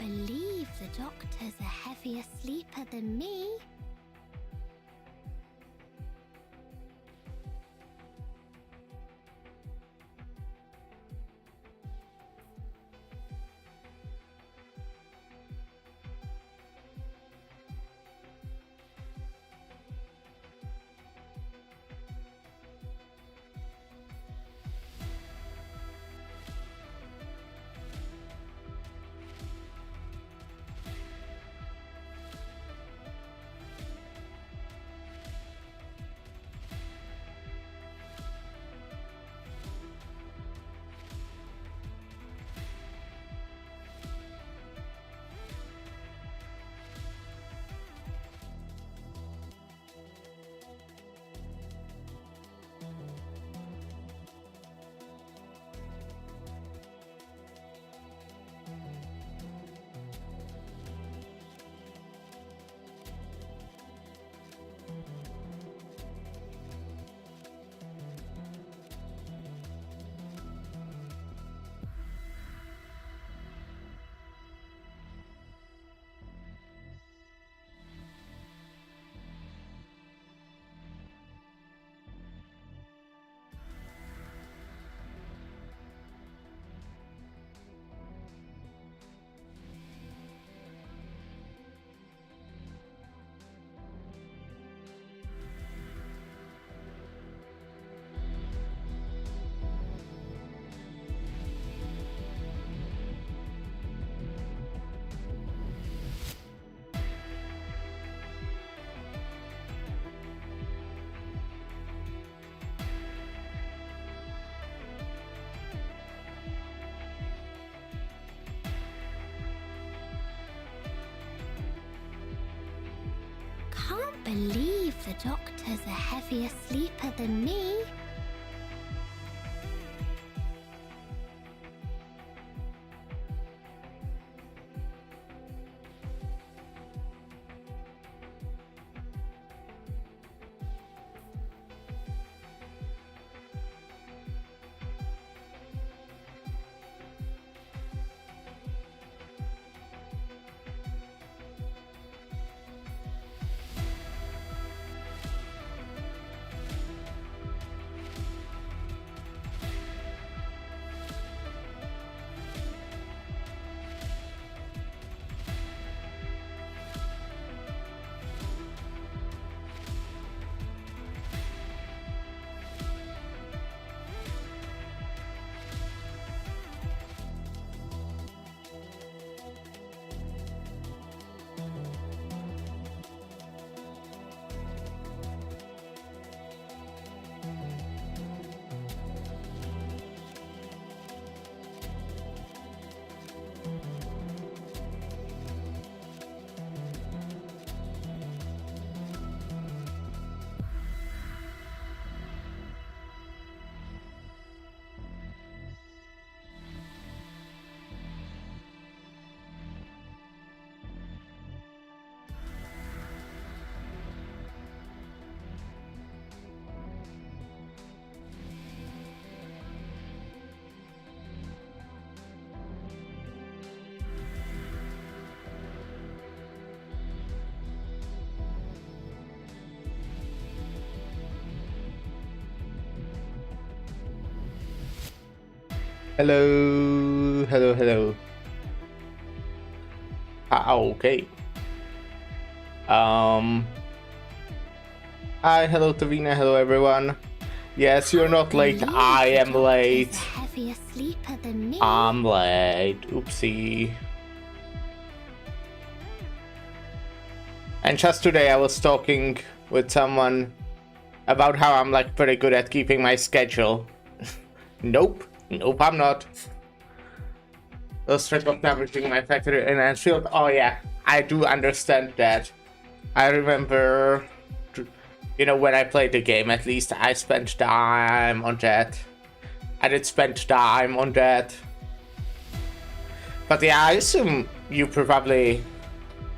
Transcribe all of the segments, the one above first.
believe the doctor's a heavier sleeper than me. Can't believe the doctor's a heavier sleeper than me. Hello, hello. Okay. Hi, hello Tavina, hello everyone. Yes, you're not late. I am late. Heavier sleeper than me. I'm late. Oopsie. And just today I was talking with someone about how I'm like pretty good at keeping my schedule. Nope, I'm not. Those trick of leveraging my factory in Anfield. Oh yeah, I do understand that. I remember, you know, when I played the game, at least I spent time on that. I did spend time on that. But yeah, I assume you probably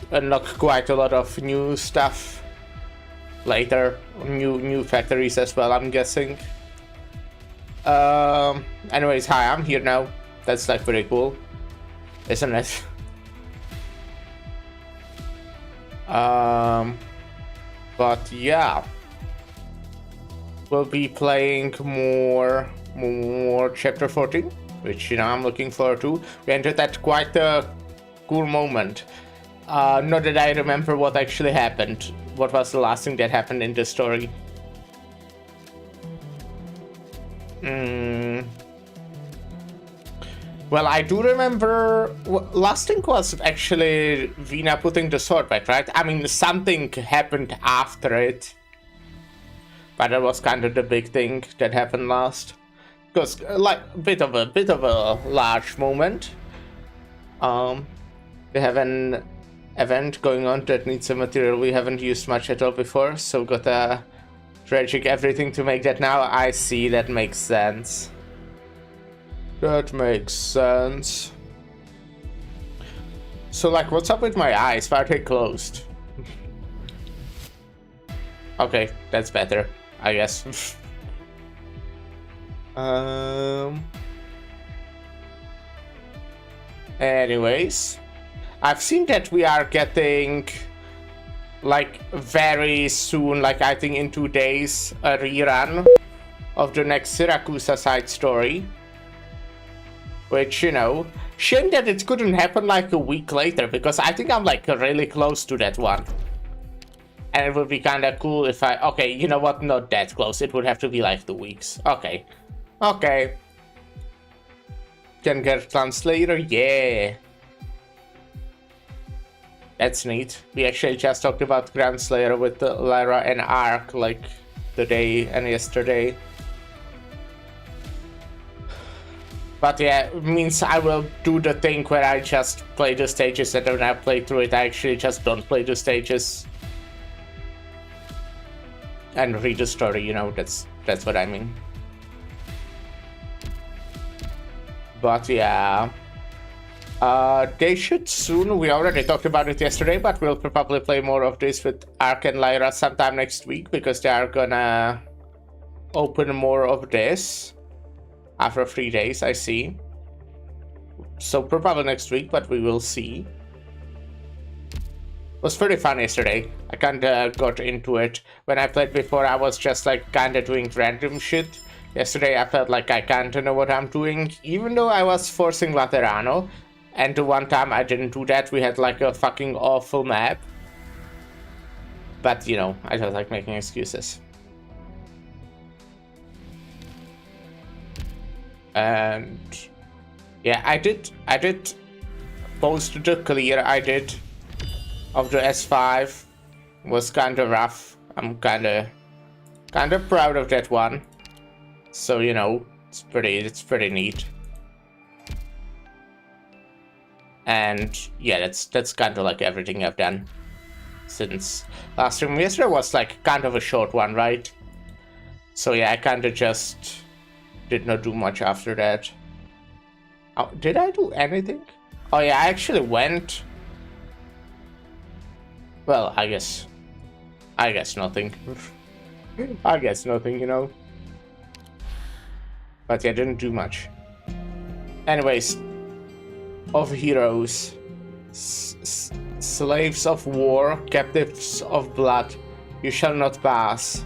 unlock quite a lot of new stuff later, new factories as well, I'm guessing. Anyways, hi, I'm here now. That's like pretty cool, isn't it? But yeah, we'll be playing more chapter 14, which I'm looking forward to. We entered at quite a cool moment. Not that I remember what actually happened. What was the last thing that happened in the story? Well, I do remember last thing was actually Vina putting the sword back, right? I mean, something happened after it, but that was kind of the big thing that happened last, because like a bit of a large moment. We have an event going on that needs some material we haven't used much at all before, so gotta tragic everything to make that now. I see, that makes sense. That makes sense. So, like, what's up with my eyes? Why are they closed? Okay, that's better, I guess. Anyways, I've seen that we are getting, like, very soon, like, I think in 2 days, a rerun of the next Syracuse side story. Which, shame that it couldn't happen like a week later, because I think I'm like really close to that one. And it would be kind of cool if okay, you know what, not that close, it would have to be like 2 weeks. Okay. Can get translator, yeah. That's neat. We actually just talked about Grand Slayer with Lyra and Ark like today and yesterday. But yeah, it means I will do the thing where I just play the stages, and when I play through it, I actually just don't play the stages. And read the story, that's what I mean. But yeah. They should soon, we already talked about it yesterday, but we'll probably play more of this with Ark and Lyra sometime next week, because they are gonna open more of this. After 3 days, I see. So probably next week, but we will see. It was pretty fun yesterday. I kinda got into it. When I played before, I was just like kinda doing random shit. Yesterday, I felt like I kinda know what I'm doing, even though I was forcing Laterano. And the one time I didn't do that, we had like a fucking awful map. But, I just like making excuses. And yeah, I did post the clear I did of the S5. Was kind of rough. I'm kind of proud of that one. So it's pretty neat. And yeah, that's kind of like everything I've done since last stream. Yesterday was like kind of a short one, right? So yeah, I kind of just did not do much after that. Oh, did I do anything? Oh yeah, I actually went. Well, I guess nothing. I guess nothing, But yeah, didn't do much. Anyways, of heroes, slaves of war, captives of blood, you shall not pass.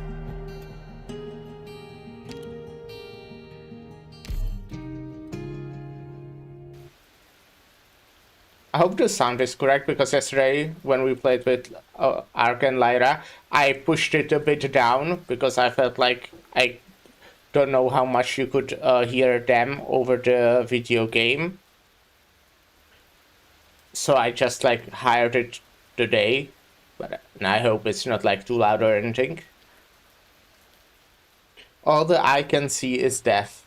I hope the sound is correct, because yesterday when we played with Ark and Lyra, I pushed it a bit down because I felt like I don't know how much you could hear them over the video game. So I just like hired it today, and I hope it's not like too loud or anything. All the eye can see is death.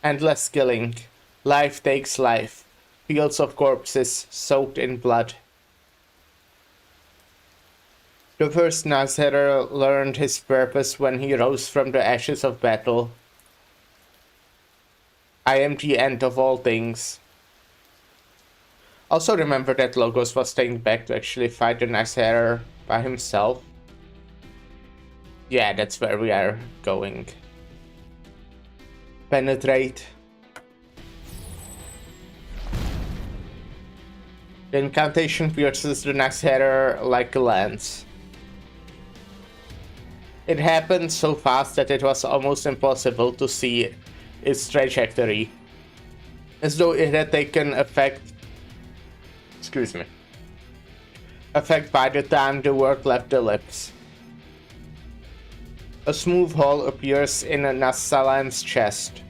Endless killing. Life takes life. Fields of corpses soaked in blood. The first Nazir learned his purpose when he rose from the ashes of battle. I am the end of all things. Also remember that Logos was staying back to actually fight the Nazir by himself. Yeah, that's where we are going. Penetrate. The incantation pierces the next header like a lance. It happened so fast that it was almost impossible to see its trajectory, as though it had taken effect by the time the word left the lips. A smooth hole appears in Nassalam's chest.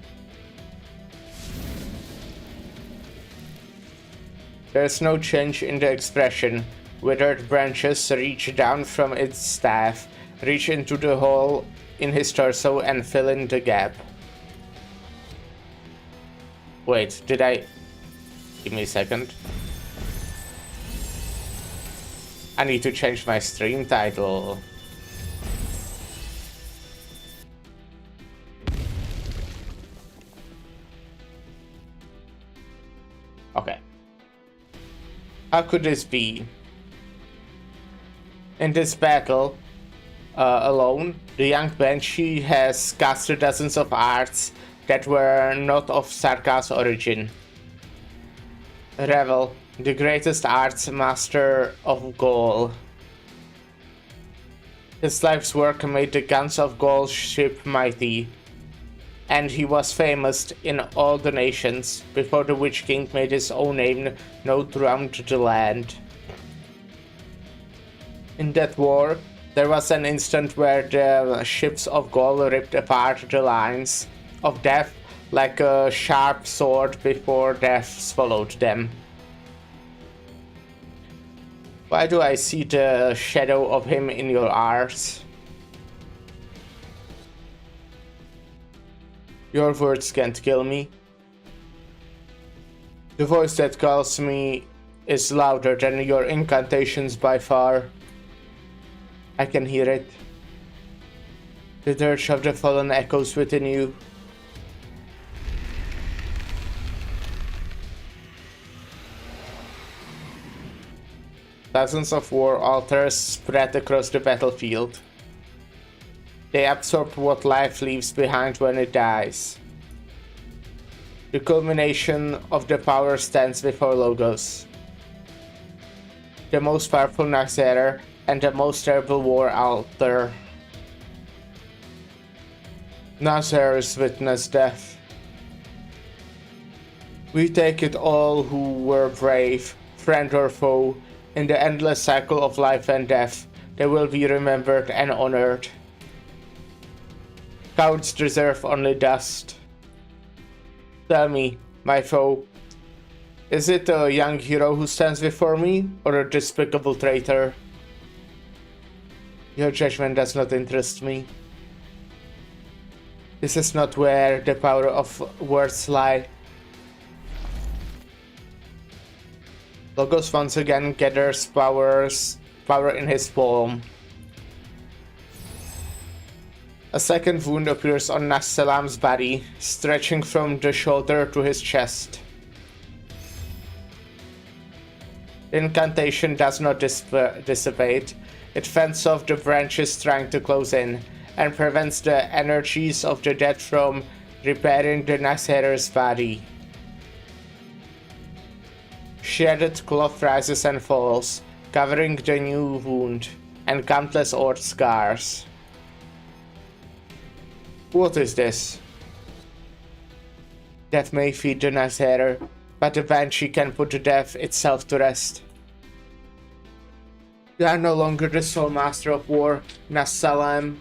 There is no change in the expression. Withered branches reach down from its staff, reach into the hole in his torso and fill in the gap. Wait, did I... Give me a second. I need to change my stream title. Okay. How could this be? In this battle, alone, the young Banshee has casted dozens of arts that were not of Sarkar's origin. Revel, the greatest arts master of Gaul. His life's work made the guns of Gaul's ship mighty, and he was famous in all the nations before the Witch King made his own name known throughout the land. In that war, there was an instant where the ships of Gaul ripped apart the lines of death like a sharp sword before death swallowed them. Why do I see the shadow of him in your eyes? Your words can't kill me. The voice that calls me is louder than your incantations by far. I can hear it. The dirge of the fallen echoes within you. Thousands of war altars spread across the battlefield. They absorb what life leaves behind when it dies. The culmination of the power stands before Logos, the most powerful Naxxrater and the most terrible war altar. Naxxrater's witnessed death. We take it all who were brave, friend or foe, in the endless cycle of life and death. They will be remembered and honored. Cowards deserve only dust. Tell me, my foe, is it a young hero who stands before me, or a despicable traitor? Your judgment does not interest me. This is not where the power of words lie. Logos once again gathers power in his palm. A second wound appears on Nassalam's body, stretching from the shoulder to his chest. The incantation does not dissipate. It fends off the branches trying to close in, and prevents the energies of the dead from repairing the Naxxrater's body. Shredded cloth rises and falls, covering the new wound, and countless old scars. What is this? Death may feed the Naxxrater, but the Banshee can put the death itself to rest. You are no longer the sole master of war, Nassalam.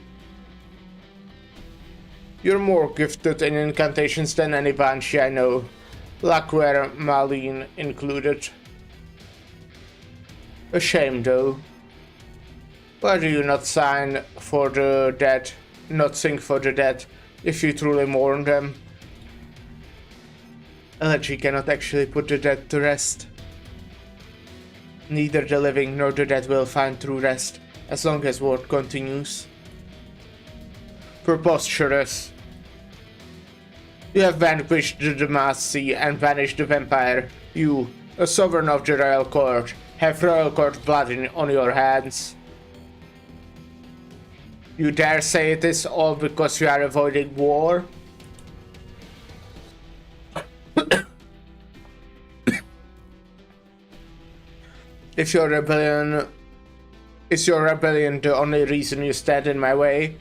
You're more gifted in incantations than any Banshee I know, Lackware Malin included. A shame though. Why do you not sign for the dead, not sing for the dead, if you truly mourn them? Elegy cannot actually put the dead to rest. Neither the living nor the dead will find true rest, as long as war continues. Preposterous. You have vanquished the Demacy and banished the vampire. You, a sovereign of the royal court, have royal court blood on your hands. You dare say it is all because you are avoiding war? If your rebellion... Is your rebellion the only reason you stand in my way?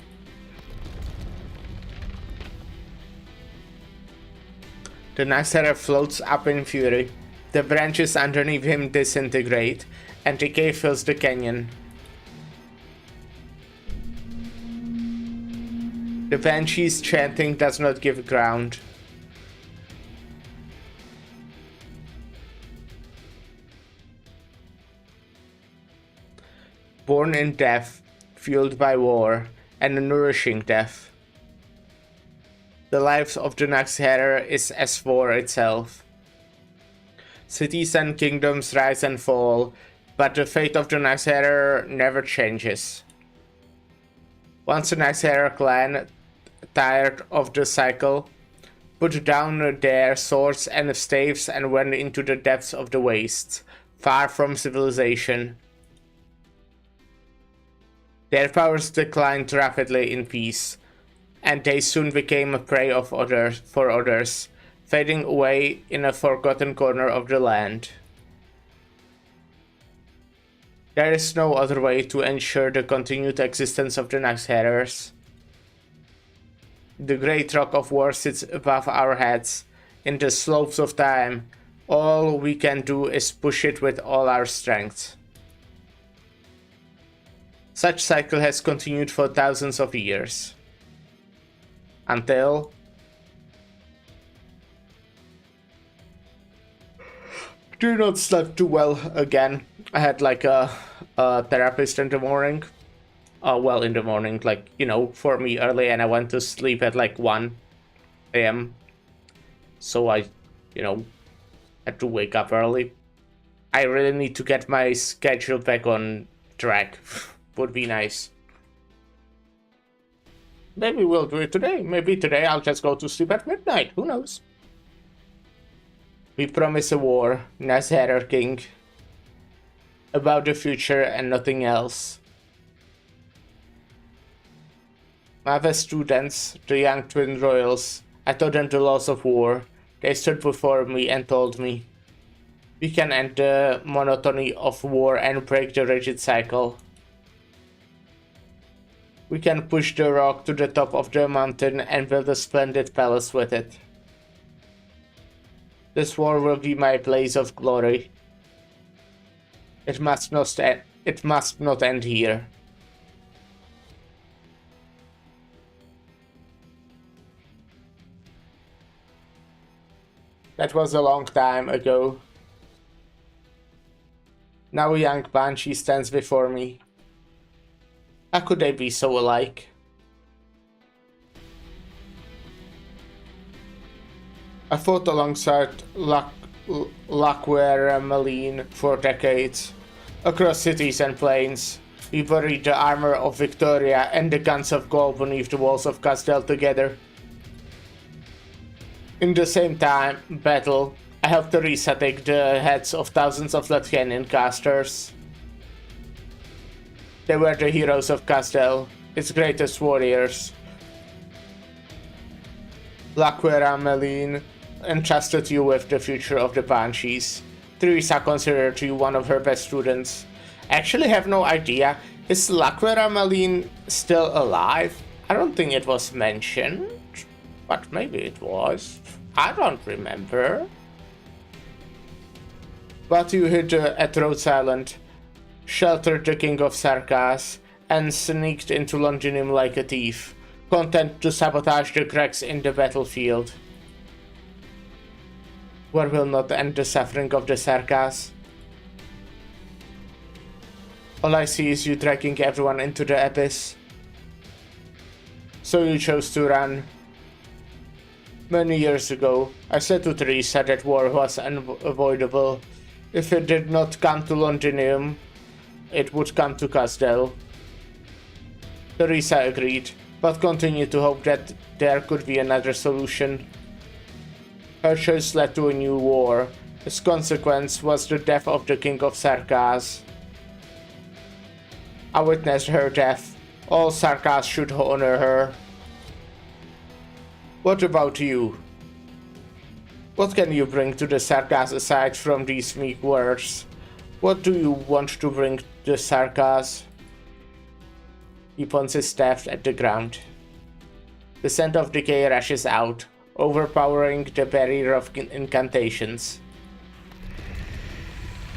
The Naxxrater floats up in fury. The branches underneath him disintegrate, and decay fills the canyon. The Banshee's chanting does not give ground. Born in death, fueled by war, and a nourishing death. The life of the Naxxrater is as war itself. Cities and kingdoms rise and fall, but the fate of the Naxxrater never changes. Once the Naxxrater clan, tired of the cycle, put down their swords and staves and went into the depths of the wastes, far from civilization. Their powers declined rapidly in peace, and they soon became a prey of others, fading away in a forgotten corner of the land. There is no other way to ensure the continued existence of the Naxxraters. The great rock of war sits above our heads, in the slopes of time. All we can do is push it with all our strength. Such cycle has continued for thousands of years. Until... do not sleep too well again. I had like a therapist in the morning. Well, in the morning, like, you know, for me early, and I went to sleep at like 1 a.m. So I, you know, had to wake up early. I really need to get my schedule back on track. Would be nice. Maybe we'll do it today. Maybe today I'll just go to sleep at midnight. Who knows? We promise a war, Naxxrater King. About the future and nothing else. My students, the young twin royals, I taught them the laws of war. They stood before me and told me, we can end the monotony of war and break the rigid cycle. We can push the rock to the top of the mountain and build a splendid palace with it. This war will be my blaze of glory. It must not end here. That was a long time ago. Now a young banshee stands before me. How could they be so alike? I fought alongside Laquera Maline for decades. Across cities and plains, we buried the armor of Victoria and the guns of gold beneath the walls of Castel together. In the same battle, I helped Teresa take the heads of thousands of Latvian casters. They were the heroes of Castel, its greatest warriors. Laquera Maline entrusted you with the future of the Banshees. Teresa considered you one of her best students. I actually have no idea. Is Laquera Maline still alive? I don't think it was mentioned, but maybe it was. I don't remember. But you hid at Rhodes Island, sheltered the King of Sarkas, and sneaked into Londinium like a thief, content to sabotage the cracks in the battlefield. War will not end the suffering of the Sarkas. All I see is you dragging everyone into the abyss. So you chose to run. Many years ago, I said to Teresa that war was unavoidable. If it did not come to Londinium, it would come to Castel. Teresa agreed, but continued to hope that there could be another solution. Her choice led to a new war. Its consequence was the death of the King of Sarkas. I witnessed her death. All Sarkas should honor her. What about you? What can you bring to the Sarkas aside from these meek words? What do you want to bring the Sarkas? He points his staff at the ground. The scent of decay rushes out, overpowering the barrier of incantations.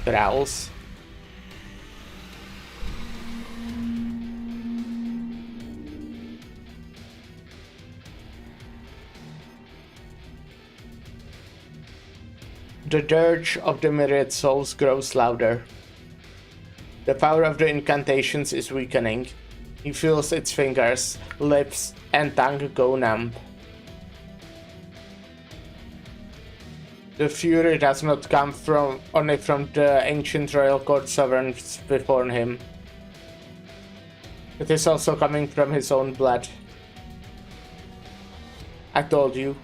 Growls. The dirge of the myriad souls grows louder. The power of the incantations is weakening. He feels its fingers, lips, and tongue go numb. The fury does not come only from the ancient royal court sovereigns before him. It is also coming from his own blood. I told you.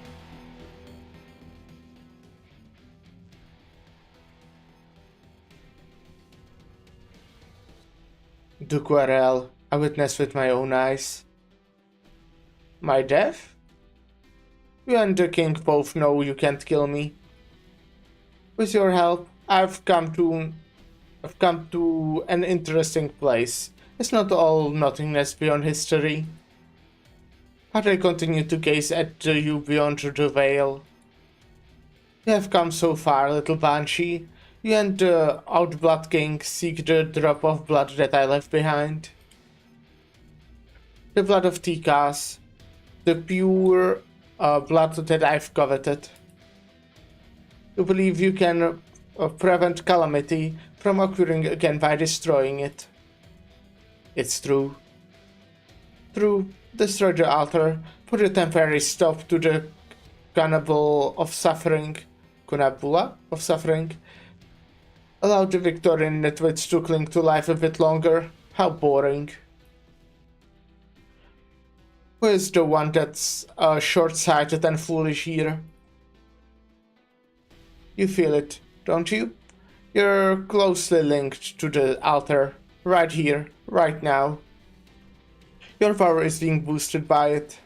Duquerel, I witnessed with my own eyes. My death? You and the king both know you can't kill me. With your help, I've come to an interesting place. It's not all nothingness beyond history. But I continue to gaze at you beyond the veil. You have come so far, little banshee. You and the Outblood King seek the drop of blood that I left behind. The blood of Tikas. The pure blood that I've coveted. You believe you can prevent calamity from occurring again by destroying it. It's true. True, destroy the altar, put a temporary stop to the cannibal of suffering. Cannibula of suffering. Allow the Victorian nitwits to cling to life a bit longer. How boring. Who is the one that's short-sighted and foolish here? You feel it, don't you? You're closely linked to the altar, right here, right now. Your power is being boosted by it.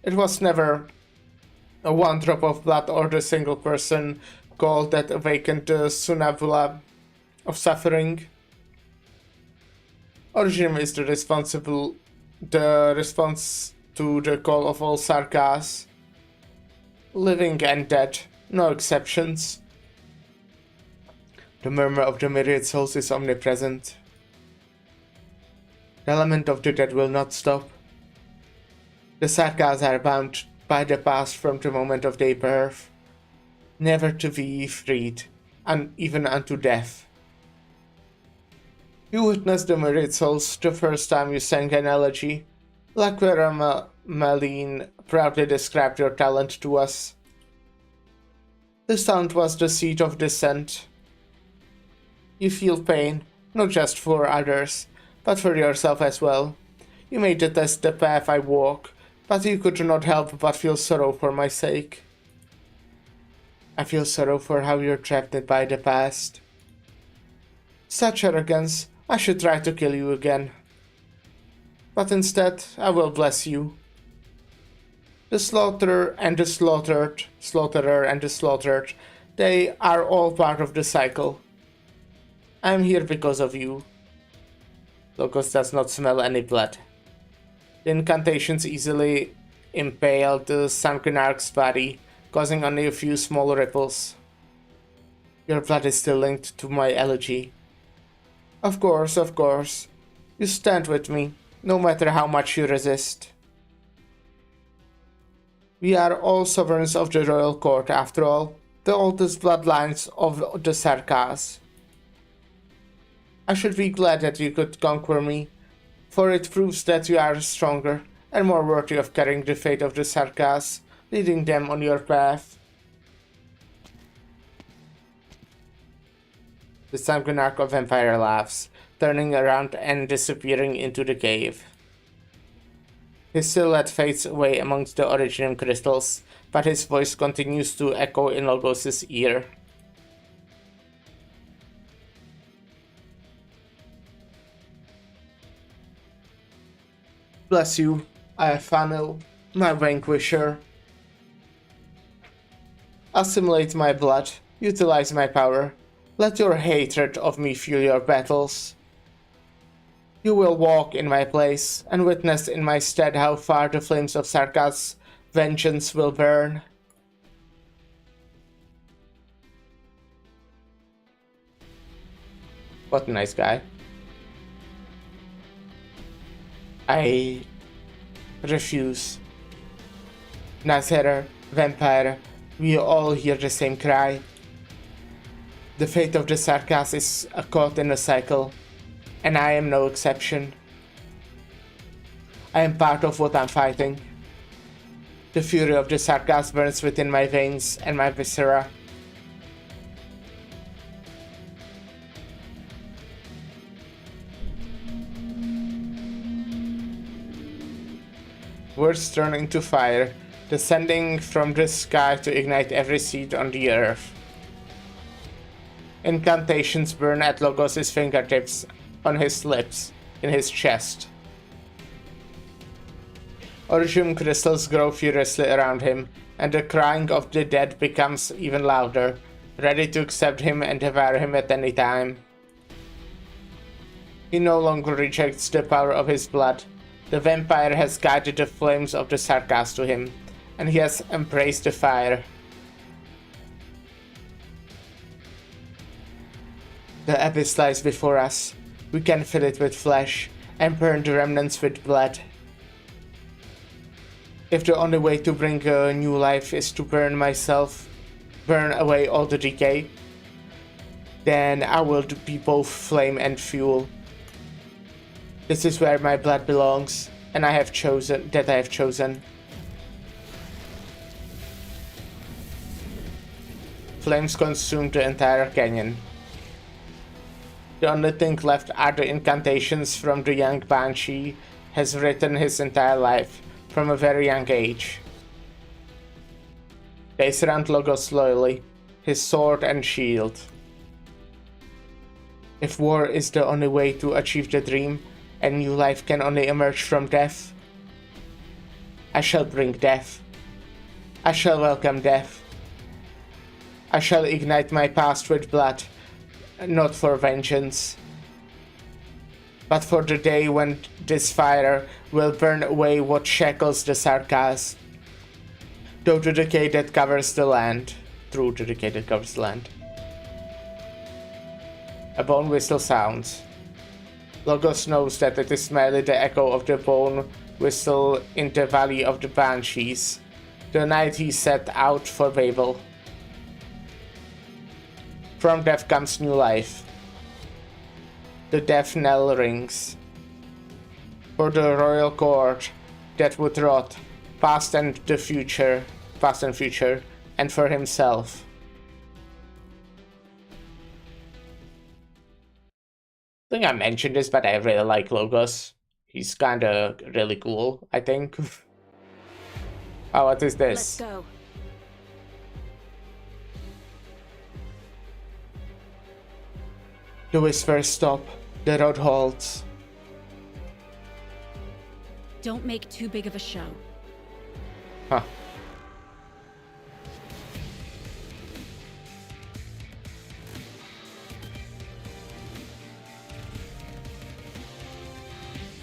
It was never a one drop of blood or the single person call that awakened the Sunavula of suffering. Origin is the response to the call of all Sarkas. Living and dead, no exceptions. The murmur of the myriad souls is omnipresent. The element of the dead will not stop. The Sarkas are bound by the past from the moment of their birth, never to be freed, and even unto death. You witnessed the myriad souls the first time you sang an elegy, like where Malene proudly described your talent to us. The sound was the seed of dissent. You feel pain, not just for others, but for yourself as well. You may detest the path I walk, but you could not help but feel sorrow for my sake. I feel sorrow for how you're trapped by the past. Such arrogance, I should try to kill you again. But instead, I will bless you. The slaughterer and the slaughtered, slaughterer and the slaughtered, they are all part of the cycle. I am here because of you. Locust does not smell any blood. The incantations easily impale the sunken Ark's body, causing only a few small ripples. Your blood is still linked to my elegy. Of course, you stand with me, no matter how much you resist. We are all sovereigns of the royal court, after all, the oldest bloodlines of the Sarkas. I should be glad that you could conquer me, for it proves that you are stronger and more worthy of carrying the fate of the Sarkas, leading them on your path. The sunken Ark of Empire laughs, turning around and disappearing into the cave. His silhouette fades away amongst the Originium crystals, but his voice continues to echo in Logos' ear. Bless you, Iaphanel, my vanquisher. Assimilate my blood, utilize my power. Let your hatred of me fuel your battles. You will walk in my place and witness in my stead how far the flames of Sarkaz's vengeance will burn. What a nice guy. I refuse. Nazera, vampire, we all hear the same cry. The fate of the Sarkaz is caught in a cycle, and I am no exception. I am part of what I'm fighting. The fury of the Sarkaz burns within my veins and my viscera. Words turn into fire, descending from the sky to ignite every seed on the earth. Incantations burn at Logos' fingertips, on his lips, in his chest. Orgium crystals grow furiously around him, and the crying of the dead becomes even louder, ready to accept him and devour him at any time. He no longer rejects the power of his blood. The vampire has guided the flames of the Sarkaz to him, and he has embraced the fire. The abyss lies before us. We can fill it with flesh, and burn the remnants with blood. If the only way to bring a new life is to burn myself, burn away all the decay, then I will be both flame and fuel. This is where my blood belongs, and I have chosen. Flames consumed the entire canyon. The only thing left are the incantations from the young Banshee has written his entire life, from a very young age. They surround Logos loyally, his sword and shield. If war is the only way to achieve the dream, and new life can only emerge from death, I shall bring death. I shall welcome death. I shall ignite my past with blood, not for vengeance, but for the day when this fire will burn away what shackles the Sarkaz. Through the decay that covers the land. A bone whistle sounds. Logos knows that it is merely the echo of the bone whistle in the Valley of the Banshees, the night he set out for Babel. From death comes new life. The death knell rings. For the royal court that would rot, past and future, and for himself. I think I mentioned this, but I really like Logos. He's kinda really cool, I think. Oh, what is this? Let's go. The whispers stop. The road halts. Don't make too big of a show. Huh.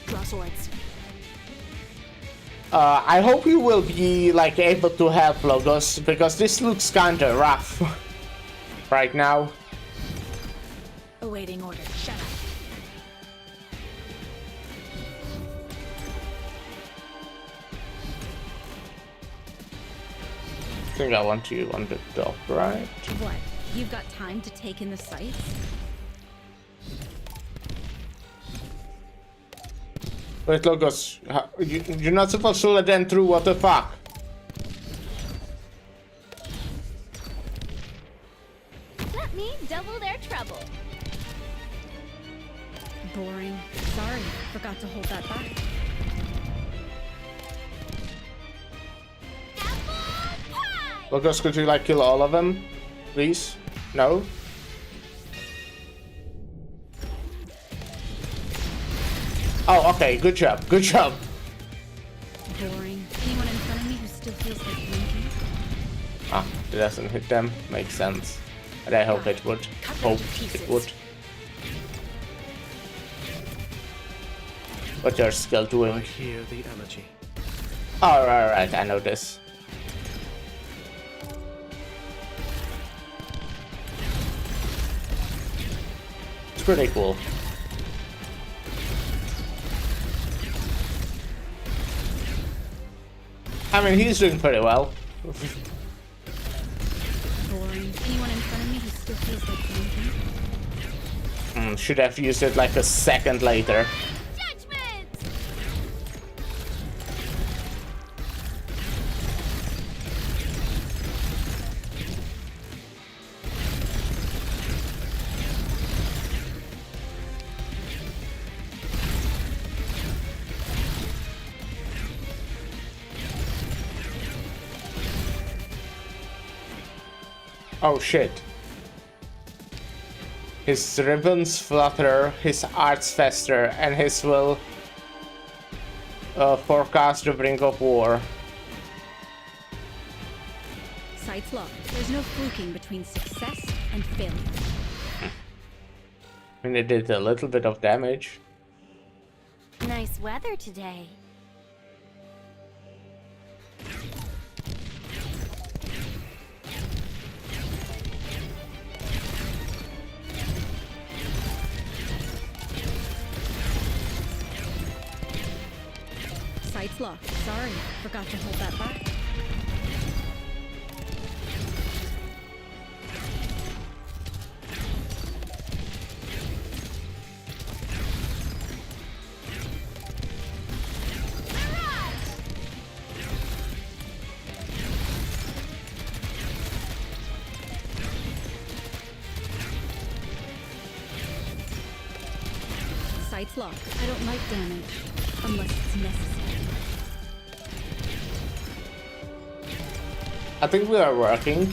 Draw swords. I hope you will be like able to help Logos, because this looks kinda rough right now. Awaiting order. Shut up. I think I want you on the top, right? What? You've got time to take in the sights? Wait, Logos, you're not supposed to let them through, what the fuck? Let me double their trouble. Boring. Sorry, forgot to hold that back. Apple pie! Logos, could you like kill all of them? Please? No? Oh, okay, good job, good job. Boring. Anyone in front of me who still feels like blinking? Ah, it doesn't hit them, makes sense. And I hope it would. Hope it would. What's your skill doing? I hear the elegy. Alright, I know this. It's pretty cool. I mean, he's doing pretty well. Boring. Anyone in front of me who still feels like thinking? Should have used it like a second later. Judgment! Oh shit. His ribbons flutter, his arts fester, and his will forecast the brink of war. Sights locked. There's no fluking between success and failure. I mean, it did a little bit of damage. Nice weather today. Sights locked. Sorry, forgot to hold that back. Sights locked. I don't like damage unless it's necessary. I think we are working.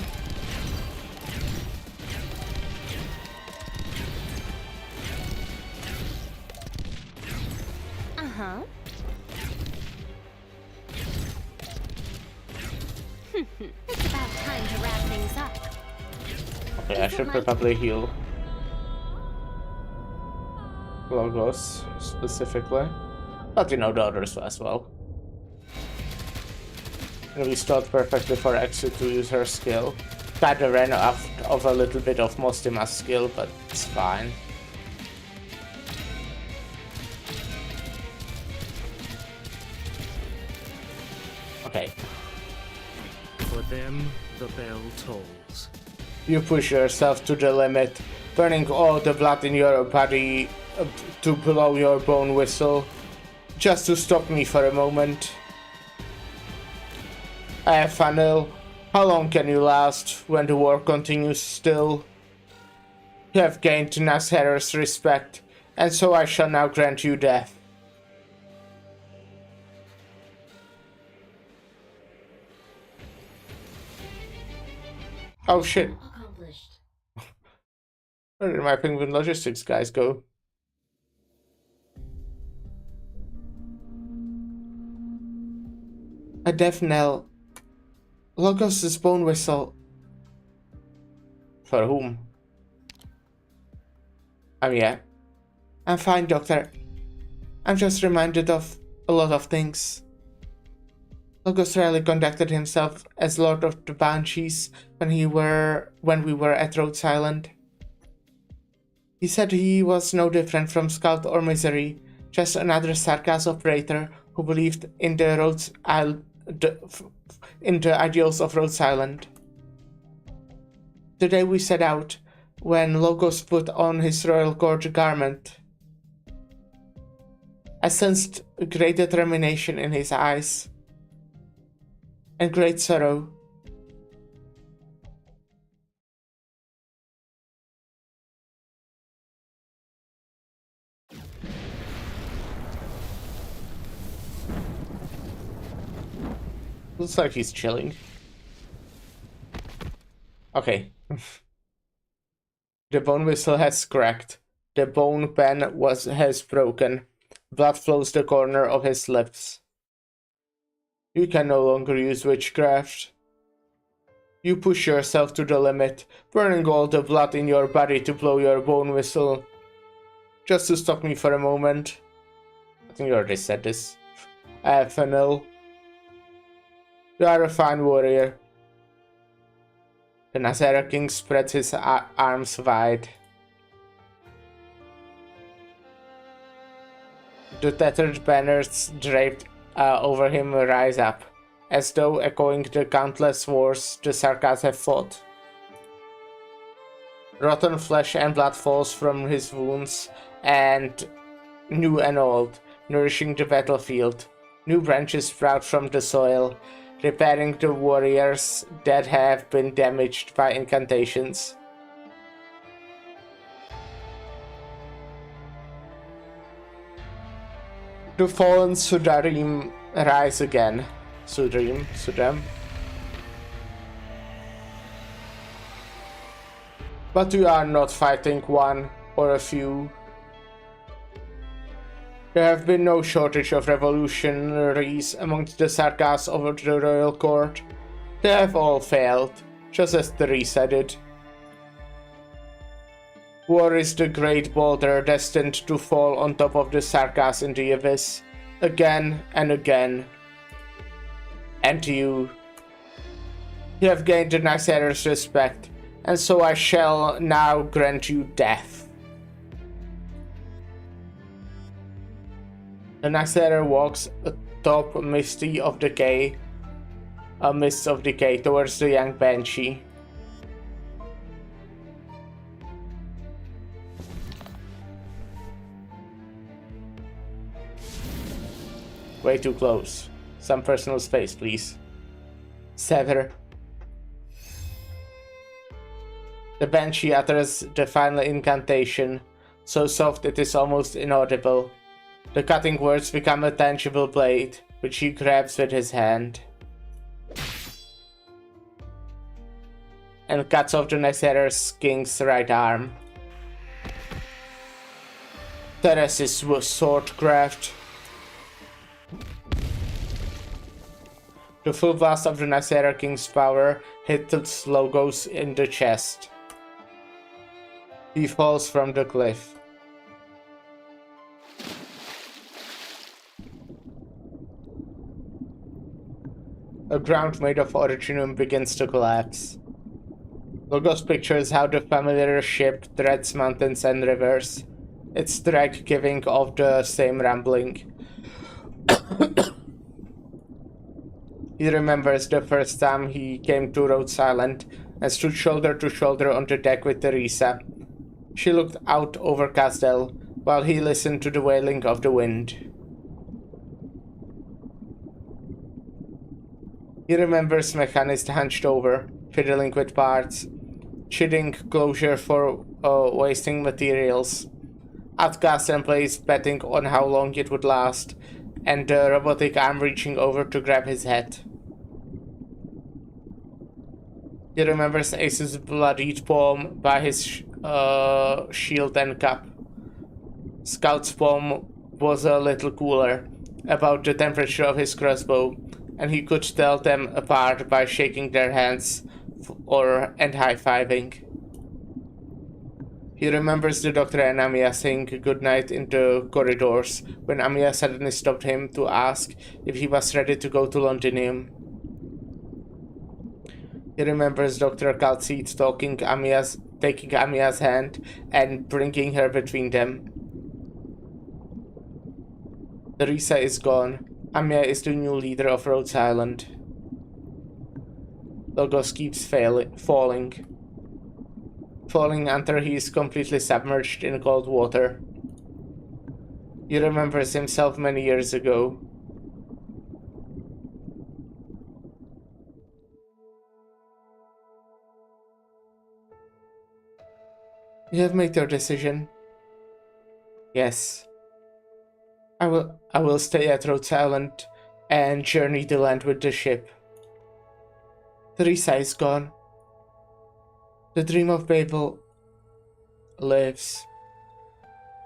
Uh-huh. It's about time to wrap things up. Okay, I should probably heal Logos specifically, but you know the others as well. And we start perfectly for Exit to use her skill. Kinda ran off of a little bit of Mostima's skill, but it's fine. Okay. For them, the bell tolls. You push yourself to the limit, turning all the blood in your body to blow your bone whistle, just to stop me for a moment. Fanil, how long can you last when the war continues still? You have gained Nasher's respect, and so I shall now grant you death. Oh shit. Accomplished. Where did my penguin logistics guys go? A death knell. Logos' bone whistle. For whom? Yeah. I'm fine, Doctor. I'm just reminded of a lot of things. Logos rarely conducted himself as Lord of the Banshees when we were at Rhodes Island. He said he was no different from Scout or Misery, just another circus operator who believed in the ideals of Rhodes Island. The day we set out, when Logos put on his royal gorge garment, I sensed great determination in his eyes and great sorrow. Looks like he's chilling. Okay. The bone whistle has cracked. The bone pen has broken. Blood flows the corner of his lips. You can no longer use witchcraft. You push yourself to the limit, burning all the blood in your body to blow your bone whistle. Just to stop me for a moment. I think I already said this. Fennel. You are a fine warrior. The Nazera King spreads his arms wide. The tattered banners draped over him rise up, as though echoing the countless wars the Sarkas have fought. Rotten flesh and blood falls from his wounds, and new and old, nourishing the battlefield. New branches sprout from the soil, repairing the warriors that have been damaged by incantations. The fallen Sudarim rise again. Sudam. But you are not fighting one or a few. There have been no shortage of revolutionaries amongst the Sarkas over the royal court. They have all failed, just as Theresa did. War is the great boulder destined to fall on top of the Sarkas in the abyss, again and again. And you have gained the Nazera's respect, and so I shall now grant you death. The Nazera walks atop a mist of decay towards the young Banshee. Way too close. Some personal space, please. Sever. The Banshee utters the final incantation, so soft it is almost inaudible. The cutting words become a tangible blade, which he grabs with his hand. And cuts off the Nazera's king's right arm. Teresis swordcraft. The full blast of the Nazera King's power hits Logos in the chest. He falls from the cliff. The ground made of originum begins to collapse. Logos pictures how the familiar ship treads mountains and rivers, its drag giving off the same rumbling. He remembers the first time he came to Rhodes Island and stood shoulder to shoulder on the deck with Theresa. She looked out over Casdell while he listened to the wailing of the wind. He remembers Mechanist hunched over, fiddling with parts, chiding closure for wasting materials. Outcast and Blaze betting on how long it would last, and the robotic arm reaching over to grab his head. He remembers Ace's bloodied palm by his shield and cup. Scout's palm was a little cooler, about the temperature of his crossbow, and he could tell them apart by shaking their hands and high-fiving. He remembers the doctor and Amiya saying goodnight in the corridors when Amiya suddenly stopped him to ask if he was ready to go to Londinium. He remembers Dr. Calcite taking Amiya's hand and bringing her between them. Theresa is gone. Amiya is the new leader of Rhodes Island. Logos keeps falling until he is completely submerged in cold water. He remembers himself many years ago. You have made your decision. Yes. I will stay at Rhodes Island and journey the land with the ship. Theresa is gone. The dream of Babel lives.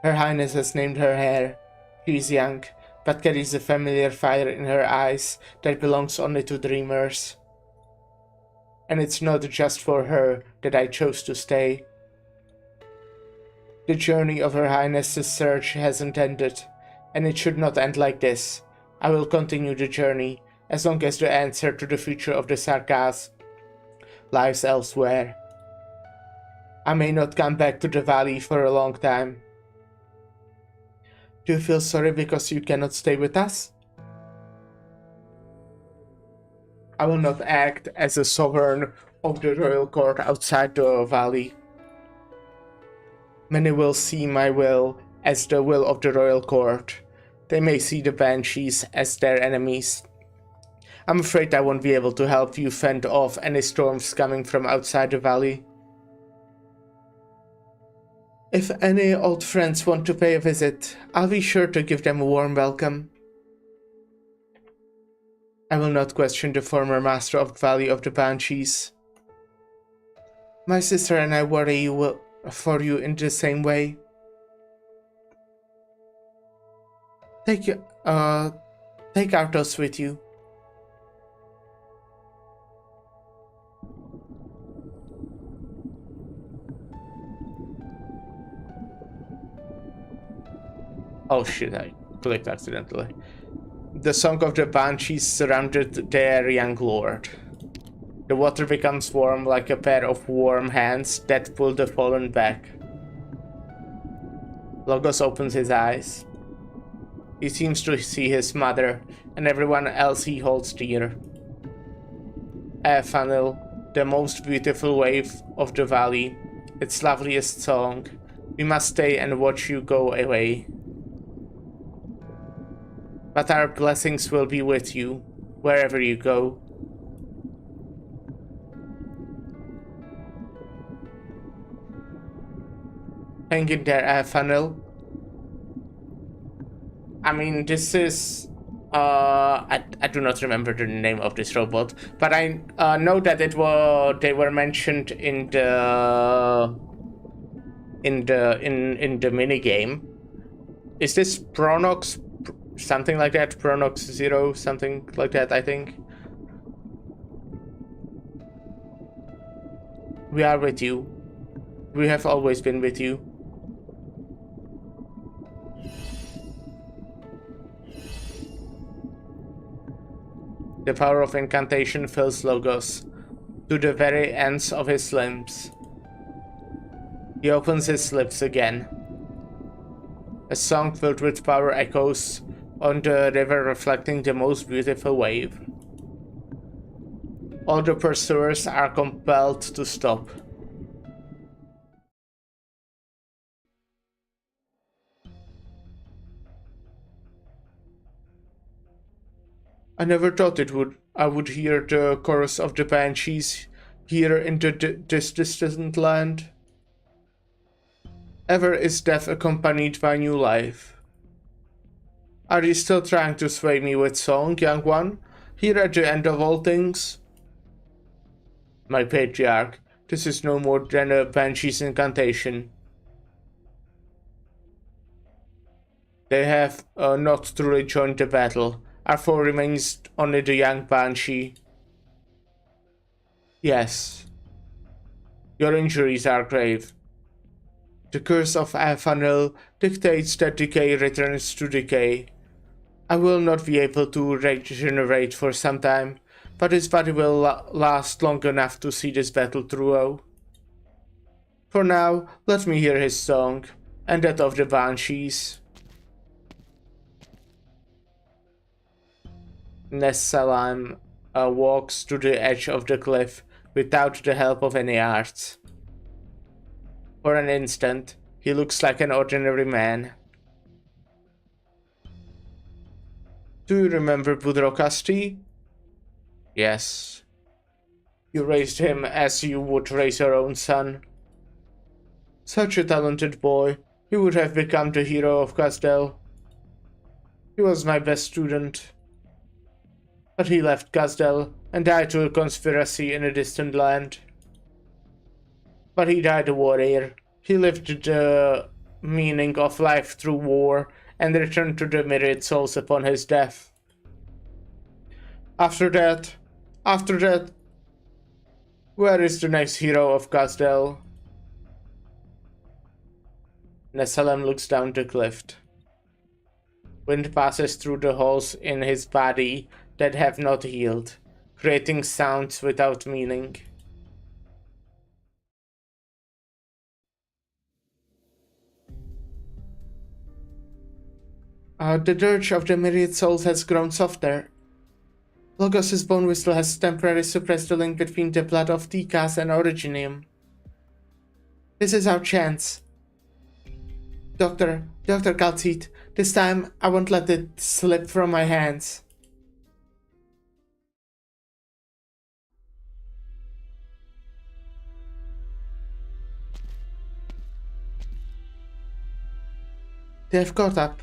Her Highness has named her heir. She is young, but carries a familiar fire in her eyes that belongs only to dreamers. And it's not just for her that I chose to stay. The journey of Her Highness's search hasn't ended, and it should not end like this. I will continue the journey, as long as the answer to the future of the Sarkaz lies elsewhere. I may not come back to the valley for a long time. Do you feel sorry because you cannot stay with us? I will not act as a sovereign of the royal court outside the valley. Many will see my will as the will of the royal court. They may see the banshees as their enemies. I'm afraid I won't be able to help you fend off any storms coming from outside the valley. If any old friends want to pay a visit, I'll be sure to give them a warm welcome. I will not question the former master of the Valley of the Banshees. My sister and I worry for you in the same way. Take Arthos with you. Oh shit, I clicked accidentally. The song of the banshees surrounded their young lord. The water becomes warm like a pair of warm hands that pull the fallen back. Logos opens his eyes. He seems to see his mother and everyone else he holds dear. Funnel, the most beautiful wave of the valley, its loveliest song. We must stay and watch you go away. But our blessings will be with you, wherever you go. Hang in there, Funnel. I mean, this is... I do not remember the name of this robot, but I know that they were mentioned in the mini game. Is this Pronox? Something like that, Pronox 0, something like that, I think. We are with you. We have always been with you. The power of incantation fills Logos to the very ends of his limbs. He opens his lips again. A song filled with power echoes on the river, reflecting the most beautiful wave. All the pursuers are compelled to stop. I never thought I would hear the chorus of the banshees here in this distant land. Ever is death accompanied by new life. Are you still trying to sway me with song, young one? Here at the end of all things? My patriarch, this is no more than a banshee's incantation. They have not truly joined the battle. Our foe remains only the young banshee. Yes. Your injuries are grave. The curse of Afanil dictates that decay returns to decay. I will not be able to regenerate for some time, but his body will last long enough to see this battle through. For now, let me hear his song, and that of the banshees. Nessalam walks to the edge of the cliff without the help of any arts. For an instant, he looks like an ordinary man. Do you remember Budrokasti? Yes. You raised him as you would raise your own son. Such a talented boy, he would have become the hero of Gazdel. He was my best student. But he left Gazdel and died to a conspiracy in a distant land. But he died a warrior. He lived the meaning of life through war and returned to the myriad souls upon his death. After that, Where is the next hero of Casdell? Nesalem looks down the cliff. Wind passes through the holes in his body that have not healed, creating sounds without meaning. The dirge of the myriad souls has grown softer. Logos's bone whistle has temporarily suppressed the link between the blood of Tikas and Originium. This is our chance. Dr. Kaltzit, this time I won't let it slip from my hands. They have caught up.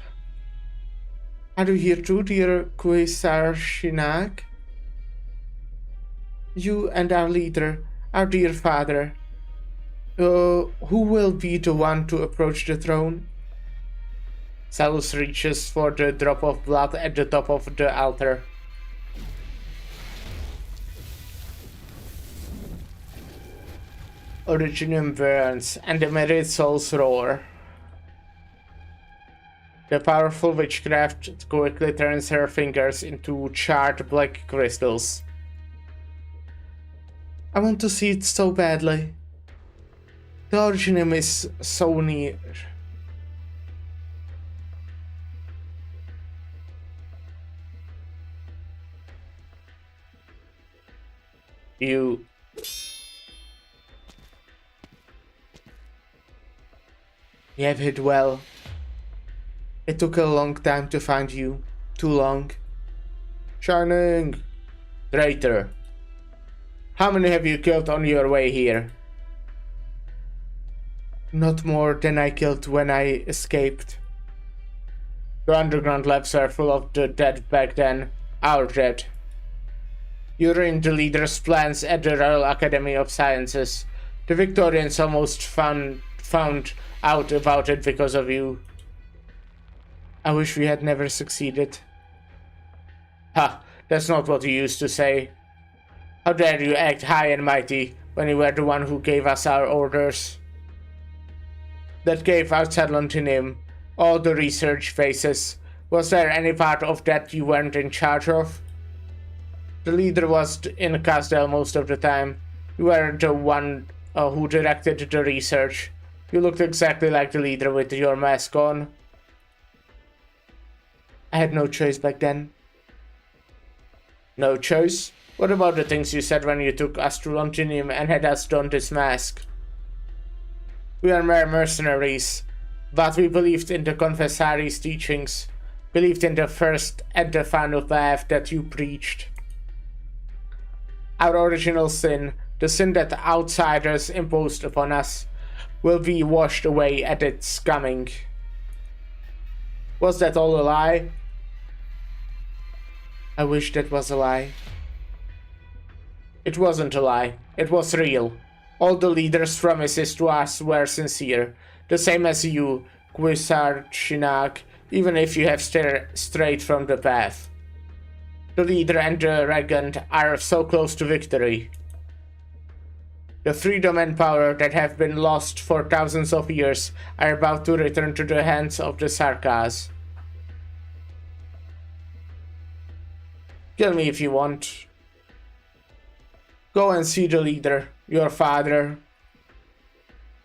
Are you here too, dear Quasar Shinnag? You and our leader, our dear father. Who will be the one to approach the throne? Salus reaches for the drop of blood at the top of the altar. Originium burns, and the myriad souls roar. The powerful witchcraft quickly turns her fingers into charred black crystals. I want to see it so badly. The Originium is so near. You have hit well. It took a long time to find you. Too long. Shining! Traitor. How many have you killed on your way here? Not more than I killed when I escaped. The underground labs were full of the dead back then. Our dead. You ruined the leader's plans at the Royal Academy of Sciences. The Victorians almost found out about it because of you. I wish we had never succeeded. Ha! That's not what you used to say. How dare you act high and mighty when you were the one who gave us our orders? That cave outside Londinium, all the research phases. Was there any part of that you weren't in charge of? The leader was in Casdell most of the time. You were the one who directed the research. You looked exactly like the leader with your mask on. I had no choice back then. No choice? What about the things you said when you took us to Longinium and had us don this mask? We are mere mercenaries, but we believed in the Confessari's teachings, believed in the first and the final path that you preached. Our original sin, the sin that outsiders imposed upon us, will be washed away at its coming. Was that all a lie? I wish that was a lie. It wasn't a lie. It was real. All the leaders' promises to us were sincere. The same as you, Quisar Shinnag, even if you have strayed from the path. The leader and the regent are so close to victory. The freedom and power that have been lost for thousands of years are about to return to the hands of the Sarkas. Kill me if you want. Go and see the leader, your father.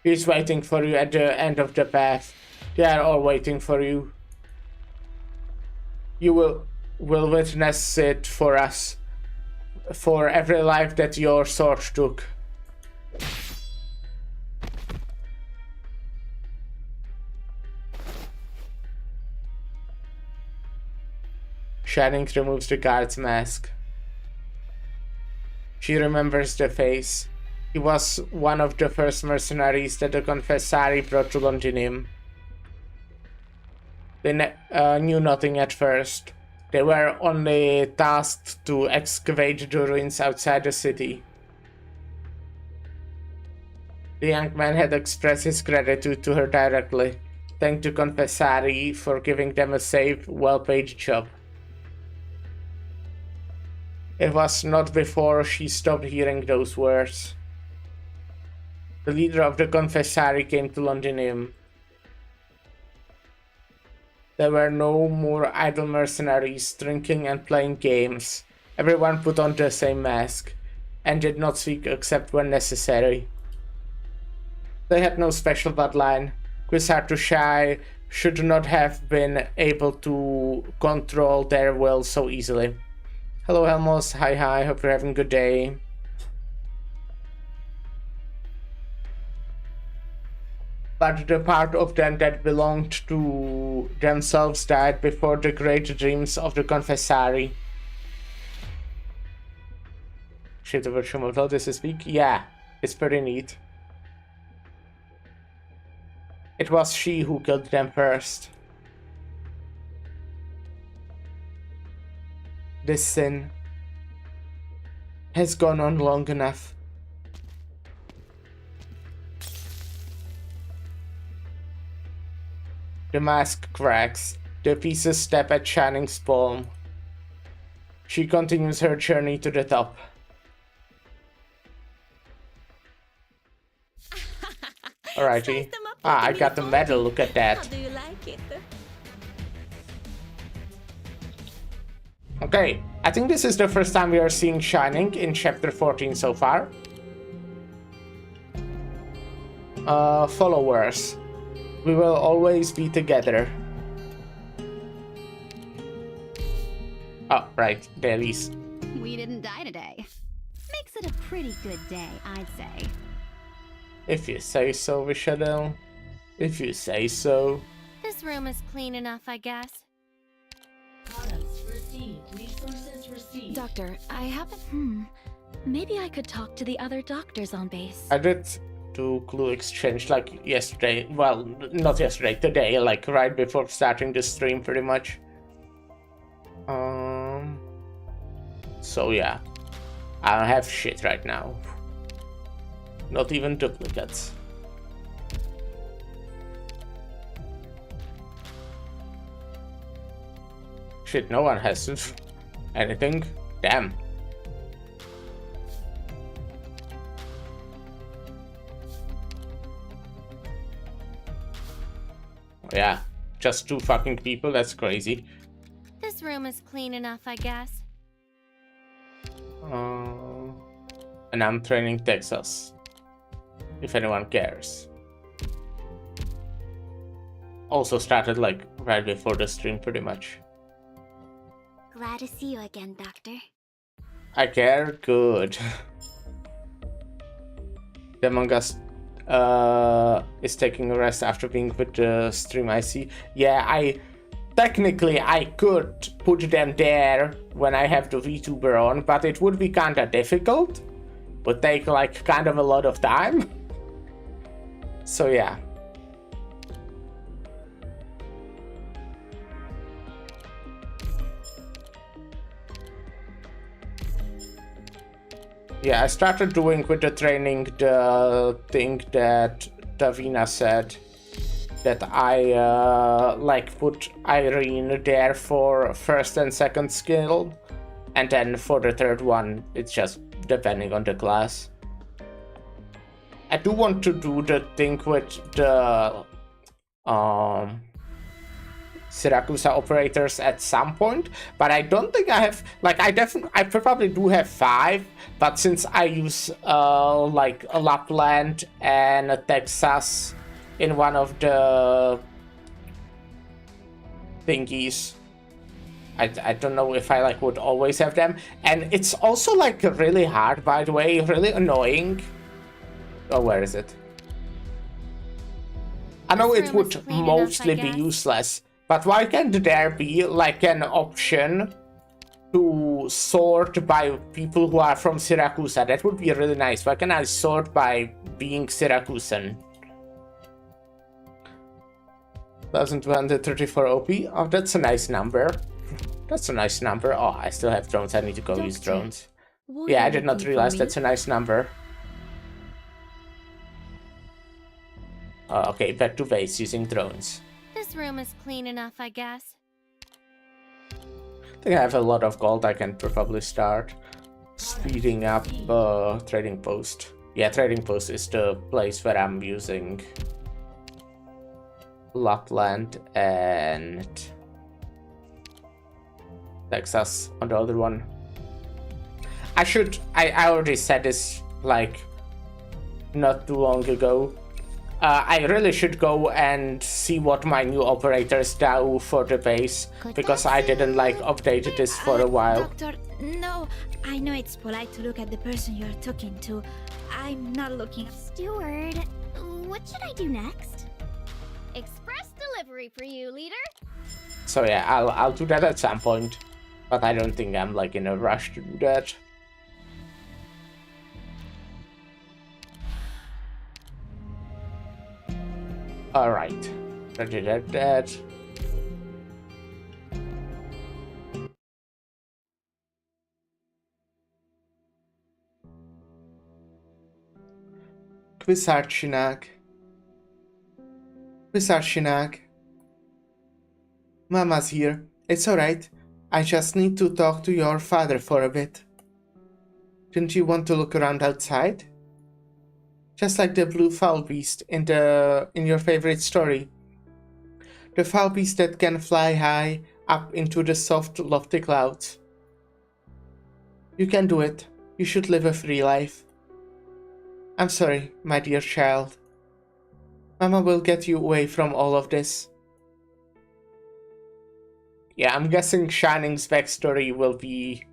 He's waiting for you at the end of the path. They are all waiting for you. You will witness it for us, for every life that your sword took. Shining removes the guard's mask. She remembers the face. He was one of the first mercenaries that the Confessari brought to Longinium. They knew nothing at first. They were only tasked to excavate the ruins outside the city. The young man had expressed his gratitude to her directly, thanked the Confessari for giving them a safe, well-paid job. It was not before she stopped hearing those words. The leader of the confessari came to Londinium. There were no more idle mercenaries drinking and playing games. Everyone put on the same mask and did not speak except when necessary. They had no special bloodline. Quisartushai should not have been able to control their will so easily. Hello Helmos, hi, hope you're having a good day. But the part of them that belonged to themselves died before the great dreams of the confessari. Shit, the virtual model, this is weak? Yeah, it's pretty neat. It was she who killed them first. This sin has gone on long enough. The mask cracks. The pieces step at Shanning's palm. She continues her journey to the top. Alrighty. Ah, I got the medal, look at that. How do you like it? Okay, I think this is the first time we are seeing Shining in chapter 14 so far. Followers. We will always be together. Oh, right, dailies. We didn't die today. Makes it a pretty good day, I'd say. If you say so, Vishadel. If you say so. This room is clean enough, I guess. Products received. Resources received. Doctor, I haven't... Maybe I could talk to the other doctors on base. I did do clue exchange like yesterday. Well, not yesterday, today, like right before starting the stream pretty much. So yeah. I don't have shit right now. Not even duplicates. Shit, no one has anything. Damn. Yeah, just 2 fucking people, that's crazy. This room is clean enough, I guess. And I'm training Texas. If anyone cares. Also started like right before the stream pretty much. Glad to see you again, Doctor. I care? Good. The Among Us is taking a rest after being with the stream, I see. Yeah, technically I could put them there when I have the VTuber on, but it would be kinda difficult. Would take like kind of a lot of time. So yeah. Yeah, I started doing with the training the thing that Davina said. That I like put Irene there for first and second skill. And then for the third one, it's just depending on the class. I do want to do the thing with the Siracusa operators at some point, but I don't think I have, like, I probably do have 5, but since I use like a Lapland and a Texas in one of the thingies, I don't know if I like would always have them. And it's also like really hard, by the way, really annoying. Oh, where is it? I know it would mostly be useless, but why can't there be like an option to sort by people who are from Siracusa? That would be really nice. Why can't I sort by being Syracusan? 1234 OP? Oh, that's a nice number. That's a nice number. Oh, I still have drones. I need to go use drones. Yeah, I did not realize that's a nice number. Okay, back to base using drones. This room is clean enough, I guess. I think I have a lot of gold I can probably start. speeding up trading post. Yeah, trading post is the place where I'm using Lapland and Texas on the other one. I already said this like not too long ago. I really should go and see what my new operators do for the base, because I didn't like update this for a while. Doctor, no, I know it's polite to look at the person you're talking to. I'm not looking. Steward, what should I do next? Express delivery for you, leader. So yeah, I'll do that at some point, but I don't think I'm like in a rush to do that. All right, ready that. Kwisarchinak. Mama's here. It's alright. I just need to talk to your father for a bit. Didn't you want to look around outside? Just like the blue fowl beast in your favorite story. The fowl beast that can fly high up into the soft, lofty clouds. You can do it. You should live a free life. I'm sorry, my dear child. Mama will get you away from all of this. Yeah, I'm guessing Shining's backstory will be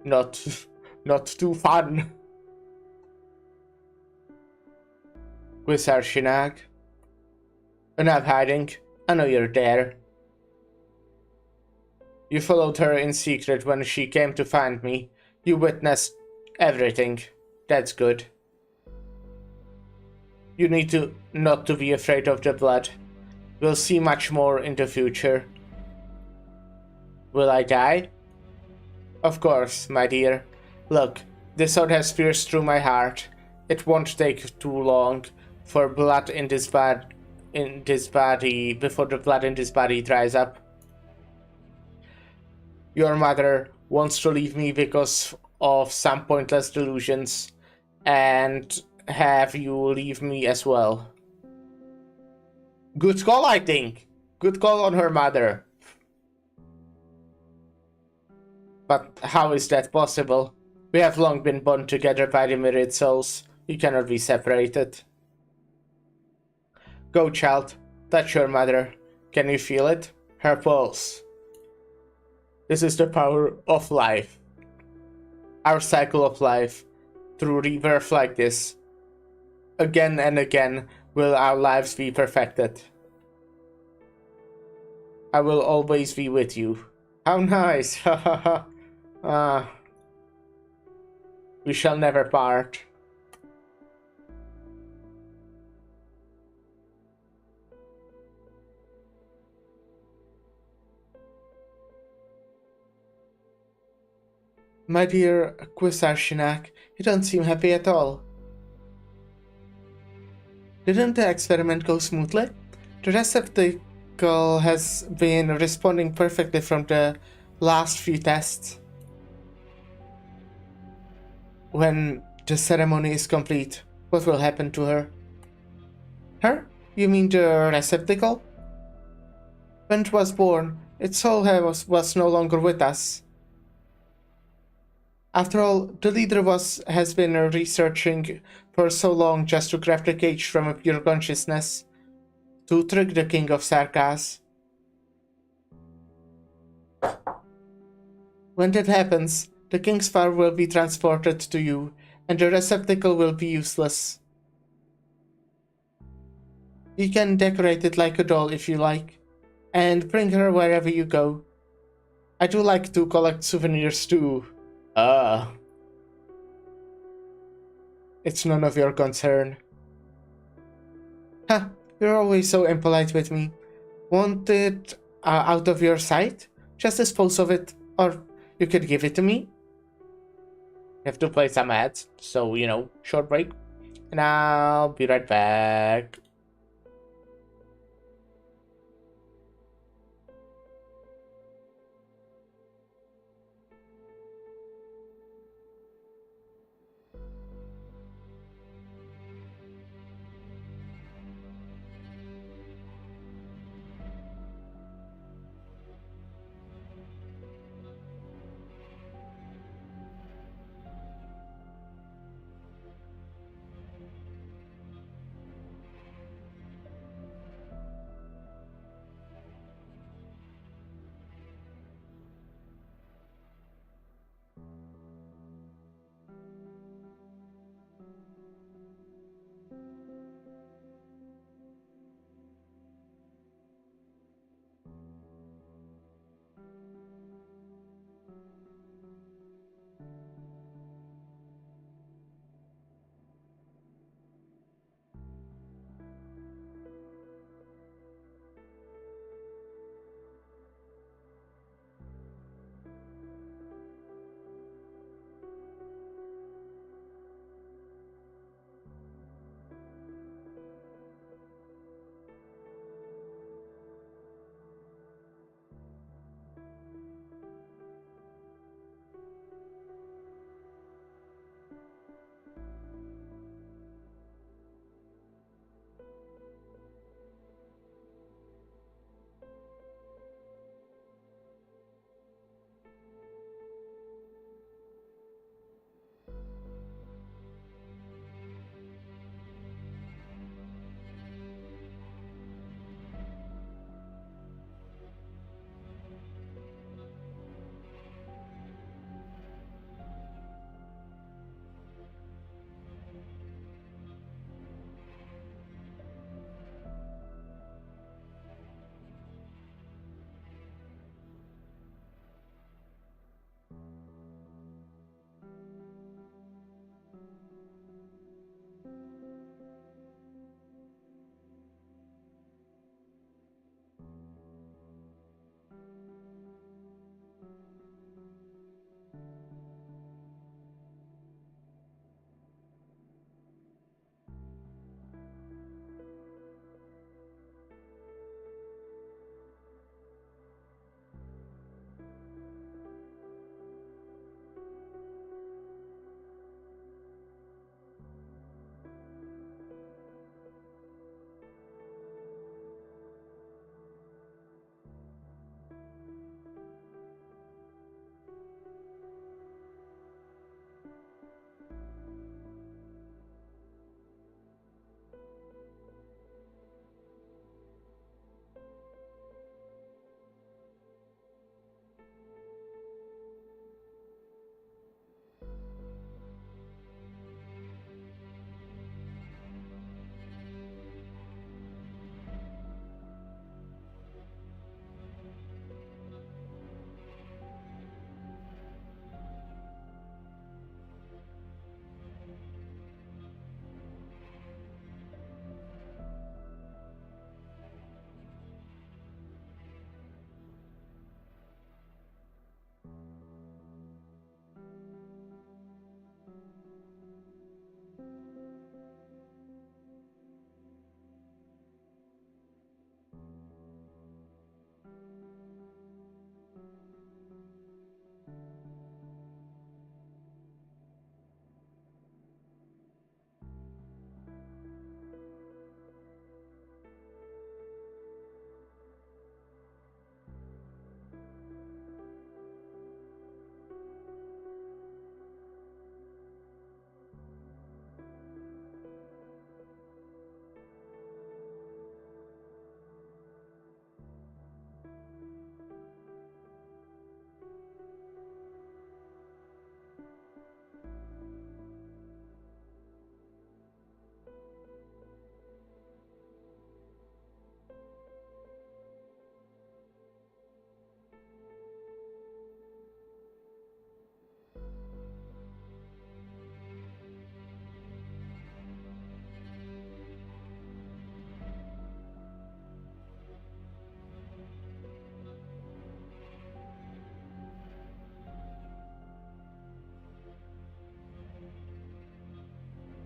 not too fun. Kwisarchinak. Enough hiding. I know you're there. You followed her in secret when she came to find me. You witnessed everything. That's good. You need to not to be afraid of the blood. We'll see much more in the future. Will I die? Of course, my dear. Look, this sword has pierced through my heart. It won't take too long for blood in this body before the blood in this body dries up. Your mother wants to leave me because of some pointless delusions, and have you leave me as well. Good call, I think. Good call on her mother. But how is that possible? We have long been bound together by the myriad souls. You cannot be separated. Go, child. Touch your mother. Can you feel it? Her pulse. This is the power of life. Our cycle of life. Through rebirth like this. Again and again will our lives be perfected. I will always be with you. How nice! We shall never part. My dear Kwisarchinak, you don't seem happy at all. Didn't the experiment go smoothly? The receptacle has been responding perfectly from the last few tests. When the ceremony is complete, what will happen to her? Her? You mean the receptacle? When it was born, its soul was no longer with us. After all, the leader has been researching for so long just to craft a cage from a pure consciousness to trick the king of Sarkas. When that happens, the king's power will be transported to you, and the receptacle will be useless. You can decorate it like a doll if you like, and bring her wherever you go. I do like to collect souvenirs too. It's none of your concern. Huh, you're always so impolite with me. Want it out of your sight? Just dispose of it, or you could give it to me. Have to play some ads, so, you know, short break. And I'll be right back.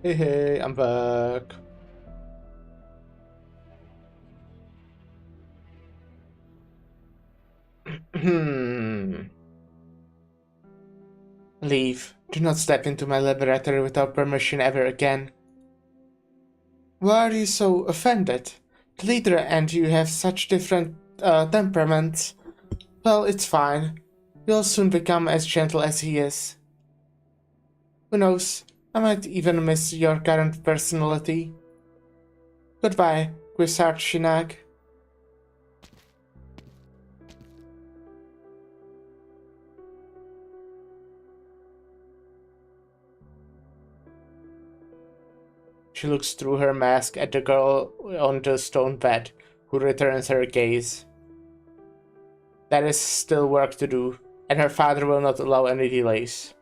Hey, hey, I'm back. Leave. Do not step into my laboratory without permission ever again. Why are you so offended? The leader and you have such different temperaments. Well, it's fine. You'll soon become as gentle as he is. Who knows? I might even miss your current personality. Goodbye, Wizard Shinag. She looks through her mask at the girl on the stone bed, who returns her gaze. There is still work to do, and her father will not allow any delays.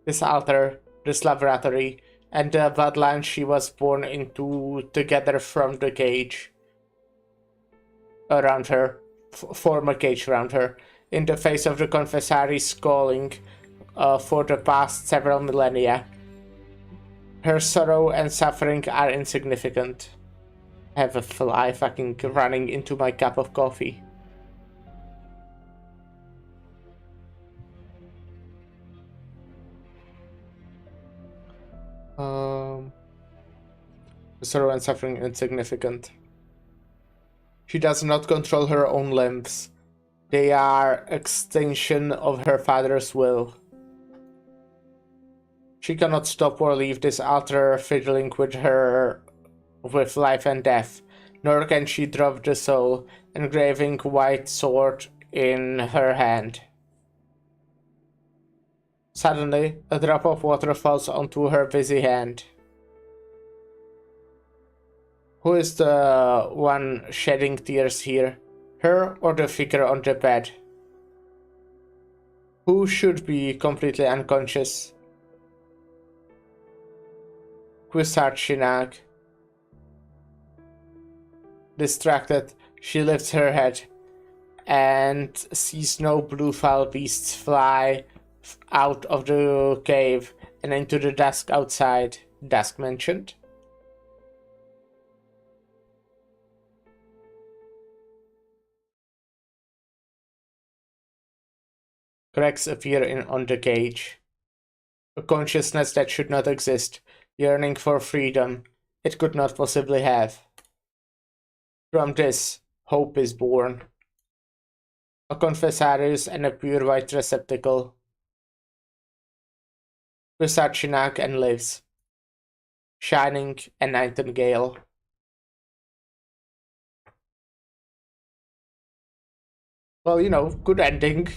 This altar, this laboratory, and the bloodline she was born into together from the cage around her, form a cage around her, in the face of the Confessary's calling for the past several millennia. Her sorrow and suffering are insignificant. I have a fly fucking running into my cup of coffee. Sorrow and suffering insignificant. She does not control her own limbs. They are extension of her father's will. She cannot stop or leave this altar fiddling with her with life and death, nor can she drop the soul, engraving white sword in her hand. Suddenly, a drop of water falls onto her busy hand. Who is the one shedding tears here? Her or the figure on the bed? Who should be completely unconscious? Wizard Shinag. Distracted, she lifts her head and sees no blue foul beasts fly out of the cave and into the dusk outside. Dusk mentioned? Cracks appear on the cage. A consciousness that should not exist, yearning for freedom it could not possibly have. From this, hope is born. A confessarius and a pure white receptacle. Wizard Shinag and lives. Shining a nightingale. Well, you know, good ending.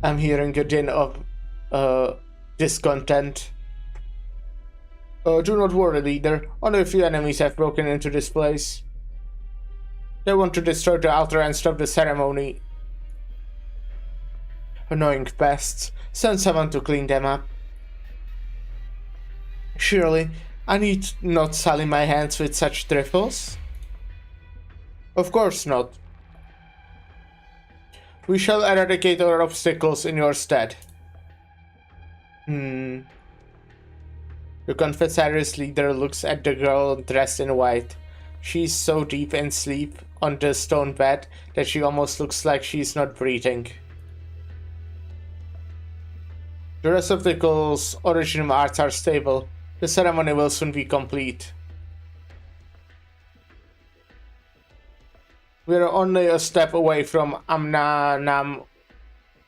I'm hearing a din of discontent. Do not worry, leader. Only a few enemies have broken into this place. They want to destroy the altar and stop the ceremony. Annoying pests. Send someone to clean them up. Surely, I need not sully my hands with such trifles. Of course not. We shall eradicate our obstacles in your stead. The confessorius leader looks at the girl dressed in white. She's so deep in sleep on the stone bed that she almost looks like she's not breathing. The receptacle's original arts are stable. The ceremony will soon be complete. We're only a step away from Amnanam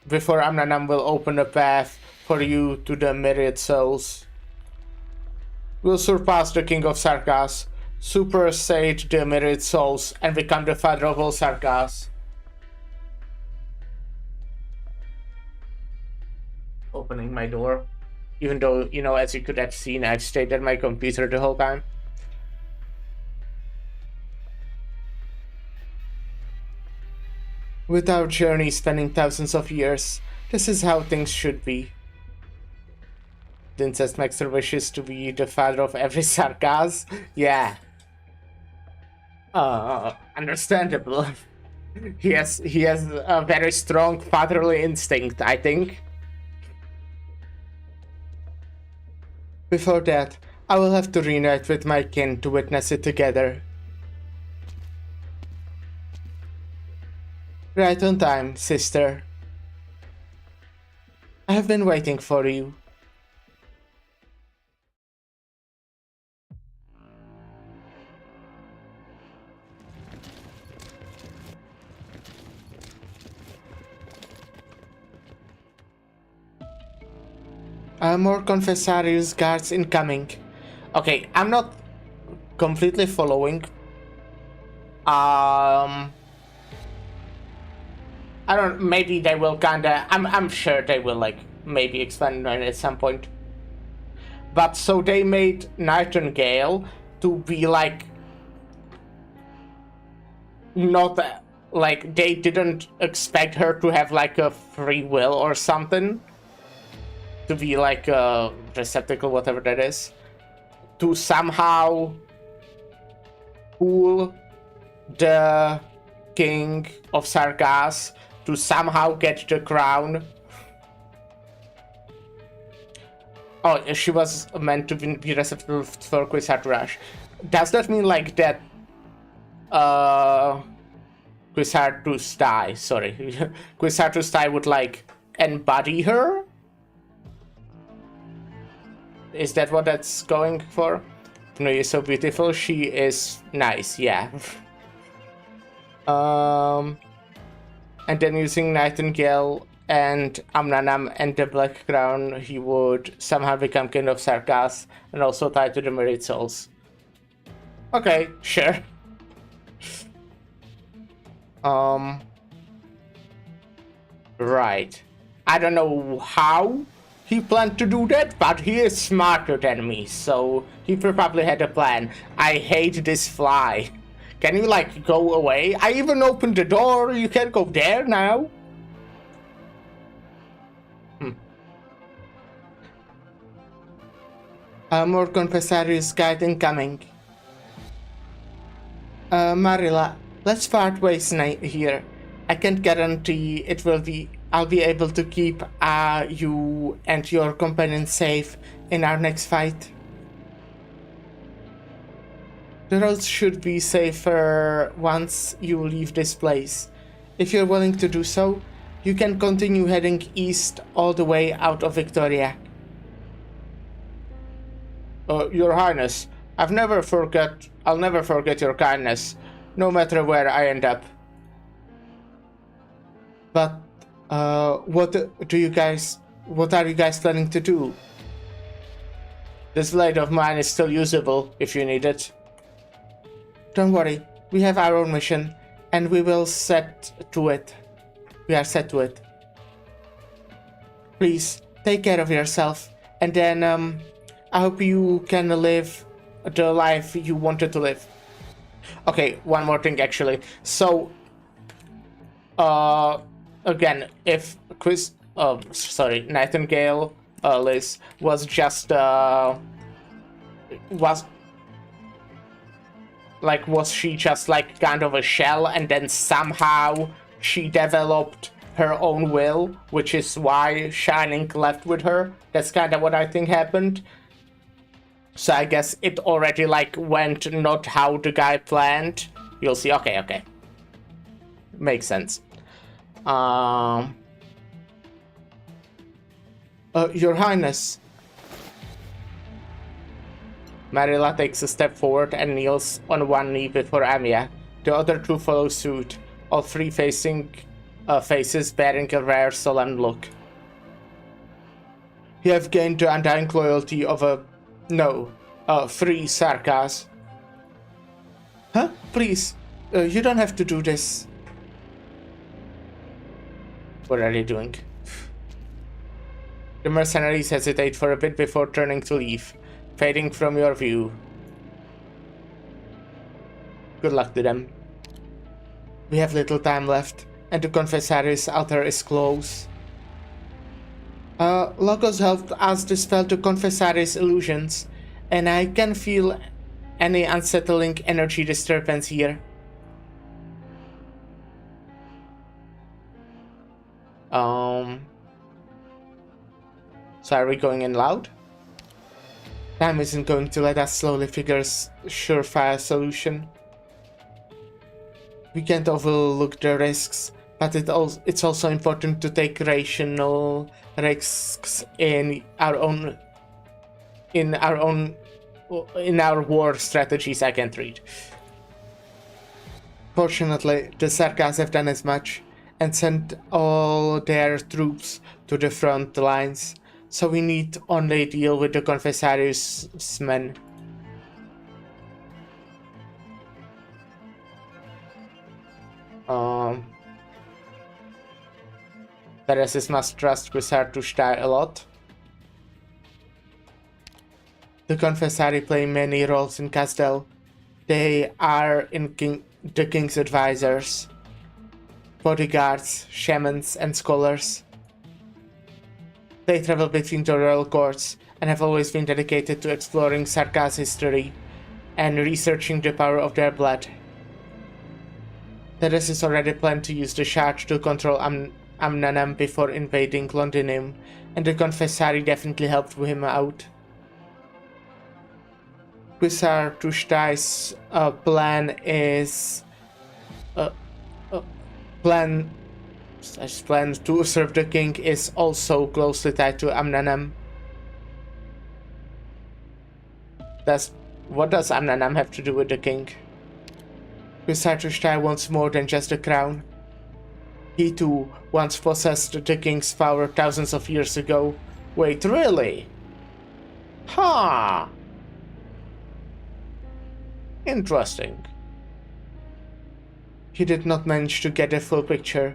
before Amnanam will open a path for you to the myriad souls. We'll surpass the King of Sarkas, supersede the myriad souls, and become the father of all Sarkas. Opening my door. Even though, you know, as you could have seen, I've stayed at my computer the whole time. With our journey spanning thousands of years, this is how things should be. The incest master wishes to be the father of every Sarkas? Yeah. Understandable. He has a very strong fatherly instinct, I think. Before that, I will have to reunite with my kin to witness it together. Right on time, sister. I have been waiting for you. More Confessarius guards incoming. Okay, I'm not completely following. I don't. Maybe they will kinda. I'm sure they will like maybe expand on it at some point. But so they made Nightingale to be like not like they didn't expect her to have like a free will or something. To be like a receptacle, whatever that is, to somehow fool the king of Sargas to somehow get the crown. Oh, she was meant to be receptacle for Quisaturash. Does that mean like that Quisartus die, sorry. Quisartus die would like embody her? Is that what that's going for? No, you're so beautiful. She is nice, yeah. And then using Nightingale and Amnanam and the Black Crown, he would somehow become King of Sargas and also tied to the Myriad Souls. Okay, sure. Right. I don't know how he planned to do that, but he is smarter than me, so he probably had a plan. I hate this fly. Can you, like, go away? I even opened the door. You can't go there now. More Confessarius guide incoming. Marilla, let's part ways here. I can't guarantee I'll be able to keep you and your companion safe in our next fight. The roads should be safer once you leave this place. If you're willing to do so, you can continue heading east all the way out of Victoria. Your Highness, I'll never forget your kindness, no matter where I end up. But what are you guys planning to do? This blade of mine is still usable if you need it. Don't worry, we have our own mission, and we are set to it. Please, take care of yourself, and then, I hope you can live the life you wanted to live. Okay, one more thing actually. So, again, if Nightingale, Liz, was just, was she just like kind of a shell and then somehow she developed her own will, which is why Shining left with her? That's kind of what I think happened. So I guess it already like went not how the guy planned. You'll see. Okay. Makes sense. Your Highness. Marilla takes a step forward and kneels on one knee before Amiya. The other two follow suit, all three faces bearing a rare solemn look. You have gained the undying loyalty of three Sarkas. Huh? Please, you don't have to do this. What are they doing? The mercenaries hesitate for a bit before turning to leave, fading from your view. Good luck to them. We have little time left, and the Confessarius altar is close. Logos helped us dispel the Confessarius illusions, and I can feel any unsettling energy disturbance here. So are we going in loud? Time isn't going to let us slowly figure a surefire solution. We can't overlook the risks, but it's also important to take rational risks in our war strategies. I can't read. Fortunately, the Sarkas have done as much and sent all their troops to the front lines, so we need only deal with the Confessarius' men. Teresis must trust Quisartushtai a lot. The Confessari play many roles in Castel. They are the king's advisors, bodyguards, shamans, and scholars. They travel between the royal courts and have always been dedicated to exploring Sarka's history and researching the power of their blood. Teresis already planned to use the shard to control Amnanam before invading Londinium, and the Confessari definitely helped him out. Quisartushtai's plan to serve the king is also closely tied to Amnanam. What does Amnanam have to do with the king? Quisartushtai wants more than just the crown. He too once possessed the king's power thousands of years ago. Wait, really? Huh. Interesting. He did not manage to get a full picture,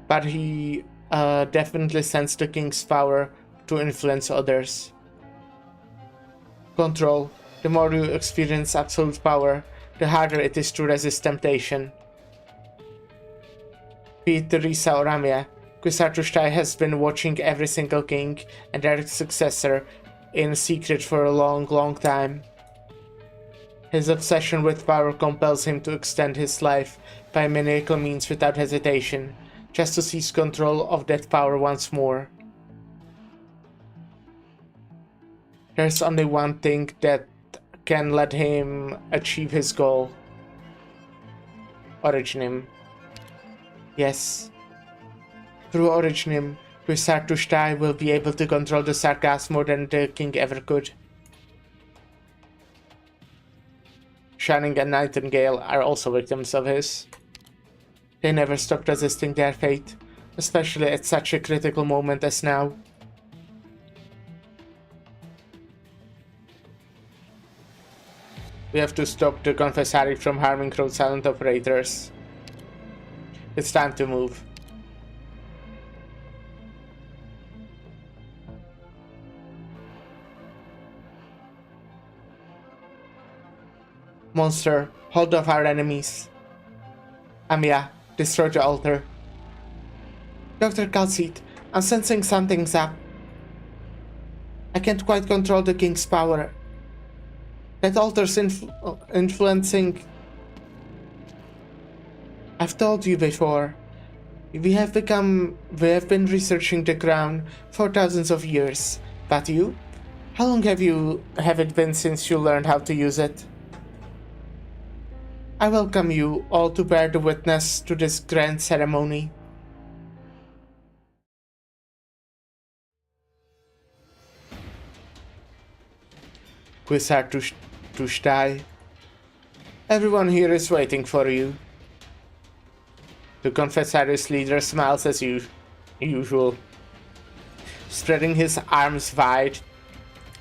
but he definitely sensed the king's power to influence others. Control. The more you experience absolute power, the harder it is to resist temptation. Be it Teresa or Amia, Quisartushtai has been watching every single king and their successor in secret for a long, long time. His obsession with power compels him to extend his life by maniacal means without hesitation, just to seize control of that power once more. There's only one thing that can let him achieve his goal. Originim. Yes. Through Originim, Quisartushtai will be able to control the Sarkas more than the king ever could. Shining and Nightingale are also victims of his. They never stopped resisting their fate, especially at such a critical moment as now. We have to stop the Confessari from harming Road Silent operators. It's time to move. Monster, hold off our enemies. Amia, destroy the altar. Dr. Calcit, I'm sensing something's up. I can't quite control the king's power. That altar's influencing... I've told you before. We have been researching the crown for thousands of years. But you? How long have it been since you learned how to use it? I welcome you all to bear the witness to this grand ceremony. Quisartushtai. Everyone here is waiting for you. The Confessarius leader smiles as usual, spreading his arms wide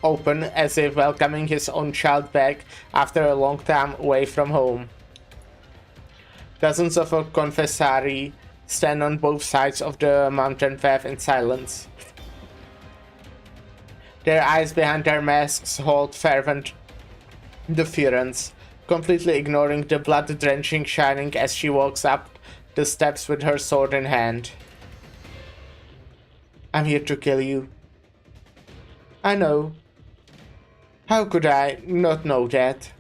open as if welcoming his own child back after a long time away from home. Dozens of Confessari stand on both sides of the mountain path in silence. Their eyes behind their masks hold fervent defiance, completely ignoring the blood-drenching Shining as she walks up the steps with her sword in hand. I'm here to kill you. I know. How could I not know that?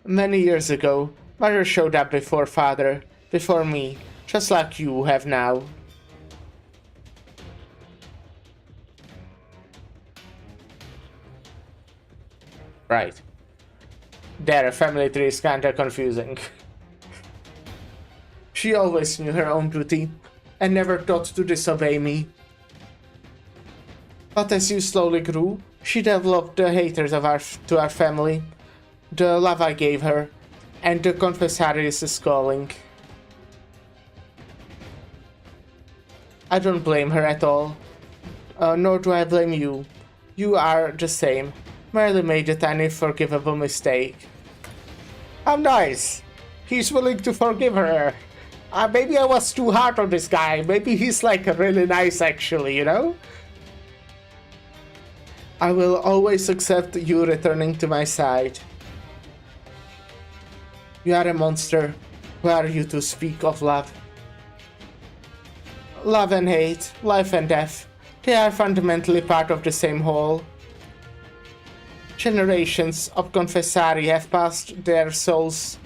Many years ago, Mother showed up before Father, before me, just like you have now. Right. Their family tree is kinda confusing. She always knew her own duty, and never thought to disobey me. But as you slowly grew, she developed the hatred to our family, the love I gave her, and the confessarius' calling. I don't blame her at all, nor do I blame you. You are the same, merely made a tiny forgivable mistake. How nice! He's willing to forgive her. Maybe I was too hard on this guy. Maybe he's like really nice actually, you know? I will always accept you returning to my side. You are a monster. Who are you to speak of love? Love and hate, life and death, they are fundamentally part of the same whole. Generations of confessari have passed their souls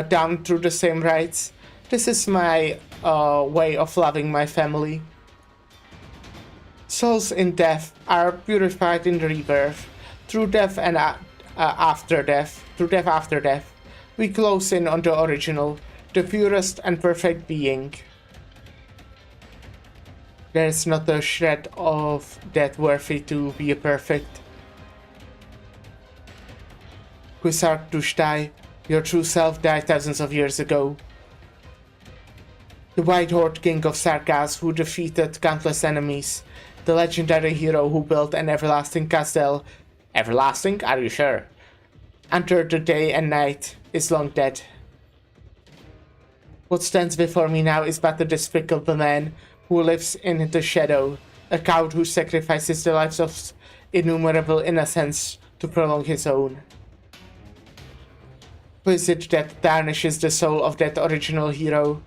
down through the same rites. This is my way of loving my family. Souls in death are purified in rebirth. Through death and after death, we close in on the original, the purest and perfect being. There is not a shred of that worthy to be perfect. Quisartushtai, your true self died thousands of years ago. The White Horde King of Sarkas who defeated countless enemies. The legendary hero who built an everlasting castle. Everlasting? Are you sure? Under the day and night is long dead. What stands before me now is but a despicable man who lives in the shadow, a coward who sacrifices the lives of innumerable innocents to prolong his own. Who is it that tarnishes the soul of that original hero?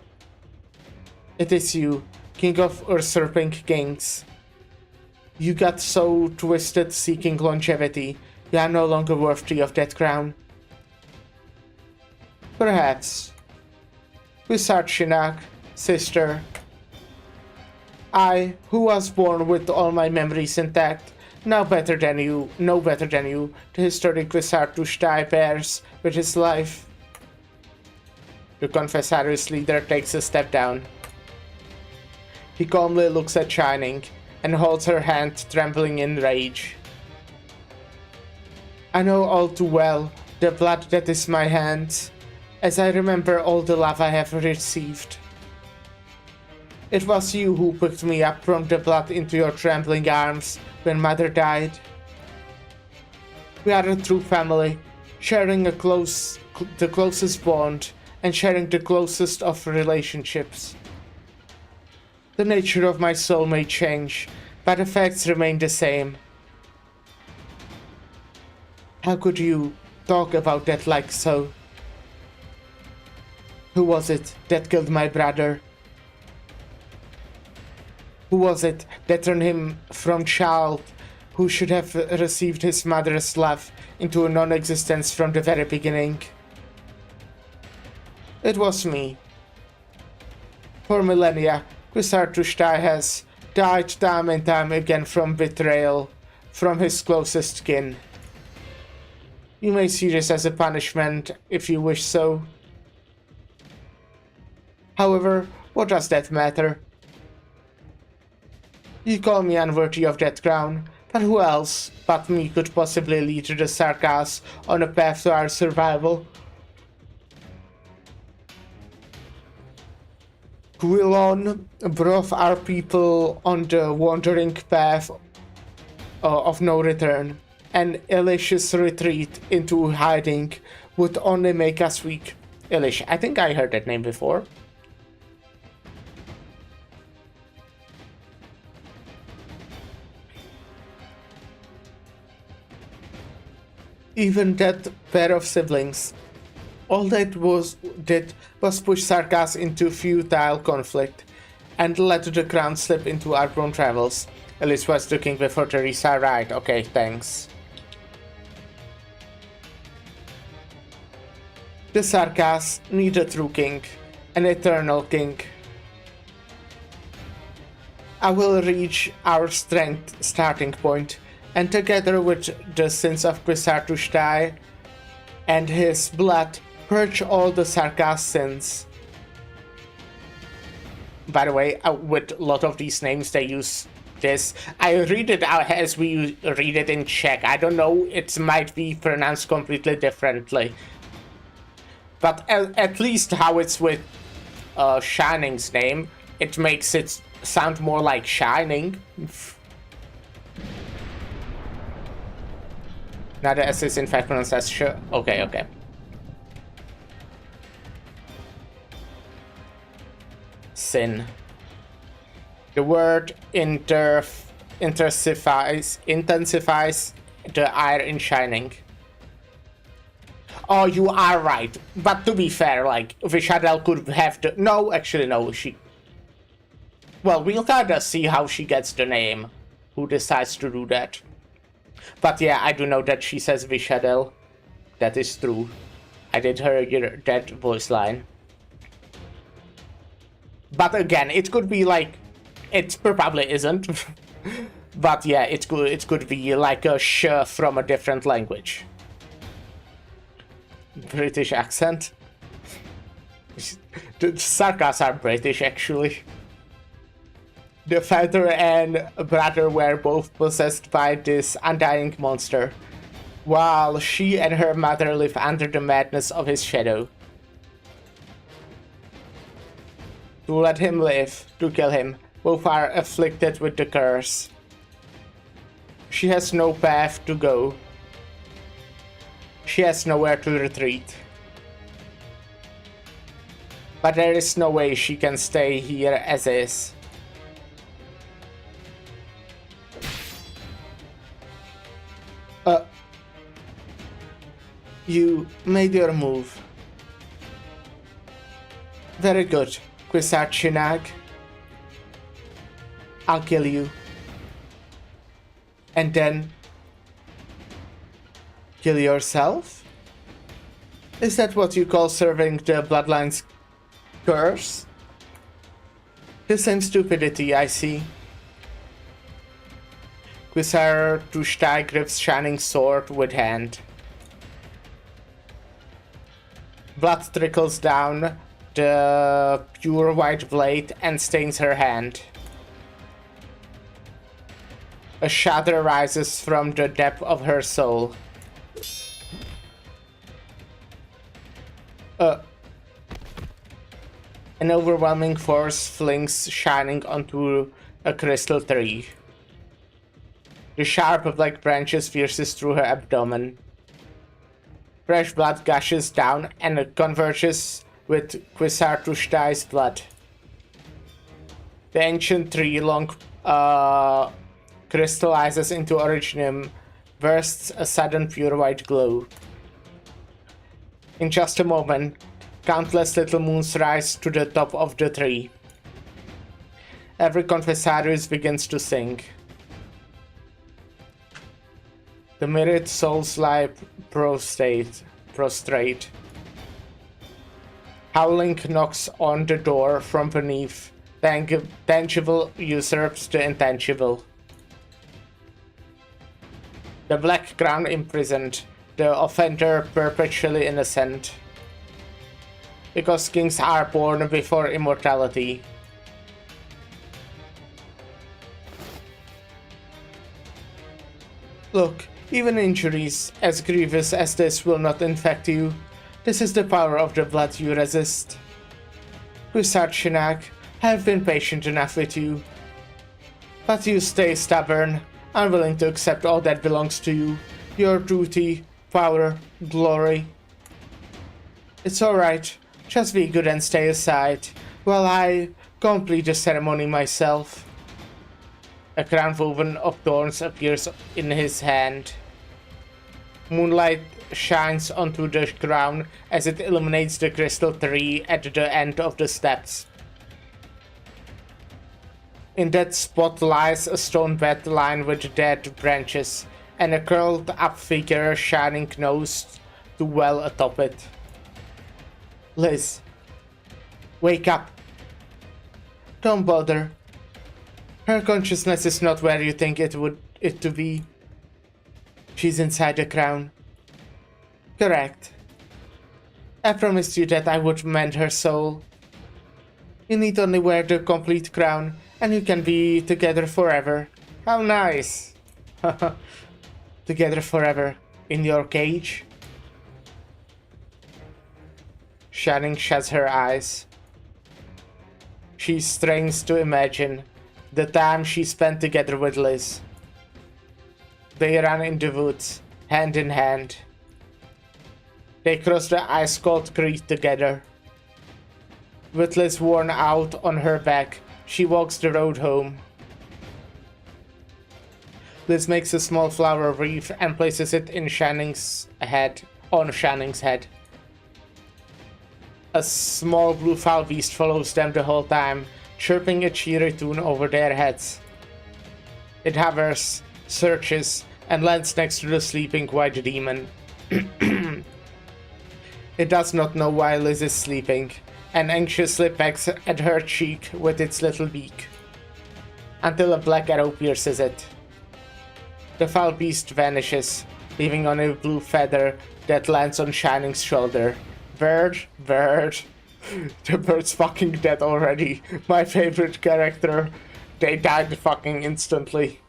It is you, king of usurping kings. You got so twisted seeking longevity, you are no longer worthy of that crown. Perhaps. Wisarchinak, sister. I, who was born with all my memories intact, know better than you, the historic Wisartushtai bears with his life. The confessarius leader takes a step down. He calmly looks at Shining and holds her hand, trembling in rage. I know all too well the blood that is my hand, as I remember all the love I have received. It was you who picked me up from the blood into your trembling arms when Mother died. We are a true family, sharing the closest bond and sharing the closest of relationships. The nature of my soul may change, but the facts remain the same. How could you talk about that like so? Who was it that killed my brother? Who was it that turned him from child who should have received his mother's love into a non-existence from the very beginning? It was me. For millennia, Quisartushtai has died time and time again from betrayal from his closest kin. You may see this as a punishment if you wish so. However, what does that matter? You call me unworthy of that crown, but who else but me could possibly lead the Sarkas on a path to our survival? Quilon brought our people on the wandering path of no return, and Elish's retreat into hiding would only make us weak. Elish, I think I heard that name before. Even that pair of siblings, all that was push Sarkas into futile conflict and let the crown slip into our own travels. Alice was looking before Teresa, right? Okay, thanks. The Sarkas need a true king, an eternal king. I will reach our strength starting point, and together with the sins of Kwisatz and his blood, purge all the Sarkaz sins. By the way, with a lot of these names, they use this. I read it out as we read it in Czech. I don't know, it might be pronounced completely differently. But at least how it's with Shining's name, it makes it sound more like Shining. Now the S is in fact pronounced as Sh. Okay. Sin. The word intensifies the ire in Shining. Oh, you are right. But to be fair, like, Vishadel could have the... No, actually, no, she... Well, we'll kinda see how she gets the name. Who decides to do that. But yeah, I do know that she says Vishadel. That is true. I did hear that voice line. But again, it could be like... It probably isn't. But yeah, it could be like a sh from a different language. British accent. The Sarkaz are British, actually. The father and brother were both possessed by this undying monster, while she and her mother live under the madness of his shadow. To let him live, to kill him, both are afflicted with the curse. She has no path to go. She has nowhere to retreat. But there is no way she can stay here as is. You made your move. Very good, Kwisatz. I'll kill you. And then... kill yourself? Is that what you call serving the Bloodline's curse? The same stupidity, I see. Kwisatz grips Shining sword with hand. Blood trickles down the pure white blade and stains her hand. A shudder rises from the depth of her soul. An overwhelming force flings Shining onto a crystal tree. The sharp black branches pierces through her abdomen. Fresh blood gushes down and converges with Kwisatz blood. The ancient tree long crystallizes into originium, bursts a sudden pure white glow. In just a moment, countless little moons rise to the top of the tree. Every Confessarius begins to sing. The myriad souls lie prostrate. Howling knocks on the door from beneath. The tangible usurps the intangible. The black crown imprisoned, the offender perpetually innocent. Because kings are born before immortality. Look, even injuries as grievous as this will not infect you. This is the power of the blood you resist. Kwisatz, I have been patient enough with you. But you stay stubborn, unwilling to accept all that belongs to you. Your duty, power, glory. It's alright, just be good and stay aside, while I complete the ceremony myself. A crown woven of thorns appears in his hand. Moonlight shines onto the crown as it illuminates the crystal tree at the end of the steps. In that spot lies a stone bed lined with dead branches, and a curled up figure shining nose to well atop it. Liz, wake up. Don't bother. Her consciousness is not where you think it to be. She's inside the crown. Correct. I promised you that I would mend her soul. You need only wear the complete crown, and you can be together forever. How nice! Together forever. In your cage? Shining shuts her eyes. She strains to imagine the time she spent together with Liz. They ran in the woods, hand in hand. They crossed the ice-cold creek together. With Liz worn out on her back, she walks the road home. Liz makes a small flower wreath and places it in Shining's head, on Shining's head. A small blue fowl beast follows them the whole time, chirping a cheery tune over their heads. It hovers, searches, and lands next to the sleeping white demon. It does not know why Liz is sleeping, and anxiously pecks at her cheek with its little beak, until a black arrow pierces it. The foul beast vanishes, leaving only a blue feather that lands on Shining's shoulder. Bird, bird. The bird's fucking dead already. My favorite character. They died fucking instantly.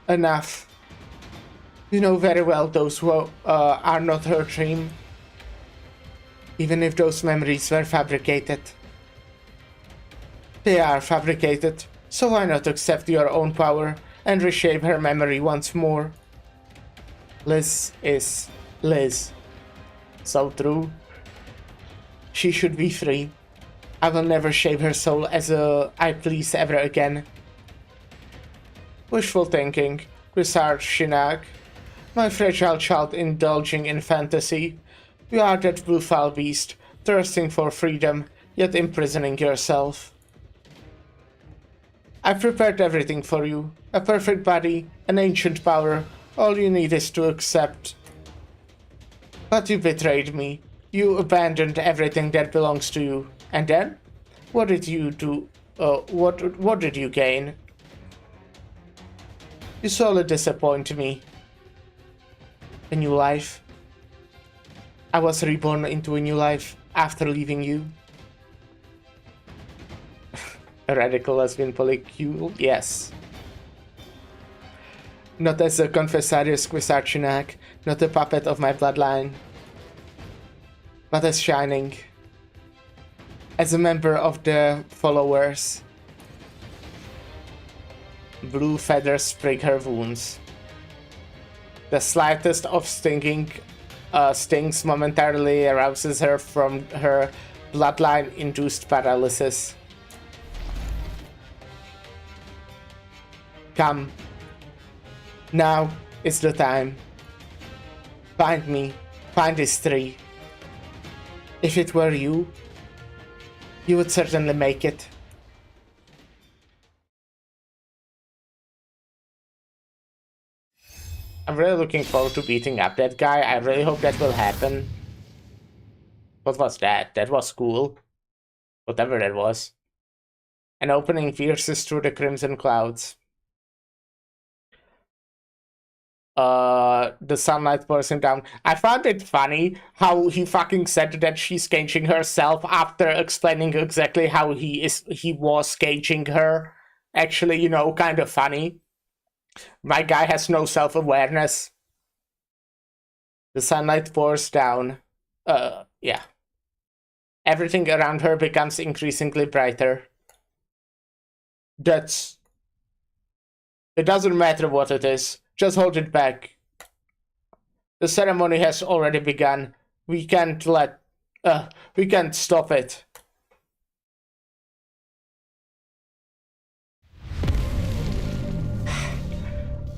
Enough. You know very well those who are not her dream. Even if those memories were fabricated. They are fabricated, so why not accept your own power and reshape her memory once more? Liz is Liz. So true. She should be free. I will never shape her soul as I please ever again. Wishful thinking, Grisard Shinnag. My fragile child indulging in fantasy. You are that blue foul beast, thirsting for freedom, yet imprisoning yourself. I've prepared everything for you. A perfect body, an ancient power. All you need is to accept. But you betrayed me. You abandoned everything that belongs to you. And then? What did you do? What did you gain? You sorely disappoint me. A new life. I was reborn into a new life after leaving you. A radical lesbian polycule? Yes. Not as a confessarius Quisarchinak, not a puppet of my bloodline, but as Shining. As a member of the followers. Blue feathers prick her wounds. The slightest of stings momentarily arouses her from her bloodline-induced paralysis. Come. Now is the time. Find me. Find this tree. If it were you, you would certainly make it. I'm really looking forward to beating up that guy. I really hope that will happen. What was that? That was cool. Whatever that was. An opening pierces through the crimson clouds. The sunlight pouring down. I found it funny how he fucking said that she's caging herself after explaining exactly how he was caging her. Actually, you know, kind of funny. My guy has no self-awareness. The sunlight pours down. Yeah. Everything around her becomes increasingly brighter. It doesn't matter what it is. Just hold it back. The ceremony has already begun. We can't stop it.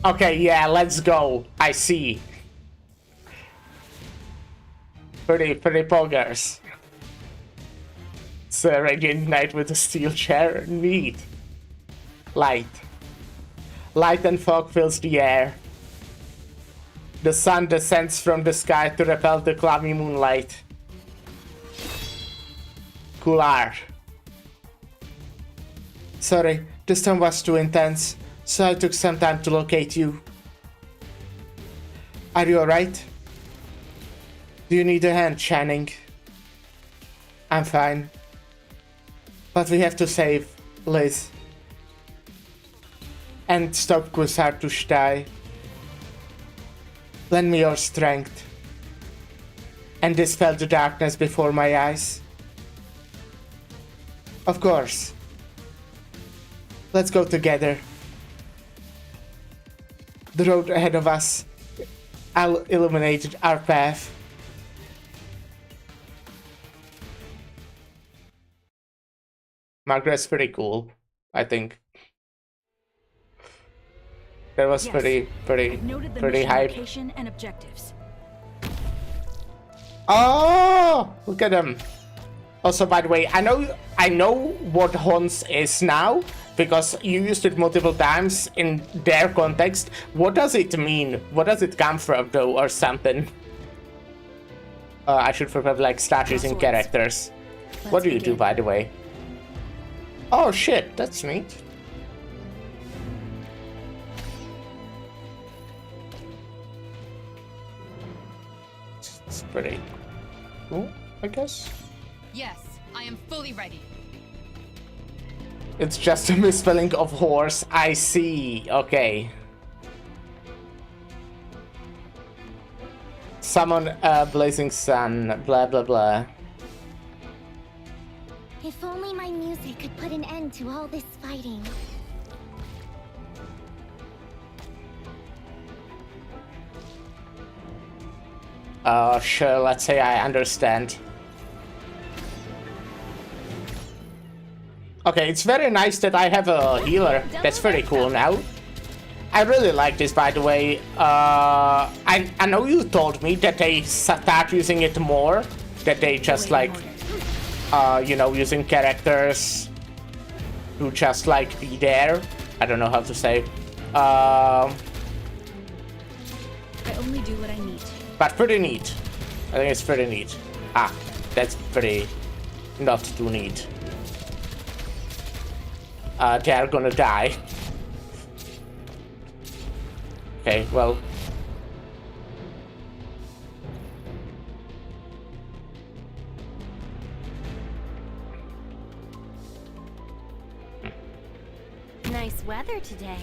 Okay, yeah, let's go. I see. Pretty poggers. It's a radiant knight with a steel chair. Neat. Light. Light and fog fills the air. The sun descends from the sky to repel the cloudy moonlight. Cool art. Sorry, the storm was too intense, so I took some time to locate you. Are you alright? Do you need a hand, Channing? I'm fine. But we have to save Liz. And stop Guisard to die. Lend me your strength. And dispel the darkness before my eyes. Of course. Let's go together. The road ahead of us illuminated our path. Margaret's pretty cool, I think. That was Yes. pretty I've noted the mission hype. location and objectives. Oh, look at them. Also, by the way, I know what Hans is now because you used it multiple times in their context. What does it mean? What does it come from, though, or something? I should probably like start using characters. What do you do, by the way? Oh shit, that's neat. It's pretty cool, I guess. Yes, I am fully ready. It's just a misspelling of horse. I see. Okay. Summon a blazing sun. Blah blah blah. If only my music could put an end to all this fighting. Sure, let's say I understand. Okay, it's very nice that I have a healer. That's pretty cool now. I really like this, by the way. I know you told me that they start using it more. That they just like, you know, using characters to just like be there. I don't know how to say. I only do what I need. But pretty neat. I think it's pretty neat. Ah, that's pretty not too neat. They are gonna die. Okay, well. Nice weather today.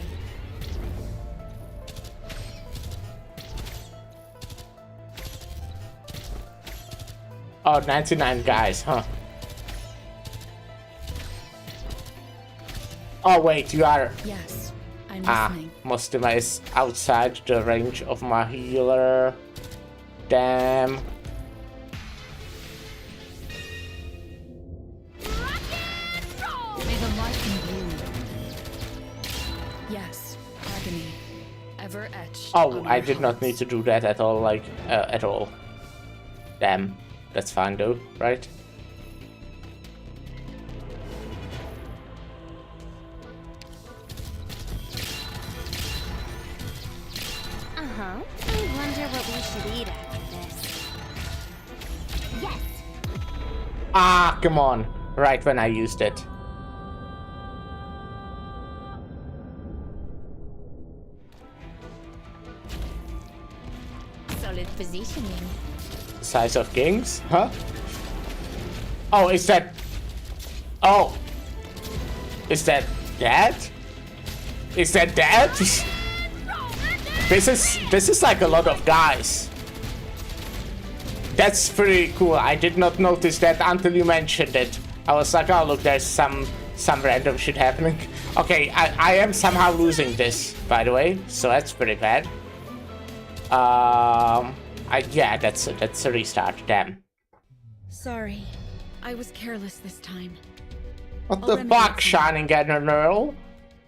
Oh, 99 guys, huh? Oh wait, you are... Yes, I'm Ah, listening. Mostima is outside the range of my healer. Damn. May the light imbue. Yes, agony. Ever etched. Oh, on I your did not hearts. need to do that at all, like, at all. Damn. That's fine though, right? Uh-huh. I wonder what we should eat after this. Yes! Ah, come on. Right when I used it. Solid positioning. Size of kings? Huh? Oh, is that... Oh. Is that that? Is that that? This is like a lot of guys. That's pretty cool. I did not notice that until you mentioned it. I was like, oh look, there's some random shit happening. Okay, I am somehow losing this, by the way, so that's pretty bad. Yeah, that's a restart. Damn. Sorry, I was careless this time. What I'll the remedy fuck, it. Shining General?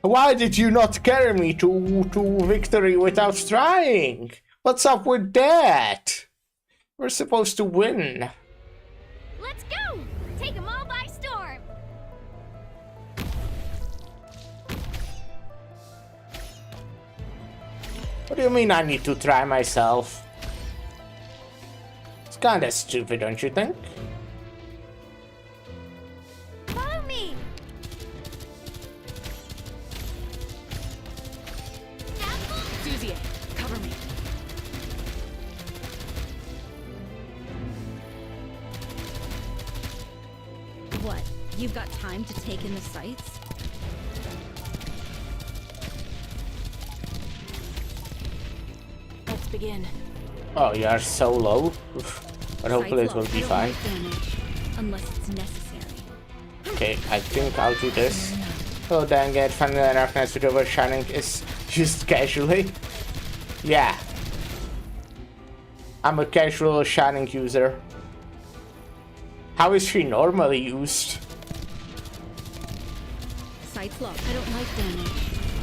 Why did you not carry me to victory without trying? What's up with that? We're supposed to win. Let's go! Take them all by storm! What do you mean I need to try myself? It's kinda stupid, don't you think? Follow me! Suzie, cover me. What? You've got time to take in the sights? Let's begin. Oh, you are so low. Oof. But hopefully it Sights will locked. be I don't fine. like damage, unless it's necessary. Okay, I think I'll do this. Oh dang it, finally an Arknights with overshining is used casually. Yeah. I'm a casual shining user. How is she normally used? Sights locked. I don't like damage,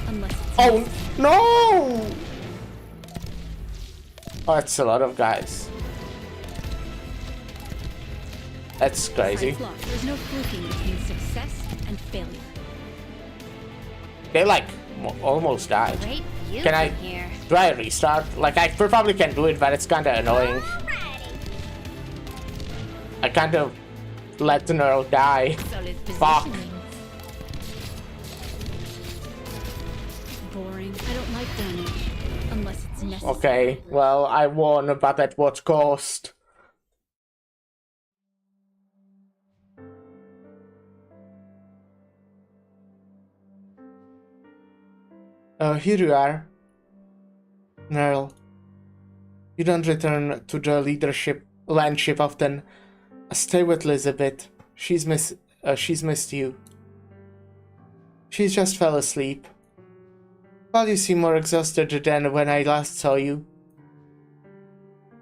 unless it's Oh necessary. no! Oh, that's a lot of guys. That's crazy. Sights locked. There's no fluking between success and failure. They like almost died. Great view Can I- from here. Do I restart? Like I probably can do it, but it's kinda annoying. I kind of let the Nerl die. Solid Fuck. positioning. Boring. I don't like damage, unless it's necessary. Okay, well I won, but at what cost? Here you are. Nerl. You don't return to the landship often. Stay with Liz a bit. She's missed you. She just fell asleep. Well, you seem more exhausted than when I last saw you.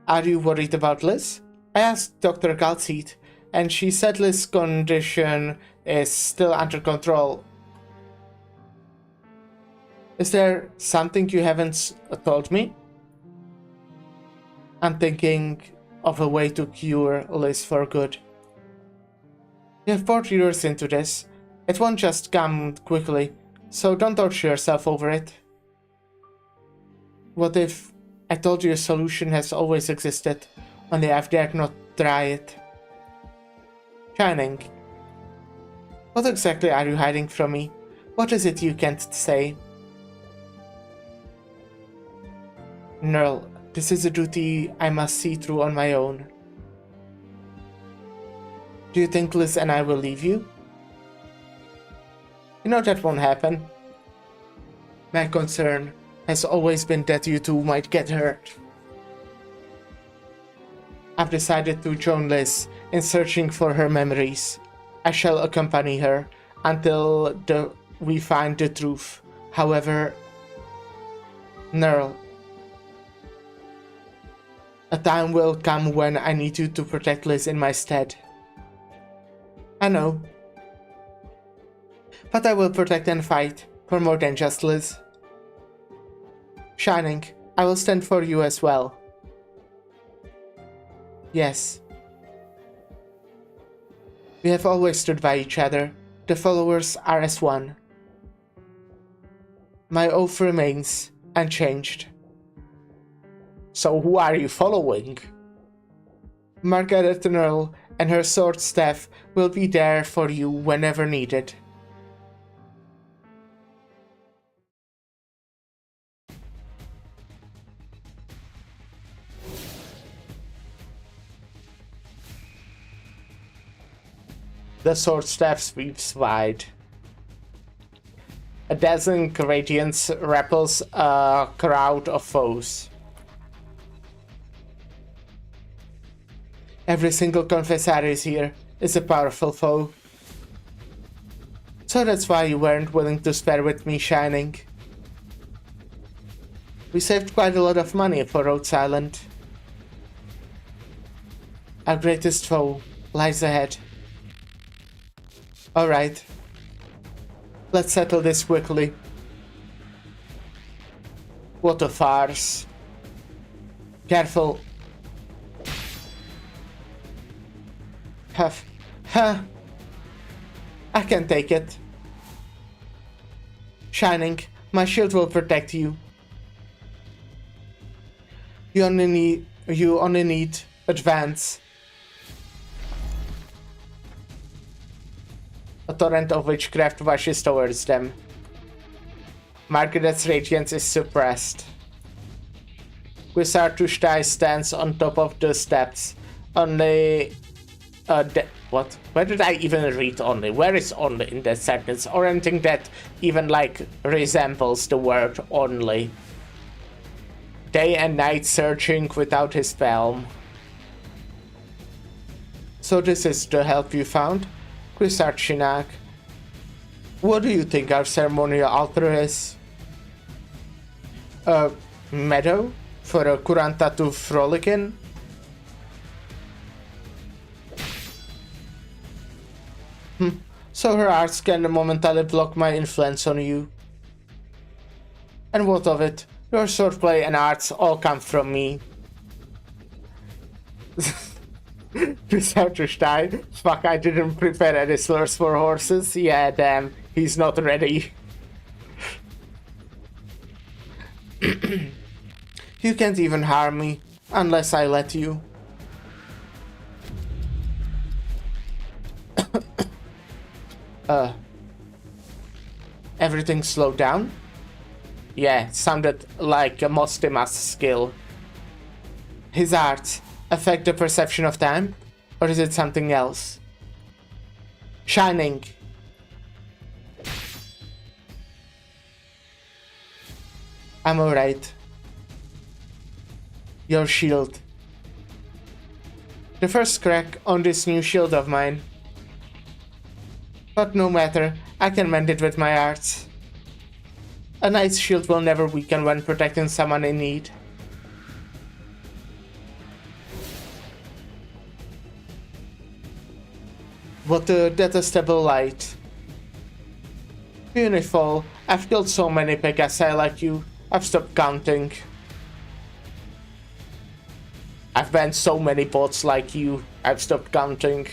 Are you worried about Liz? I asked Dr. Galseat, and she said Liz's condition is still under control. Is there something you haven't told me? I'm thinking of a way to cure Liz for good. You have poured years into this. It won't just come quickly, so don't torture yourself over it. What if I told you a solution has always existed, only I've dared not try it? Shining. What exactly are you hiding from me? What is it you can't say? Nerl, this is a duty I must see through on my own. Do you think Liz and I will leave you? You know that won't happen. My concern has always been that you two might get hurt. I've decided to join Liz in searching for her memories. I shall accompany her until we find the truth. However, Nerl, a time will come when I need you to protect Liz in my stead. I know. But I will protect and fight for more than just Liz. Shining, I will stand for you as well. Yes. We have always stood by each other. The followers are as one. My oath remains unchanged. So who are you following? Margaret Nerl and her sword staff will be there for you whenever needed. The sword staff sweeps wide. A dazzling radiance rappels a crowd of foes. Every single confessaris here is a powerful foe. So that's why you weren't willing to spare with me, Shining. We saved quite a lot of money for Rhodes Island. Our greatest foe lies ahead. Alright. Let's settle this quickly. What a farce. Careful. Huff. Huh. I can take it. Shining, my shield will protect you. You only need advance. A torrent of witchcraft rushes towards them. Margaret's radiance is suppressed. Quisartushtai stands on top of the steps, only What? Where did I even read only? Where is only in that sentence? Or anything that even like resembles the word only. Day and night searching without his film. So this is the help you found? Quisarchinak. What do you think our ceremonial altar is? A meadow? For a curanta to frolic in? So her arts can momentarily block my influence on you. And what of it? Your swordplay and arts all come from me. Fuck, I didn't prepare any slurs for horses. Yeah, damn, he's not ready. You can't even harm me, unless I let you. Everything slowed down? Yeah, sounded like a Mostimas skill. His arts affect the perception of time? Or is it something else? Shining. I'm alright. Your shield. The first crack on this new shield of mine. But no matter, I can mend it with my arts. A knight's shield will never weaken when protecting someone in need. What a detestable light. Beautiful. I've killed so many Pegasi like you, I've stopped counting. I've banned so many bots like you, I've stopped counting.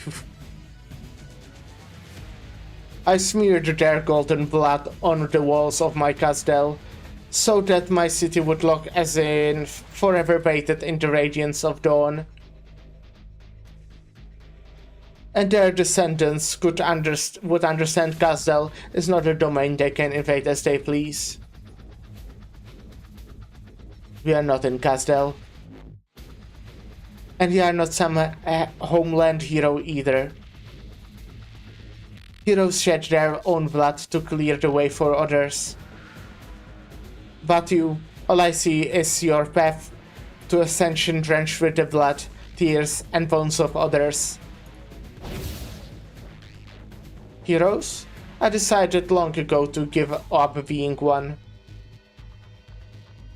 I smeared their golden blood on the walls of my castle, so that my city would look as in forever bathed in the radiance of dawn. And their descendants would understand Casdell is not a domain they can invade as they please. We are not in Casdell. And we are not some homeland hero either. Heroes shed their own blood to clear the way for others. But you, all I see is your path to ascension drenched with the blood, tears, and bones of others. Heroes? I decided long ago to give up being one.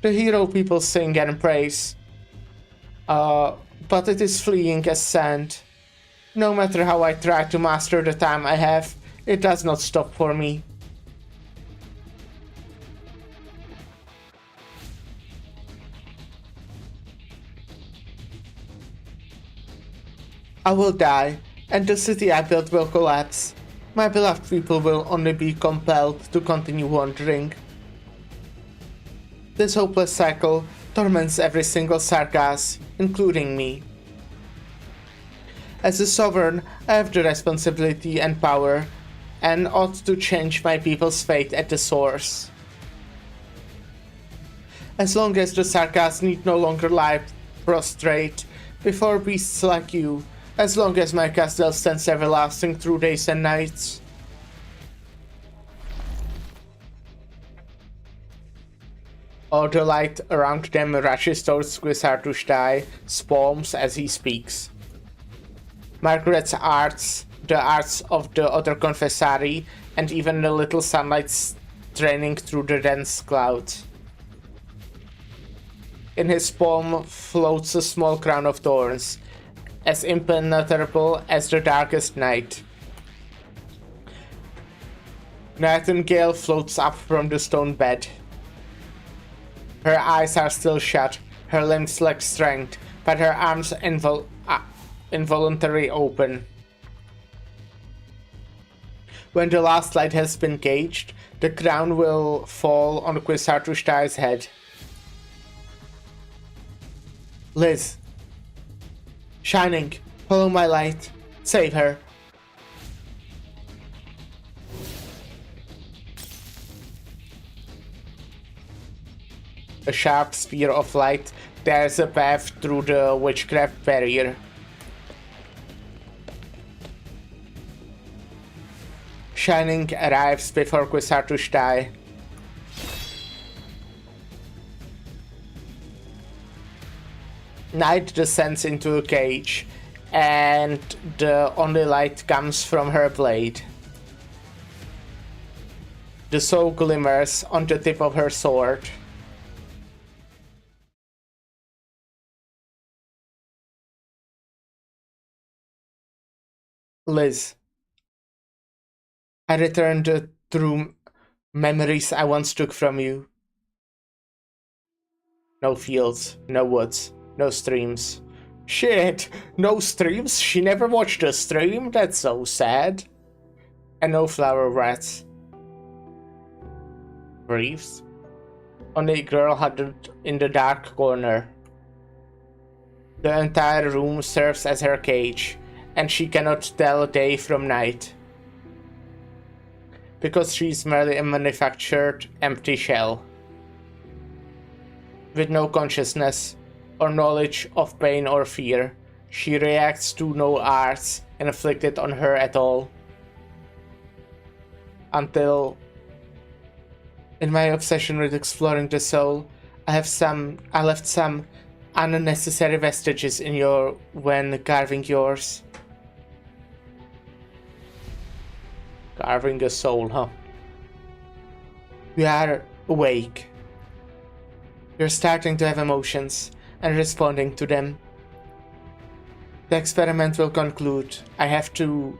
The hero people sing and praise. But it is fleeing as sand. No matter how I try to master the time I have, it does not stop for me. I will die, and the city I built will collapse. My beloved people will only be compelled to continue wandering. This hopeless cycle torments every single Sargas, including me. As a sovereign, I have the responsibility and power, and ought to change my people's fate at the source. As long as the Sargas need no longer lie prostrate before beasts like you, as long as my castle stands everlasting through days and nights. All the light around them rushes towards Quisartushtai, spalms as he speaks. Margaret's arts, the arts of the other confessari, and even the little sunlight straining through the dense clouds. In his palm floats a small crown of thorns, as impenetrable as the darkest night. Nightingale floats up from the stone bed. Her eyes are still shut, her limbs lack strength, but her arms involuntarily open. When the last light has been gauged, the crown will fall on Quisartushtai's head. Liz. Shining, follow my light. Save her. A sharp spear of light tears a path through the witchcraft barrier. Shining arrives before Quisartush die. Night descends into a cage, and the only light comes from her blade. The soul glimmers on the tip of her sword. Liz, I returned the true memories I once took from you. No fields, no woods, no streams. Shit, no streams? She never watched a stream? That's so sad. And no flower rats. Briefs? Only a girl huddled in the dark corner. The entire room serves as her cage, and she cannot tell day from night. Because she's merely a manufactured, empty shell. With no consciousness, or knowledge of pain or fear, she reacts to no arts inflicted on her at all. Until, in my obsession with exploring the soul, I left some unnecessary vestiges in when carving yours. Carving a soul, huh? You are awake. You're starting to have emotions and responding to them. The experiment will conclude. I have to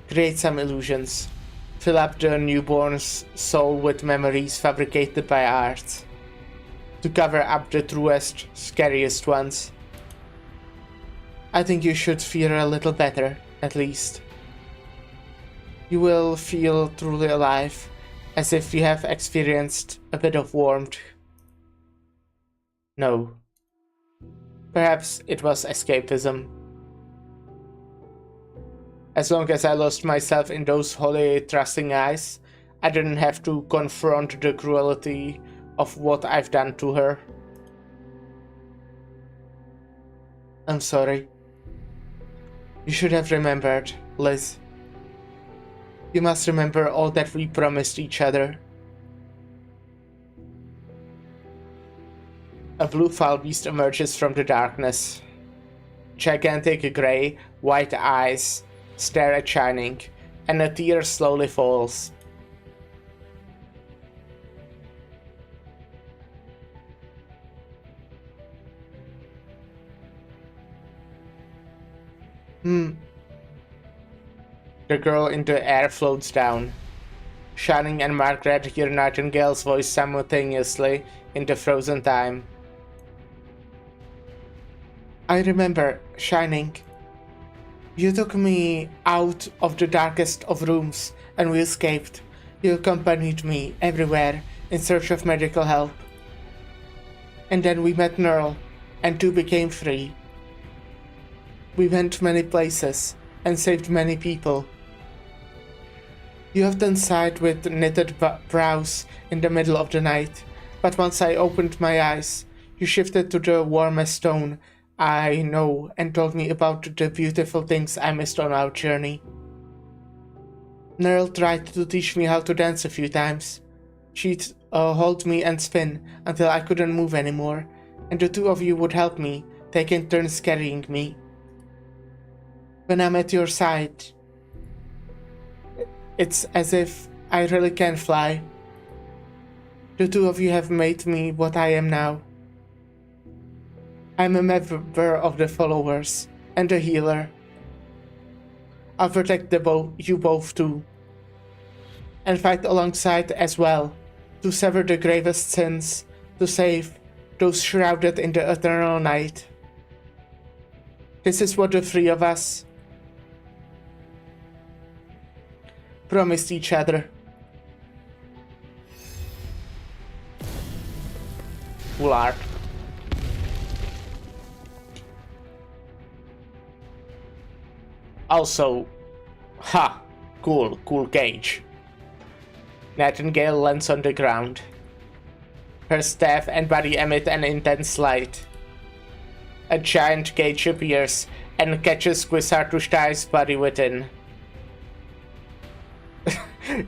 create some illusions. Fill up the newborn's soul with memories fabricated by art. To cover up the truest, scariest ones. I think you should feel a little better, at least. You will feel truly alive, as if you have experienced a bit of warmth. No. Perhaps it was escapism. As long as I lost myself in those holy, trusting eyes, I didn't have to confront the cruelty of what I've done to her. I'm sorry. You should have remembered, Liz. You must remember all that we promised each other. A blue foul beast emerges from the darkness. Gigantic grey, white eyes stare at Shining, and a tear slowly falls. The girl in the air floats down. Shining and Margaret hear Nightingale's voice simultaneously in the frozen time. I remember, Shining. You took me out of the darkest of rooms and we escaped. You accompanied me everywhere in search of medical help. And then we met Nerl, and two became free. We went many places and saved many people. You often sighed with knitted brows in the middle of the night, but once I opened my eyes, you shifted to the warmest tone I know and told me about the beautiful things I missed on our journey. Nerl tried to teach me how to dance a few times. She'd hold me and spin until I couldn't move anymore, and the two of you would help me, taking turns carrying me. When I'm at your side, it's as if I really can fly. The two of you have made me what I am now. I'm a member of the followers and a healer. I'll protect you both too. And fight alongside as well, to sever the gravest sins, to save those shrouded in the eternal night. This is what the three of us promised each other. Cool art. Also, cool cage. Nightingale lands on the ground. Her staff and body emit an intense light. A giant cage appears and catches Quisartush's body within.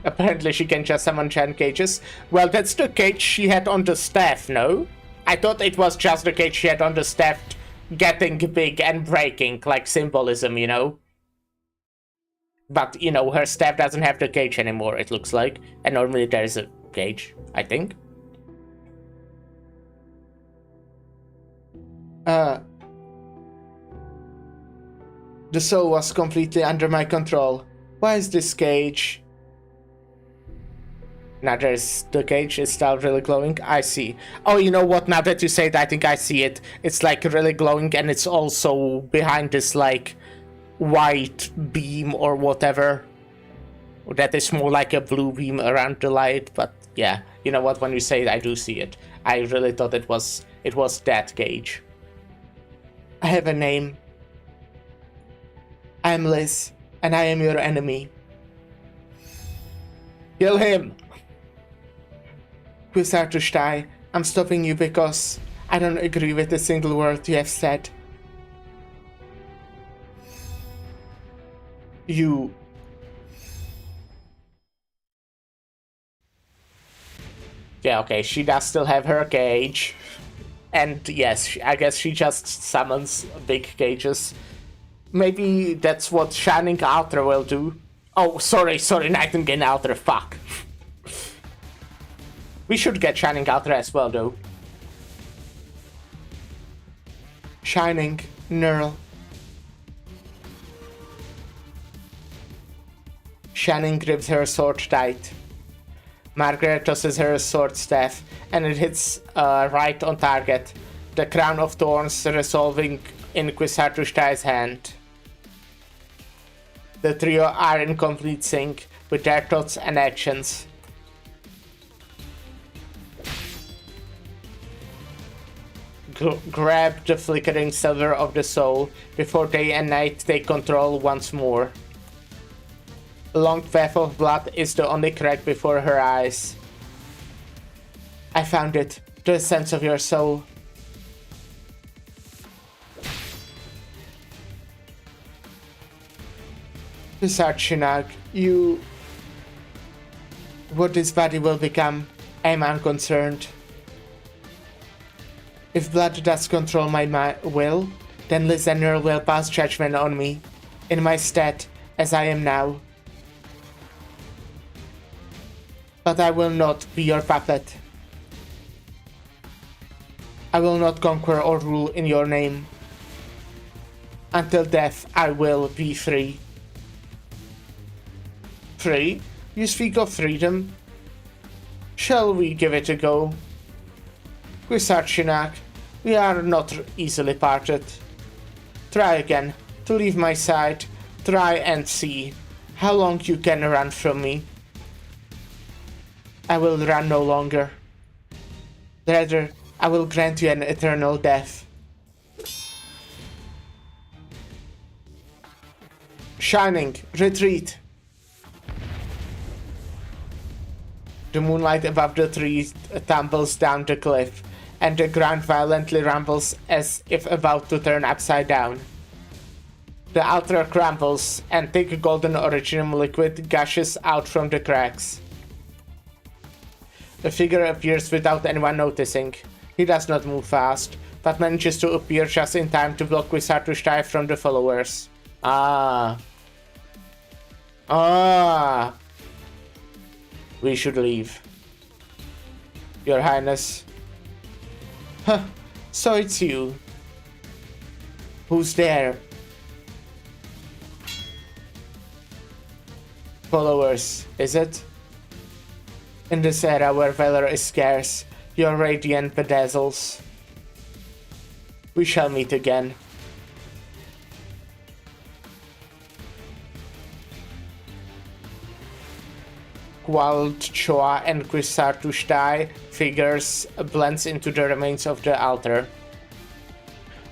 Apparently she can just summon giant cages. Well, that's the cage she had on the staff, no? I thought it was just the cage she had on the staff getting big and breaking, like symbolism, you know? But, you know, her staff doesn't have the cage anymore, it looks like. And normally there's a cage, I think. The soul was completely under my control. Why is this cage? Now there's the cage is still really glowing. I see. Oh, you know what? Now that you say it, I think I see it. It's like really glowing, and it's also behind this like white beam or whatever. That is more like a blue beam around the light. But yeah, you know what? When you say it, I do see it. I really thought it was that cage. I have a name. I am Liz, and I am your enemy. Kill him! Quizartushtai, I'm stopping you because I don't agree with a single word you have said. You... Yeah, okay, she does still have her cage. And yes, I guess she just summons big cages. Maybe that's what Shining Altar will do. Oh, sorry, Nightingale Altar, fuck. We should get Shining Altar as well, though. Shining, Neural. Shining grips her sword tight. Margaret tosses her sword staff, and it hits right on target. The crown of thorns resolving in Quizartushtai's hand. The trio are in complete sync with their thoughts and actions. Grab the flickering silver of the soul before day and night take control once more. A long path of blood is the only crack before her eyes. I found it, the sense of your soul. Sarchinag, you... What this body will become, I am unconcerned. If blood does control my will, then Listener will pass judgment on me, in my stead, as I am now. But I will not be your puppet. I will not conquer or rule in your name. Until death, I will be free. Free? You speak of freedom? Shall we give it a go? Quizarchinak, we are not easily parted. Try again, to leave my side. Try and see how long you can run from me. I will run no longer. Rather, I will grant you an eternal death. Shining, retreat! The moonlight above the trees tumbles down the cliff, and the ground violently rumbles as if about to turn upside down. The altar crumbles, and thick golden originum liquid gushes out from the cracks. The figure appears without anyone noticing. He does not move fast, but manages to appear just in time to block Quizartushtai from the followers. We should leave. Your Highness. Huh, so it's you. Who's there? Followers, is it? In this era where valor is scarce, your radiant bedazzles. We shall meet again. Qualt Choa and Quizartushtai figures blends into the remains of the altar.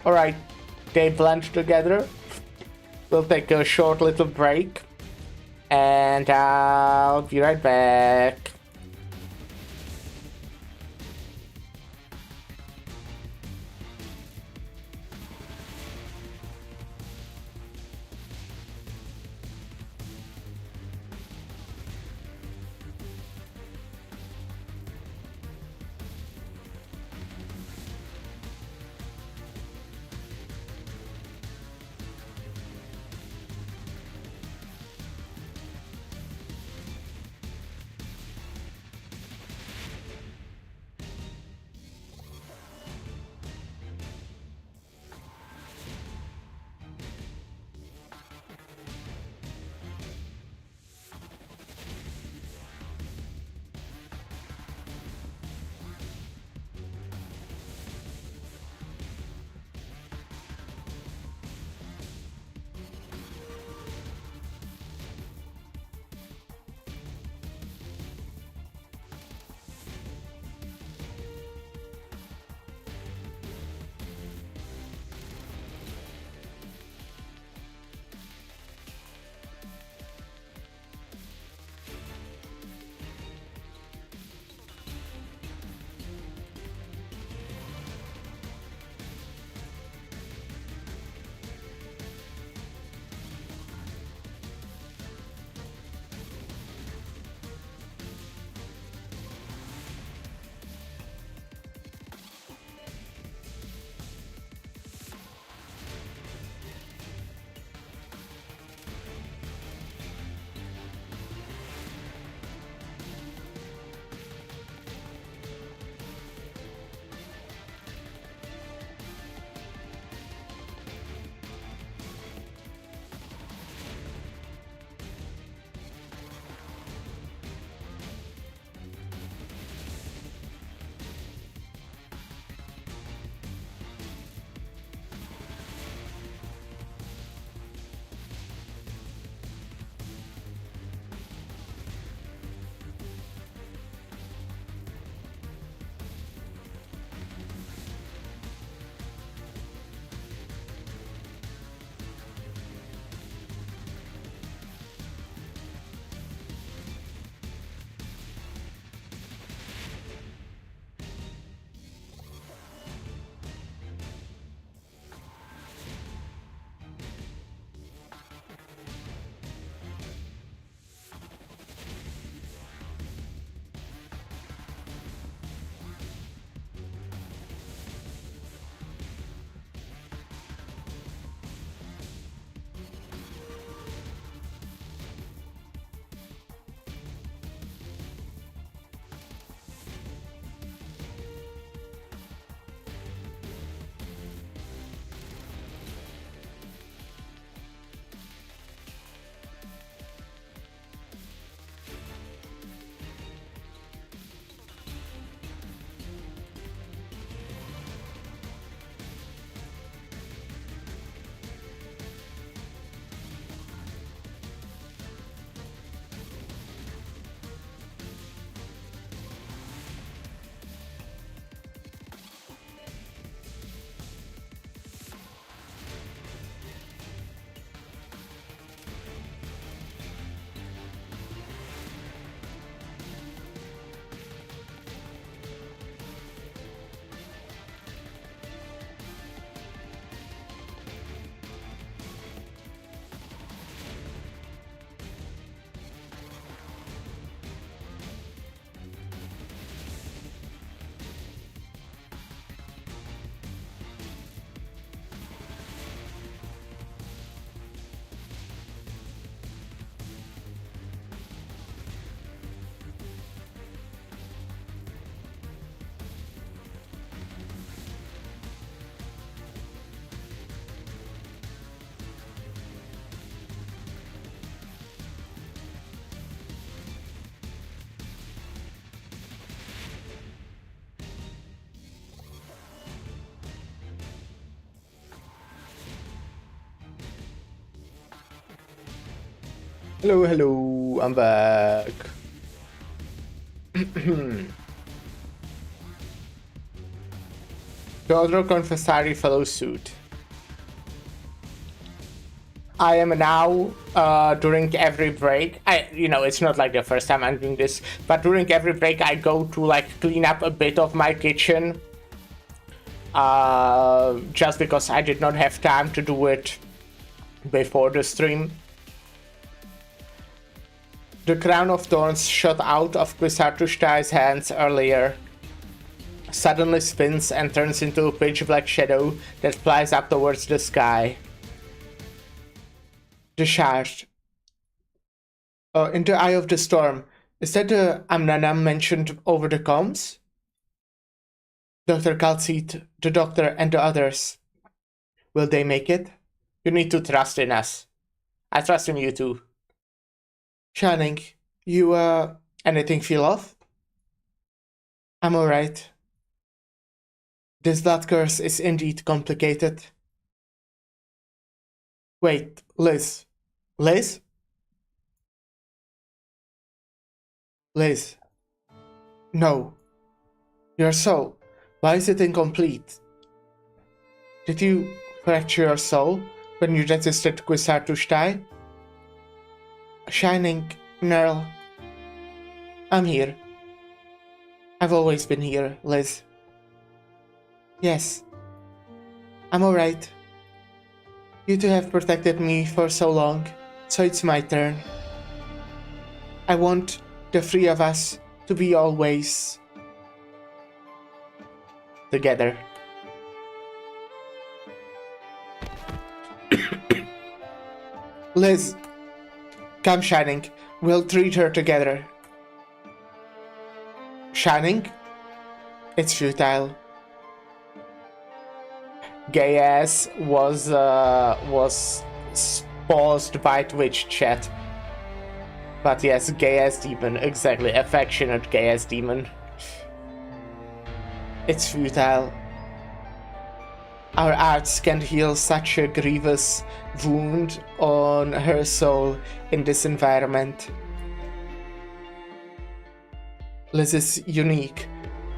Alright, they blend together. We'll take a short little break. And I'll be right back. Hello, hello, I'm back. Teodoro Confessari follow suit. I am now, during every break, it's not like the first time I'm doing this, but during every break I go to like clean up a bit of my kitchen. Just because I did not have time to do it before the stream. The crown of thorns shot out of Quisartushtai's hands earlier. Suddenly spins and turns into a pitch black shadow that flies up towards the sky. The shard. In the eye of the storm. Is that the Amnanam mentioned over the comms? Dr. Kaltseed, the doctor, and the others. Will they make it? You need to trust in us. I trust in you too. Shining, you, anything feel off? I'm alright. This blood curse is indeed complicated. Wait, Liz. Liz? Liz. No. Your soul. Why is it incomplete? Did you fracture your soul when you resisted Quisartushtai? Shining, Nerl. I'm here. I've always been here, Liz. Yes. I'm alright. You two have protected me for so long, so it's my turn. I want the three of us to be always together. Liz, come Shining, we'll treat her together. Shining? It's futile. Gay-ass was paused by Twitch chat. But yes, gay-ass demon, exactly, affectionate gay-ass demon. It's futile. Our arts can't heal such a grievous wound on her soul in this environment. Liz is unique,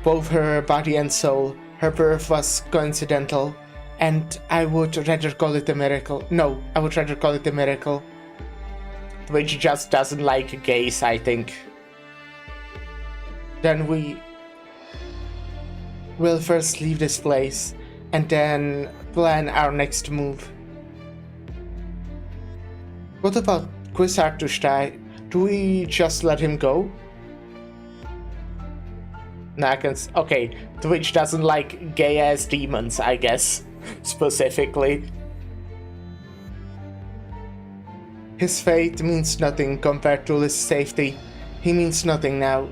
both her body and soul. Her birth was coincidental, and I would rather call it a miracle. No, I would rather call it a miracle. Which just doesn't like gays, I think. Then we will first leave this place, and then plan our next move. What about Quisartushtai? Do we just let him go? Okay, Twitch doesn't like gay-ass demons, I guess, specifically. His fate means nothing compared to his safety. He means nothing now.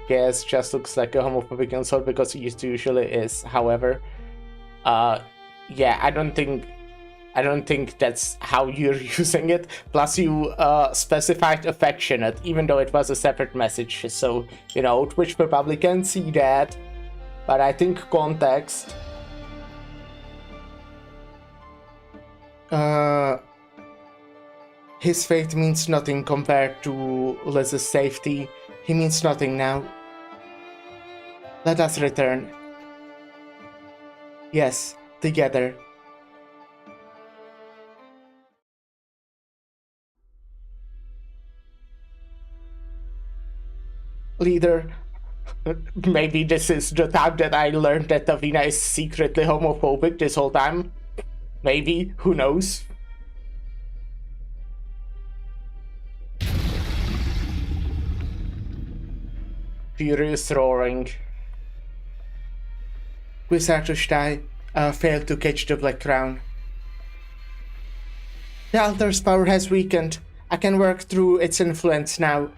Gay-ass just looks like a homophobic insult because he usually is, however. Yeah, I don't think that's how you're using it. Plus, you specified affectionate, even though it was a separate message. So, Twitch probably can see that. But I think context. His fate means nothing compared to Liz's safety. He means nothing now. Let us return. Yes, together. Leader, maybe this is the time that I learned that Davina is secretly homophobic this whole time. Maybe, who knows? Furious roaring. Quisartushtai failed to catch the Black Crown. The altar's power has weakened. I can work through its influence now.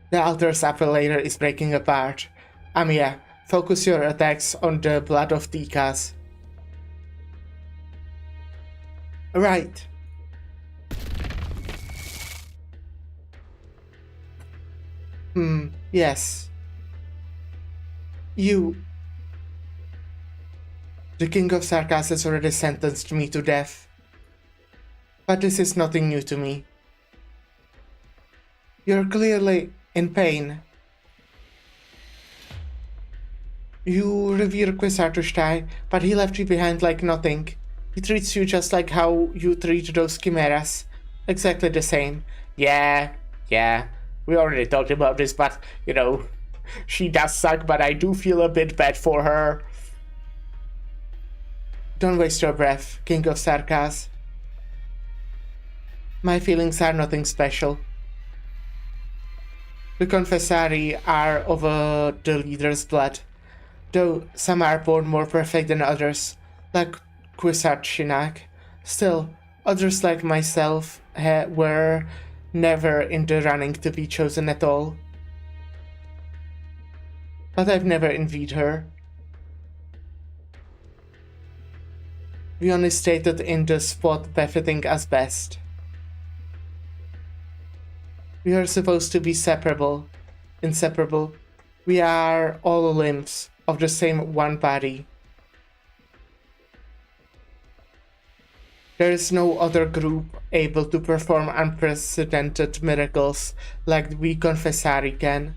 The altar's appellator is breaking apart. Amiya, focus your attacks on the blood of Tikas. Right. Yes. You. The King of Sarkas has already sentenced me to death. But this is nothing new to me. You're clearly in pain. You revere Quisartushtai, but he left you behind like nothing. He treats you just like how you treat those chimeras. Exactly the same. Yeah. We already talked about this, but, you know, she does suck, but I do feel a bit bad for her. Don't waste your breath, King of Sarkas. My feelings are nothing special. The Confessari are of the leader's blood, though some are born more perfect than others, like Quisartshinak. Still, others like myself were never in the running to be chosen at all. But I've never envied her. We only stated in the spot befitting us best. We are supposed to be inseparable. We are all limbs of the same one body. There is no other group able to perform unprecedented miracles like we Confessari can.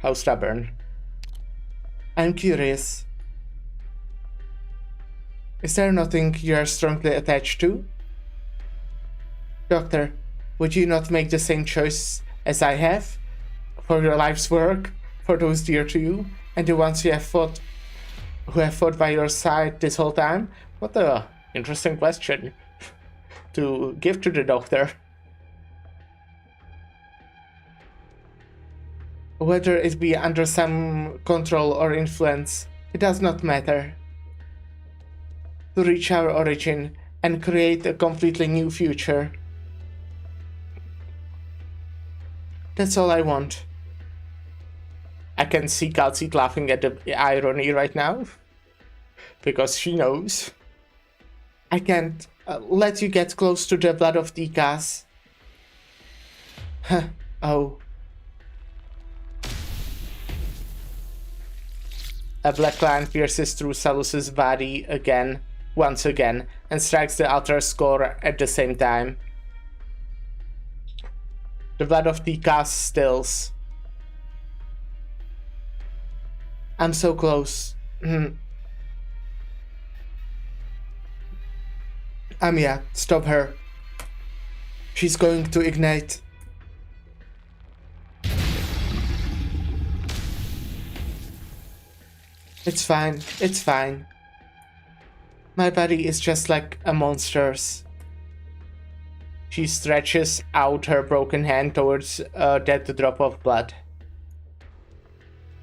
How stubborn. I'm curious. Is there nothing you are strongly attached to? Doctor, would you not make the same choice as I have? For your life's work, for those dear to you, and the ones who have fought by your side this whole time? What a interesting question to give to the doctor. Whether it be under some control or influence, it does not matter. To reach our origin and create a completely new future. That's all I want. I can see Kalsit laughing at the irony right now. Because she knows. I can't let you get close to the blood of Tikas. Huh. Oh. A black line pierces through Salus's body once again, and strikes the altar score at the same time. The blood of Tikas stills. I'm so close. Amiya, stop her. She's going to ignite. It's fine. My body is just like a monster's. She stretches out her broken hand towards that drop of blood.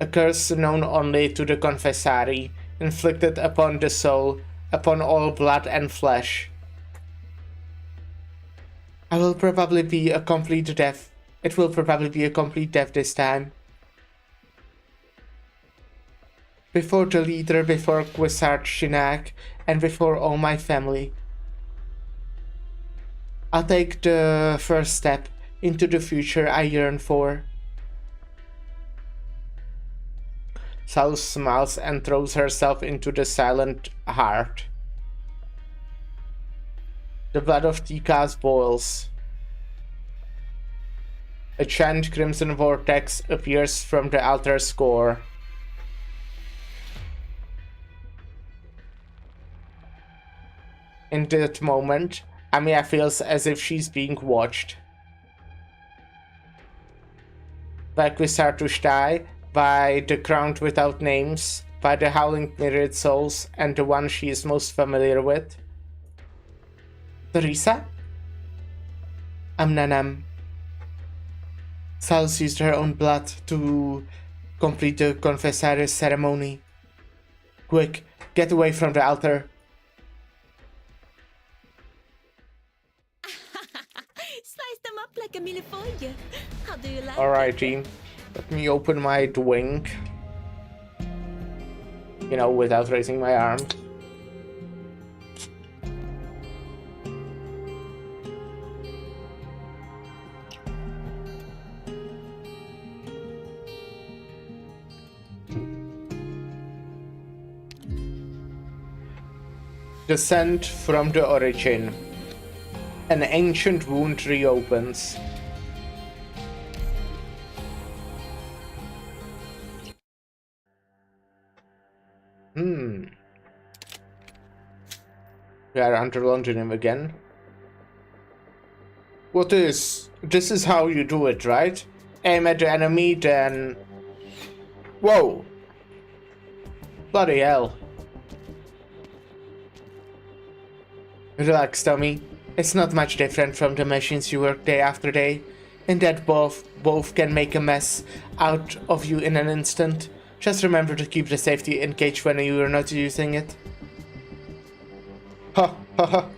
A curse known only to the Confessari, inflicted upon the soul, upon all blood and flesh. It will probably be a complete death this time. Before the leader, before Quisartshinak, and before all my family. I'll take the first step into the future I yearn for. Salus smiles and throws herself into the silent heart. The blood of Tikas boils. A giant crimson vortex appears from the altar score. In that moment, Amiya feels as if she's being watched. By Quisartushtai, by the Crowned Without Names, by the Howling Myriad Souls, and the one she is most familiar with. Teresa? Amnanam. Salus used her own blood to complete the Confessari's ceremony. Quick, get away from the altar. Slice them up like a millefeuille. How do you like Alright, team. Let me open my drink. You know, without raising my arm. Descent from the origin. An ancient wound reopens. We are under London again. What is... This is how you do it, right? Aim at the enemy, then... Whoa! Bloody hell. Relax, Tommy. It's not much different from the machines you work day after day, in that both can make a mess out of you in an instant. Just remember to keep the safety engaged when you are not using it. Ha ha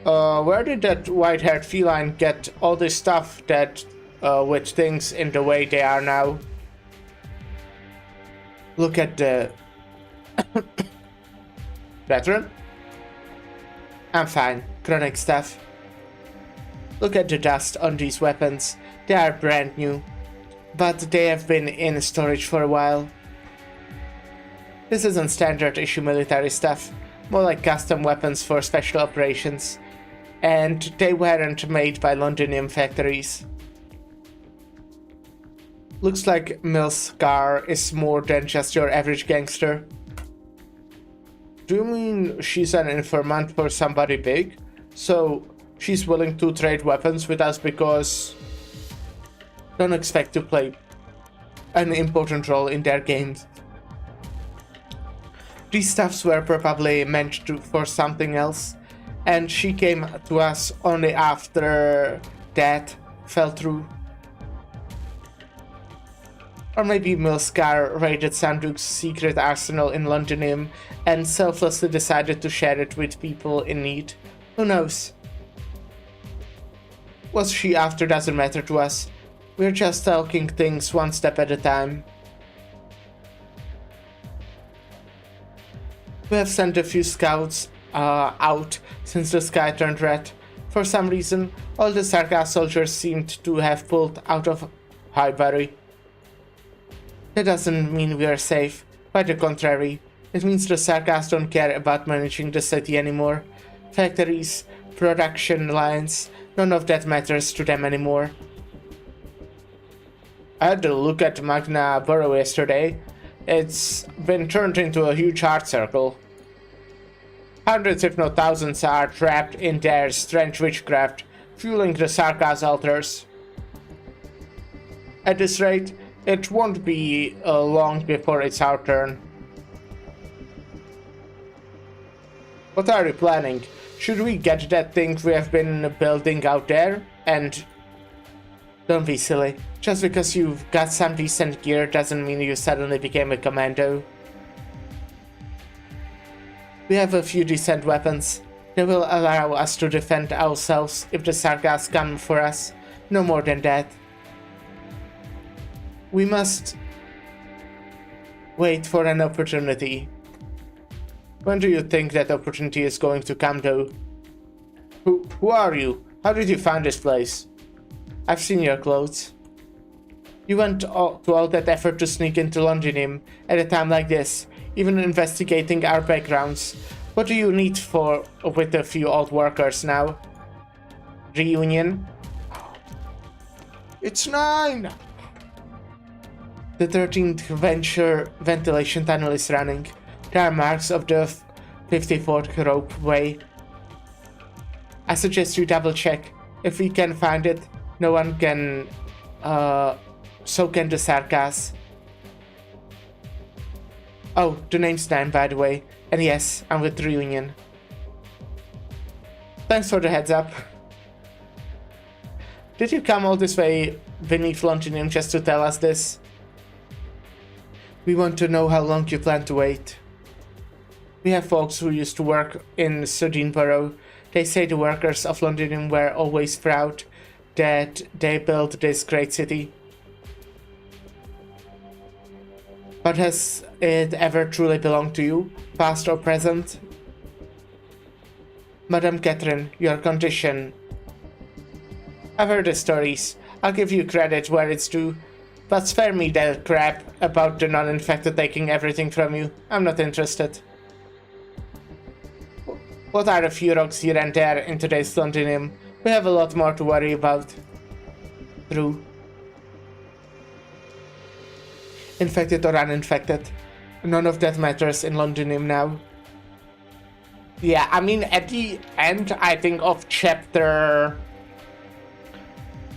ha. Where did that white-haired feline get all this stuff that with things in the way they are now? Look at the... Veteran? I'm fine. Chronic stuff. Look at the dust on these weapons. They are brand new, but they have been in storage for a while. This isn't standard issue military stuff, more like custom weapons for special operations, and they weren't made by Londonium factories. Looks like Milskar is more than just your average gangster. Do you mean she's an informant for somebody big? So she's willing to trade weapons with us because... Don't expect to play an important role in their games. These stuffs were probably meant for something else, and she came to us only after that fell through. Or maybe Milskar raided Sanduk's secret arsenal in Londonium and selflessly decided to share it with people in need. Who knows? What she after doesn't matter to us. We're just talking things one step at a time. We have sent a few scouts out since the sky turned red. For some reason, all the Sarkar soldiers seemed to have pulled out of Highbury. That doesn't mean we are safe. Quite the contrary. It means the Sarkars don't care about managing the city anymore. Factories, production lines, none of that matters to them anymore. I had a look at Magna Borough yesterday. It's been turned into a huge art circle. Hundreds if not thousands are trapped in their strange witchcraft, fueling the Sarkars' altars. At this rate, it won't be long before it's our turn. What are we planning? Should we get that thing we have been building out there? And don't be silly. Just because you've got some decent gear doesn't mean you suddenly became a commando. We have a few decent weapons. They will allow us to defend ourselves if the Sarkars come for us. No more than that. We must wait for an opportunity. When do you think that opportunity is going to come, though? Who are you? How did you find this place? I've seen your clothes. You went to all that effort to sneak into Londonium at a time like this, even investigating our backgrounds. What do you need for with a few old workers now? Reunion? It's 9! The 13th ventilation tunnel is running. There are marks of the 54th ropeway. I suggest you double check. If we can find it, no one can... so can the Sarkars. Oh, the name's 9, by the way. And yes, I'm with Reunion. Thanks for the heads up. Did you come all this way beneath Londonium just to tell us this? We want to know how long you plan to wait. We have folks who used to work in Sudinborough. They say the workers of Londonium were always proud that they built this great city. But has it ever truly belonged to you, past or present? Madame Catherine, your condition. I've heard the stories. I'll give you credit where it's due. But spare me that crap about the non-infected taking everything from you. I'm not interested. What are a few rocks here and there in today's Londinium? We have a lot more to worry about. True. Infected or uninfected. None of that matters in Londinium now. Yeah, I mean, at the end, I think, of chapter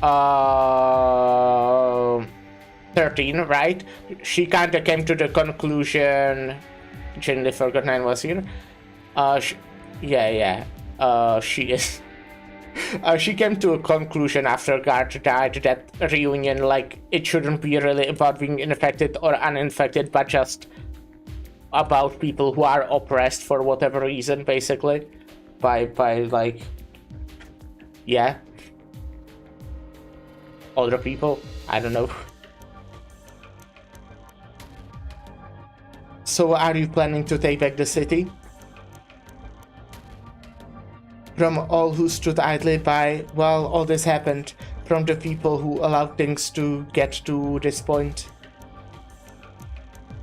13, right? She kind of came to the conclusion. Generally forgot 9 was here. She is. She came to a conclusion after Guard died that reunion, like, it shouldn't be really about being infected or uninfected, but just about people who are oppressed for whatever reason, basically. By like, yeah. Other people? I don't know. So are you planning to take back the city? From all who stood idly by while all this happened, from the people who allowed things to get to this point.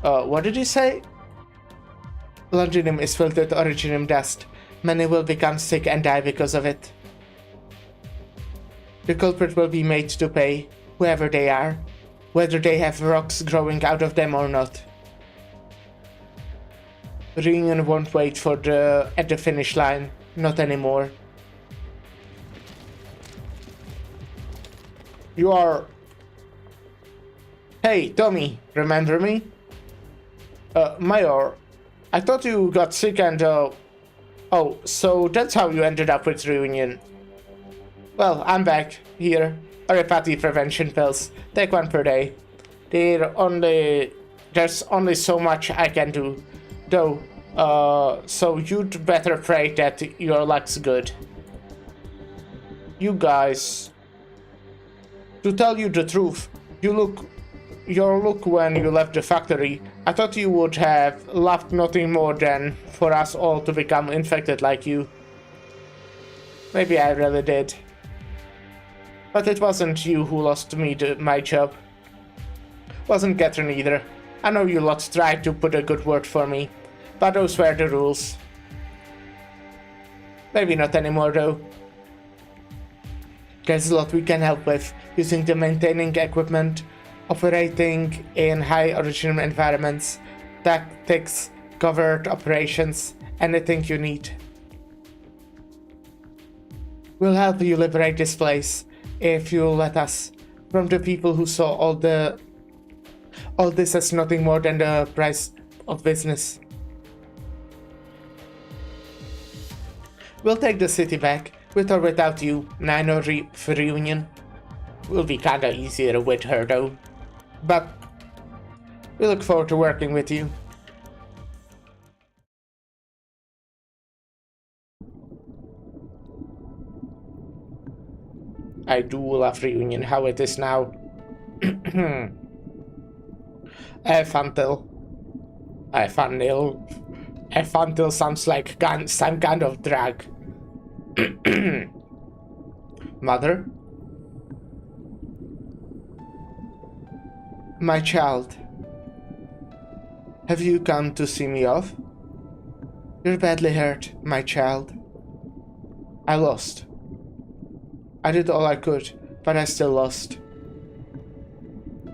What did you say? Londinium is filled with originium dust. Many will become sick and die because of it. The culprit will be made to pay, whoever they are, whether they have rocks growing out of them or not. Reunion won't wait for at the finish line, not anymore. You are... Hey, Tommy, remember me? Mayor, I thought you got sick and, Oh, so that's how you ended up with Reunion. Well, I'm back, here. Homeopathy prevention pills. Take one per day. There's only so much I can do. Though, so you'd better pray that your luck's good. You guys... To tell you the truth, your look when you left the factory, I thought you would have loved nothing more than for us all to become infected like you. Maybe I really did. But it wasn't you who lost me my job. Wasn't Catherine either. I know you lot tried to put a good word for me, but those were the rules. Maybe not anymore though. There's a lot we can help with, using the maintaining equipment, operating in high original environments, tactics, covert operations, anything you need. We'll help you liberate this place, if you'll let us, from the people who saw all this as nothing more than the price of business. We'll take the city back, with or without you, Nine or Reunion. Will be kinda easier with her though. But we look forward to working with you. I do love Reunion, how it is now. Fantil sounds like some kind of drag. Mother? My child. Have you come to see me off? You're badly hurt, my child. I lost. I did all I could, but I still lost.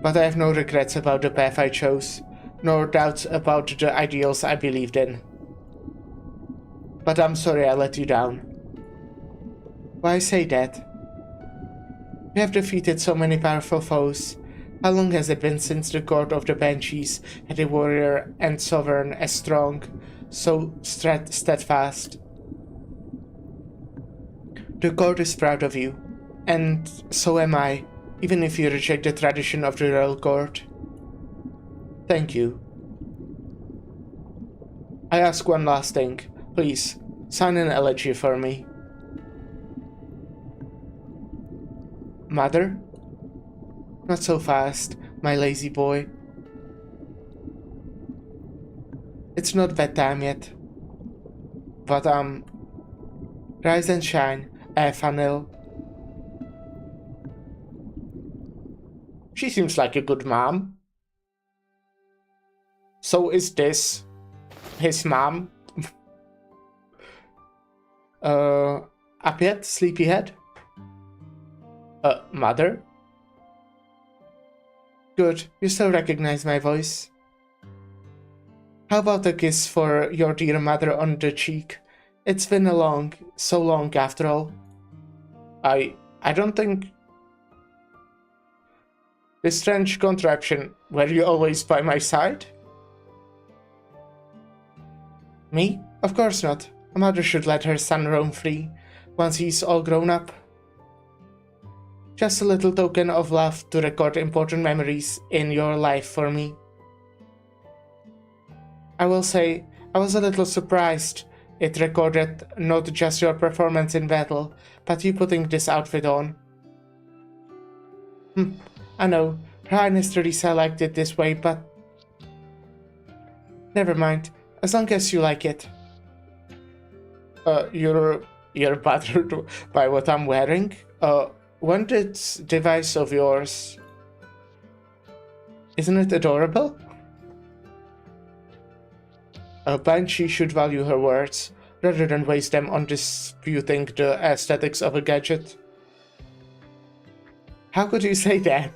But I have no regrets about the path I chose, nor doubts about the ideals I believed in. But I'm sorry I let you down. Why say that? We have defeated so many powerful foes. How long has it been since the court of the Banshees had a warrior and sovereign as strong, so steadfast? The court is proud of you, and so am I, even if you reject the tradition of the royal court. Thank you. I ask one last thing. Please, sign an elegy for me. Mother? Not so fast, my lazy boy. It's not bedtime yet. But rise and shine, Fanil. She seems like a good mom. So is this his mom? Up yet, sleepyhead? Mother? Good, you still recognize my voice. How about a kiss for your dear mother on the cheek? It's been so long after all. I don't think... This strange contraption, were you always by my side? Me? Of course not. A mother should let her son roam free, once he's all grown up. Just a little token of love to record important memories in your life for me. I will say, I was a little surprised it recorded not just your performance in battle, but you putting this outfit on. I know, Her Highness Teresa liked it this way, but... Never mind, as long as you like it. You're bothered by what I'm wearing? When this device of yours... Isn't it adorable? A banshee should value her words, rather than waste them on disputing the aesthetics of a gadget. How could you say that?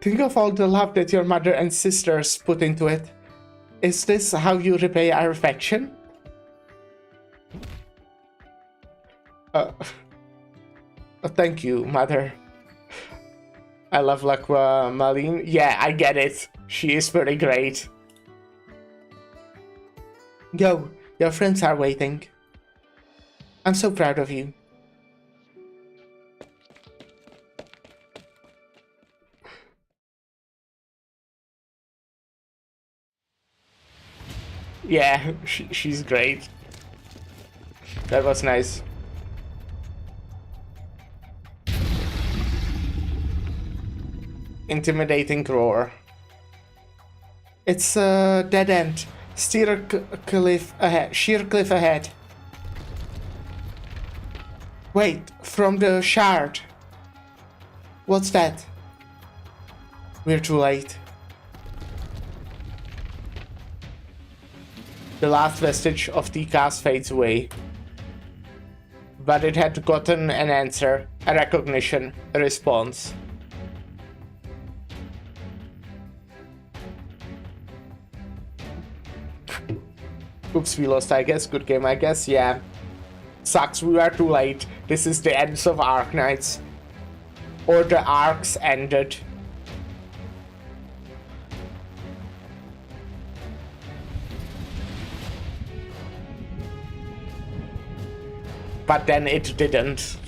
Think of all the love that your mother and sisters put into it. Is this how you repay our affection? Thank you, mother. I love Laqua Malin. Yeah, I get it. She is pretty great. Go, your friends are waiting. I'm so proud of you. Yeah, she's great. That was nice. Intimidating roar. It's a dead end. Steer cliff ahead. Sheer cliff ahead. Wait, from the shard. What's that? We're too late. The last vestige of Tikas fades away. But it had gotten an answer, a recognition, a response. Oops, we lost, I guess. Good game, I guess. Yeah. Sucks, we were too late. This is the end of Arknights. Or the arcs ended. But then it didn't.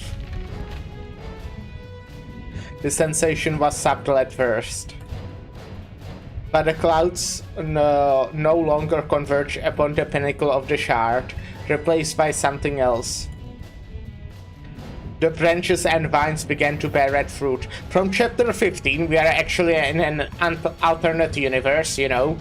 The sensation was subtle at first. But the clouds no longer converge upon the pinnacle of the shard, replaced by something else. The branches and vines began to bear red fruit. From chapter 15, we are actually in an alternate universe, you know.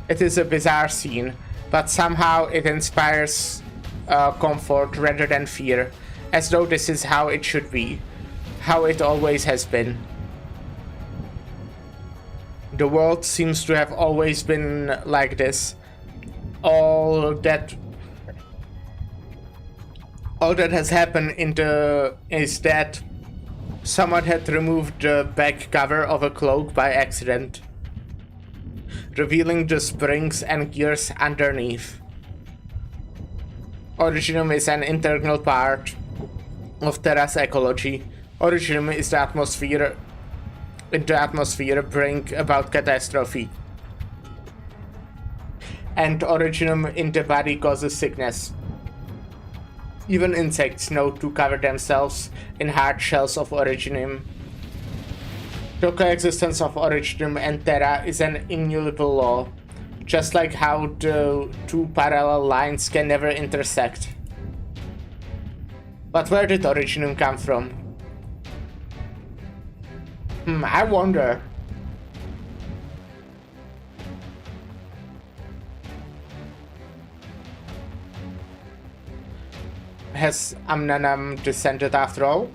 It is a bizarre scene, but somehow it inspires comfort rather than fear, as though this is how it should be, how it always has been. The world seems to have always been like this. All that has happened is that someone had removed the back cover of a cloak by accident, revealing the springs and gears underneath. Originum is an integral part of Terra's ecology. Originum is the atmosphere. In the atmosphere bring about catastrophe. And originum in the body causes sickness. Even insects know to cover themselves in hard shells of originum. The coexistence of originum and Terra is an immutable law, just like how the two parallel lines can never intersect. But where did originum come from? I wonder. Has Amnanam descended after all?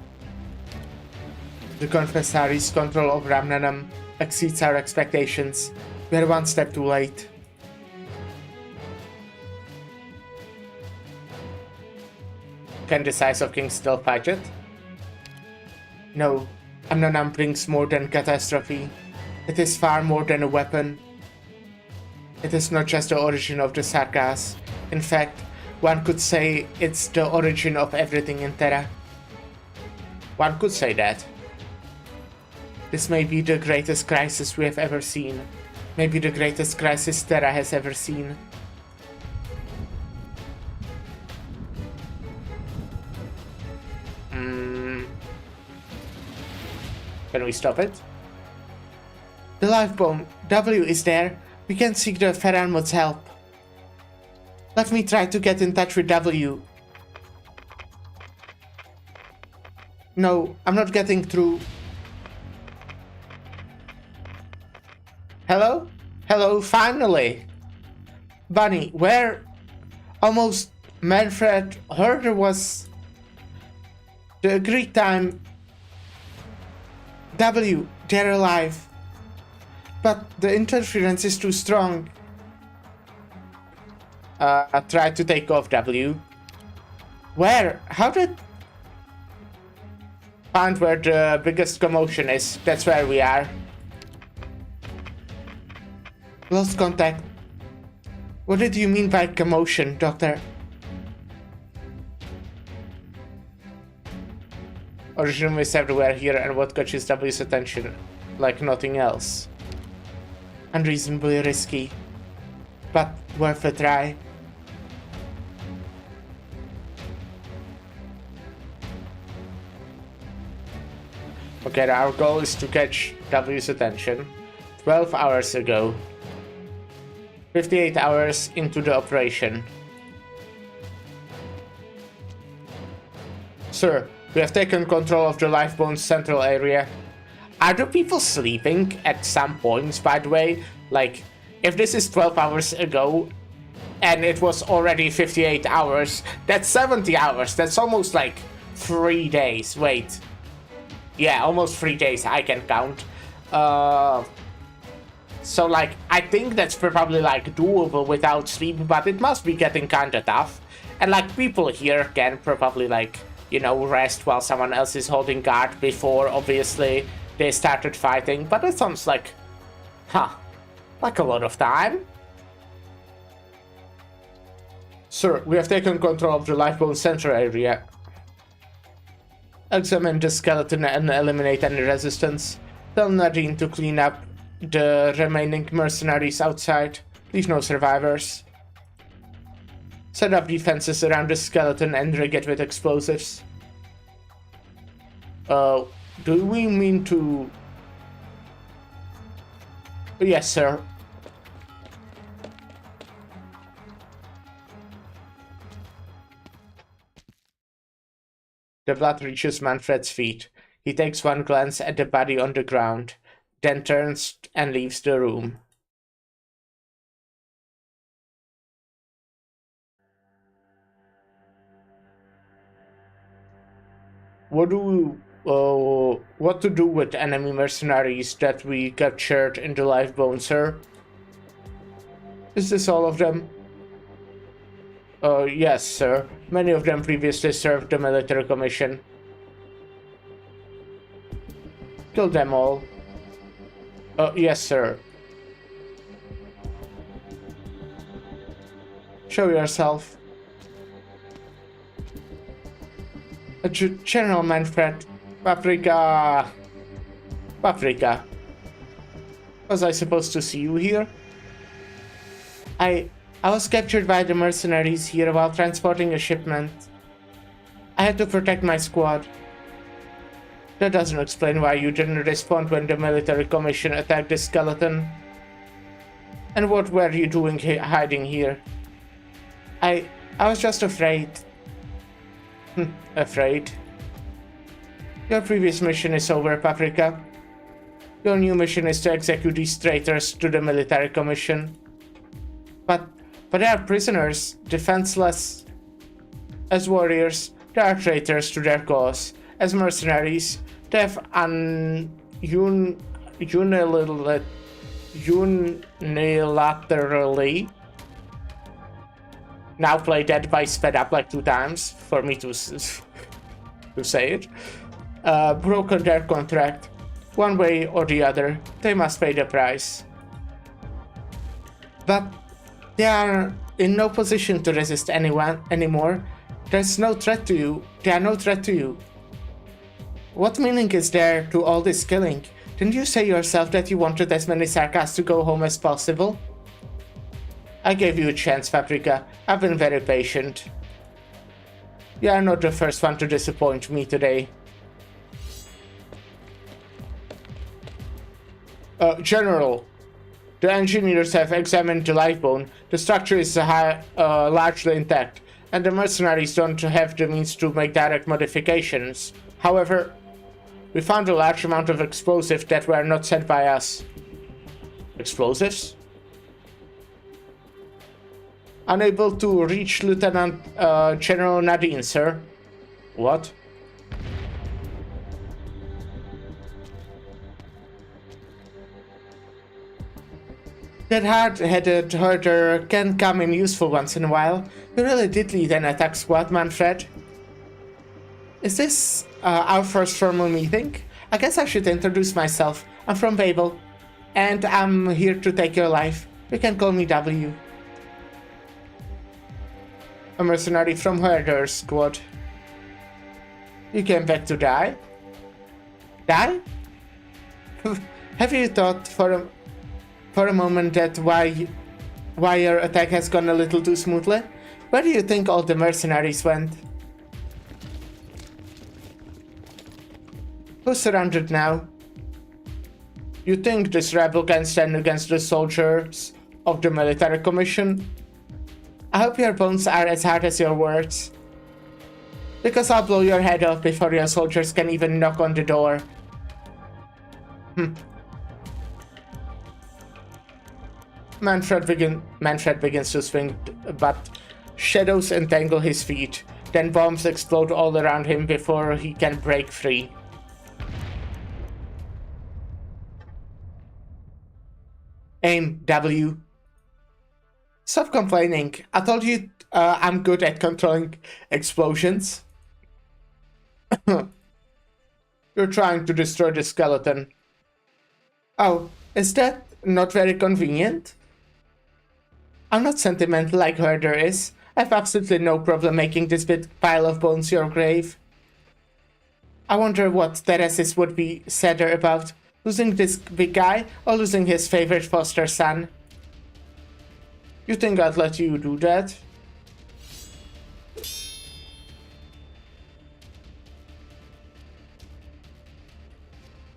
The Confessary's control of Ramnanam exceeds our expectations. We are one step too late. Can the size of King still fight it? No, Amnonam brings more than catastrophe. It is far more than a weapon. It is not just the origin of the Sargas. In fact, one could say it's the origin of everything in Terra. One could say that. This may be the greatest crisis we have ever seen. Maybe the greatest crisis Terra has ever seen. Can we stop it? The lifebone. W is there. We can seek the Feralmud's help. Let me try to get in touch with W. No, I'm not getting through. Hello? Hello, finally! Bunny, where? Almost Manfred heard there was the agreed time. W, they're alive. But the interference is too strong. I tried to take off W. Where? How did... Found where the biggest commotion is. That's where we are. Lost contact. What did you mean by commotion, Doctor? Original is everywhere here, and what catches W's attention? Like nothing else. Unreasonably risky, but worth a try. Okay, our goal is to catch W's attention 12 hours ago. 58 hours into the operation. Sir, we have taken control of the Lifebone's central area. Are the people sleeping at some points, by the way? Like, if this is 12 hours ago, and it was already 58 hours, that's 70 hours. That's almost like 3 days. Wait. Yeah, almost 3 days, I can count. So, like, I think that's probably, like, doable without sleep, but it must be getting kinda tough. And, like, people here can probably, like, you know, rest while someone else is holding guard before, obviously, they started fighting. But it sounds like, like a lot of time. Sir, we have taken control of the Lifebone Center area. Examine the skeleton and eliminate any resistance. Tell Nadine to clean up the remaining mercenaries outside. Leave no survivors. Set up defenses around the skeleton and rig it with explosives. Do we mean to... Yes, sir. The blood reaches Manfred's feet. He takes one glance at the body on the ground, then turns and leaves the room. What to do with enemy mercenaries that we captured in the Lifebone, sir? Is this all of them? Yes, sir. Many of them previously served the military commission. Kill them all. Yes, sir. Show yourself. General Manfred. Paprika. Paprika. Was I supposed to see you here? I was captured by the mercenaries here while transporting a shipment. I had to protect my squad. That doesn't explain why you didn't respond when the military commission attacked the skeleton. And what were you doing hiding here? I was just afraid. Afraid? Your previous mission is over, Paprika. Your new mission is to execute these traitors to the military commission. But they are prisoners, defenseless. As warriors, they are traitors to their cause. As mercenaries, they have unilaterally. Now play Dead by sped up like 2 times for me to say it. Broken their contract. One way or the other, they must pay the price. But they are in no position to resist anyone anymore. There's no threat to you. They are no threat to you. What meaning is there to all this killing? Didn't you say yourself that you wanted as many Sarkas to go home as possible? I gave you a chance, Paprika. I've been very patient. You are not the first one to disappoint me today. General, the engineers have examined the life bone. The structure is largely intact, and the mercenaries don't have the means to make direct modifications. However, we found a large amount of explosives that were not sent by us. Explosives? Unable to reach Lieutenant General Nadine, sir. What? That hard-headed herder can come in useful once in a while. You really did lead an attack squad, Manfred. Is this our first formal meeting? I guess I should introduce myself. I'm from Babel, and I'm here to take your life. You can call me W. A mercenary from Herder's squad. You came back to die? Die? Have you thought for a moment that why your attack has gone a little too smoothly? Where do you think all the mercenaries went? Who's surrounded now? You think this rebel can stand against the soldiers of the military commission? I hope your bones are as hard as your words. Because I'll blow your head off before your soldiers can even knock on the door. Manfred begins to swing, but shadows entangle his feet. Then bombs explode all around him before he can break free. Aim, W. Stop complaining. I told you I'm good at controlling explosions. You're trying to destroy the skeleton. Oh, is that not very convenient? I'm not sentimental like Herder is. I have absolutely no problem making this big pile of bones your grave. I wonder what Teresis would be sadder about, losing this big guy or losing his favorite foster son. You think I'd let you do that?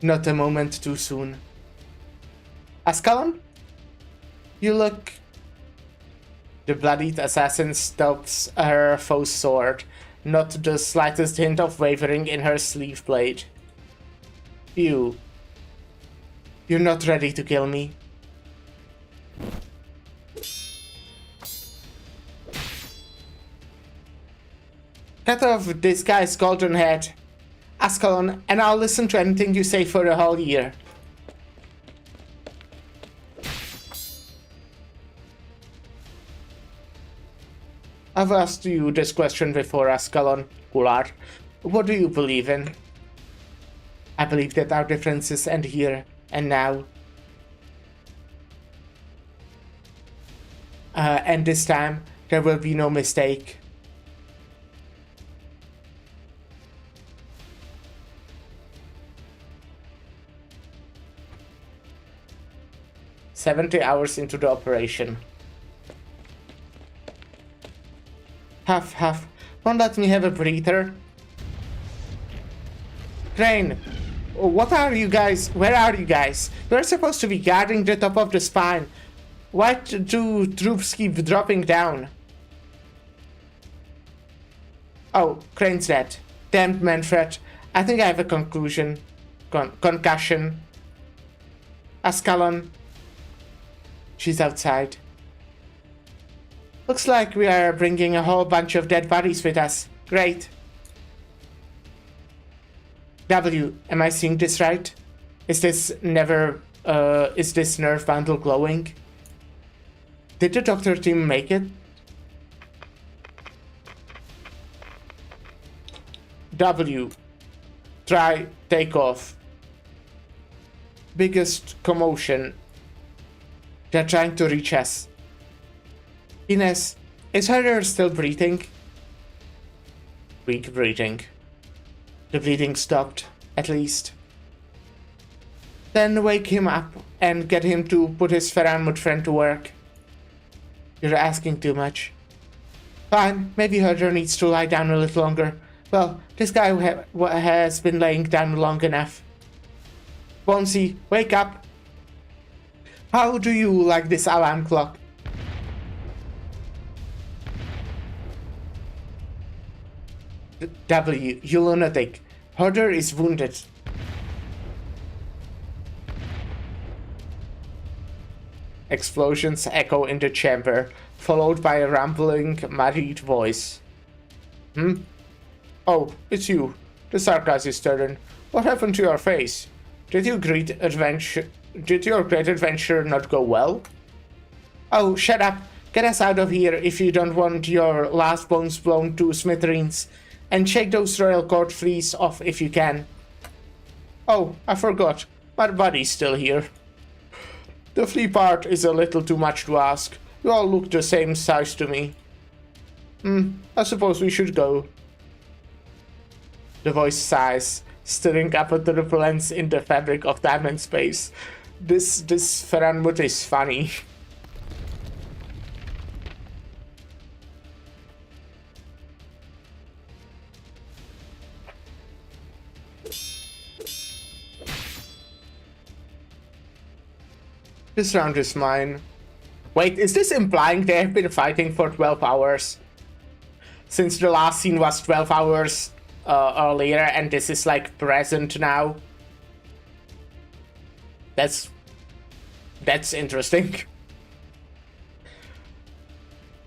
Not a moment too soon. Ascalon? You look... The bloodied assassin stops her foe's sword, not the slightest hint of wavering in her sleeve blade. You're not ready to kill me. Cut off this guy's golden head, Ascalon, and I'll listen to anything you say for a whole year. I've asked you this question before, Ascalon, Gular. What do you believe in? I believe that our differences end here and now. And this time, there will be no mistake. "70 hours into the operation. Huff. Won't let me have a breather. Crane, what are you guys? Where are you guys? You're supposed to be guarding the top of the spine. Why do troops keep dropping down? Oh, Crane's dead. Damned Manfred. I think I have a conclusion. Concussion. Ascalon. She's outside. Looks like we are bringing a whole bunch of dead bodies with us. Great. W, am I seeing this right? Is this nerve bundle glowing? Did the doctor team make it? W. Try takeoff. Biggest commotion. They're trying to reach us. Ines, is Heather still breathing? Weak breathing. The bleeding stopped, at least. Then wake him up and get him to put his Faramut friend to work. You're asking too much. Fine, maybe Herder needs to lie down a little longer. Well, this guy has been laying down long enough. Bonesy, wake up! How do you like this alarm clock? W, you lunatic. Herder is wounded. Explosions echo in the chamber, followed by a rambling, muddied voice. Oh, it's you. The sarcasm is turning. What happened to your face? Did your great adventure not go well? Oh, shut up. Get us out of here if you don't want your last bones blown to smithereens. And shake those royal court fleas off if you can. Oh, I forgot. My buddy's still here. The flea part is a little too much to ask. You all look the same size to me. I suppose we should go. The voice sighs, stirring up a turbulence in the fabric of time and space. This Faramut is funny. This round is mine. Wait, is this implying they have been fighting for 12 hours? Since the last scene was 12 hours earlier and this is like present now? That's interesting.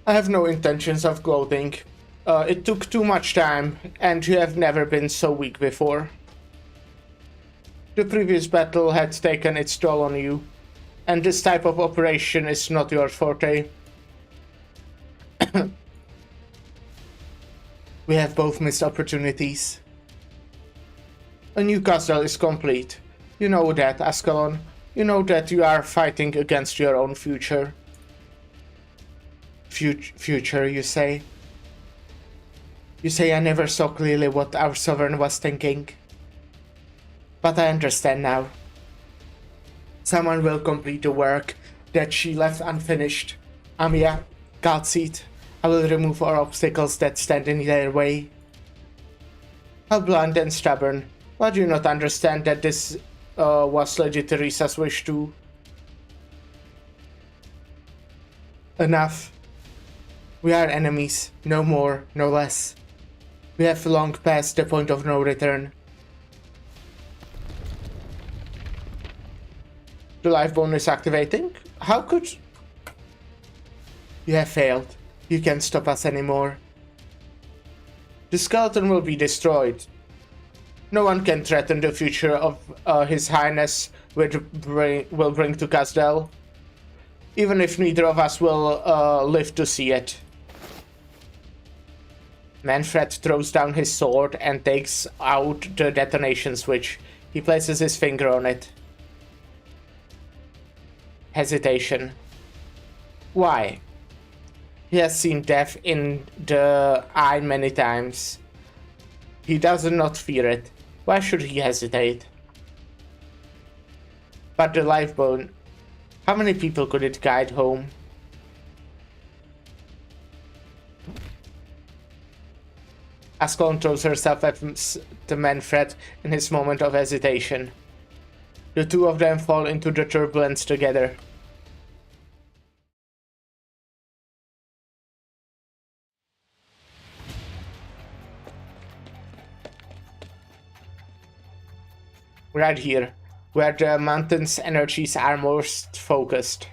I have no intentions of gloating. It took too much time and you have never been so weak before. The previous battle had taken its toll on you. And this type of operation is not your forte. We have both missed opportunities. A new castle is complete. You know that, Ascalon. You know that you are fighting against your own future. Future, you say? You say I never saw clearly what our sovereign was thinking. But I understand now. Someone will complete the work that she left unfinished. Amia, Godseed, I will remove all obstacles that stand in their way. How blunt and stubborn. Why do you not understand that this was Lady Teresa's wish too? Enough. We are enemies, no more, no less. We have long passed the point of no return. The life bone is activating? How could... You have failed. You can't stop us anymore. The skeleton will be destroyed. No one can threaten the future of His Highness will bring to Casdell. Even if neither of us will live to see it. Manfred throws down his sword and takes out the detonation switch. He places his finger on it. Hesitation. Why? He has seen death in the eye many times. He does not fear it. Why should he hesitate? But the life bone. How many people could it guide home? Ascalon throws herself at the Manfred in his moment of hesitation. The two of them fall into the turbulence together. Right here, where the mountain's energies are most focused.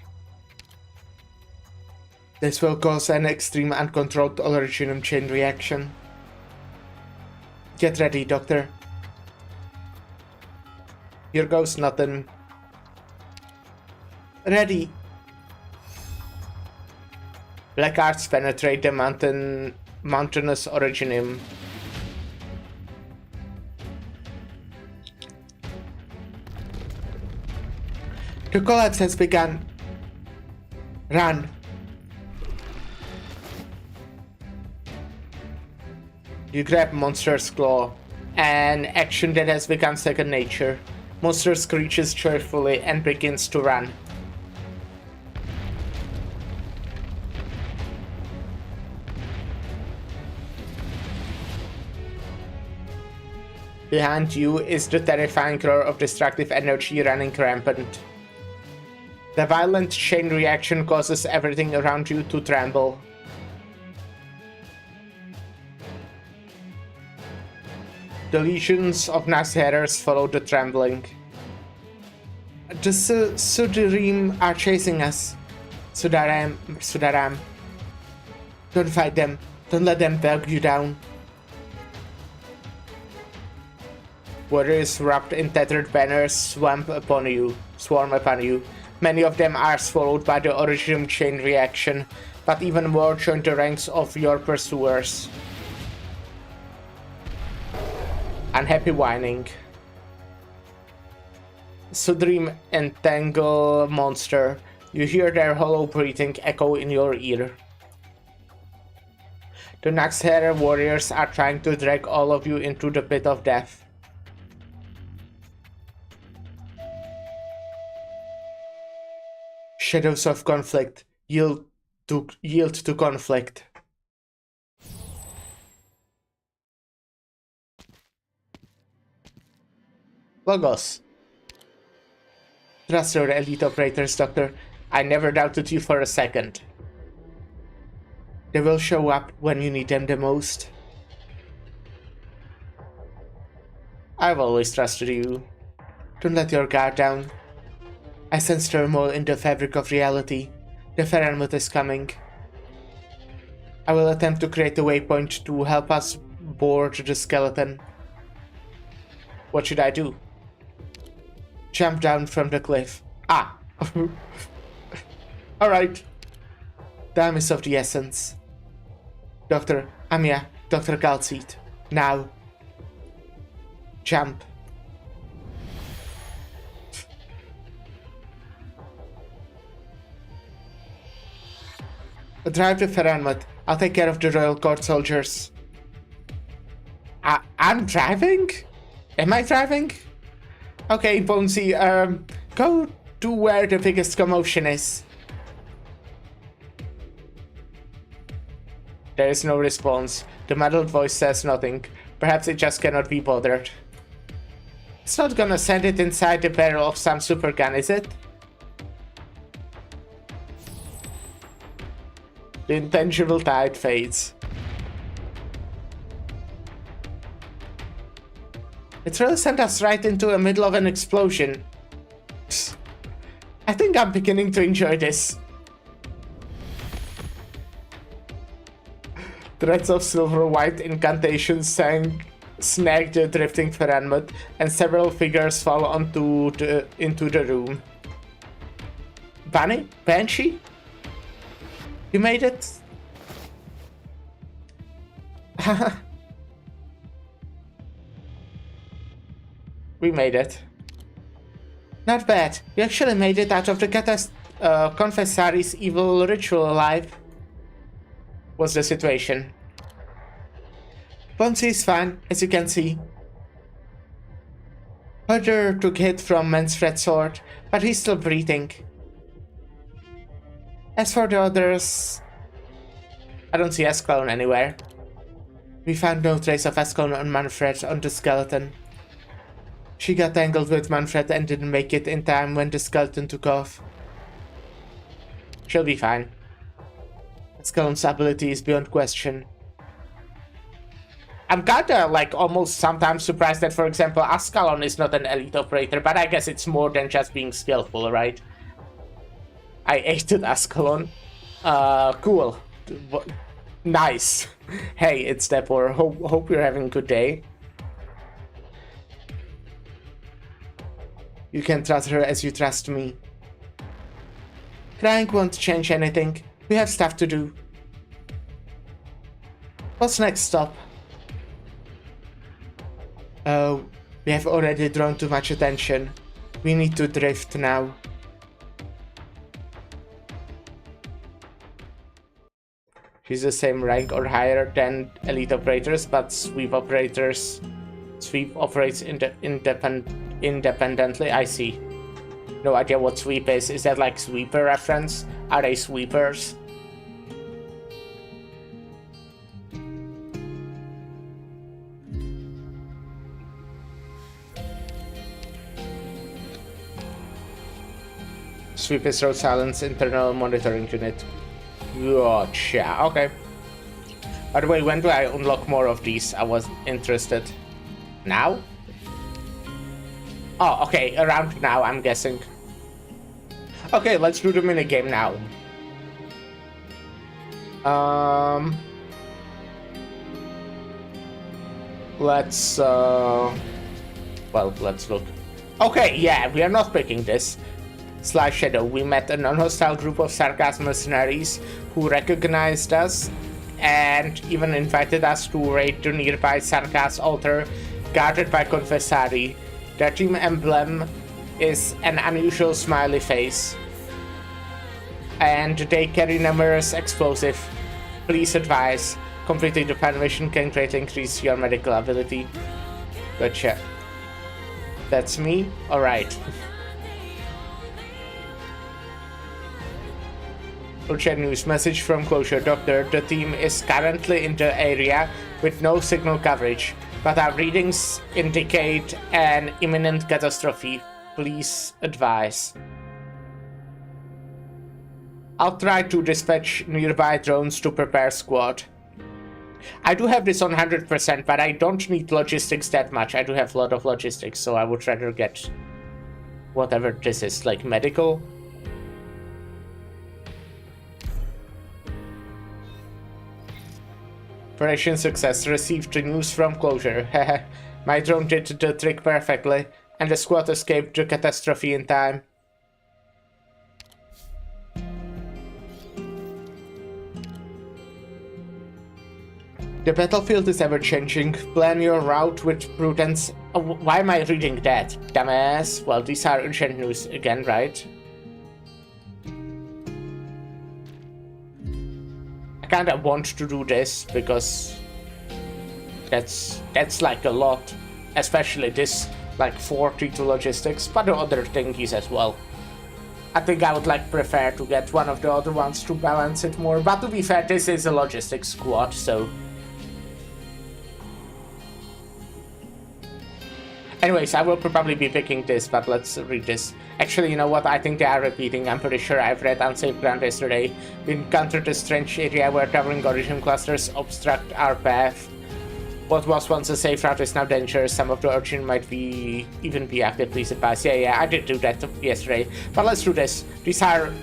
This will cause an extreme uncontrolled Originium chain reaction. Get ready, Doctor. Here goes nothing. Ready. Black arts penetrate the mountainous originium. The collapse has begun. Run. You grab Monster's claw, an action that has become second nature. Monster screeches cheerfully and begins to run. Behind you is the terrifying roar of destructive energy running rampant. The violent chain reaction causes everything around you to tremble. The legions of Naxxterers follow the trembling. The Sudirim are chasing us. Sudaram. Don't fight them. Don't let them bog you down. Warriors wrapped in tattered banners swarm upon you. Many of them are swallowed by the original chain reaction, but even more join the ranks of your pursuers. Unhappy whining. Sudrim entangle monster. You hear their hollow breathing echo in your ear. The Naxxterer warriors are trying to drag all of you into the pit of death. Shadows of conflict. Yield to conflict. Logos. Trust your elite operators, Doctor. I never doubted you for a second. They will show up when you need them the most. I've always trusted you. Don't let your guard down. I sense turmoil in the fabric of reality. The Faranmut is coming. I will attempt to create a waypoint to help us board the skeleton. What should I do? Jump down from the cliff. Ah! Alright. Time is of the essence. Dr. Amia, Dr. Galseed. Now. Jump. Drive the Faranmut. I'll take care of the Royal Court soldiers. I'm driving? Am I driving? Okay, Bonesy, go to where the biggest commotion is. There is no response. The muddled voice says nothing. Perhaps it just cannot be bothered. It's not gonna send it inside the barrel of some supergun, is it? The intangible tide fades. It really sent us right into the middle of an explosion. I think I'm beginning to enjoy this. Threads of silver-white incantations snag the drifting Faranmut, and several figures fall into the room. Bunny? Banshee? You made it? We made it. Not bad. We actually made it out of the Confessari's evil ritual alive. What's the situation? Bonesy is fine, as you can see. Herder took hit from Manfred's sword, but he's still breathing. As for the others, I don't see Escalon anywhere. We found no trace of Escalon on Manfred on the skeleton. She got tangled with Manfred and didn't make it in time when the skeleton took off. She'll be fine. Escalon's ability is beyond question. I'm kinda like almost sometimes surprised that, for example, Ascalon is not an elite operator, but I guess it's more than just being skillful, right? I hated Ascalon. Cool. Nice. Hey, it's Depor. Hope you're having a good day. You can trust her as you trust me. Crying won't change anything. We have stuff to do. What's next stop? Oh, we have already drawn too much attention. We need to drift now. She's the same rank or higher than elite operators, but sweep operates independently. I see. No idea what sweep is. Is that like sweeper reference? Are they sweepers? Sweep is Road Silence Internal Monitoring Unit. Gotcha. Okay. By the way, when do I unlock more of these? I was interested. Now? Oh, okay. Around now, I'm guessing. Okay, let's do the minigame now. Let's look. Okay, yeah, we are not picking this. Sly Shadow, we met a non-hostile group of Sargas mercenaries who recognized us and even invited us to raid the nearby Sargas altar guarded by Confessari. Their team emblem is an unusual smiley face, and they carry numerous explosive. Please advise, completing the plan mission can greatly increase your medical ability. Gotcha. That's me? Alright. Urgent news message from Closure. Doctor, the team is currently in the area with no signal coverage, but our readings indicate an imminent catastrophe. Please advise. I'll try to dispatch nearby drones to prepare squad. I do have this on 100%, but I don't need logistics that much. I do have a lot of logistics, so I would rather get whatever this is, like medical. Operation success. Received the news from Closure. Hehe. My drone did the trick perfectly, and the squad escaped the catastrophe in time. The battlefield is ever-changing. Plan your route with prudence. Oh, why am I reading that? Dumbass. Well, these are urgent news again, right? I kinda want to do this because that's like a lot, especially this like 40 to logistics, but the other thingies as well. I think I would like prefer to get one of the other ones to balance it more, but to be fair, this is a logistics squad, so. Anyways, I will probably be picking this, but let's read this. Actually, you know what? I think they are repeating. I'm pretty sure I've read Unsafe Ground yesterday. We encountered a strange area where towering origin clusters obstruct our path. What was once a safe route is now dangerous. Some of the origin might even be active. Please advise. Yeah, I did do that yesterday. But let's do this. These are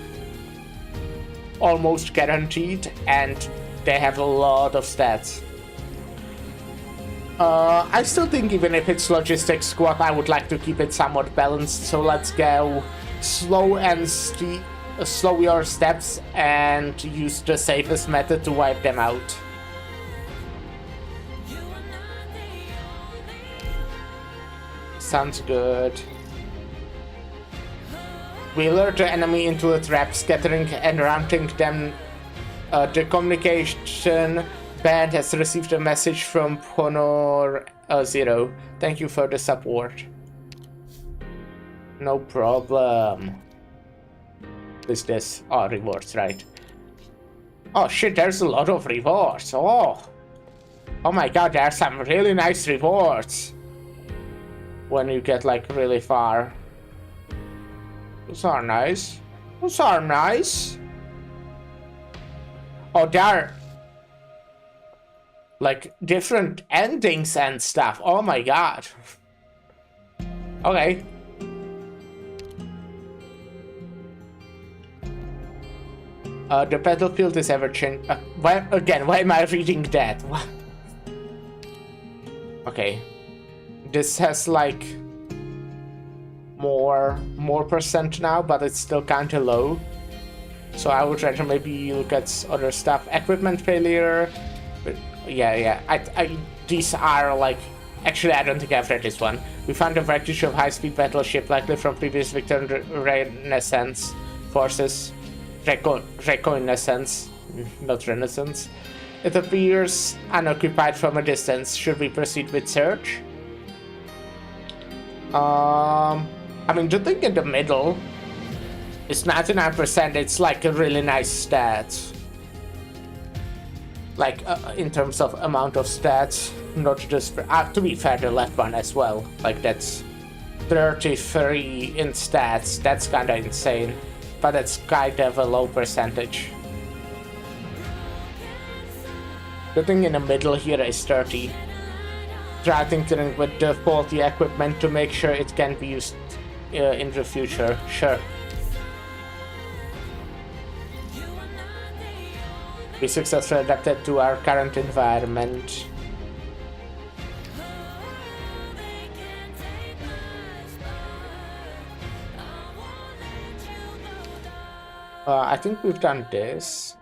almost guaranteed, and they have a lot of stats. I still think even if it's logistics squad, I would like to keep it somewhat balanced. So let's go slow and slow your steps and use the safest method to wipe them out. Sounds good. We lure the enemy into a trap, scattering and routing them. The communication band has received a message from Honor 0. Thank you for the support. No problem. What is this? Oh, rewards, right. Oh shit, there's a lot of rewards. Oh my god, there are some really nice rewards when you get like really far. Those are nice. Those are nice. Oh, there are like different endings and stuff. Oh my god. Okay. The battlefield is ever changing. Why am I reading that? What? Okay. This has like more percent now, but it's still kind of low. So I would rather maybe look at other stuff. Equipment failure. But yeah. These are like. Actually, I don't think I've read this one. We found a wreckage of high-speed battleship, likely from previous Victorian Renaissance forces. Reconnaissance, not Renaissance. It appears unoccupied from a distance. Should we proceed with search? I mean, the thing in the middle is 99%. It's like a really nice stat. Like, in terms of amount of stats, not just... to be fair, the left one as well. Like, that's 33 in stats. That's kinda insane. But it's kind of a low percentage. The thing in the middle here is 30. Try tinkering with the faulty equipment to make sure it can be used in the future. Sure. We successfully adapted to our current environment. I think we've done this.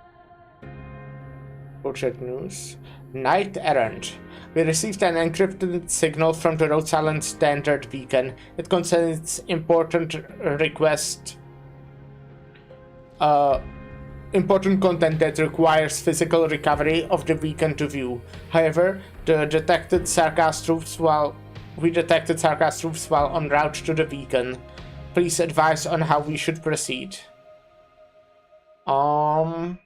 Bullshit news. Knight errant. We received an encrypted signal from the Rhode Island Standard beacon. It contains important content that requires physical recovery of the beacon to view. However, we detected Sarkaz troops while en route to the beacon. Please advise on how we should proceed. Well,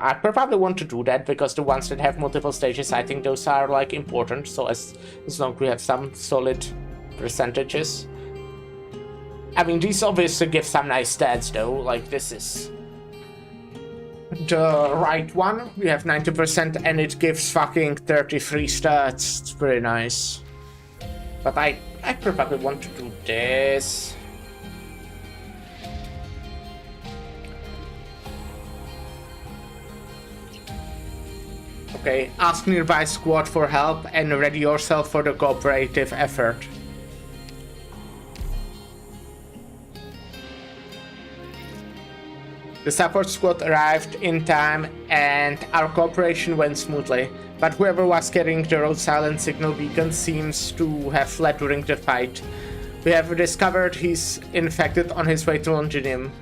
I probably want to do that because the ones that have multiple stages, I think those are like important. So as long as we have some solid percentages. I mean, these obviously give some nice stats though. Like this is the right one. We have 90% and it gives fucking 33 stats. It's pretty nice. But I probably want to do this. Okay, ask nearby squad for help and ready yourself for the cooperative effort. The support squad arrived in time and our cooperation went smoothly, but whoever was carrying the Rhode Island signal beacon seems to have fled during the fight. We have discovered he's infected on his way to Londinium.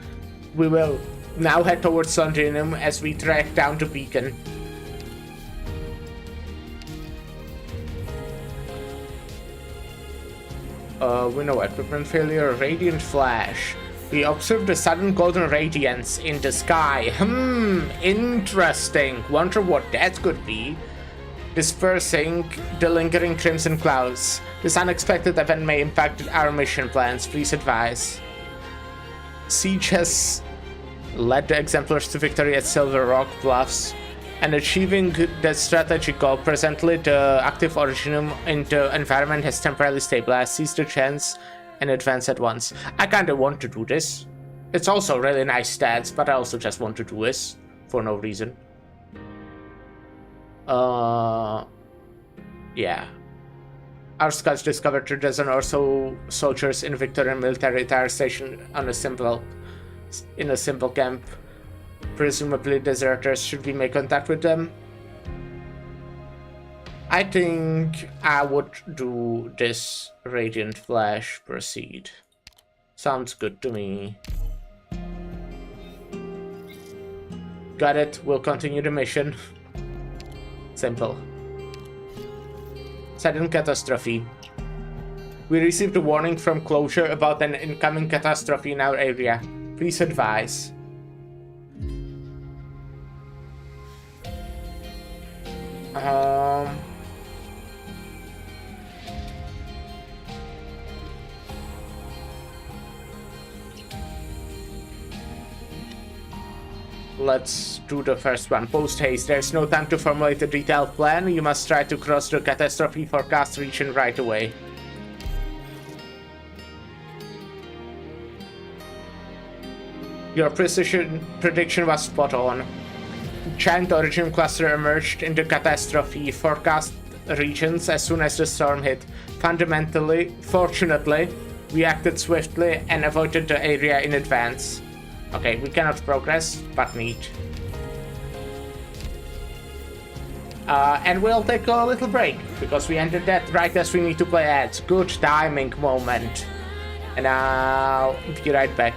We will now head towards Londinium as we track down the beacon. We know equipment failure, radiant flash. We observed a sudden golden radiance in the sky. Interesting. Wonder what that could be. Dispersing the lingering crimson clouds. This unexpected event may impact our mission plans. Please advise. Siege has led the exemplars to victory at Silver Rock Bluffs. And achieving the strategic goal, presently the active originum in the environment has temporarily stabilized. Seize the chance and advance at once. I kinda want to do this. It's also really nice stats, but I also just want to do this for no reason. Yeah. Our scouts discovered 3 dozen or so soldiers in Victorian military attire stationed on in a simple camp. Presumably deserters. Should we make contact with them? I think I would do this radiant flash. Proceed. Sounds good to me. Got it. We'll continue the mission. Simple. Sudden catastrophe. We received a warning from Closure about an incoming catastrophe in our area. Please advise. Let's do the first one. Post haste. There's no time to formulate a detailed plan. You must try to cross the catastrophe forecast region right away. Your prediction was spot on. Giant origin cluster emerged in the catastrophe forecast regions as soon as the storm hit. Fortunately, We acted swiftly and avoided the area in advance. Okay, we cannot progress, but neat. And we'll take a little break, because we ended that right as we need to play ads. Good timing moment. And I'll be right back.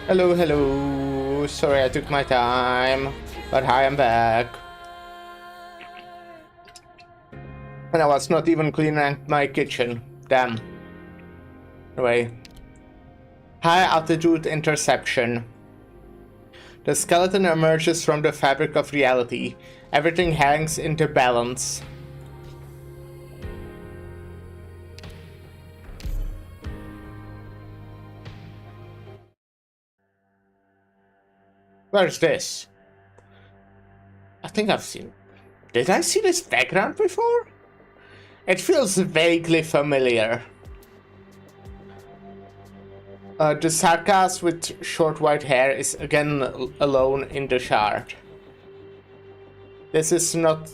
Hello, hello. Sorry I took my time, but I am back. And I was not even cleaning my kitchen. Damn. Anyway. High altitude interception. The skeleton emerges from the fabric of reality. Everything hangs into balance. Where's this? I think I've seen... Did I see this background before? It feels vaguely familiar. The Sarkas with short white hair is again alone in the shard. This is not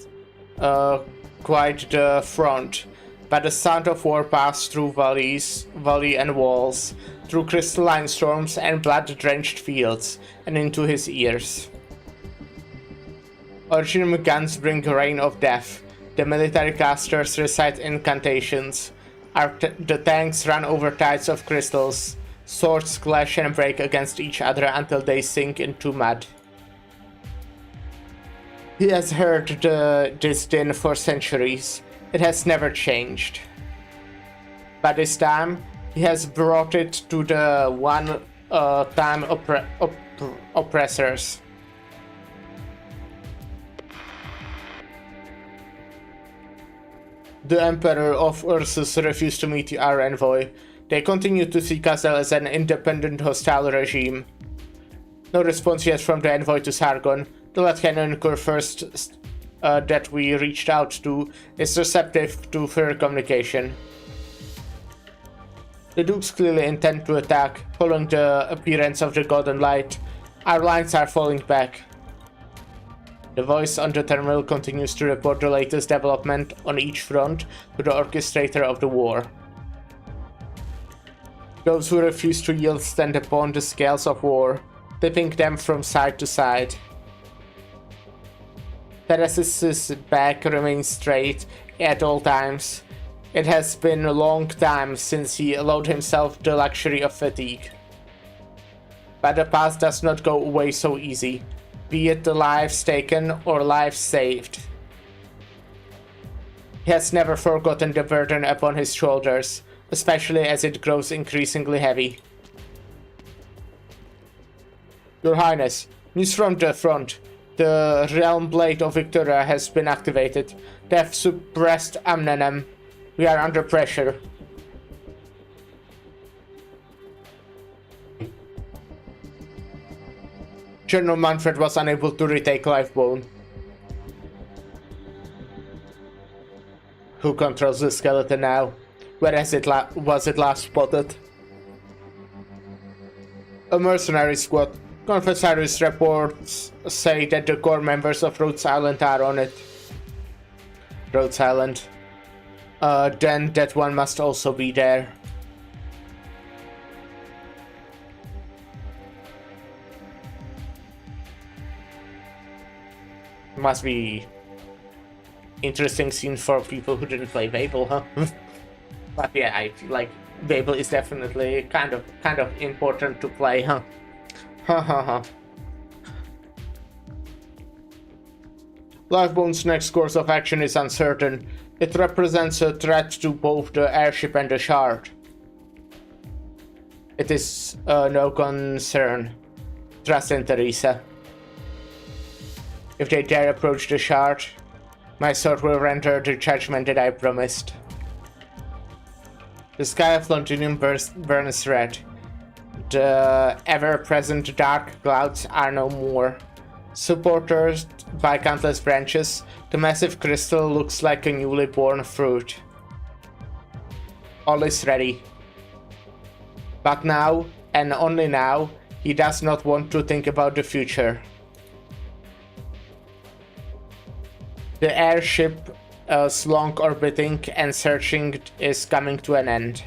quite the front, but the sound of war passed through valley and walls, through crystalline storms and blood-drenched fields, and into his ears. Original guns bring rain of death. The military casters recite incantations. The tanks run over tides of crystals. Swords clash and break against each other until they sink into mud. He has heard this din for centuries. It has never changed. But this time, he has brought it to the one-time oppressors. The Emperor of Ursus refused to meet our envoy. They continue to see Kazel as an independent hostile regime. No response yet from the envoy to Sargon. The Lieutenant first that we reached out to is receptive to further communication. The Dukes clearly intend to attack, following the appearance of the Golden Light. Our lines are falling back. The voice on the terminal continues to report the latest development on each front to the orchestrator of the war. Those who refuse to yield stand upon the scales of war, tipping them from side to side. Teresis' back remains straight at all times. It has been a long time since he allowed himself the luxury of fatigue. But the past does not go away so easy, be it the lives taken or lives saved. He has never forgotten the burden upon his shoulders, especially as it grows increasingly heavy. Your Highness, news from the front. The Realm Blade of Victoria has been activated. They have suppressed Amnanem. We are under pressure. General Manfred was unable to retake Lifebone. Who controls the skeleton now? Where was it last spotted? A mercenary squad. Confessorius reports say that the core members of Rhodes Island are on it. Rhodes Island. Then that one must also be there. Must be interesting scene for people who didn't play Babel, huh? But yeah, I feel like Babel is definitely kind of important to play, huh? Ha ha ha. Lifebone's next course of action is uncertain. It represents a threat to both the airship and the shard. It is no concern. Trust in Teresa. If they dare approach the shard, my sword will render the judgment that I promised. The sky of Londinium burns red. The ever-present dark clouds are no more. Supported by countless branches, the massive crystal looks like a newly born fruit. All is ready. But now, and only now, he does not want to think about the future. The airship, long orbiting and searching, is coming to an end.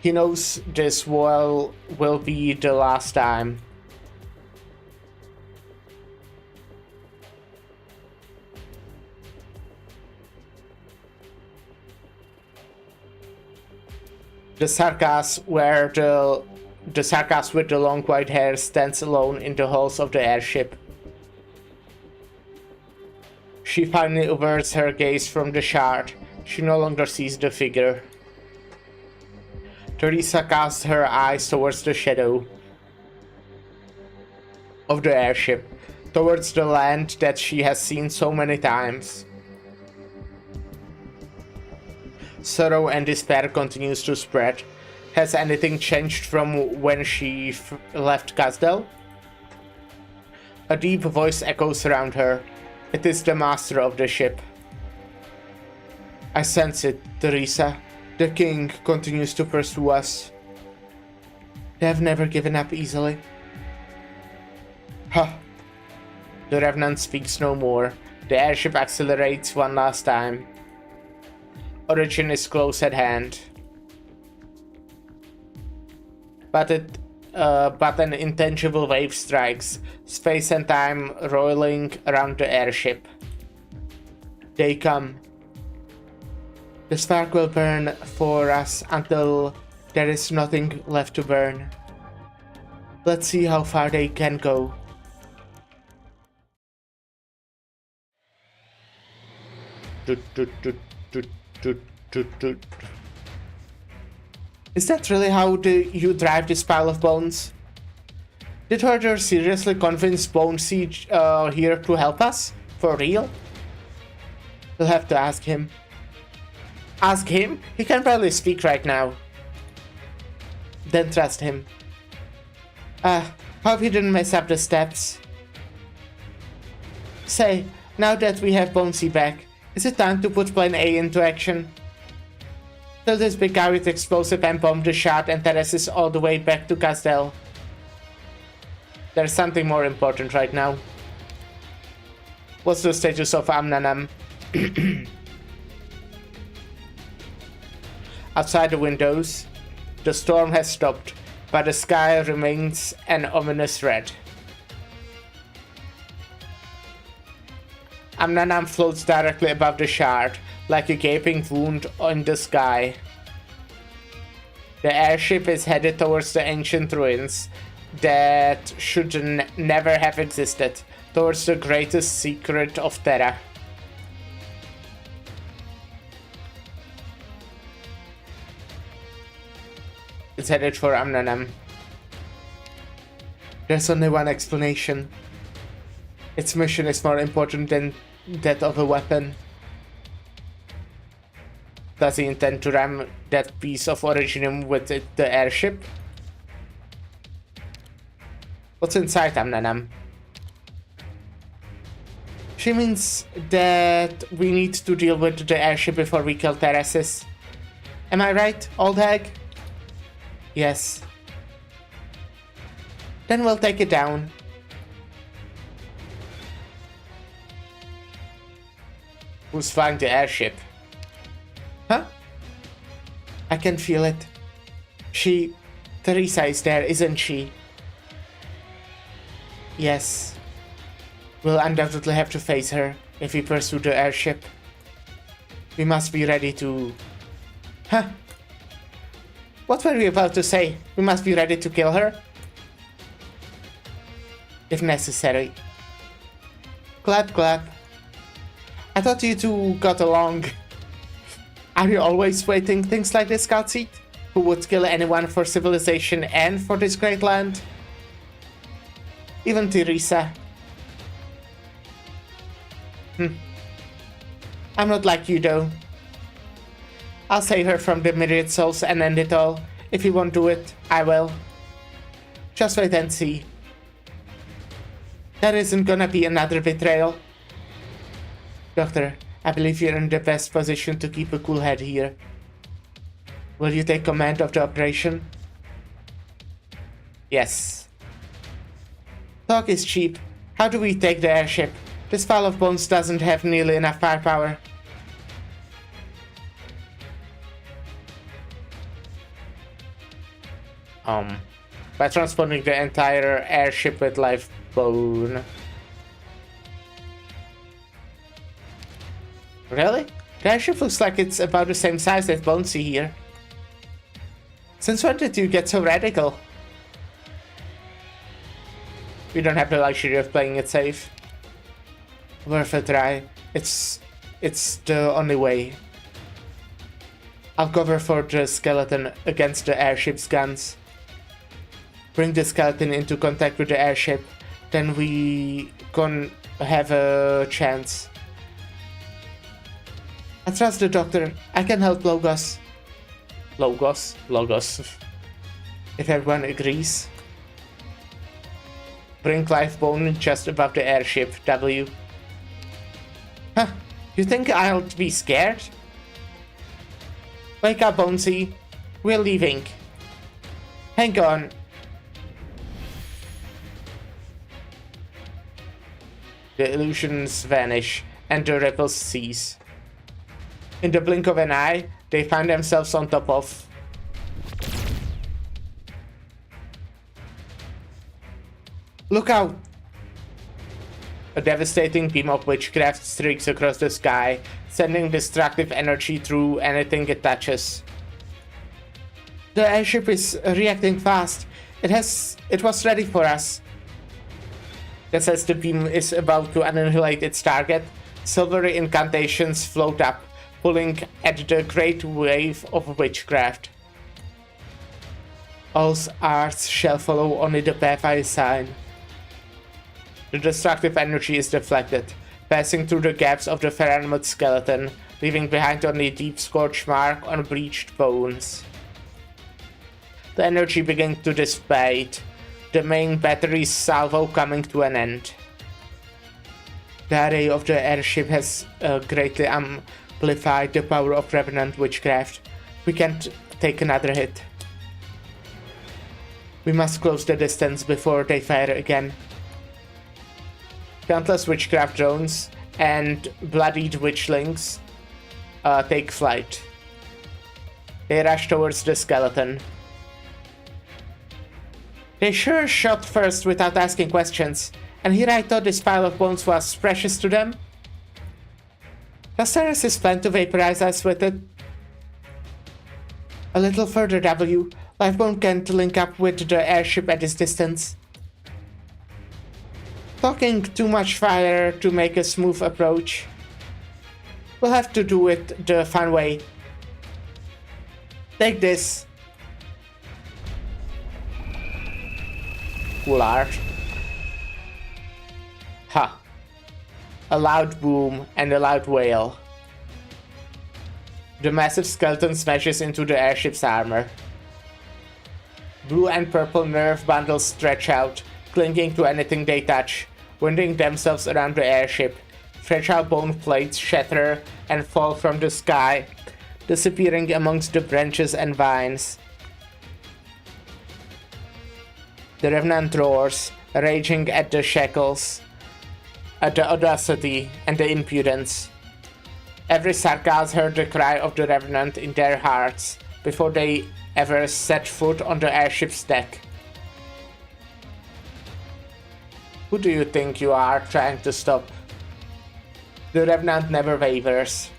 He knows this will be the last time. The Sarkas were the The Sarkaz with the long white hair stands alone in the halls of the airship. She finally averts her gaze from the shard. She no longer sees the figure. Teresa casts her eyes towards the shadow of the airship, towards the land that she has seen so many times. Sorrow and despair continues to spread. Has anything changed from when she left Casdell? A deep voice echoes around her. It is the master of the ship. I sense it, Teresa. The king continues to pursue us. They have never given up easily. Huh. The Revenant speaks no more. The airship accelerates one last time. Origin is close at hand. But an intangible wave strikes, space and time roiling around the airship. They come. The spark will burn for us until there is nothing left to burn. Let's see how far they can go. Is that really how you drive this pile of bones? Did Herder seriously convince Bonesy here to help us? For real? We'll have to ask him. Ask him? He can barely speak right now. Then trust him. Hope he didn't mess up the steps. Say, now that we have Bonesy back, is it time to put Plan A into action? Fill this big guy with explosive and bomb the shard and terraces all the way back to Casdell. There's something more important right now. What's the status of Amnanam? Outside the windows, the storm has stopped, but the sky remains an ominous red. Amnanam floats directly above the shard, like a gaping wound in the sky. The airship is headed towards the ancient ruins that should never have existed, towards the greatest secret of Terra. It's headed for Amnanam. There's only one explanation. Its mission is more important than that of a weapon. Does he intend to ram that piece of Originium with the airship? What's inside Amnanam? She means that we need to deal with the airship before we kill Teresis. Am I right, old hag? Yes. Then we'll take it down. Who's flying the airship? Huh? I can feel it. Teresa is there, isn't she? Yes. We'll undoubtedly have to face her if we pursue the airship. We must be ready to... Huh? What were we about to say? We must be ready to kill her? If necessary. Clap, clap. I thought you two got along. Are you always waiting things like this, Scoutsy? Who would kill anyone for civilization and for this great land? Even Teresa. I'm not like you though. I'll save her from the myriad souls and end it all. If you won't do it, I will. Just wait and see. There isn't gonna be another betrayal. Doctor, I believe you're in the best position to keep a cool head here. Will you take command of the operation? Yes. Talk is cheap. How do we take the airship? This pile of bones doesn't have nearly enough firepower. By transporting the entire airship with live bone. Really? The airship looks like it's about the same size as Bonesy here. Since when did you get so radical? We don't have the luxury of playing it safe. Worth a try. It's the only way. I'll cover for the skeleton against the airship's guns. Bring the skeleton into contact with the airship, then we can have a chance. I trust the doctor. I can help Logos. Logos? If everyone agrees. Bring Lifebone just above the airship, W. Huh, you think I'll be scared? Wake up, Bonesy. We're leaving. Hang on. The illusions vanish, and the ripples cease. In the blink of an eye, they find themselves on top of... Look out! A devastating beam of witchcraft streaks across the sky, sending destructive energy through anything it touches. The airship is reacting fast. It was ready for us. Just as the beam is about to annihilate its target, silvery incantations float up, pulling at the great wave of witchcraft. All's arts shall follow only the path I assign. The destructive energy is deflected, passing through the gaps of the Ferranmut skeleton, leaving behind only a deep scorch mark on bleached bones. The energy begins to dissipate, the main battery's salvo coming to an end. The array of the airship has greatly amplified the power of Revenant witchcraft. We can't take another hit. We must close the distance before they fire again. Countless witchcraft drones and bloodied witchlings take flight. They rush towards the skeleton. They sure shot first without asking questions, and here I thought this pile of bones was precious to them. Does Ceres plan to vaporize us with it? A little further, W. Lifebone can't link up with the airship at this distance. Talking too much fire to make a smooth approach. We'll have to do it the fun way. Take this. Cool art. Ha. A loud boom and a loud wail. The massive skeleton smashes into the airship's armor. Blue and purple nerve bundles stretch out, clinging to anything they touch, winding themselves around the airship. Fragile bone plates shatter and fall from the sky, disappearing amongst the branches and vines. The Revenant roars, raging at the shackles, at the audacity and the impudence. Every Sarkaz heard the cry of the Revenant in their hearts before they ever set foot on the airship's deck. Who do you think you are trying to stop? The Revenant never wavers.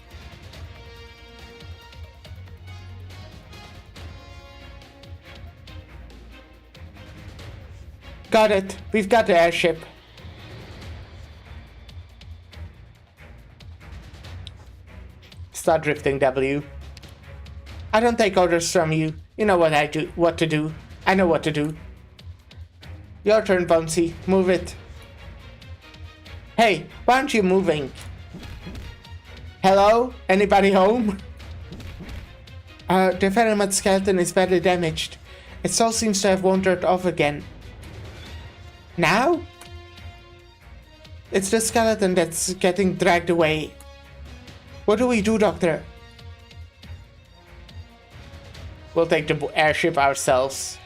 Got it. We've got the airship. Start drifting, W. I don't take orders from you. You know what to do. I know what to do. Your turn, Bonesy. Move it. Hey, why aren't you moving? Hello? Anybody home? The Ferranmut skeleton is badly damaged. Its soul seems to have wandered off again. Now? It's the skeleton that's getting dragged away. What do we do, Doctor? We'll take the airship ourselves.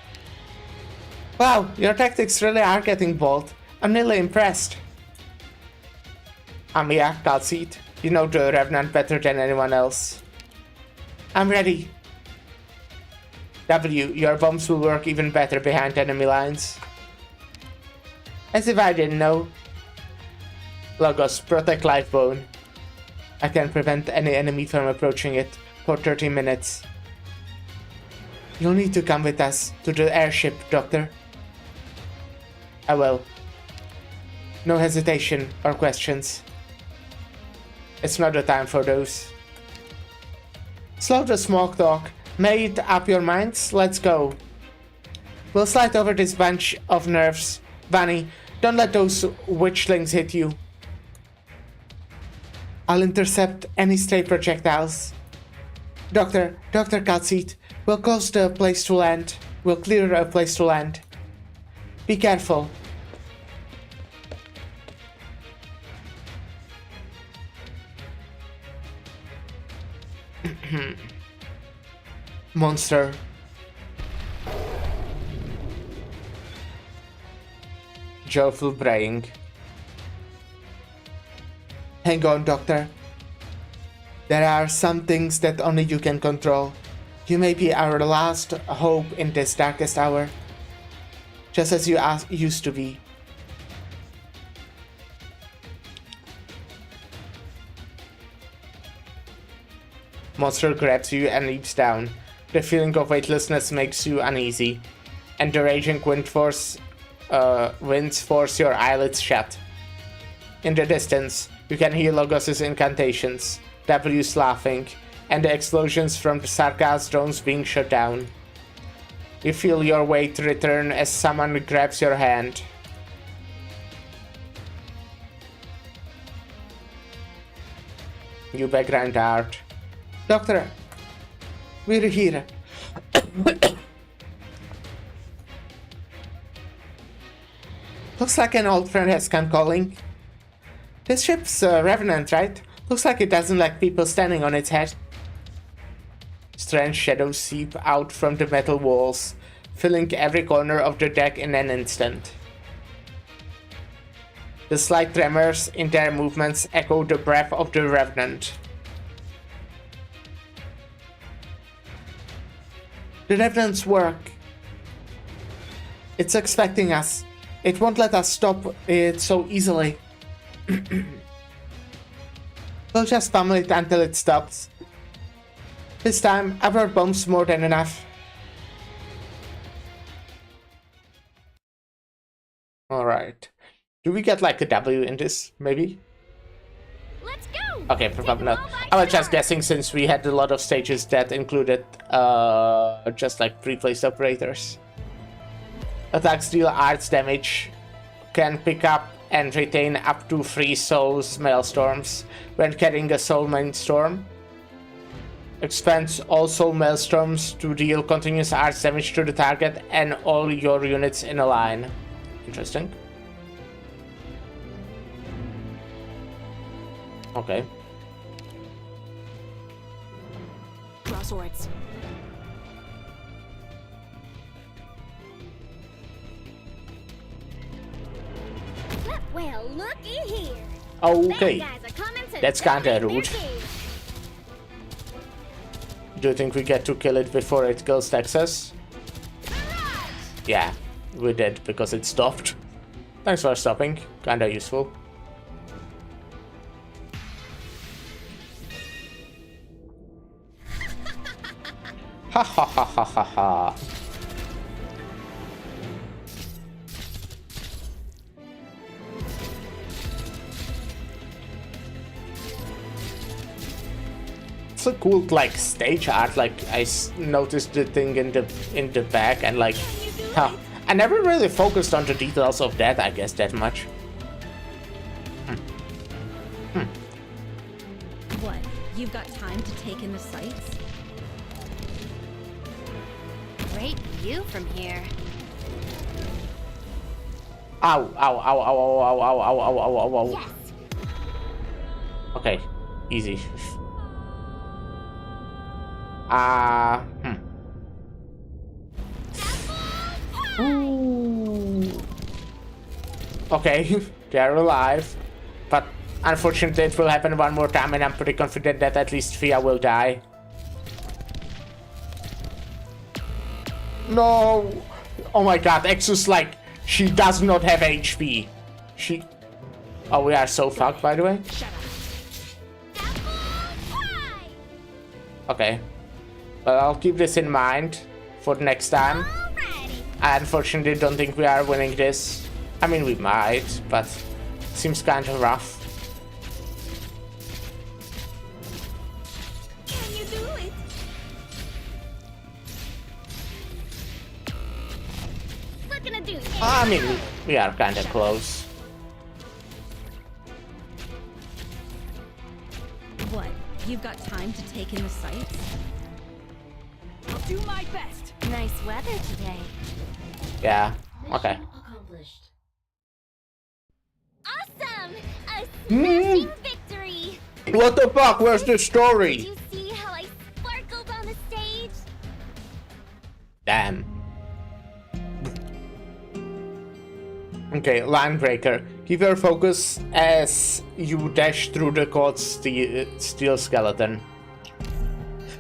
Wow, your tactics really are getting bold. I'm nearly impressed. Amia, Calceed, you know the Revenant better than anyone else. I'm ready. W, your bombs will work even better behind enemy lines. As if I didn't know. Logos, protect Lifebone. I can prevent any enemy from approaching it for 30 minutes. You'll need to come with us to the airship, Doctor. I will. No hesitation or questions. It's not the time for those. Slow the small talk. Made up your minds? Let's go. We'll slide over this bunch of nerves. Vanny, don't let those witchlings hit you. I'll intercept any stray projectiles. Dr. Catseat, we'll close the place to land. We'll clear a place to land. Be careful. Monster. Joyful braying. Hang on, Doctor. There are some things that only you can control. You may be our last hope in this darkest hour. Just as you used to be. Monster grabs you and leaps down. The feeling of weightlessness makes you uneasy, and the raging winds force your eyelids shut. In the distance, you can hear Logos's incantations, W's laughing, and the explosions from the Sarkaz drones being shut down. You feel your weight return as someone grabs your hand. You background art. Doctor, we're here. Looks like an old friend has come calling. This ship's Revenant, right? Looks like it doesn't like people standing on its head. Strange shadows seep out from the metal walls, filling every corner of the deck in an instant. The slight tremors in their movements echo the breath of the Revenant. The Revenant's work. It's expecting us. It won't let us stop it so easily. We'll just pummel it until it stops. This time, our bombs more than enough. Alright. Do we get like a W in this, maybe? Let's go! Okay, probably not. I was just guessing since we had a lot of stages that included just like pre-placed operators. Attacks deal arts damage, can pick up and retain up to 3 Soul's Maelstorms when carrying a Soul Mainstorm. Expands all Soul Maelstorms to deal continuous arts damage to the target and all your units in a line. Interesting. Okay. Draw swords. Well, looky here. Okay. Bad guys are coming to That's kinda dominate their rude. game. Do you think we get to kill it before it kills Texas? Yeah, we did because it stopped. Thanks for stopping. Kinda useful. Ha ha ha ha ha ha. It's a cool like stage art. Like I noticed the thing in the back and like, huh. I never really focused on the details of that. I guess that much. What? You've got time to take in the sights? Great view from here. Ow! Ow! Ow! Ow! Ow! Ow! Ow! Ow! Ow! Ow! Ow! Ow! Yes. Okay, easy. Ooh. Okay, they're alive, but unfortunately it will happen one more time and I'm pretty confident that at least Fia will die. No! Oh my god, Exus, like, she does not have HP. She... Oh, we are so fucked, by the way. Okay. But I'll keep this in mind for next time. Alrighty. I unfortunately don't think we are winning this. I mean, we might, but Seems kind of rough. Can you do it? We're gonna do it. I mean, we are kind of close. What? You've got time to take in the sights? I'll do my best. Nice weather today. Yeah. Okay. Mission accomplished. Awesome! A smashing victory! What the fuck? Where's the Did story? you see how I sparkled on the stage? Damn. Okay, line breaker. Keep your focus as you dash through the cold steel skeleton.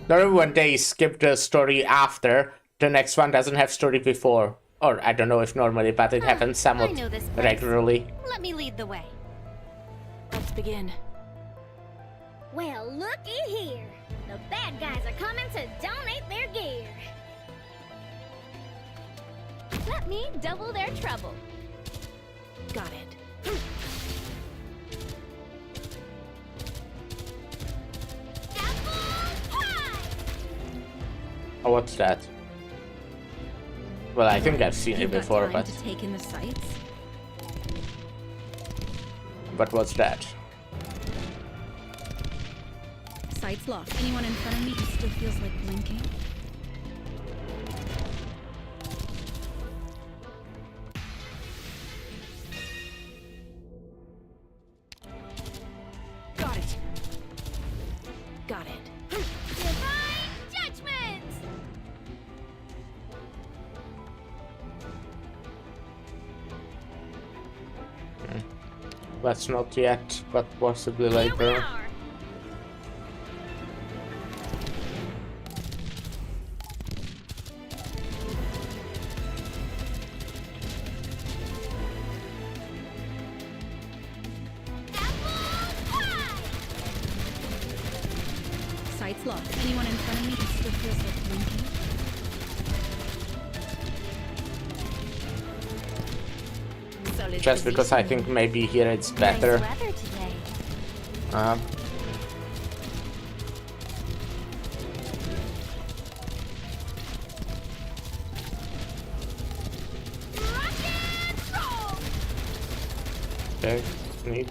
Normally when they skip the story after, the next one doesn't have story before. Or I don't know if normally, but it happens I somewhat know this place. regularly. Let me lead the way. Let's begin. Well, looky here. The bad guys are coming to donate their gear. Let me double their trouble. Got it. Apple pie! Oh, what's that? Well, I think I've seen it You've got before, time but to take in the sights? what's that? Sights locked. Anyone in front of me who still feels like blinking? Got it. Got it. Divine judgment! That's not yet, but possibly Here we later. are. Apple pie! Sights locked. Anyone in front of me who still feels like blinking? Solid Just because I think maybe here it's better. Nice weather today. Um, Rock and roll! okay, neat.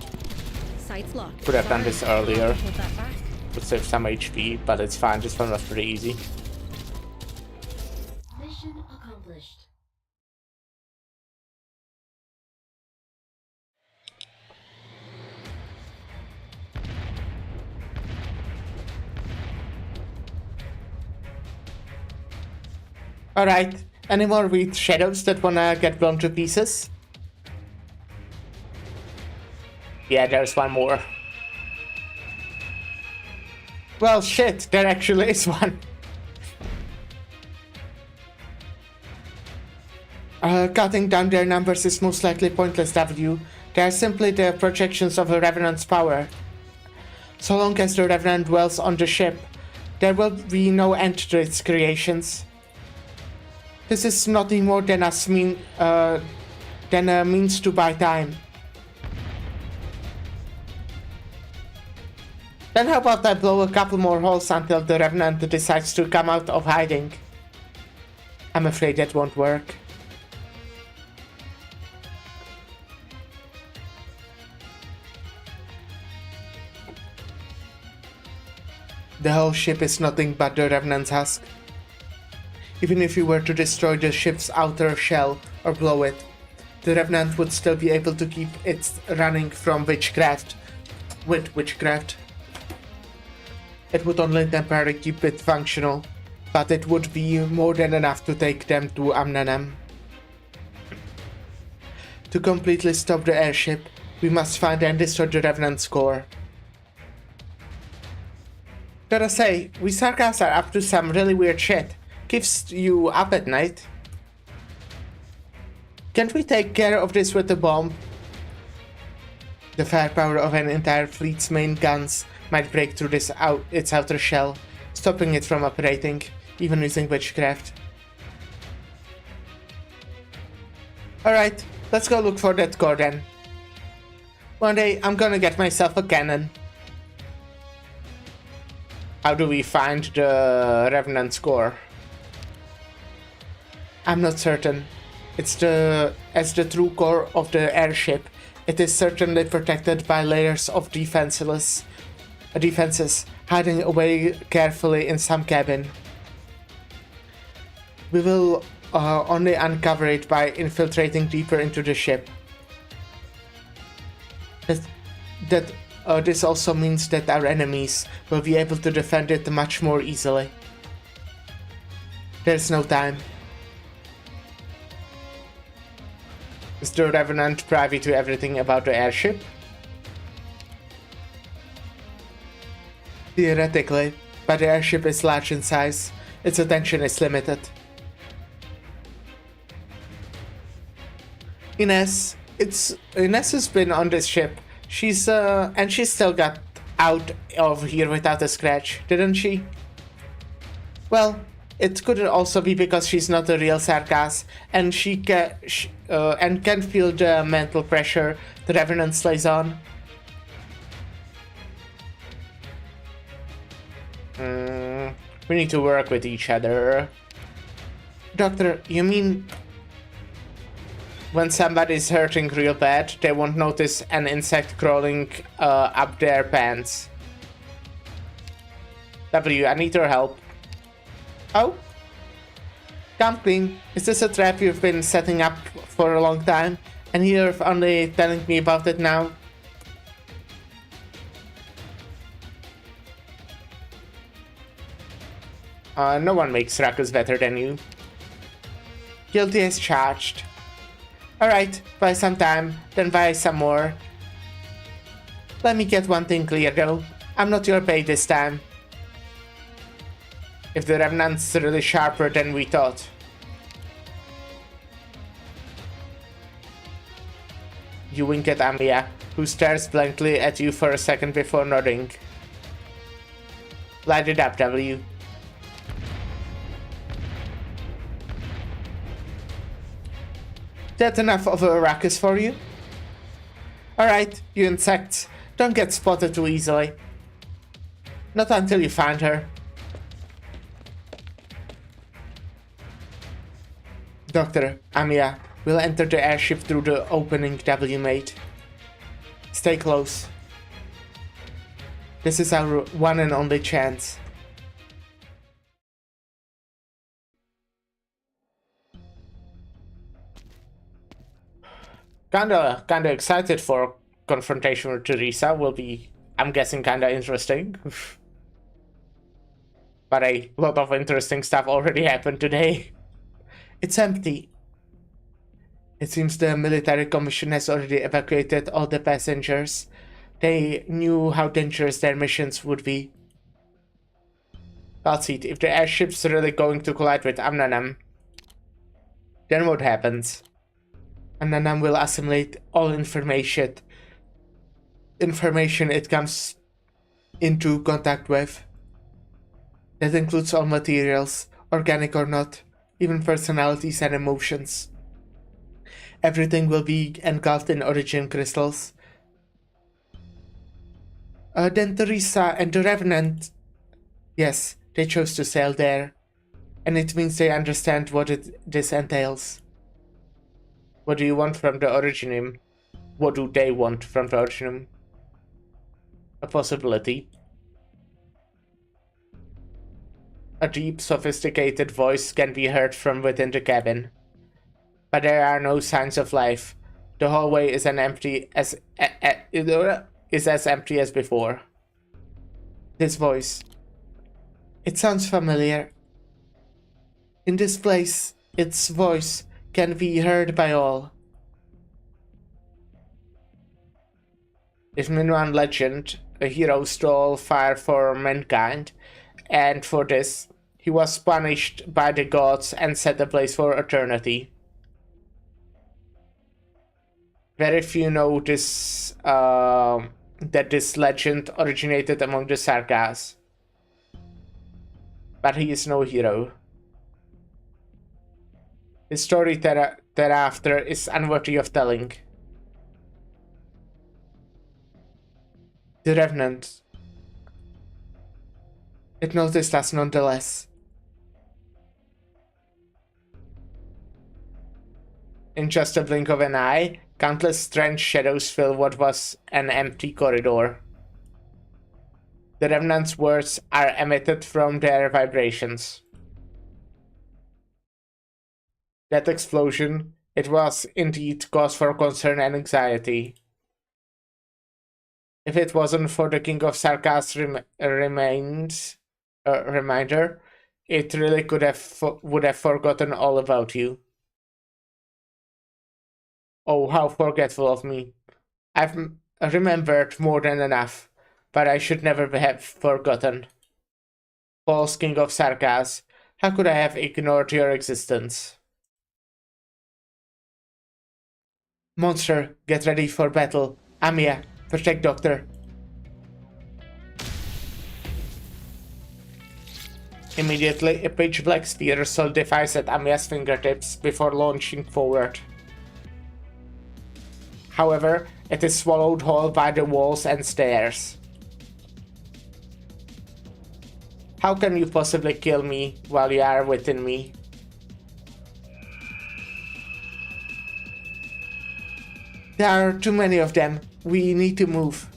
Sights locked. Could have done this earlier. Hold that back. Would save some HP, but it's fine. This one was pretty easy. Mission accomplished. Alright, any more with shadows that wanna get blown to pieces? Yeah, there's one more. Well, shit, there actually is one. Cutting down their numbers is most likely pointless, W. They are simply the projections of a Revenant's power. So long as the Revenant dwells on the ship, there will be no end to its creations. This is nothing more than a means to buy time. Then how about I blow a couple more holes until the Revenant decides to come out of hiding? I'm afraid that won't work. The whole ship is nothing but the Revenant's husk. Even if you were to destroy the ship's outer shell or blow it, the Revenant would still be able to keep it running from witchcraft. With witchcraft. It would only temporarily keep it functional, but it would be more than enough to take them to Amnanem. To completely stop the airship, we must find and destroy the Revenant's core. Gotta say, we Sarkas are up to some really weird shit. Keeps you up at night. Can't we take care of this with a bomb? The firepower of an entire fleet's main guns might break through its outer shell, stopping it from operating, even using witchcraft. Alright, let's go look for that core then. One day, I'm gonna get myself a cannon. How do we find the Revenant score? I'm not certain. As the true core of the airship, it is certainly protected by layers of defenses, hiding away carefully in some cabin. We will only uncover it by infiltrating deeper into the ship. This also means that our enemies will be able to defend it much more easily. There's no time. Is the Revenant privy to everything about the airship? Theoretically, but the airship is large in size. Its attention is limited. Ines has been on this ship. She's still got out of here without a scratch, didn't she? Well, it could also be because she's not a real Sarkaz, and can feel the mental pressure the Revenant slays on. We need to work with each other. Doctor, you mean when somebody's hurting real bad, they won't notice an insect crawling up their pants? W, I need your help. Oh? Dumpling, is this a trap you've been setting up for a long time, and you're only telling me about it now? No one makes ruckus better than you. Guilty as charged. Alright, buy some time, then buy some more. Let me get one thing clear though. I'm not your pay this time. If the Revenant's really sharper than we thought. You wink at Amia, who stares blankly at you for a second before nodding. Light it up, W. That enough of a ruckus for you? Alright, you insects, don't get spotted too easily. Not until you find her. Doctor, Amia, we'll enter the airship through the opening W made. Stay close. This is our one and only chance. Kinda excited for confrontation with Teresa. Will be, I'm guessing, kinda interesting. But a lot of interesting stuff already happened today. It's empty. It seems the military commission has already evacuated all the passengers. They knew how dangerous their missions would be. I'll see. If the airship's really going to collide with Amnanam, then what happens? Amnanam will assimilate all information it comes into contact with. That includes all materials, organic or not, even personalities and emotions. Everything will be engulfed in origin crystals. Then Teresa and the Revenant, yes, they chose to sail there, and it means they understand what this entails. What do you want from the Originum? What do they want from the Originum? A possibility. A deep, sophisticated voice can be heard from within the cabin. But there are no signs of life. The hallway is as empty as before. This voice. It sounds familiar. In this place, its voice can be heard by all. If Minuan legend, a hero stole fire for mankind, and for this, he was punished by the gods and set ablaze for eternity. Very few know this, that this legend originated among the Sarkaz. But he is no hero. His story thereafter is unworthy of telling. The Revenant. It noticed us nonetheless. In just a blink of an eye, countless strange shadows fill what was an empty corridor. The Revenant's words are emitted from their vibrations. That explosion, it was indeed cause for concern and anxiety. If it wasn't for the King of Sarkaz's reminder, it really would have forgotten all about you. Oh, how forgetful of me. I've remembered more than enough, but I should never have forgotten. False King of Sarkaz, how could I have ignored your existence? Monster, get ready for battle. Amiya, protect Doctor. Immediately, a pitch-black sphere solidifies at Amiya's fingertips before launching forward. However, it is swallowed whole by the walls and stairs. How can you possibly kill me while you are within me? There are too many of them. We need to move.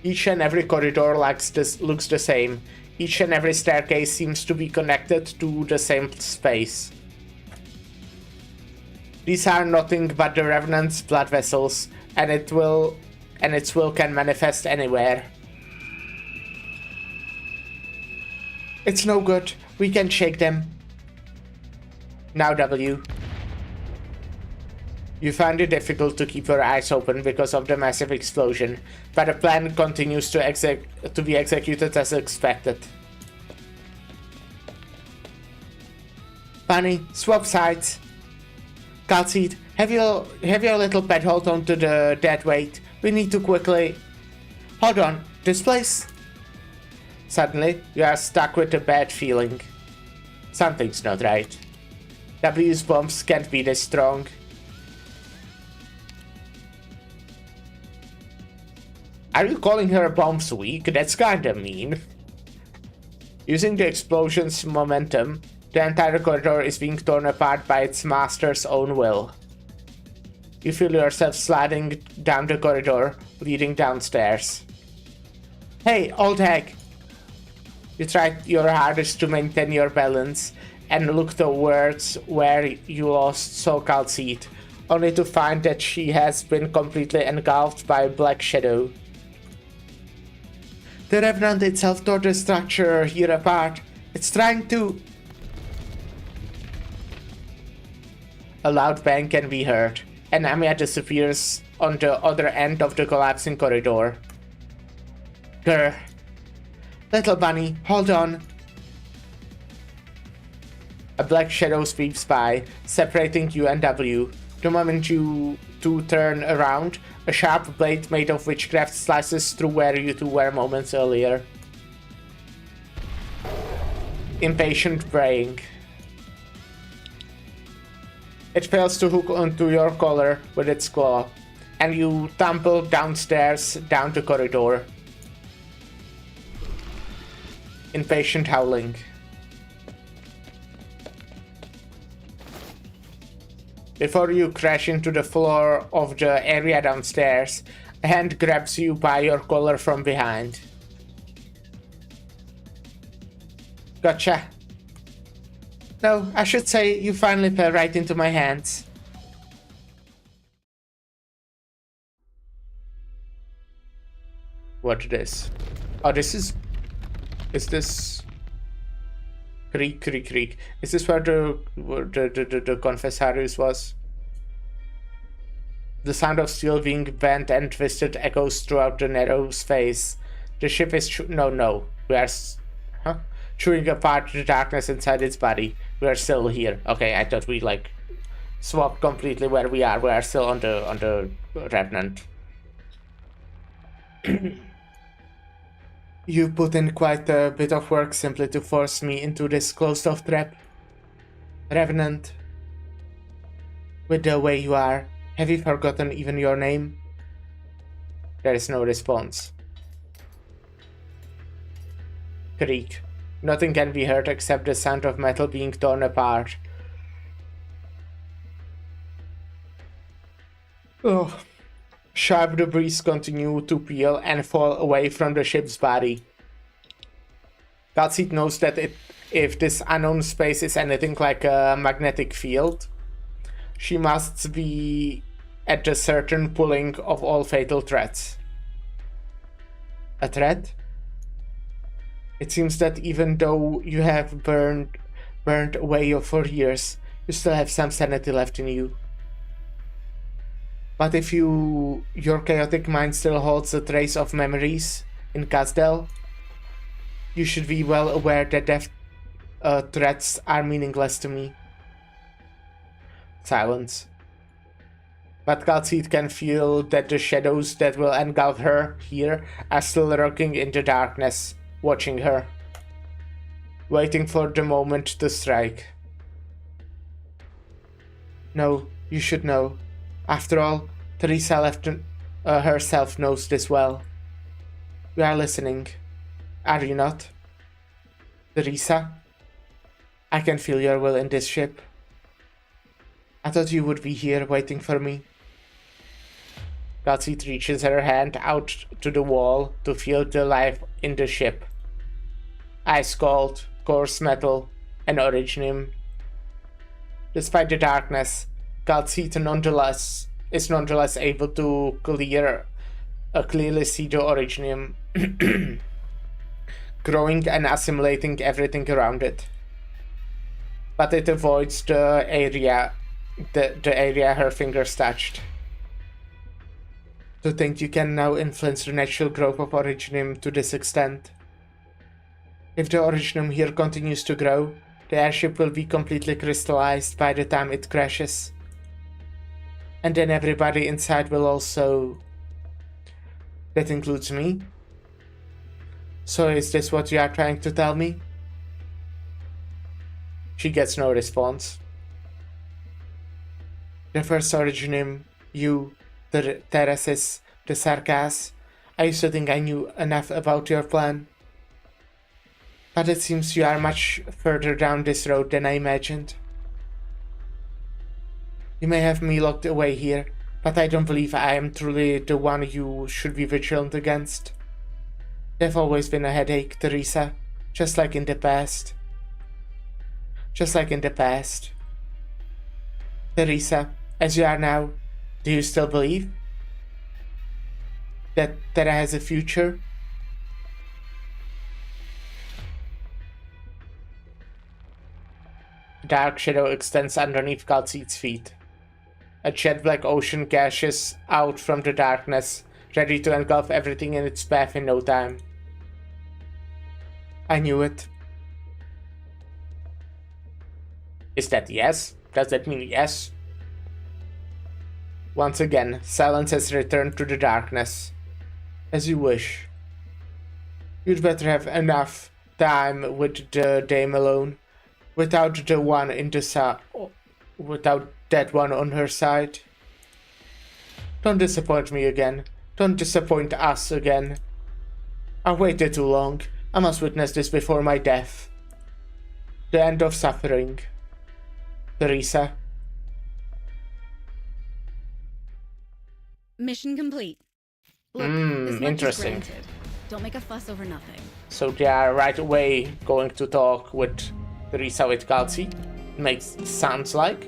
Each and every corridor looks the same. Each and every staircase seems to be connected to the same space. These are nothing but the Revenant's blood vessels, and its will can manifest anywhere. It's no good. We can shake them. Now W. You find it difficult to keep your eyes open because of the massive explosion, but the plan continues to be executed as expected. Bunny, swap sides. Calcid, have your little pet hold on to the dead weight. We need to quickly... Hold on, this place? Suddenly, you are stuck with a bad feeling. Something's not right. W's bombs can't be this strong. Are you calling her bombs weak? That's kinda mean. Using the explosion's momentum, the entire corridor is being torn apart by its master's own will. You feel yourself sliding down the corridor, leading downstairs. Hey, old hag! You tried your hardest to maintain your balance and look towards where you lost so Calcid, only to find that she has been completely engulfed by a black shadow. The Revenant itself tore the structure here apart. It's trying to... A loud bang can be heard, and Amiya disappears on the other end of the collapsing corridor. Grr. Little bunny, hold on. A black shadow sweeps by, separating you and W. The moment you two turn around, a sharp blade made of witchcraft slices through where you two were moments earlier. Impatient braying. It fails to hook onto your collar with its claw, and you tumble downstairs down the corridor. Impatient howling. Before you crash into the floor of the area downstairs, a hand grabs you by your collar from behind. Gotcha. No, I should say you finally fell right into my hands. What this? Oh, this is... Is this... Creak. Is this where the Confessarius was? The sound of steel being bent and twisted echoes throughout the narrow space. The ship is no. We are... chewing apart the darkness inside its body. We are still here. Okay, I thought we like swapped completely where we are. We are still on the Revenant. You put in quite a bit of work simply to force me into this closed-off trap. Revenant, with the way you are, have you forgotten even your name? There is no response. Creak. Nothing can be heard except the sound of metal being torn apart. Oh. Sharp debris continue to peel and fall away from the ship's body. Godseed knows that if this unknown space is anything like a magnetic field, she must be at the certain pulling of all fatal threats. A threat? It seems that even though you have burned away for years, you still have some sanity left in you. But if your chaotic mind still holds a trace of memories in Kazdel, you should be well aware that death threats are meaningless to me. Silence. But Godseed can feel that the shadows that will engulf her here are still lurking in the darkness, watching her, waiting for the moment to strike. No, you should know. After all, Teresa herself knows this well. We are listening. Are you not? Teresa? I can feel your will in this ship. I thought you would be here waiting for me. Godseed reaches her hand out to the wall to feel the life in the ship. Ice cold, coarse metal, and originium. Despite the darkness, Godseed is nonetheless able to clearly see the originium growing and assimilating everything around it. But it avoids the area her fingers touched. To think you can now influence the natural growth of originium to this extent. If the originium here continues to grow, the airship will be completely crystallized by the time it crashes. And then everybody inside will also... That includes me? So is this what you are trying to tell me? She gets no response. The first originium, you, the Teresis, the Sarkas, I used to think I knew enough about your plan. But it seems you are much further down this road than I imagined. You may have me locked away here, but I don't believe I am truly the one you should be vigilant against. You've always been a headache, Teresa, just like in the past. Just like in the past. Teresa, as you are now, do you still believe that Terra has a future? A dark shadow extends underneath Godseed's feet. A jet black ocean gashes out from the darkness, ready to engulf everything in its path in no time. I knew it. Is that yes? Does that mean yes? Once again, silence has returned to the darkness. As you wish. You'd better have enough time with the dame alone, without the one in the without that one on her side. Don't disappoint me again. Don't disappoint us again. I waited too long. I must witness this before my death. The end of suffering. Teresa. Mission complete. Look, this much is interesting. granted. Don't make a fuss over nothing. So they are right away going to talk with Teresa with Godseed. Sounds like.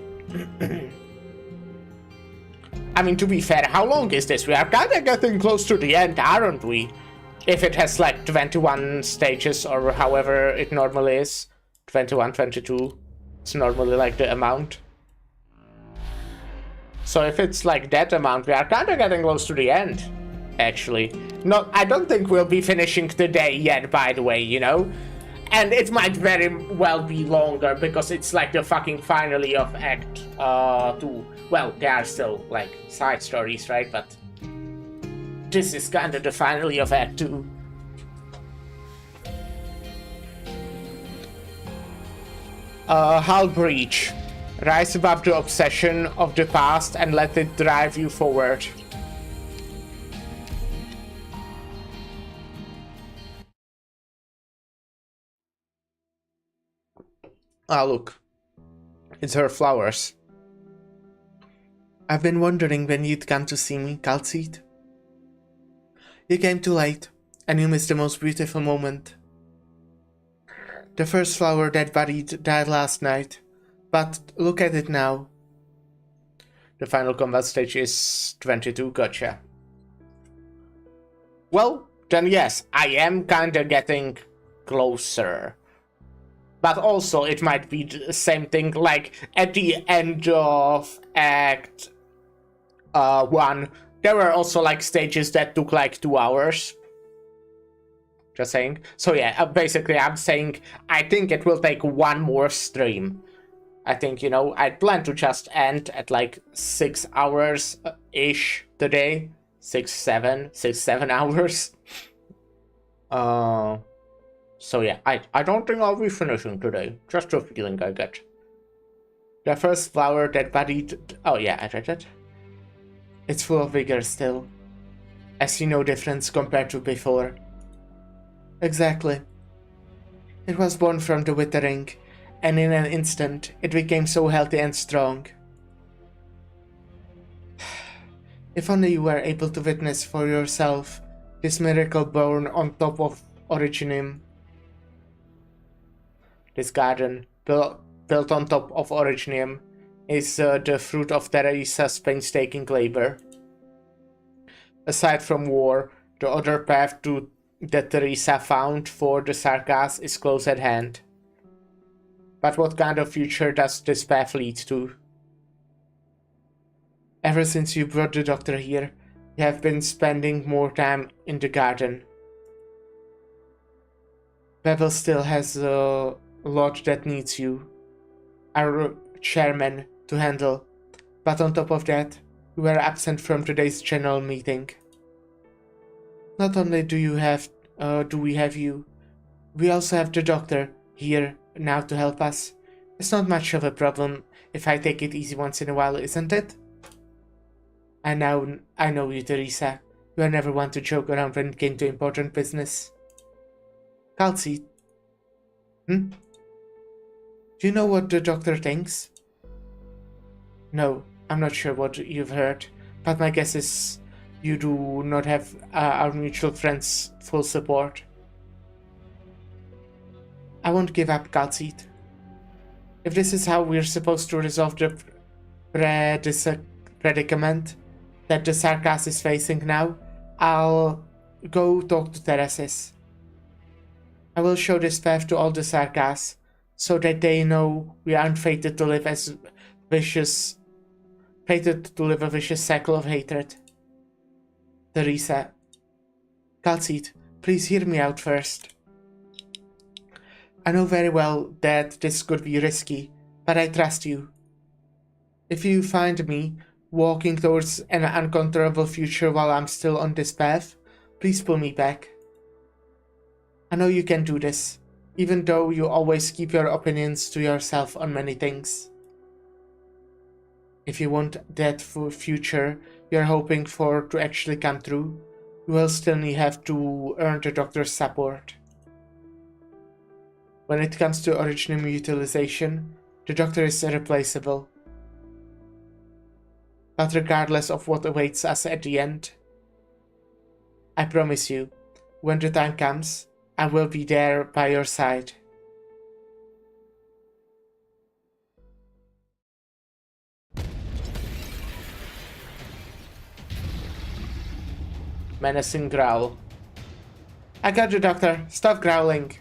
I mean, to be fair, how long is this? We are kinda getting close to the end, aren't we? If it has like 21 stages or however it normally is. 21, 22. It's normally like the amount. So if it's like that amount, we are kinda getting close to the end. Actually. I don't think we'll be finishing the day yet, by the way, you know? And it might very well be longer, because it's like the fucking finale of Act 2. Well, there are still, like, side stories, right? But this is kinda the finale of Act 2. Hull breach. Rise above the obsession of the past and let it drive you forward. Ah, look. It's her flowers. I've been wondering when you'd come to see me, Calcite. You came too late, and you missed the most beautiful moment. The first flower that buried died last night, but look at it now. The final combat stage is 22, gotcha. Well, then yes, I am kinda getting closer. But also, it might be the same thing, like, at the end of Act 1, there were also, like, stages that took, like, 2 hours. Just saying. So yeah, basically, I'm saying, I think it will take one more stream. I think, you know, I plan to just end at, like, 6 hours-ish today. 6-7 hours. So yeah, I don't think I'll be finishing today. Just a feeling I get. The first flower that buried... Oh yeah, I read it. It's full of vigor still. I see no difference compared to before. Exactly. It was born from the withering, and in an instant, it became so healthy and strong. If only you were able to witness for yourself this miracle born on top of Originium. This garden, built on top of Originium, is the fruit of Teresa's painstaking labor. Aside from war, the other path that Teresa found for the Sarkas is close at hand. But what kind of future does this path lead to? Ever since you brought the doctor here, you have been spending more time in the garden. Bevel still has a lot that needs you, our chairman, to handle, but on top of that, you were absent from today's general meeting. Not only do we have you, we also have the doctor here now to help us. It's not much of a problem if I take it easy once in a while, isn't it? I know you, Teresa. You are never one to joke around when it came to important business. Calcite. Do you know what the doctor thinks? No, I'm not sure what you've heard, but my guess is you do not have our mutual friend's full support. I won't give up, Calcite. If this is how we're supposed to resolve the predicament that the Sarkas is facing now, I'll go talk to Teresis. I will show this path to all the Sarkas, so that they know we aren't fated to live a vicious cycle of hatred. Teresa. Calcite, please hear me out first. I know very well that this could be risky, but I trust you. If you find me walking towards an uncontrollable future while I'm still on this path, please pull me back. I know you can do this, even though you always keep your opinions to yourself on many things. If you want that future you're hoping for to actually come true, you will still have to earn the doctor's support. When it comes to Originium utilization, the doctor is irreplaceable. But regardless of what awaits us at the end, I promise you, when the time comes, I will be there by your side. Menacing growl. I got you, Doctor. Stop growling.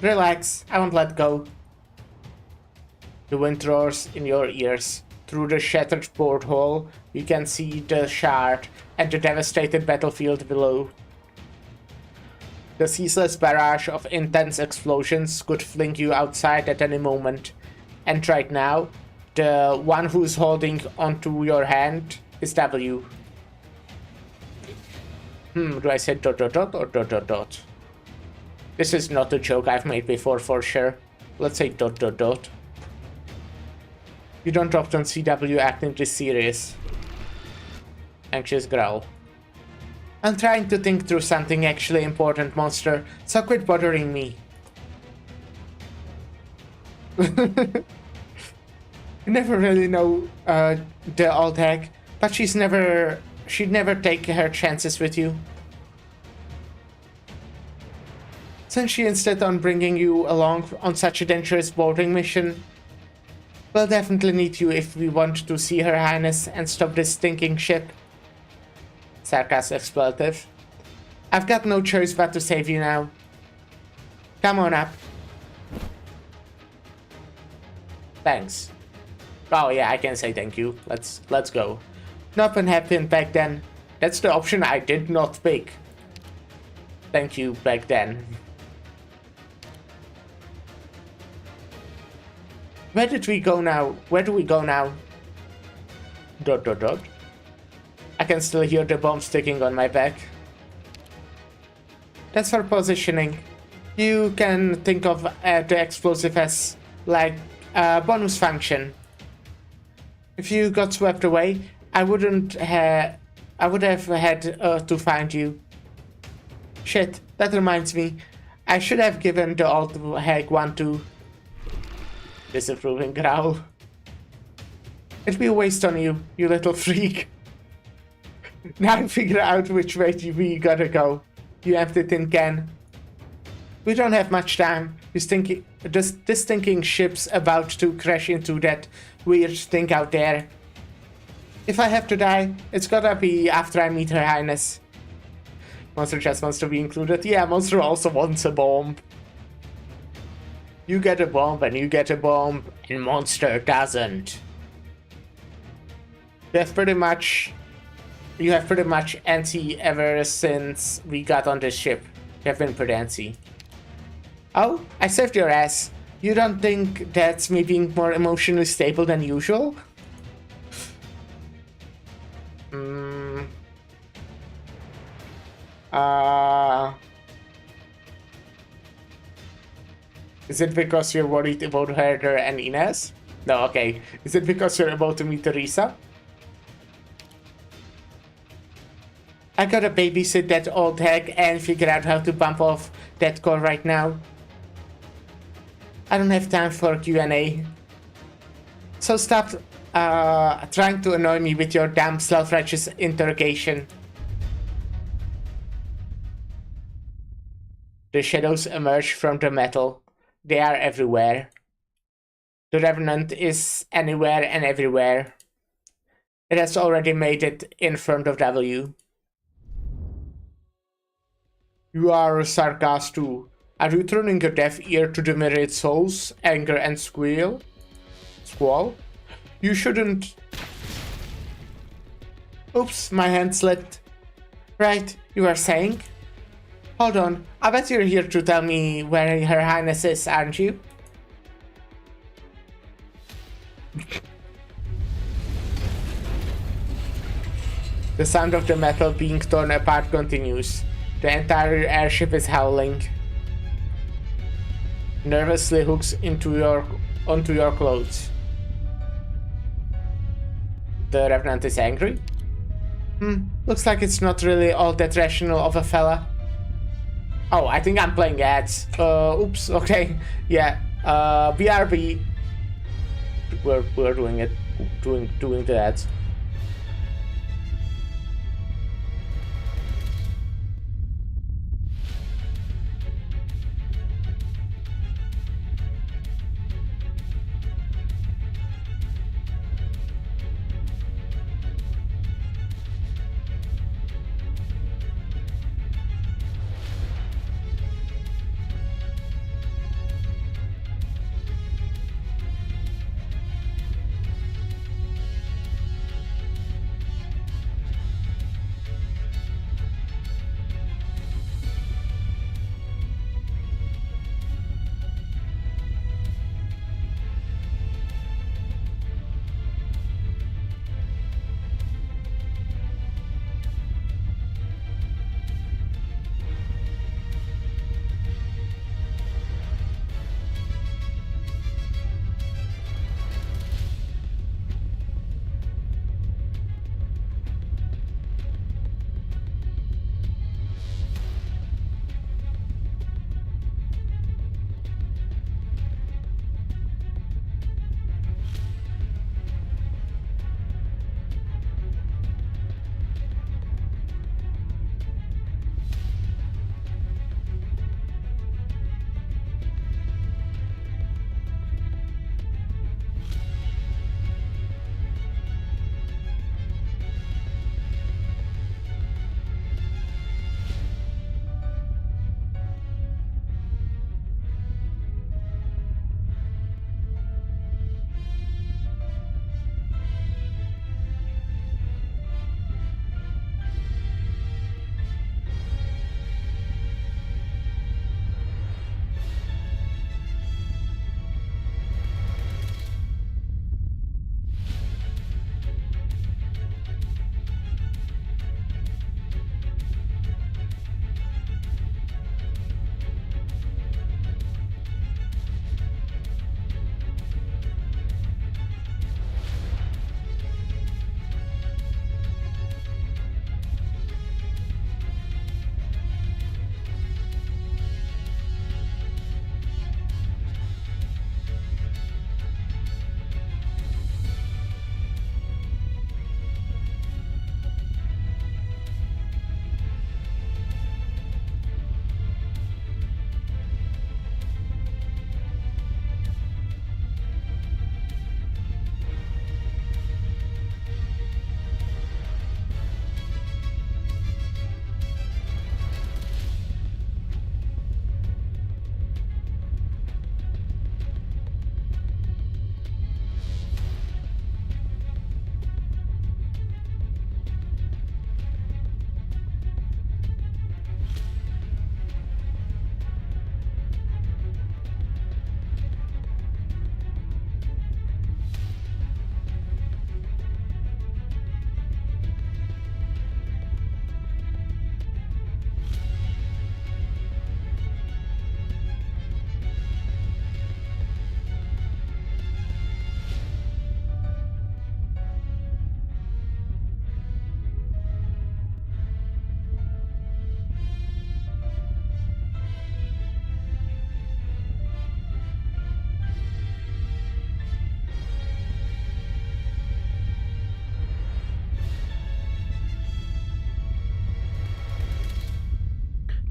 Relax, I won't let go. The wind roars in your ears. Through the shattered porthole, you can see the shard and the devastated battlefield below. The ceaseless barrage of intense explosions could fling you outside at any moment. And right now, the one who's holding onto your hand is W. Do I say ... or ... This is not a joke I've made before for sure. let's say ... You don't often see W acting this serious. Anxious growl. I'm trying to think through something actually important, monster, so quit bothering me. You never really know the old hag, but she'd never take her chances with you. Since she insisted on bringing you along on such a dangerous boarding mission, we'll definitely need you if we want to see Her Highness and stop this stinking ship. Sarcastic expletive. I've got no choice but to save you now. Come on up. Thanks. Oh yeah, I can say thank you. Let's go. Nothing happened back then. That's the option I did not pick. Thank you back then. Where did we go now? Where do we go now? ... I can still hear the bomb sticking on my back. That's for positioning. You can think of the explosive as like a bonus function. If you got swept away, I would have had to find you. Shit, that reminds me. I should have given the old hag one too. Disapproving growl. It'd be a waste on you, you little freak. Now figure out which way we gotta go, you empty tin can. We don't have much time. This stinking ship's about to crash into that weird thing out there. If I have to die, it's gotta be after I meet Her Highness. Monster just wants to be included. Yeah, Monster also wants a bomb. You get a bomb and you get a bomb, and Monster doesn't. You have pretty much antsy ever since we got on this ship. You have been pretty antsy. Oh, I saved your ass. You don't think that's me being more emotionally stable than usual? Is it because you're worried about Herder and Inez? No, okay. Is it because you're about to meet Teresa? I gotta babysit that old hag and figure out how to bump off that call right now. I don't have time for Q&A. So stop trying to annoy me with your damn self-righteous interrogation. The shadows emerge from the metal. They are everywhere. The Revenant is anywhere and everywhere. It has already made it in front of W. You are a sarcasm too. Are you turning a deaf ear to the myriad souls, anger and squall? You shouldn't. Oops, my hand slipped. Right, you are saying? Hold on, I bet you're here to tell me where Her Highness is, aren't you? The sound of the metal being torn apart continues. The entire airship is howling. Nervously hooks onto your clothes. The Revenant is angry? Looks like it's not really all that rational of a fella. Oh, I think I'm playing ads. Oops, okay. Yeah, BRB. We're doing it. Doing the ads.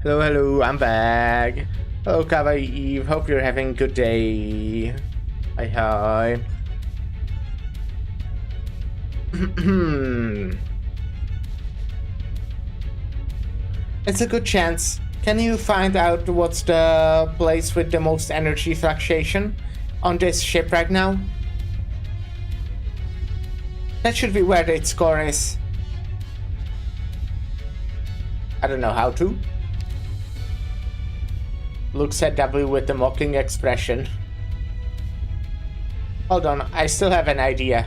Hello, hello, I'm back. Hello, Kawaii Eve. Hope you're having a good day. Hi, hi. It's a good chance. Can you find out what's the place with the most energy fluctuation on this ship right now? That should be where the score is. I don't know how to. Looks at W with a mocking expression. Hold on, I still have an idea.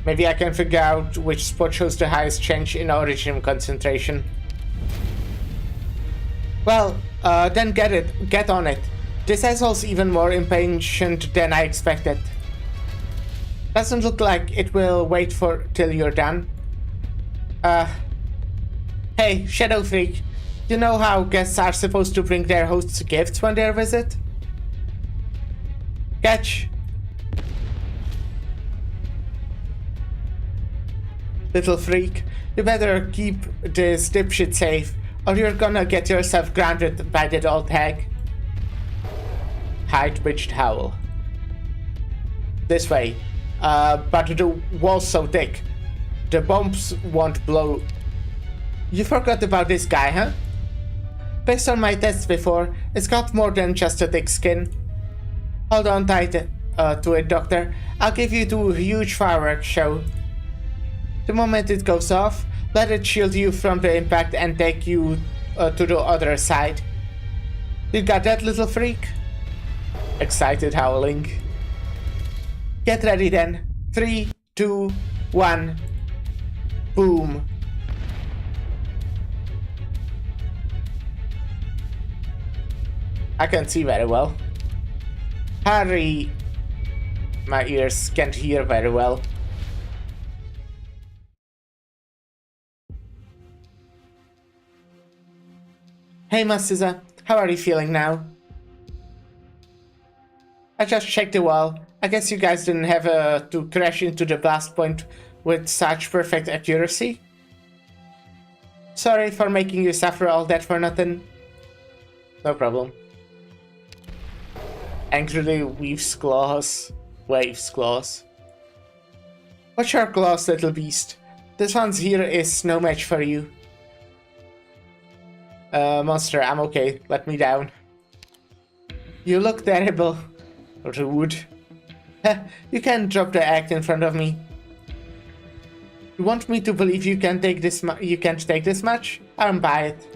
Maybe I can figure out which spot shows the highest change in origin concentration. Well, then get on it. This asshole's even more impatient than I expected. Doesn't look like it will wait till you're done. Hey, Shadow Freak. You know how guests are supposed to bring their hosts gifts when they visit? Catch. Little freak, you better keep this dipshit safe, or you're gonna get yourself grounded by that old hag. High-pitched howl. This way. But the wall's so thick. The bombs won't blow. You forgot about this guy, huh? Based on my tests before, it's got more than just a thick skin. Hold on tight to it, Doctor. I'll give you a huge fireworks show. The moment it goes off, let it shield you from the impact and take you to the other side. You got that, little freak? Excited howling. Get ready then. 3, 2, 1. Boom. I can't see very well. Hurry. My ears can't hear very well. Hey Mastiza, how are you feeling now? I just checked the wall. I guess you guys didn't have to crash into the blast point with such perfect accuracy. Sorry for making you suffer all that for nothing. No problem. Angrily waves claws. Watch your claws, little beast. This one here is no match for you. Monster, I'm okay. Let me down. You look terrible. Rude. You can't drop the act in front of me. You want me to believe you can't take this much? I'll buy it.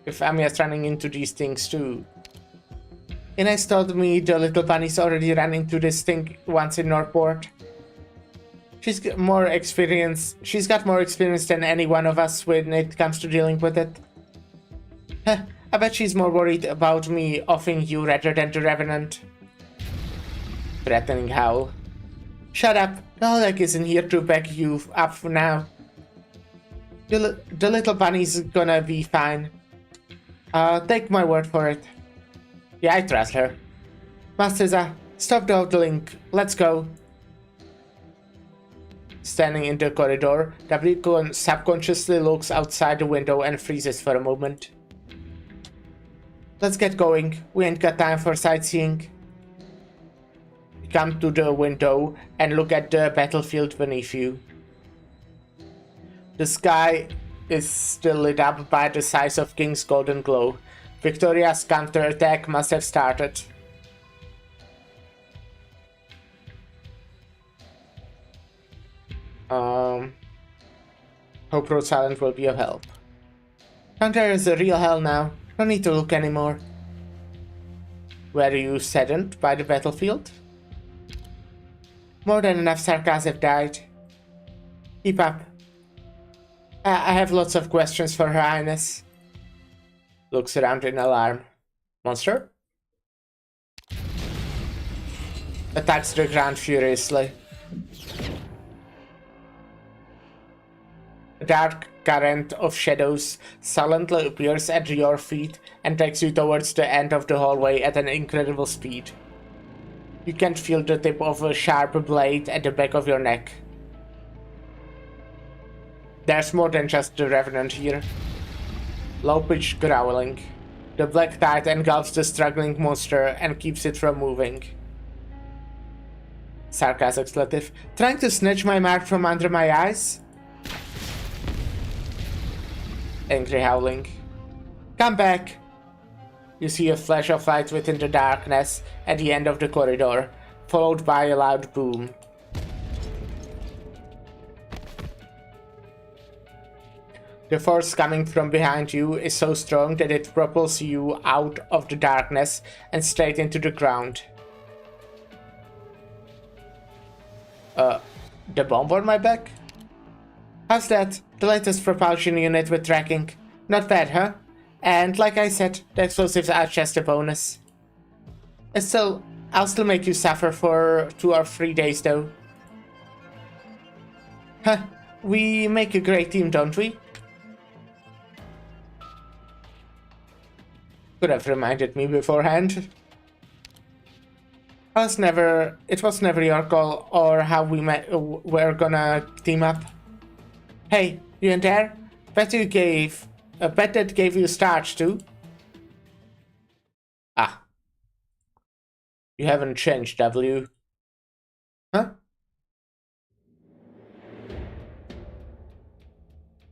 If Amiya's running into these things too. Inez told me the little bunny's already ran into this thing once in Northport. She's got more experience than any one of us when it comes to dealing with it. I bet she's more worried about me offing you rather than the Revenant. Threatening howl. Shut up, Nolek isn't here to back you up now. The little bunny's gonna be fine. Take my word for it. Yeah, I trust her. Mastiza, stop dawdling. Let's go. Standing in the corridor, W subconsciously looks outside the window and freezes for a moment. Let's get going. We ain't got time for sightseeing. Come to the window and look at the battlefield beneath you. The sky is still lit up by the size of King's golden glow. Victoria's counterattack must have started. Hope Rhode Island will be of help. Hunter is a real hell now. No need to look anymore. Were you saddened by the battlefield? More than enough Sarkas have died. Keep up. I have lots of questions for Her Highness. Looks around in alarm. Monster? Attacks the ground furiously. A dark current of shadows sullenly appears at your feet and takes you towards the end of the hallway at an incredible speed. You can feel the tip of a sharp blade at the back of your neck. There's more than just the Revenant here. Low-pitched growling. The black tide engulfs the struggling monster and keeps it from moving. Sarcasm expletive. Trying to snatch my mark from under my eyes? Angry howling. Come back! You see a flash of light within the darkness at the end of the corridor, followed by a loud boom. The force coming from behind you is so strong that it propels you out of the darkness and straight into the ground. The bomb on my back? How's that? The latest propulsion unit with tracking. Not bad, huh? And like I said, the explosives are just a bonus. I'll still make you suffer for 2 or 3 days though. Huh, we make a great team, don't we? Could have reminded me beforehand. It was never your call or how we're gonna team up. Hey, you in there? Bet that gave you a start too. Ah. You haven't changed, W. Huh?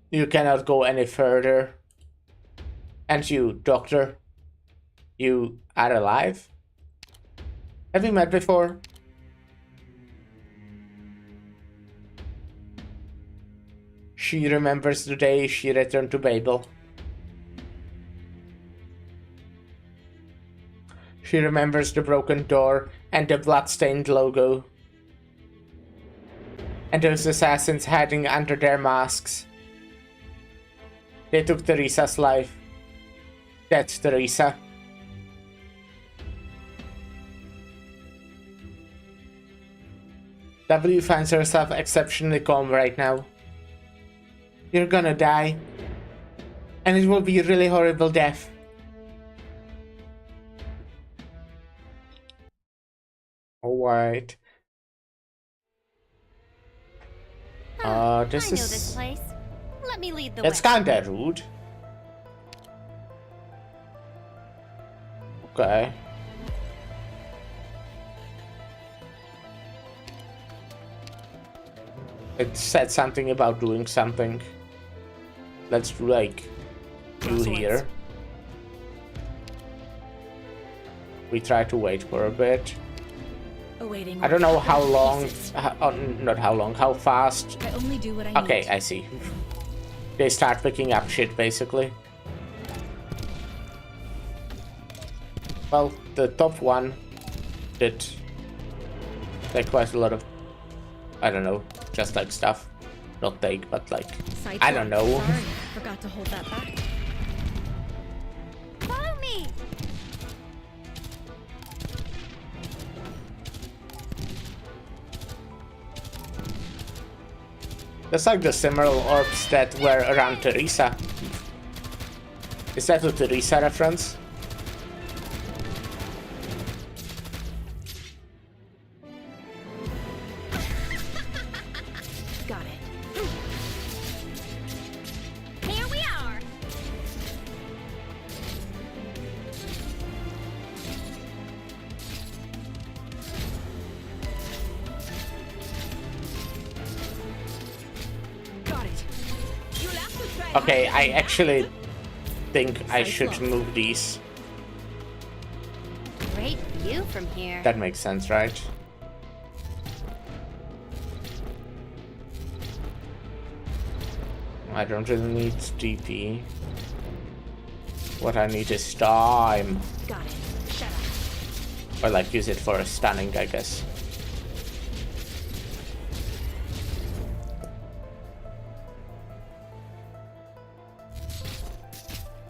You cannot go any further. And you, Doctor? You are alive? Have we met before? She remembers the day she returned to Babel. She remembers the broken door and the blood-stained logo. And those assassins hiding under their masks. They took Teresa's life. That's Teresa. W finds herself exceptionally calm right now. You're gonna die. And it will be a really horrible death. Alright. This I know is... this place. Let me lead the way. It's kinda rude. Okay. It said something about doing something. Let's do like you here. We try to wait for a bit. Awaiting. I don't know how long, not how long, how fast. I only do what I Okay, need. I see. They start picking up shit basically. Well, the top one did like quite a lot of, I don't know, just like stuff. Not take, but like, Sights I don't locked. know. Sorry, forgot to hold that back. Follow me. That's like the similar orbs that were around Teresa. Is that a Teresa reference? Got it. Here we are. Got it. You'll have to try. Okay, I actually think I should move these. Great view from here. That makes sense, right? I don't really need DP. What I need is time. Got it. Shut up. Or like use it for a stunning, I guess.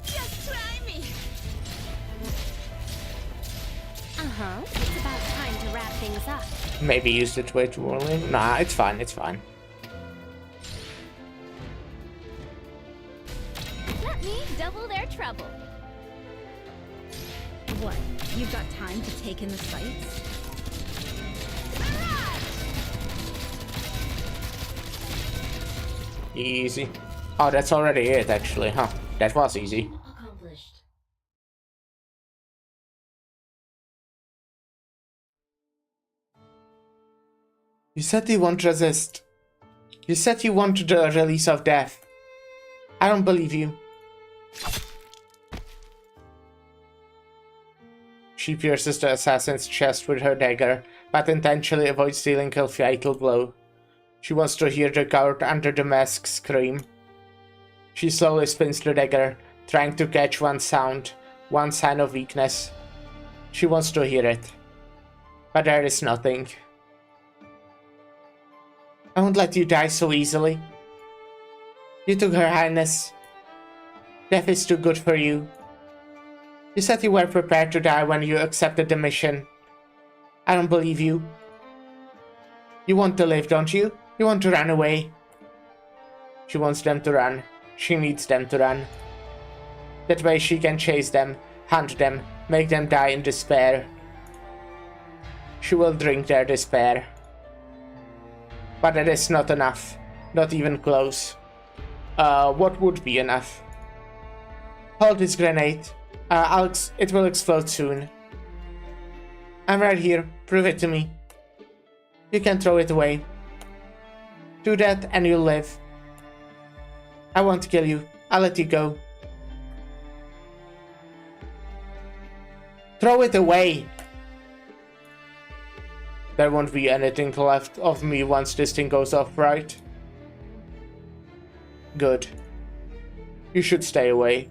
Just try me. Uh-huh. It's about time to wrap things up. Maybe used it way too early. Nah, it's fine, it's fine. Let me double their trouble. What? You've got time to take in the sights? Easy. Oh, that's already it, actually, huh? That was easy. Accomplished. You said you won't resist. You said you wanted the release of death. I don't believe you. She pierces the assassin's chest with her dagger, but intentionally avoids dealing a fatal blow. She wants to hear the guard under the mask scream. She slowly spins the dagger, trying to catch one sound, one sign of weakness. She wants to hear it. But there is nothing. I won't let you die so easily. You took Her Highness. Death is too good for you. You said you were prepared to die when you accepted the mission. I don't believe you. You want to live, don't you? You want to run away. She wants them to run. She needs them to run. That way she can chase them, hunt them, make them die in despair. She will drink their despair. But that is not enough. Not even close. What would be enough? Hold this grenade. It will explode soon. I'm right here. Prove it to me. You can throw it away. Do that and you'll live. I won't kill you. I'll let you go. Throw it away! There won't be anything left of me once this thing goes off, right? Good. You should stay away.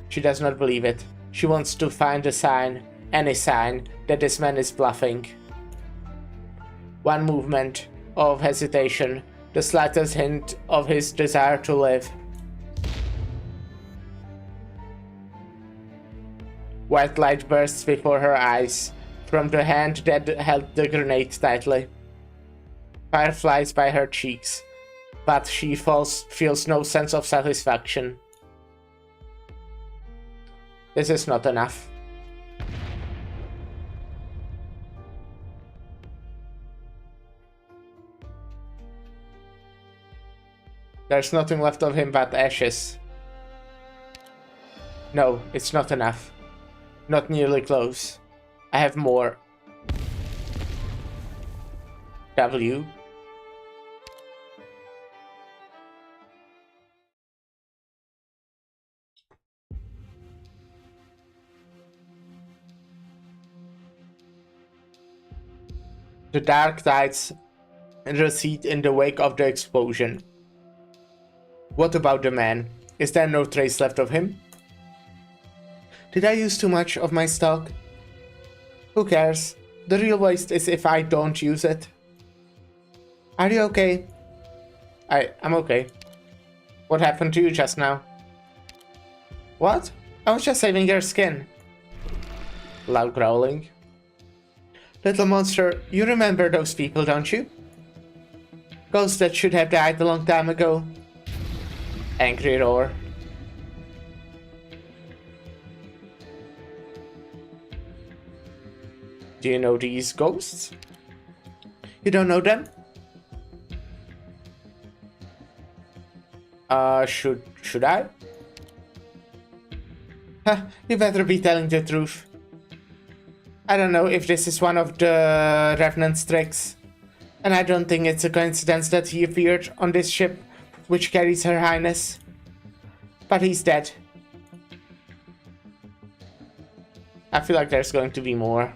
She does not believe it. She wants to find a sign, any sign, that this man is bluffing. One movement of hesitation, the slightest hint of his desire to live. White light bursts before her eyes, from the hand that held the grenade tightly. Fire flies by her cheeks, but she feels no sense of satisfaction. This is not enough. There's nothing left of him but ashes. No, it's not enough. Not nearly close. I have more. W. The Arknights recede in the wake of the explosion. What about the man? Is there no trace left of him? Did I use too much of my stock? Who cares? The real waste is if I don't use it. Are you okay? I'm okay. What happened to you just now? What? I was just saving your skin. Loud growling. Little monster, you remember those people, don't you? Ghosts that should have died a long time ago. Angry roar. Do you know these ghosts? You don't know them? Should I? Huh, you better be telling the truth. I don't know if this is one of the Revenant's tricks, and I don't think it's a coincidence that he appeared on this ship which carries Her Highness. But he's dead. I feel like there's going to be more.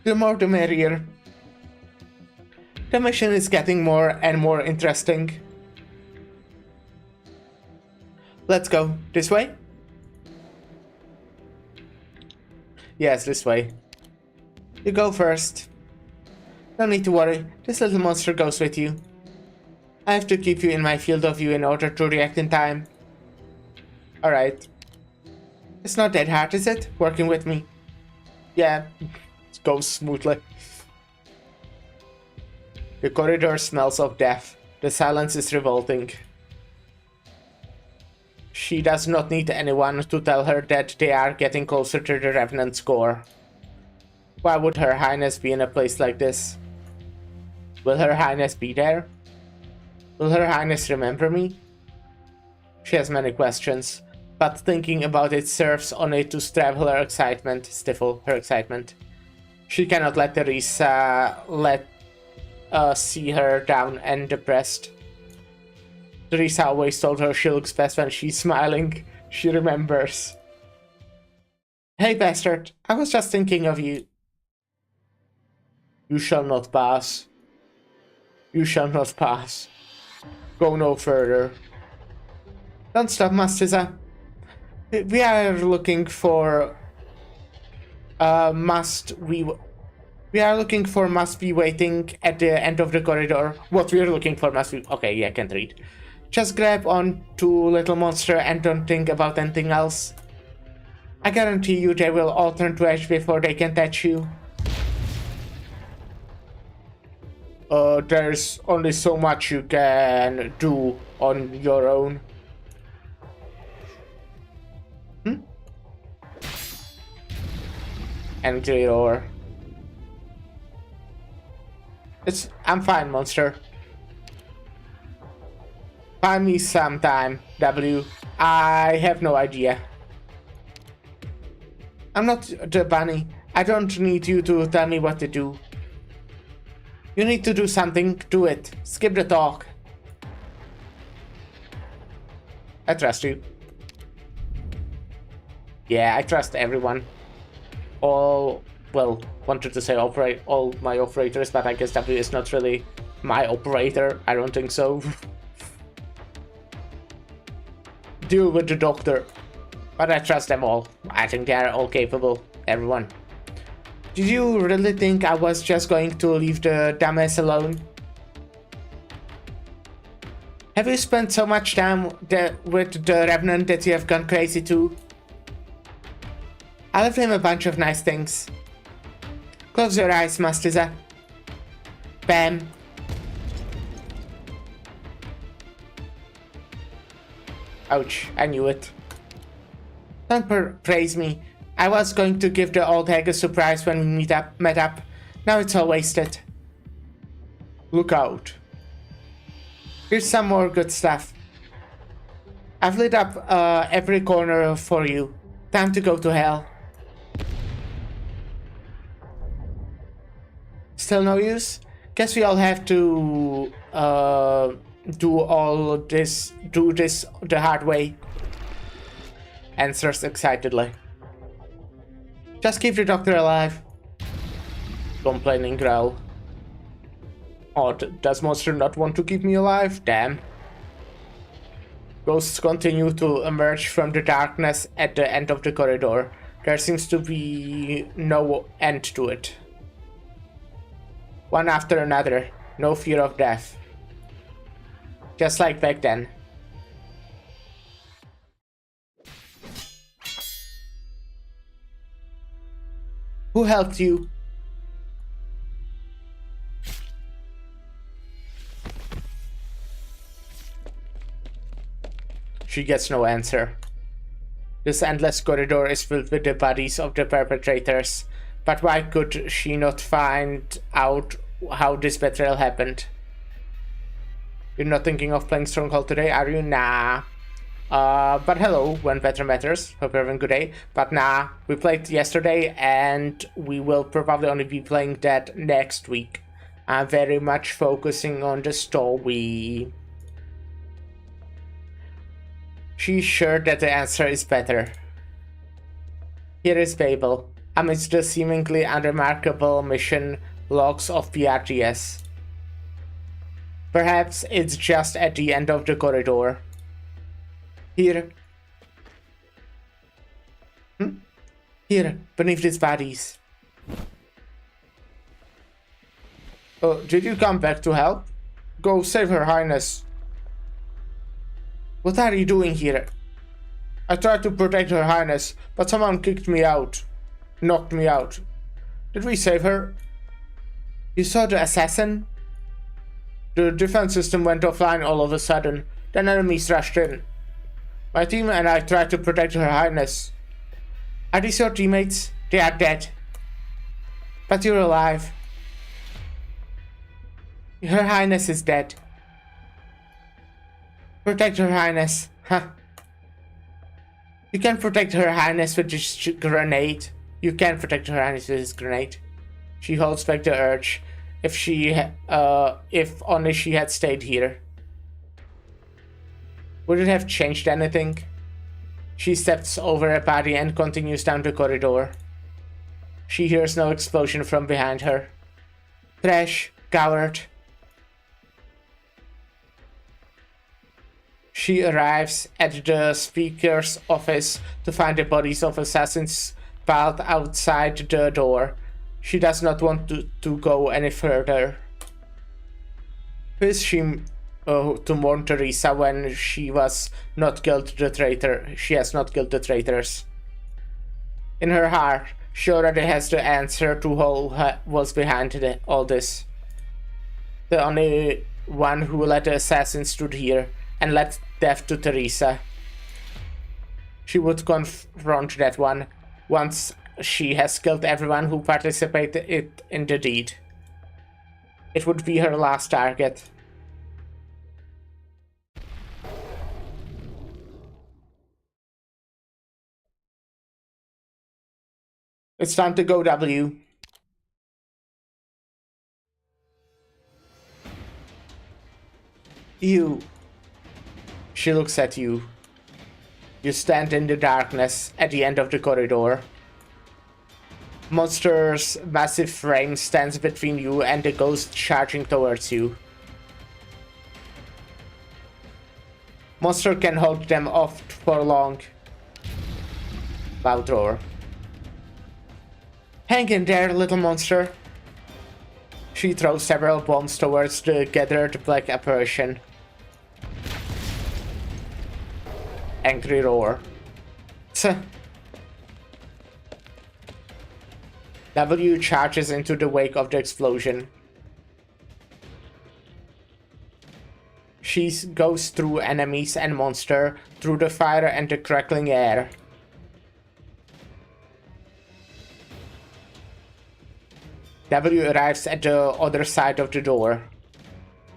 The more the merrier. The mission is getting more and more interesting. Let's go. This way? Yes, this way. You go first. No need to worry, this little monster goes with you. I have to keep you in my field of view in order to react in time. Alright. It's not that hard, is it? Working with me? Yeah, it goes smoothly. The corridor smells of death. The silence is revolting. She does not need anyone to tell her that they are getting closer to the Revenant's core. Why would Her Highness be in a place like this? Will Her Highness be there? Will Her Highness remember me? She has many questions, but thinking about it serves only to stifle her excitement. She cannot let Teresa see her down and depressed. Teresa always told her she looks best when she's smiling. She remembers. Hey bastard, I was just thinking of you. You shall not pass. You shall not pass. Go no further. Don't stop, Mastisa. We are looking for must be waiting at the end of the corridor. What we are looking for must be... Okay, yeah, I can't read. Just grab on to little monster and don't think about anything else. I guarantee you they will all turn to ash before they can touch you. There's only so much you can do on your own. Angry roar. I'm fine, monster. Find me sometime, W. I have no idea. I'm not the bunny. I don't need you to tell me what to do. You need to do something, do it. Skip the talk. I trust you. Yeah, I trust everyone. Wanted to say all my operators, but I guess W is not really my operator. I don't think so. Deal with the doctor. But I trust them all. I think they are all capable. Everyone. Did you really think I was just going to leave the dumbass alone? Have you spent so much time with the Revenant that you have gone crazy too? I left him a bunch of nice things. Close your eyes, Mastisa. Bam. Ouch, I knew it. Don't praise me. I was going to give the old hag a surprise when we met up. Now it's all wasted. Look out. Here's some more good stuff. I've lit up every corner for you. Time to go to hell. Still no use? Guess we all have to do this the hard way. Answers excitedly. Just keep the doctor alive. Complaining growl. Oh, does monster not want to keep me alive? Damn. Ghosts continue to emerge from the darkness at the end of the corridor. There seems to be no end to it. One after another, no fear of death. Just like back then. Who helped you? She gets no answer. This endless corridor is filled with the bodies of the perpetrators. But why could she not find out how this betrayal happened? You're not thinking of playing Stronghold today, are you? Nah. But hello, when better matters. Hope you're having a good day. But nah, we played yesterday and we will probably only be playing that next week. I'm very much focusing on the story. She's sure that the answer is better. Here is Babel, amidst the seemingly unremarkable mission logs of PRTS. Perhaps it's just at the end of the corridor. Here. Here, beneath these bodies. Oh, did you come back to help? Go save Her Highness. What are you doing here? I tried to protect Her Highness, but someone kicked me out. Knocked me out. Did we save her? You saw the assassin? The defense system went offline all of a sudden. Then enemies rushed in. My team and I tried to protect Her Highness. Are these your teammates? They are dead. But you're alive. Her Highness is dead. Protect Her Highness. Huh. You can protect Her Highness with this grenade. You can protect Her Highness with this grenade. She holds back the urge. If only she had stayed here. Would it have changed anything? She steps over a body and continues down the corridor. She hears no explosion from behind her. Trash, coward. She arrives at the speaker's office to find the bodies of assassins piled outside the door. She does not want to go any further. Who is she to mourn Teresa when she was not killed the traitor? She has not killed the traitors. In her heart, she already has the answer to who was behind all this. The only one who let the assassins stood here and let death to Teresa. She would confront that one once she has killed everyone who participated in the deed. It would be her last target. It's time to go, W. You. She looks at you. You stand in the darkness at the end of the corridor. Monster's massive frame stands between you and the ghost charging towards you. Monster can hold them off for long. Loud roar. Hang in there, little monster. She throws several bombs towards the gathered black apparition. Angry roar. Tch. W charges into the wake of the explosion. She goes through enemies and monster, through the fire and the crackling air. W arrives at the other side of the door.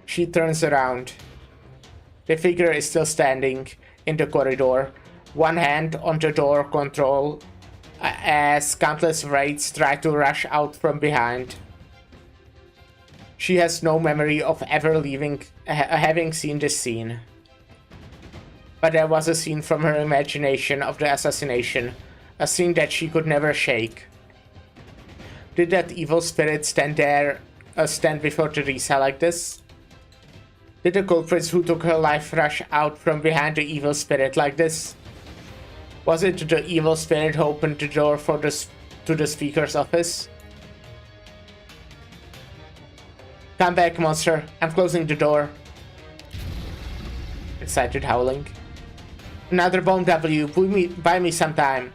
She turns around. The figure is still standing in the corridor, one hand on the door control as countless wraiths try to rush out from behind. She has no memory of ever having seen this scene. But there was a scene from her imagination of the assassination, a scene that she could never shake. Did that evil spirit stand before Teresa like this? Did the culprits who took her life rush out from behind the evil spirit like this? Was it the evil spirit who opened the door to the speaker's office? Come back, monster. I'm closing the door. Excited howling. Another bomb, W. Buy me some time.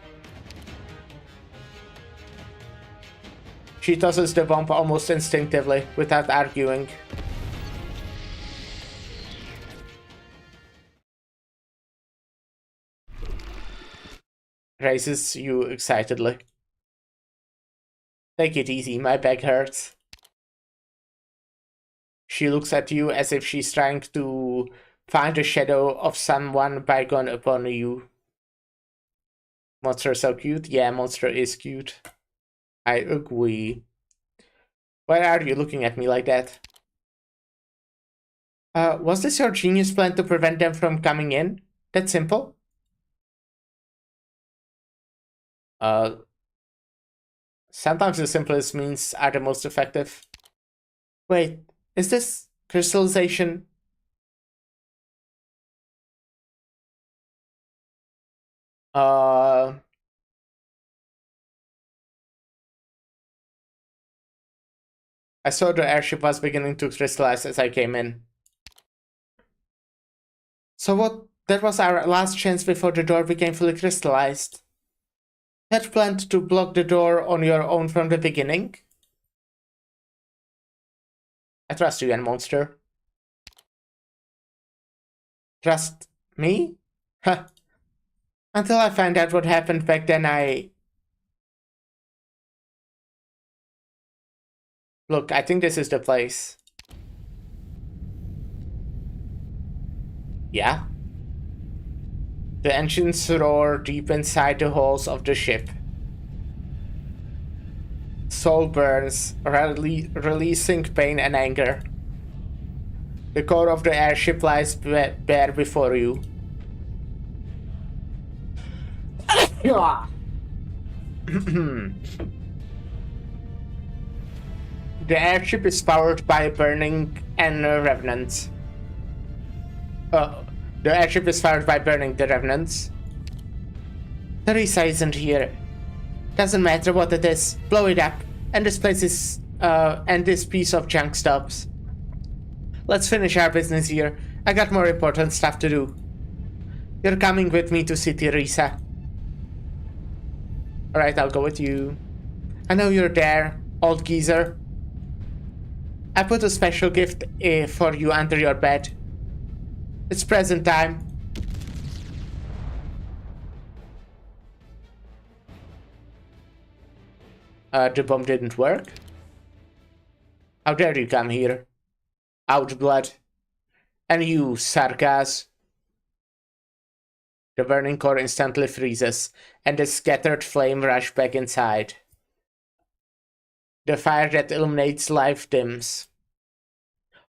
She tosses the bomb almost instinctively, without arguing. Raises you excitedly. Take it easy, my back hurts. She looks at you as if she's trying to find the shadow of someone bygone upon you. Monster so cute? Yeah, monster is cute. I agree. Why are you looking at me like that? Was this your genius plan to prevent them from coming in? That simple? Sometimes the simplest means are the most effective. Wait, is this crystallization? I saw the airship was beginning to crystallize as I came in. So what? That was our last chance before the door became fully crystallized. Had planned to block the door on your own from the beginning? I trust you, and monster. Trust me? Huh. Until I find out what happened back then, Look, I think this is the place. Yeah? The engines roar deep inside the halls of the ship. Soul burns, releasing pain and anger. The core of the airship lies bare before you. The airship is powered by burning and revenants. The airship is powered by burning the revenants. Teresa isn't here. Doesn't matter what it is. Blow it up, and this place is and this piece of junk stops. Let's finish our business here. I got more important stuff to do. You're coming with me to see Teresa. Alright, I'll go with you. I know you're there, old geezer. I put a special gift for you under your bed. It's present time. The bomb didn't work. How dare you come here? Outblood. And you, Sarkaz. The burning core instantly freezes, and the scattered flame rush back inside. The fire that illuminates life dims.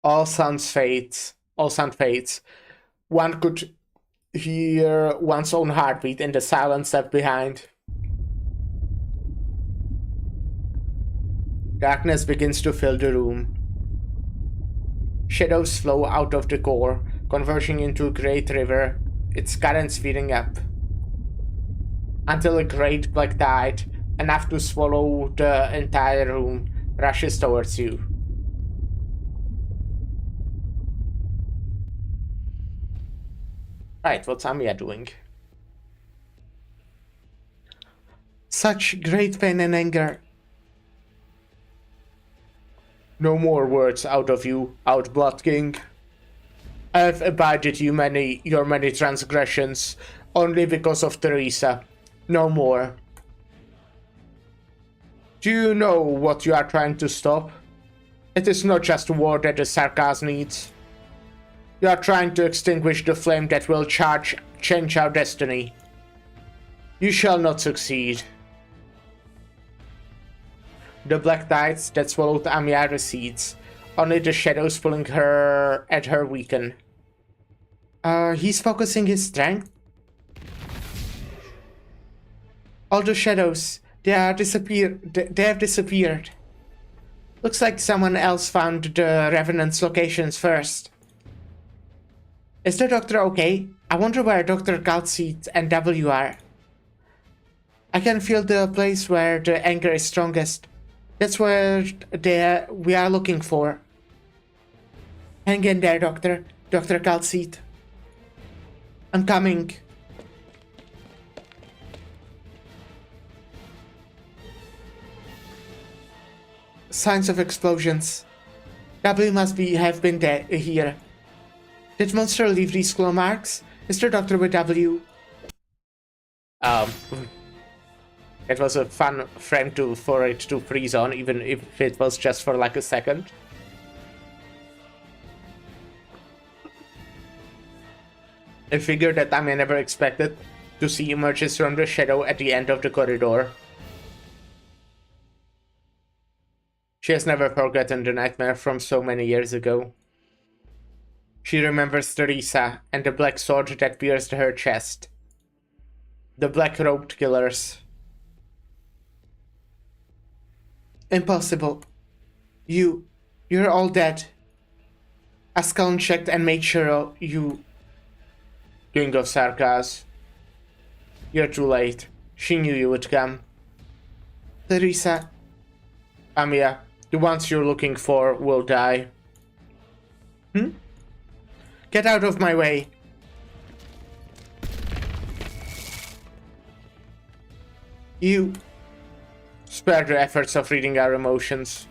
All sound fades. One could hear one's own heartbeat in the silence left behind. Darkness begins to fill the room. Shadows flow out of the core, converging into a great river, its current speeding up. Until a great black tide, enough to swallow the entire room, rushes towards you. Right, what's Amiya doing? Such great pain and anger. No more words out of you, Outblood King. I have abided your many transgressions, only because of Teresa. No more. Do you know what you are trying to stop? It is not just war that the Sarkaz needs. You are trying to extinguish the flame that will change our destiny. You shall not succeed. The black tides that swallowed Amiya recedes. Only the shadows pulling her at her weaken. He's focusing his strength. All the shadows, they have disappeared. Looks like someone else found the Revenant's locations first. Is the doctor okay? I wonder where Dr. Galtseed and W are. I can feel the place where the anger is strongest. That's where we are looking for. Hang in there, Doctor. Dr. Galtseed. I'm coming. Signs of explosions. W must have been here. Did monster leave these claw marks? Is there Doctor with W? It was a fun frame for it to freeze on, even if it was just for like a second. A figure that I never expected to see emerges from the shadow at the end of the corridor. She has never forgotten the nightmare from so many years ago. She remembers Teresa and the black sword that pierced her chest. The black-robed killers. Impossible. You're all dead. Ascalon checked and made sure you... King of Sarkaz. You're too late. She knew you would come. Teresa. Amiya, the ones you're looking for will die. Get out of my way. You... Spare the efforts of reading our emotions.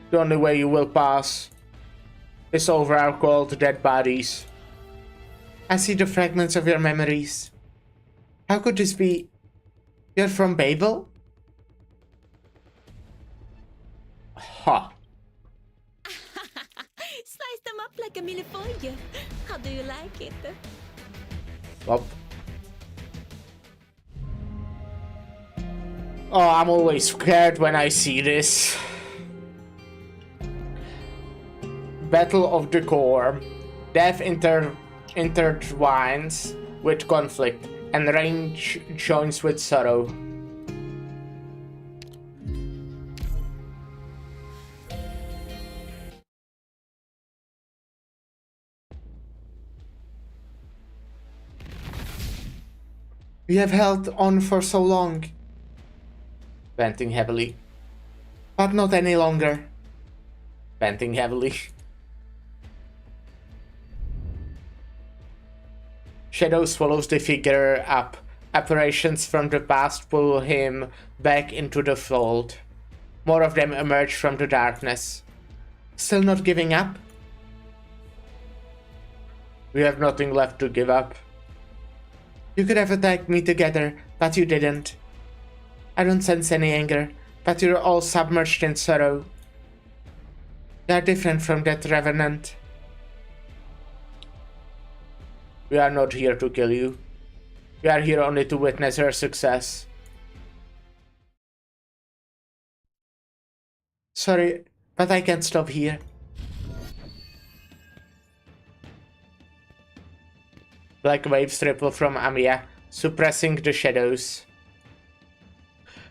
The only way you will pass is over our cold dead bodies. I see the fragments of your memories. How could this be? You're from Babel? Ha. Slice them up like like a millefeuille. How do you like it? Up. Oh, I'm always scared when I see this. Battle of the core. Death intertwines with conflict, and rage joins with sorrow. We have held on for so long. Panting heavily. But not any longer. Panting heavily. Shadow swallows the figure up. Apparitions from the past pull him back into the fold. More of them emerge from the darkness. Still not giving up? We have nothing left to give up. You could have attacked me together, but you didn't. I don't sense any anger, but you're all submerged in sorrow. They are different from that revenant. We are not here to kill you. We are here only to witness her success. Sorry, but I can't stop here. Black waves ripple from Amiya, suppressing the shadows.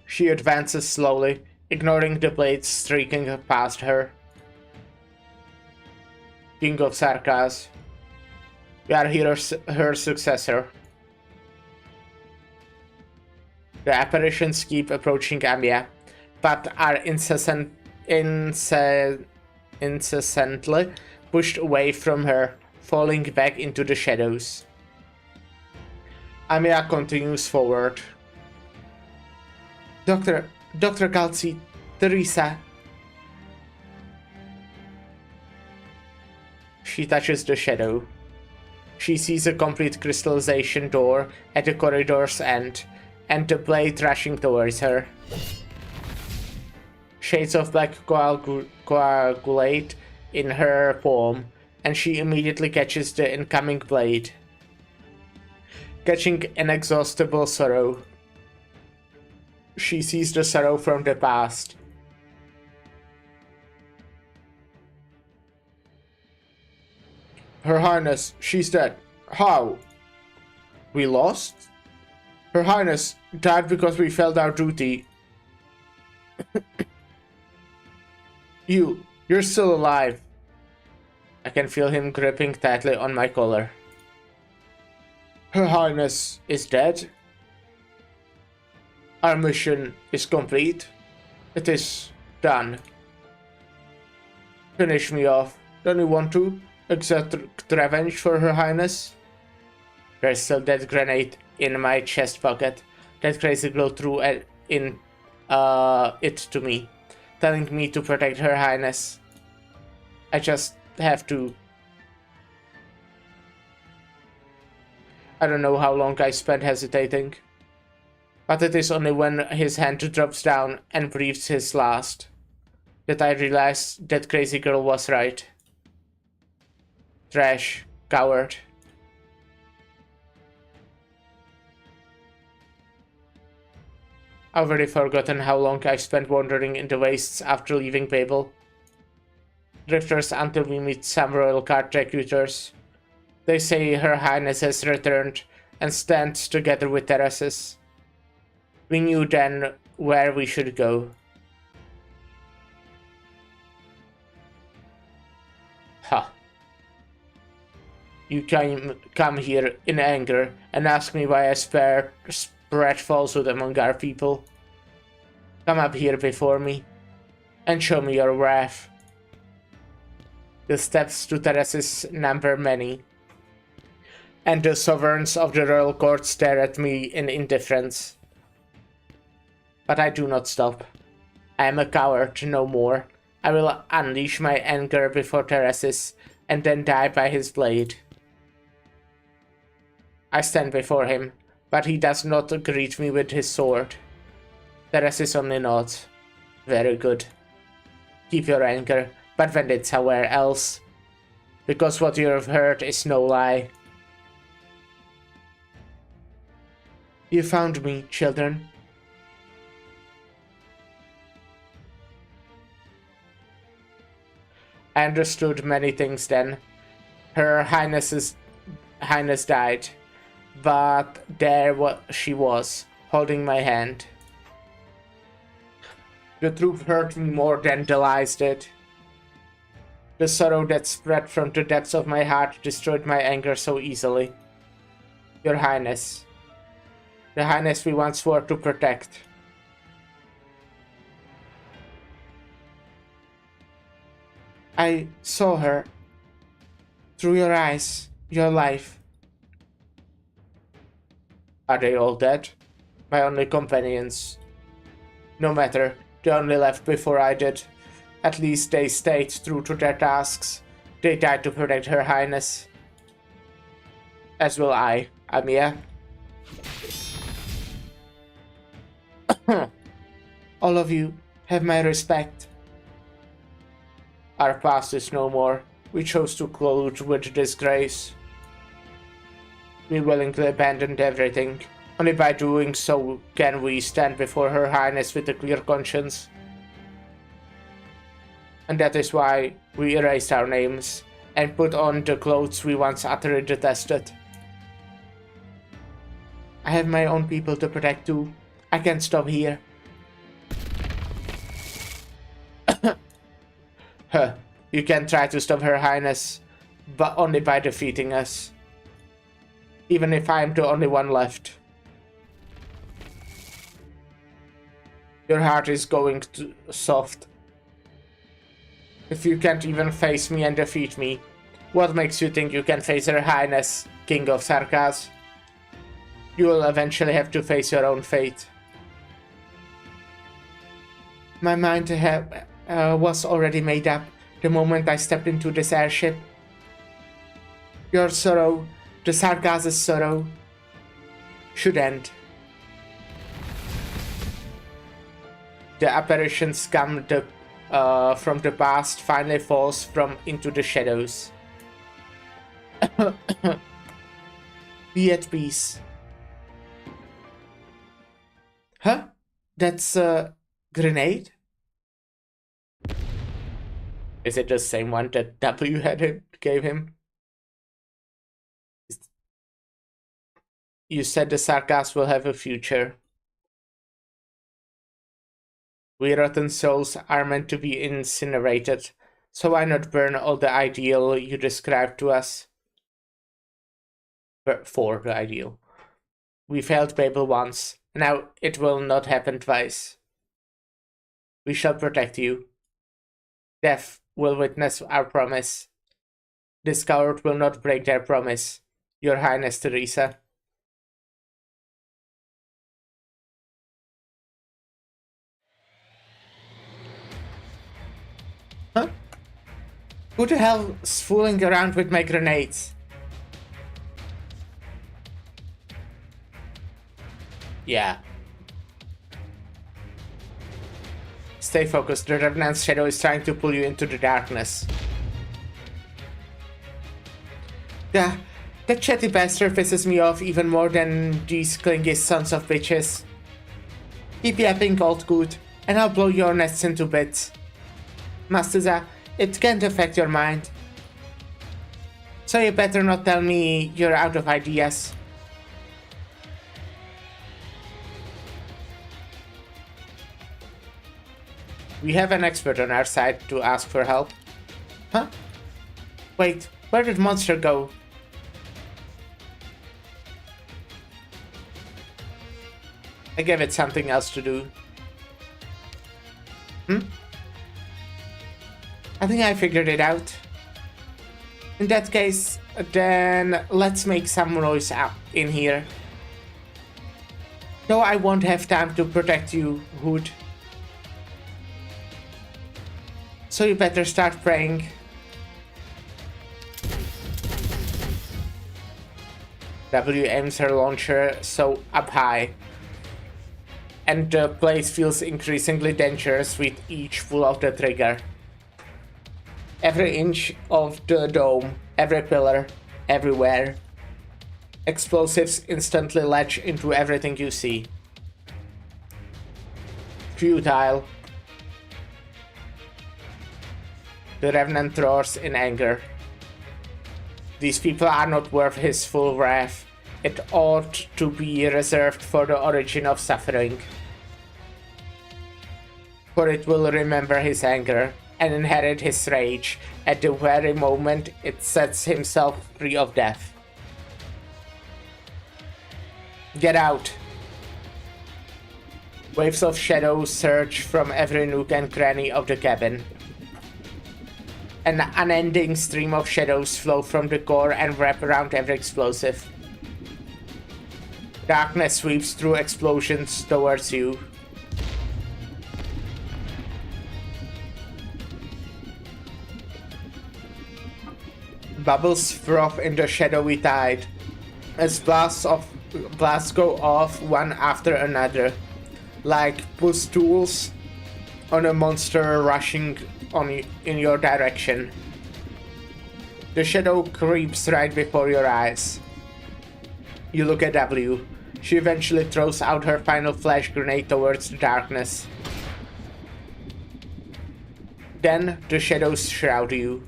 She advances slowly, ignoring the blades streaking past her. King of Sarkaz. We are here her successor. The apparitions keep approaching Amiya, but are incessantly pushed away from her, falling back into the shadows. Amiya continues forward. Dr. Galzi, Teresa. She touches the shadow. She sees a complete crystallization door at the corridor's end, and the blade rushing towards her. Shades of black coagulate in her palm, and she immediately catches the incoming blade. Catching inexhaustible sorrow. She sees the sorrow from the past. Her Highness, she's dead. How? We lost? Her Highness died because we failed our duty. You're still alive. I can feel him gripping tightly on my collar. Her Highness is dead. Our mission is complete. It is done. Finish me off. Don't you want to exact revenge for Her Highness? There's still that grenade in my chest pocket. That crazy girl threw it to me, telling me to protect Her Highness. I just have to. I don't know how long I spent hesitating, but it is only when his hand drops down and breathes his last that I realized that crazy girl was right. Trash. Coward. I've already forgotten how long I spent wandering in the wastes after leaving Babel. Drifters until we meet some royal card recruiters. They say Her Highness has returned and stands together with Teresis. We knew then where we should go. Ha. You come here in anger and ask me why I spread falsehood among our people. Come up here before me and show me your wrath. The steps to Teresis number many, and the sovereigns of the royal court stare at me in indifference. But I do not stop. I am a coward no more. I will unleash my anger before Teresis and then die by his blade. I stand before him, but he does not greet me with his sword. Teresis only nods. Very good. Keep your anger, but vent it somewhere else. because what you have heard is no lie. You found me, children. I understood many things then. Her Highness died, but there she was, holding my hand. The truth hurt me more than the lies did. The sorrow that spread from the depths of my heart destroyed my anger so easily. Your Highness. The Highness we once swore to protect. I saw her. Through your eyes, your life. Are they all dead? My only companions. No matter, they only left before I did. At least they stayed true to their tasks. They died to protect Her Highness. As will I, Amia. All of you have my respect. Our past is no more. We chose to clothe with disgrace. We willingly abandoned everything. Only by doing so can we stand before Her Highness with a clear conscience. And that is why we erased our names and put on the clothes we once utterly detested. I have my own people to protect too. I can't stop here. Huh. You can try to stop Her Highness, but only by defeating us. Even if I am the only one left. Your heart is going soft. If you can't even face me and defeat me, what makes you think you can face Her Highness, King of Sarkaz? You will eventually have to face your own fate. My mind was already made up the moment I stepped into this airship. Your sorrow, the Sarkaz's sorrow, should end. The apparition scum from the past finally falls into the shadows. Be at peace. Huh? That's a grenade? Is it the same one that W gave him? You said the Sarkaz will have a future. We rotten souls are meant to be incinerated, so why not burn all the ideal you described to us? For the ideal. We failed Babel once, now it will not happen twice. We shall protect you. Death will witness our promise. This coward will not break their promise, Your Highness Teresa. Huh? Who the hell is fooling around with my grenades? Yeah. Stay focused, the Revenant's shadow is trying to pull you into the darkness. Yeah, that chatty bastard pisses me off even more than these clingy sons of bitches. Keep yapping old good, and I'll blow your nests into bits. Mastuza, it can't affect your mind. So you better not tell me you're out of ideas. We have an expert on our side to ask for help. Huh? Wait, where did Monster go? I gave it something else to do. I think I figured it out. In that case, then let's make some noise out in here. Though I won't have time to protect you, Hood. So you better start praying. W aims her launcher so up high. And the place feels increasingly dangerous with each pull of the trigger. Every inch of the dome, every pillar, everywhere. Explosives instantly latch into everything you see. Futile. The Revenant roars in anger. These people are not worth his full wrath. It ought to be reserved for the origin of suffering. For it will remember his anger and inherit his rage at the very moment it sets himself free of death. Get out! Waves of shadows surge from every nook and cranny of the cabin. An unending stream of shadows flow from the core and wrap around every explosive. Darkness sweeps through explosions towards you. Bubbles froth in the shadowy tide as blasts go off one after another, like pustules on a monster rushing in your direction. The shadow creeps right before your eyes. You look at W. She eventually throws out her final flash grenade towards the darkness. Then the shadows shroud you.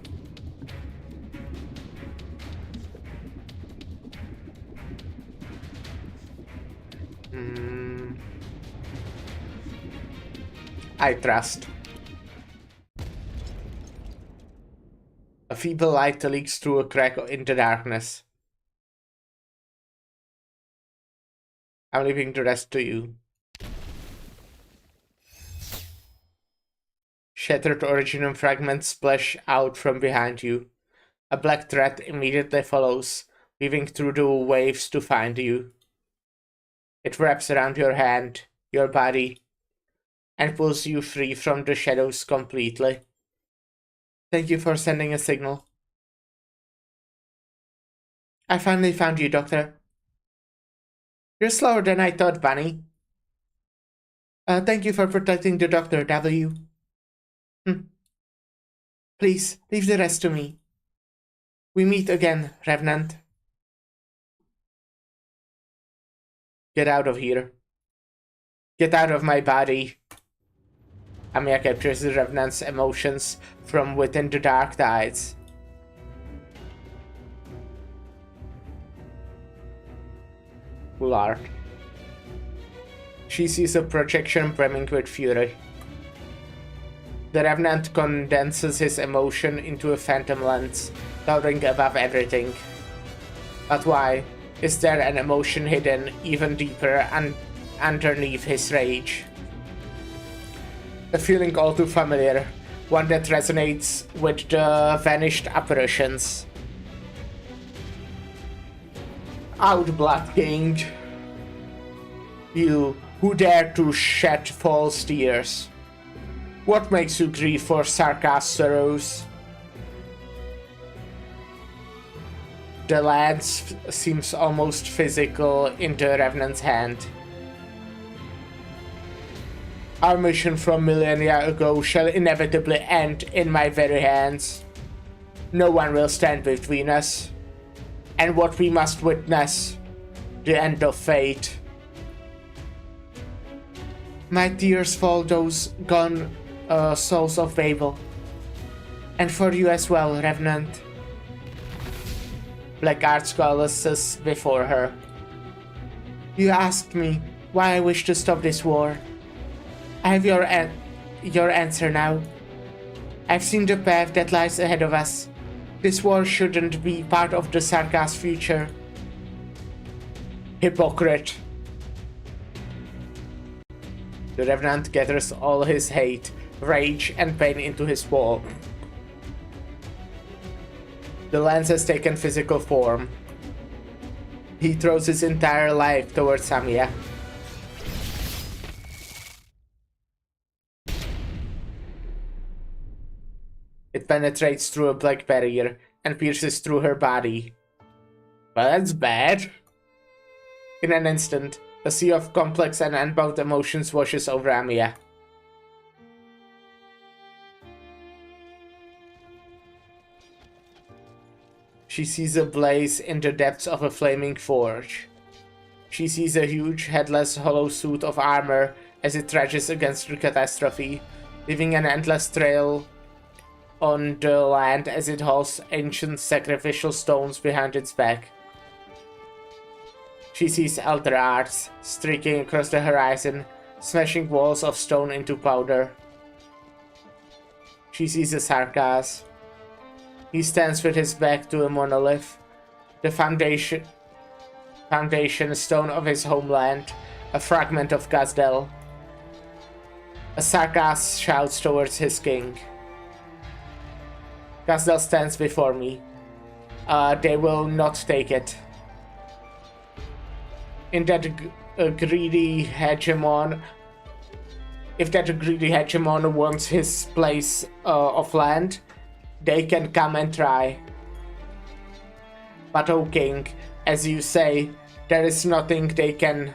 I trust. A feeble light leaks through a crack in the darkness. I'm leaving the rest to you. Shattered Originum fragments splash out from behind you. A black thread immediately follows, weaving through the waves to find you. It wraps around your hand, your body, and pulls you free from the shadows completely. Thank you for sending a signal. I finally found you, Doctor. You're slower than I thought, Bunny. Thank you for protecting the Doctor, W. Please, leave the rest to me. We meet again, Revenant. Get out of here. Get out of my body. Amiya captures the Revenant's emotions from within the dark tides. Cool art. She sees a projection brimming with fury. The Revenant condenses his emotion into a phantom lens, towering above everything. But why? Is there an emotion hidden even deeper underneath his rage? A feeling all too familiar, one that resonates with the vanished apparitions. Out, Blood King! You who dare to shed false tears. What makes you grieve for Sarkha's sorrows? The lance seems almost physical in the Revenant's hand. Our mission from millennia ago shall inevitably end in my very hands. No one will stand between us. And what we must witness, the end of fate. My tears fall those gone souls of Babel. And for you as well, Revenant. Blackguard coalesces before her. You asked me why I wish to stop this war. I have your answer now. I've seen the path that lies ahead of us. This war shouldn't be part of the Sarkha's future. Hypocrite. The Revenant gathers all his hate, rage, and pain into his wall. The lance has taken physical form. He throws his entire life towards Amiya. It penetrates through a black barrier and pierces through her body. Well, that's bad. In an instant, a sea of complex and unbound emotions washes over Amiya. She sees a blaze in the depths of a flaming forge. She sees a huge, headless, hollow suit of armor as it trudges against the catastrophe, leaving an endless trail on the land as it hauls ancient sacrificial stones behind its back. She sees elder arts streaking across the horizon, smashing walls of stone into powder. She sees a Sarkaz. He stands with his back to a monolith, the foundation stone of his homeland, a fragment of Gazdel. A Sarkaz shouts towards his king. Gazdel stands before me. They will not take it. In that greedy hegemon, if that greedy hegemon wants his place of land, they can come and try. But O king, as you say, there is nothing they can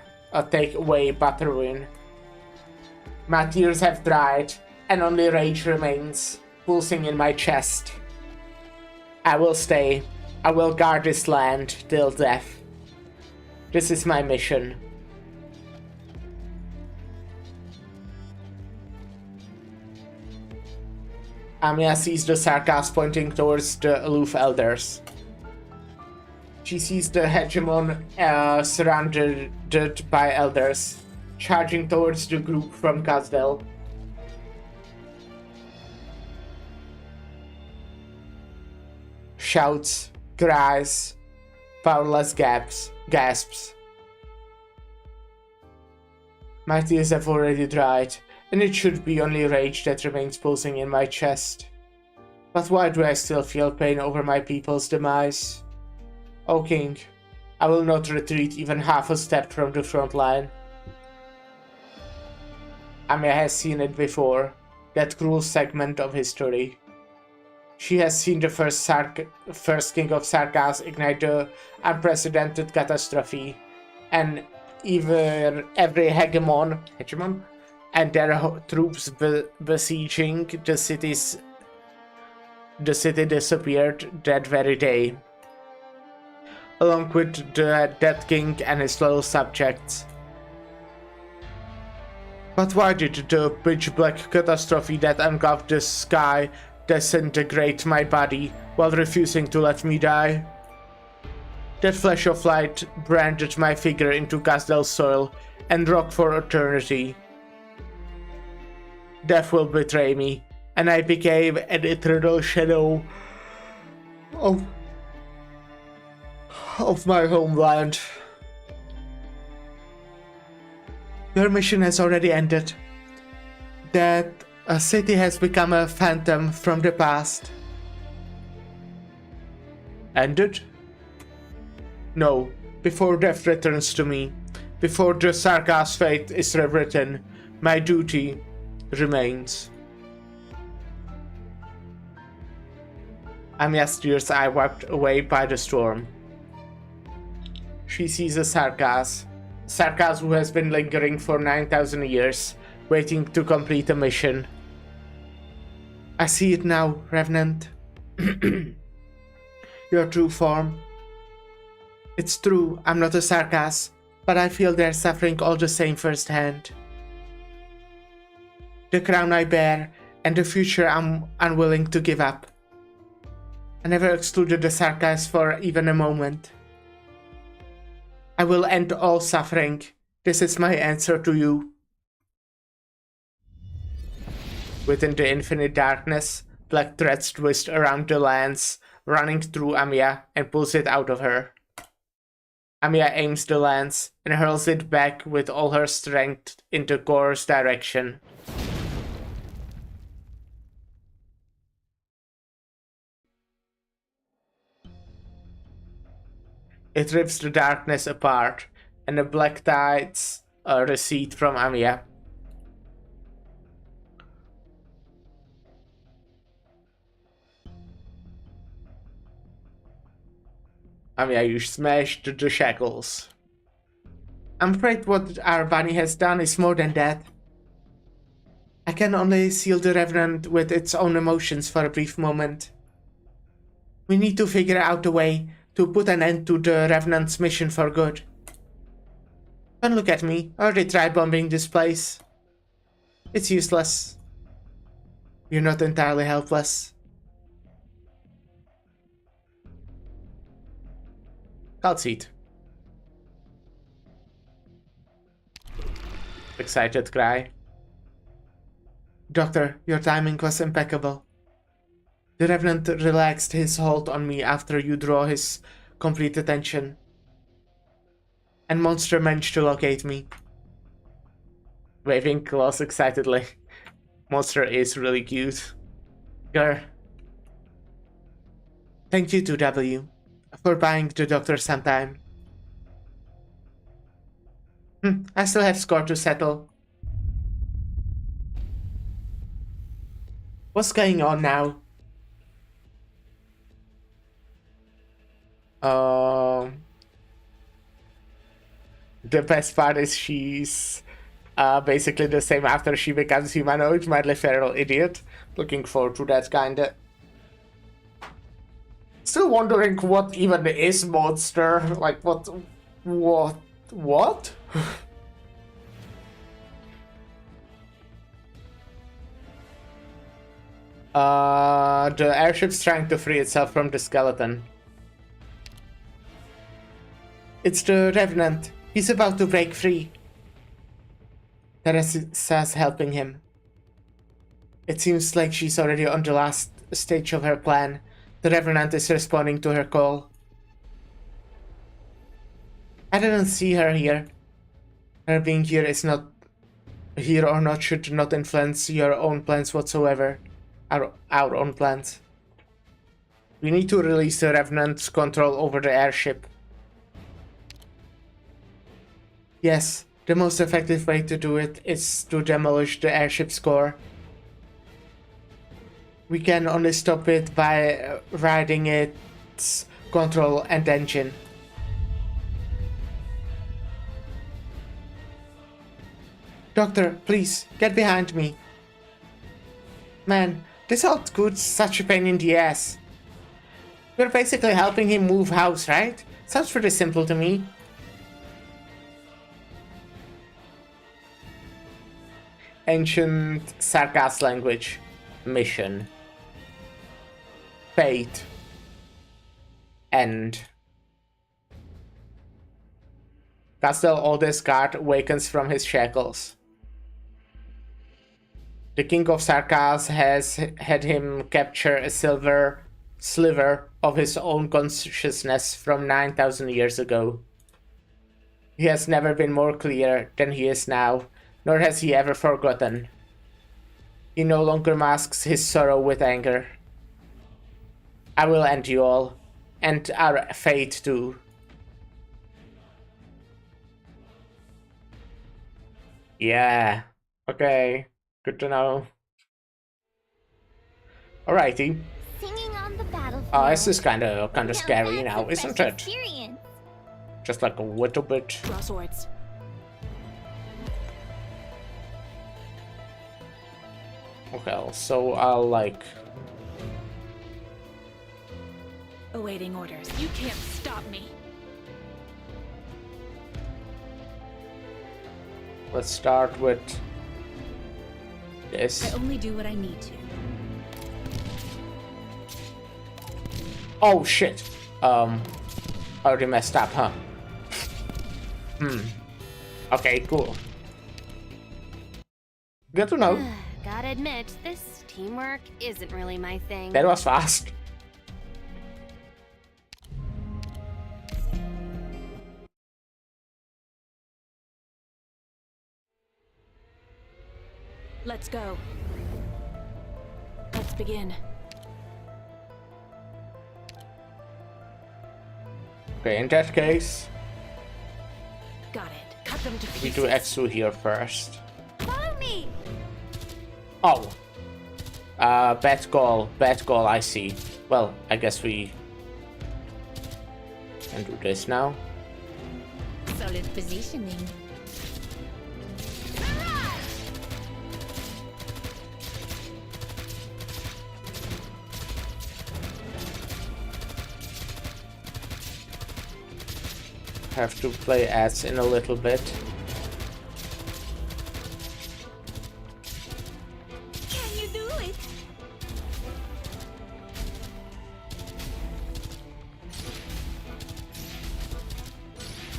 take away but ruin. My tears have dried, and only rage remains, pulsing in my chest. I will stay. I will guard this land till death. This is my mission. Amiya sees the Sarkaz pointing towards the aloof elders. She sees the hegemon surrounded by elders, charging towards the group from Gazdel. Shouts, cries, powerless gasps. My tears have already dried, and it should be only rage that remains pulsing in my chest. But why do I still feel pain over my people's demise? O king, I will not retreat even half a step from the front line. Amiya has seen it before, that cruel segment of history. She has seen the first king of Sarkaz ignite the unprecedented catastrophe, and even every hegemon and their troops besieging the city disappeared that very day, along with the dead king and his loyal subjects. But why did the pitch-black catastrophe that engulfed the sky disintegrate my body while refusing to let me die? That flash of light branded my figure into Gazdel's soil and rocked for eternity. Death will betray me, and I became an eternal shadow of my homeland. Your mission has already ended. That a city has become a phantom from the past. Ended? No, before death returns to me, before the Sarkaz fate is rewritten, my duty remains. Amiya's tears are wiped away by the storm. She sees a Sarkaz who has been lingering for 9,000 years, waiting to complete a mission. I see it now, Revenant. Your true form. It's true, I'm not a Sarkaz, but I feel they're suffering all the same firsthand. The crown I bear, and the future I'm unwilling to give up. I never excluded the Sarkaz for even a moment. I will end all suffering. This is my answer to you. Within the infinite darkness, black threads twist around the lance, running through Amiya and pulls it out of her. Amiya aims the lance and hurls it back with all her strength into Gore's direction. It rips the darkness apart, and the black tides recede from Amiya. Amiya, you smashed the shackles. I'm afraid what our bunny has done is more than that. I can only seal the Revenant with its own emotions for a brief moment. We need to figure out a way to put an end to the Revenant's mission for good. Don't look at me. I already tried bombing this place. It's useless. You're not entirely helpless. Calcite. Excited cry. Doctor, your timing was impeccable. The Revenant relaxed his hold on me after you draw his complete attention. And Monster managed to locate me. Waving claws excitedly. Monster is really cute. Grr. Thank you to W for buying the doctor some time. I still have score to settle. What's going on now? The best part is she's basically the same after she becomes humanoid, madly feral idiot. Looking forward to that kinda. Still wondering what even is monster. Like what? The airship's trying to free itself from the skeleton. It's the Revenant. He's about to break free. Teresa's helping him. It seems like she's already on the last stage of her plan. The Revenant is responding to her call. I didn't see her here. Her being here is not here or not should not influence your own plans whatsoever. Our own plans. We need to release the Revenant's control over the airship. Yes, the most effective way to do it is to demolish the airship's core. We can only stop it by riding its control and engine. Doctor, please, get behind me. Man, this outputs such a pain in the ass. We're basically helping him move house, right? Sounds pretty simple to me. Ancient Sarkas language. Mission. Fate. End. Castel Oldest guard awakens from his shackles. The King of Sarkas has had him capture a silver sliver of his own consciousness from 9,000 years ago. He has never been more clear than he is now, nor has he ever forgotten. He no longer masks his sorrow with anger. I will end you all, and our fate too. Yeah, okay, good to know. Alrighty. Singing on the battlefield. This is kinda scary now, that's a isn't fresh it? experience. Just like a little bit. Draw swords. Okay, so I'll like... Awaiting orders. You can't stop me. Let's start with this. I only do what I need to. Oh shit. Already messed up, huh? Okay, cool. Good to know. Gotta admit, this teamwork isn't really my thing. That was fast. Let's go. Let's begin. Okay, in that case, Got it. Cut them to we pieces. do Exu here first. Follow me! Oh. Bad call, I see. Well, I guess we can do this now. Solid positioning. have to play ads in a little bit. Can you do it?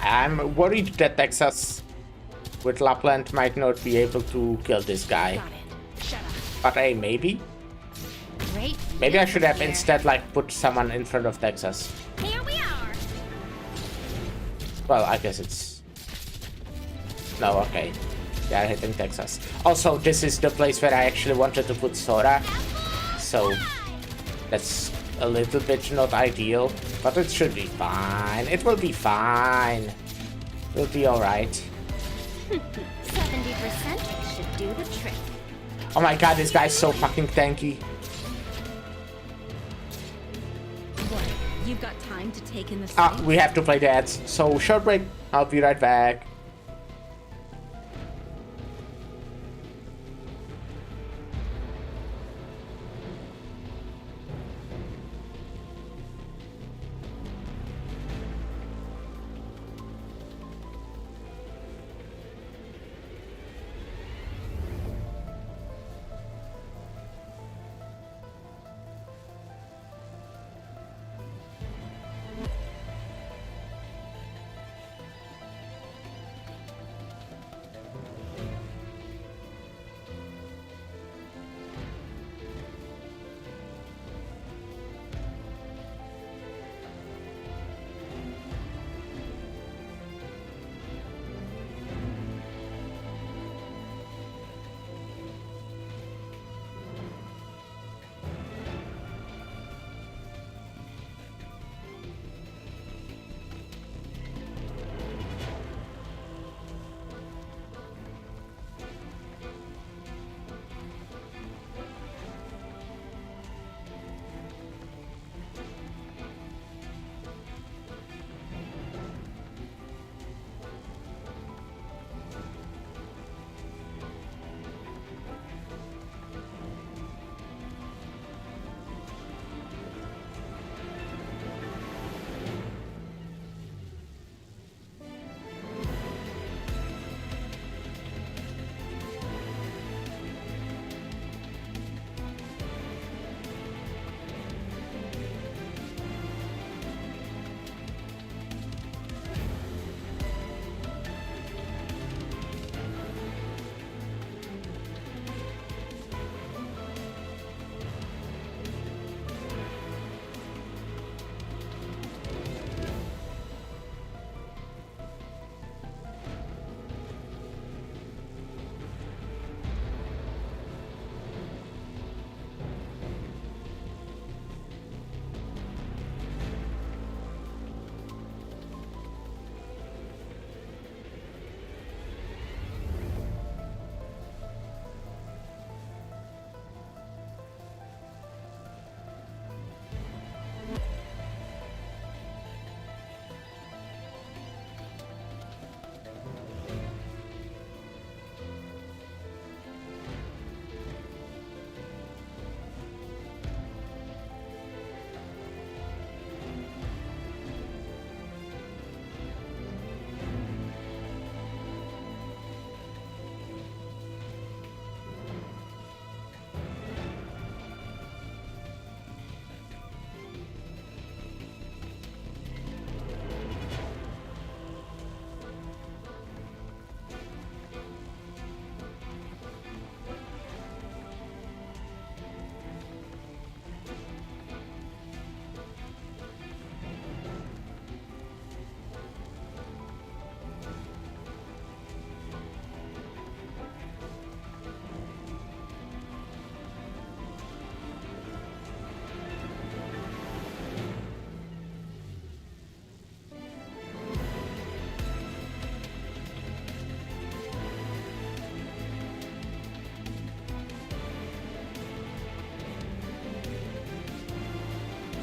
I'm worried that Texas with Lapland might not be able to kill this guy. Got it. Shut up. But hey, maybe? Great. Maybe I should have here. instead like put someone in front of Texas. Here we are. Well, I guess it's... No, okay. They are hitting Texas. Also, this is the place where I actually wanted to put Sora. So, that's a little bit not ideal. But it should be fine. It will be fine. We'll be alright. 70% should do the trick. Oh my god, this guy's so fucking tanky. What? You've got time to take in the Ah, sights? we have to play the ads. So, short break. I'll be right back.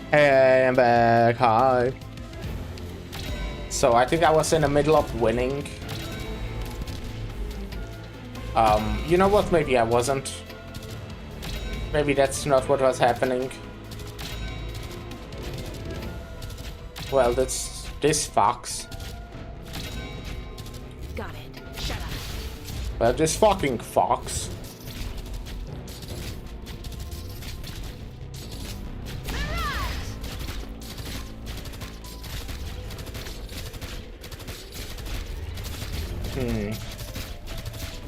Hey, I'm back. Hi. So I think I was in the middle of winning. You know what? Maybe I wasn't. Maybe that's not what was happening. Well, this fox. Well, this fucking fox.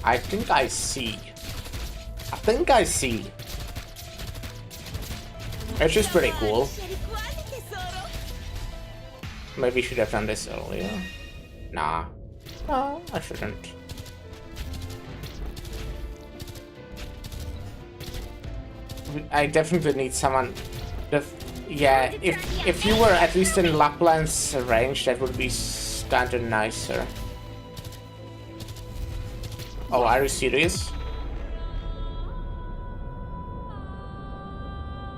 I think I see. It's just pretty cool. Maybe should have done this earlier. Nah. No, I shouldn't. I definitely need someone. Yeah, if you were at least in Lapland's range, that would be kinda nicer. Oh, are you serious?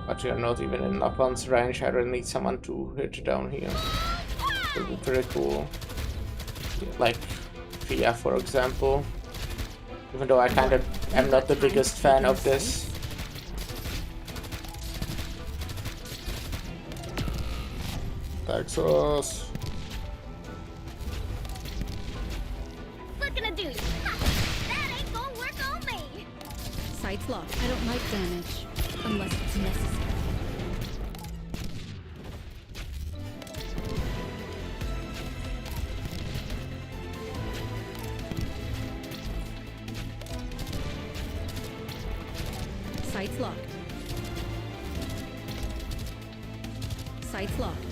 But you're not even in Lapland's range. I really need someone to hit down here. That would be pretty cool. Like Fia, for example. Even though I kind of am not the biggest fan of this. Texas. What can I do? That ain't gonna work on me. Sights locked. I don't like damage. Unless it's necessary. Sights locked. Sights locked.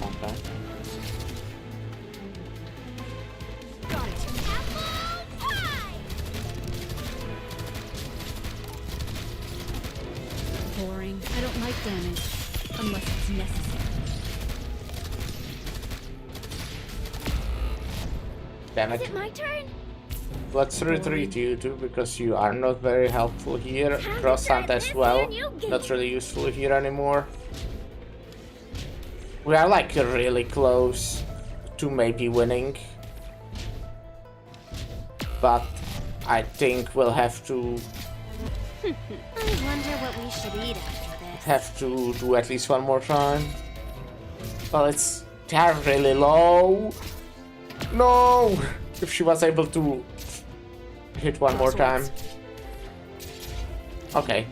Okay. Got it. Apple pie! Boring. I don't like damage. Unless it's necessary. Damn Is it. it my turn? Let's retreat you two because you are not very helpful here. Crosshunt as well. Not really useful here anymore. We are like really close to maybe winning. But I think we'll have to I wonder what we should eat after this. do at least one more time. Well, they're really low. No! If she was able to hit one more time. Okay.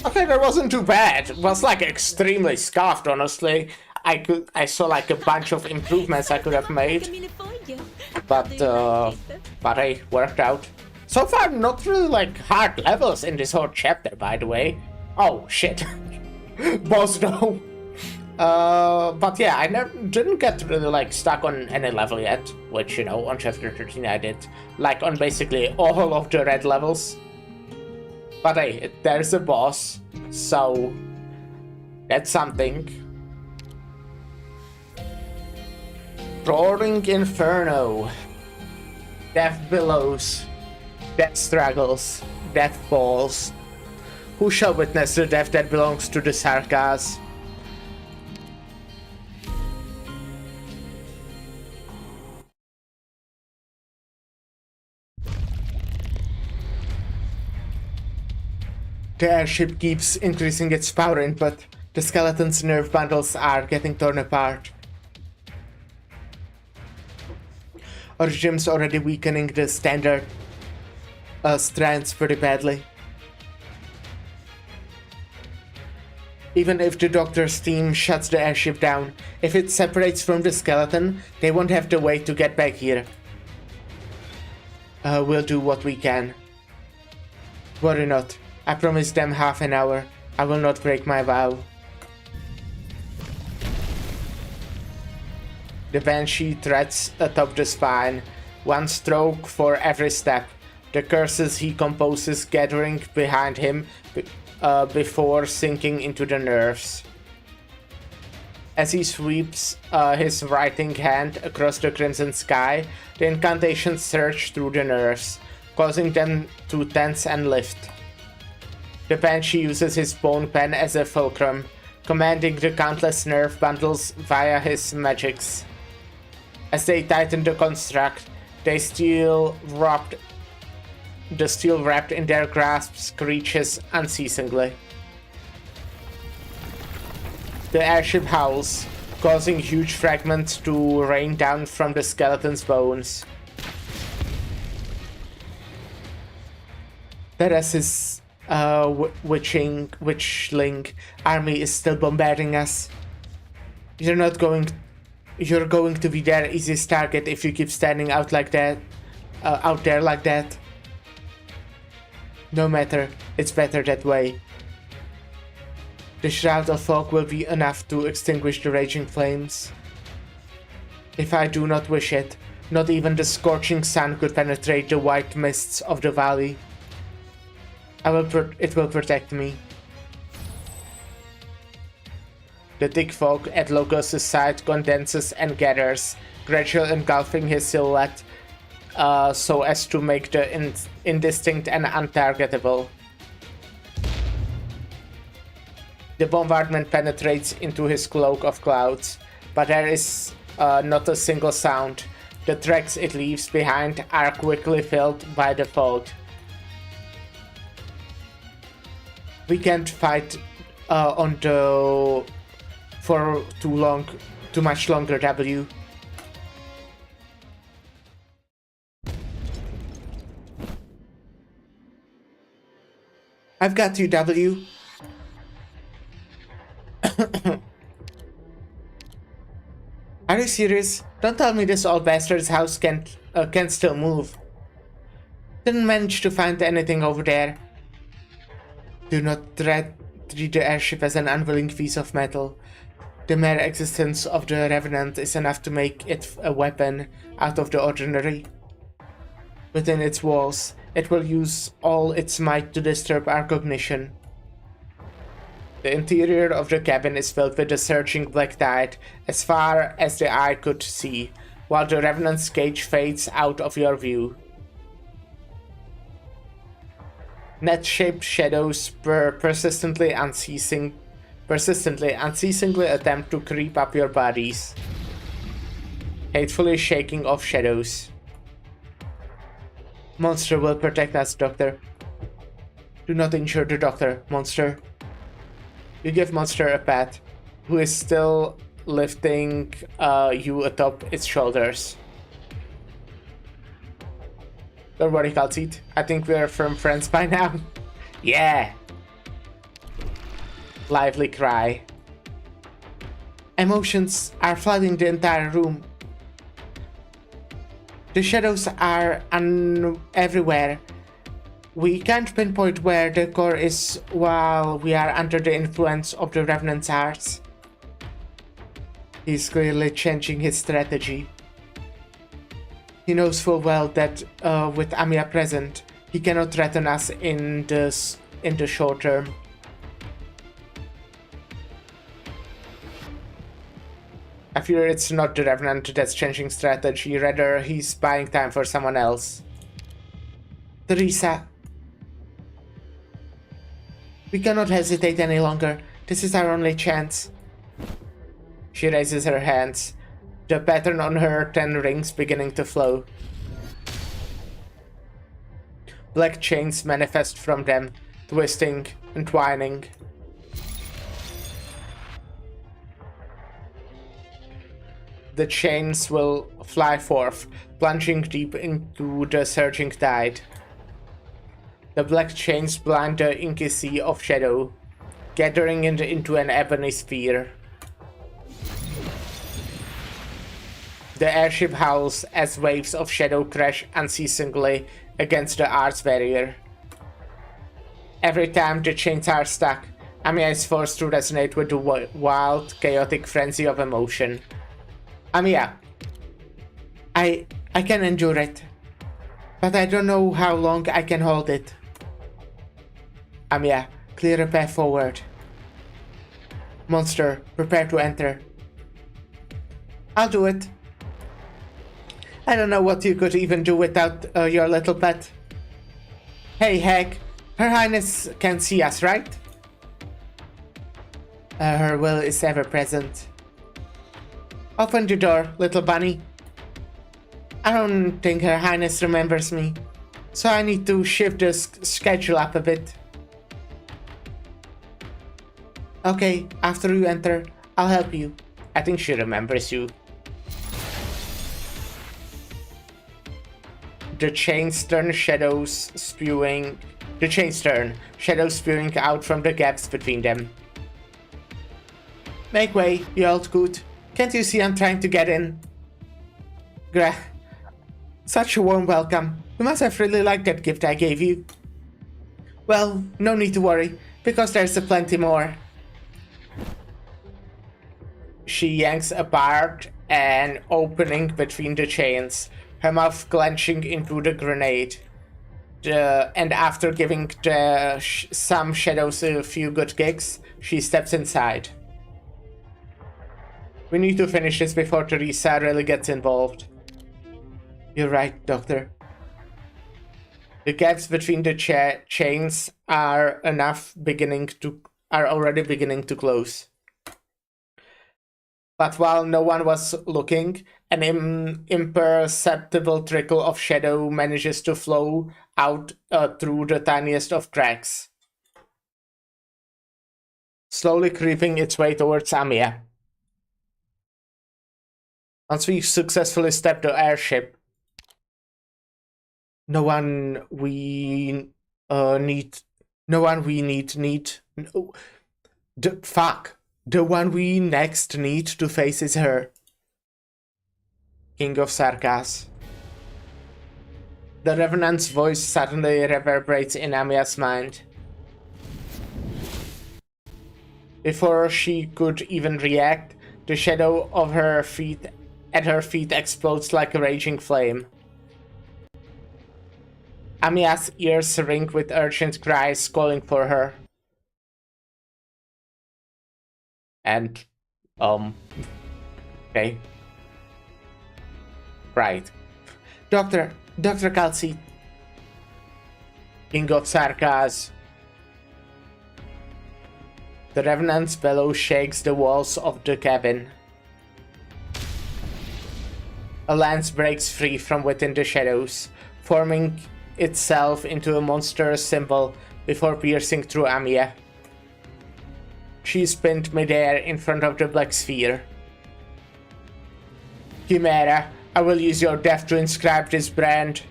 Okay, that wasn't too bad. It was like extremely scuffed, honestly. I saw like a bunch of improvements I could have made. But hey, worked out. So far, not really like hard levels in this whole chapter, by the way. Oh, shit. Boss though. But yeah, I didn't get really like stuck on any level yet, which, you know, on chapter 13 I did, like on basically all of the red levels. But hey, there's a boss, so that's something. Roaring Inferno. Death billows. Death struggles. Death falls. Who shall witness the death that belongs to the Sarkas? The airship keeps increasing its power input. The skeleton's nerve bundles are getting torn apart. Our gym's already weakening the standard strands pretty badly. Even if the doctor's team shuts the airship down, if it separates from the skeleton, they won't have the way to get back here. We'll do what we can. Worry not. I promised them half an hour. I will not break my vow. The Banshee treads atop the spine, one stroke for every step. The curses he composes gathering behind him before sinking into the nerves. As he sweeps his writing hand across the crimson sky, the incantations surge through the nerves, causing them to tense and lift. The Banshee uses his bone pen as a fulcrum, commanding the countless nerve bundles via his magics. As they tighten the construct, the steel wrapped in their grasp screeches unceasingly. The airship howls, causing huge fragments to rain down from the skeleton's bones. Perez's witchling army is still bombarding us. You're going to be their easiest target if you keep standing out like that, out there like that. No matter, it's better that way. The Shroud of Fog will be enough to extinguish the raging flames. If I do not wish it, not even the scorching sun could penetrate the white mists of the valley. It will protect me. The thick fog at Logos' side condenses and gathers, gradually engulfing his silhouette so as to make the indistinct and untargetable. The bombardment penetrates into his cloak of clouds, but there is not a single sound. The tracks it leaves behind are quickly filled by the fog. We can't fight for too much longer, W. I've got you, W. Are you serious? Don't tell me this old bastard's house can still move. Didn't manage to find anything over there. Do not treat the airship as an unwilling piece of metal. The mere existence of the Revenant is enough to make it a weapon out of the ordinary. Within its walls, it will use all its might to disturb our cognition. The interior of the cabin is filled with a surging black tide as far as the eye could see, while the Revenant's cage fades out of your view. Net-shaped shadows persistently unceasingly attempt to creep up your bodies, hatefully shaking off shadows. Monster will protect us, Doctor. Do not injure the Doctor, Monster. You give Monster a pat, who is still lifting you atop its shoulders. Don't worry, Kaltseed. I think we're firm friends by now. Yeah! Lively cry. Emotions are flooding the entire room. The shadows are everywhere. We can't pinpoint where the core is while we are under the influence of the Revenant's arts. He's clearly changing his strategy. He knows full well that with Amiya present, he cannot threaten us in the short term. I fear it's not the Revenant that's changing strategy, rather he's buying time for someone else. Teresa. We cannot hesitate any longer. This is our only chance. She raises her hands, the pattern on her 10 rings beginning to flow. Black chains manifest from them, twisting and twining. The chains will fly forth, plunging deep into the surging tide. The black chains blind the inky sea of shadow, gathering into an ebony sphere. The airship howls as waves of shadow crash unceasingly against the arts barrier. Every time the chains are stuck, Amiya is forced to resonate with the wild, chaotic frenzy of emotion. Amiya, I can endure it, but I don't know how long I can hold it. Amiya, clear a path forward. Monster, prepare to enter. I'll do it. I don't know what you could even do without your little pet. Hey, heck, Her Highness can see us, right? Her will is ever present. Open the door, little bunny. I don't think Her Highness remembers me, so I need to shift the schedule up a bit. Okay, after you enter, I'll help you. I think she remembers you. The chains turn shadows, spewing The chains turn, shadows spewing out from the gaps between them. Make way, you old coot. Can't you see I'm trying to get in? Such a warm welcome. You must have really liked that gift I gave you. Well, no need to worry, because there's a plenty more. She yanks apart an opening between the chains, her mouth clenching into the grenade. And after giving some shadows a few good kicks, she steps inside. We need to finish this before Teresa really gets involved. You're right, Doctor. The gaps between the chains are already beginning to close. But while no one was looking, an imperceptible trickle of shadow manages to flow out through the tiniest of cracks, slowly creeping its way towards Amiya. Once we successfully step the airship, the one we next need to face is her. King of Sarkas. The Revenant's voice suddenly reverberates in Amiya's mind. Before she could even react, the shadow of her feet at her feet explodes like a raging flame. Amiya's ears ring with urgent cries calling for her. And, okay. Right. Dr. Kalsi. King of Sarkas. The Revenant's bellow shakes the walls of the cabin. A lance breaks free from within the shadows, forming itself into a monstrous symbol before piercing through Amiya. She is pinned midair in front of the black sphere. Chimera, I will use your death to inscribe this brand.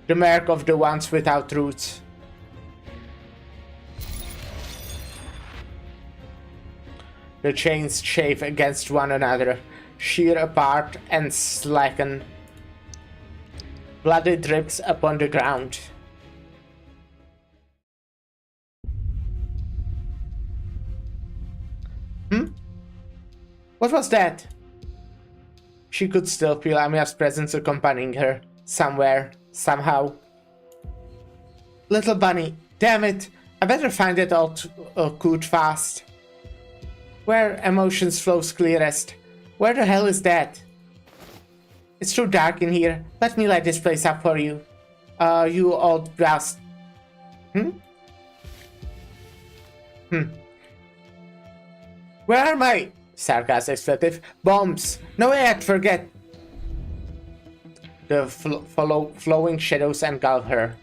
The mark of the ones without roots. The chains chafe against one another, shear apart and slacken. Blood drips upon the ground. What was that? She could still feel Amiya's presence accompanying her, somewhere, somehow. Little bunny, damn it, I better find it all coot fast. Where emotions flows clearest. Where the hell is that? It's too dark in here. Let me light this place up for you. You old blast. Where are my... Sarkas expletive. Bombs! No way I'd forget! The flowing shadows engulf her.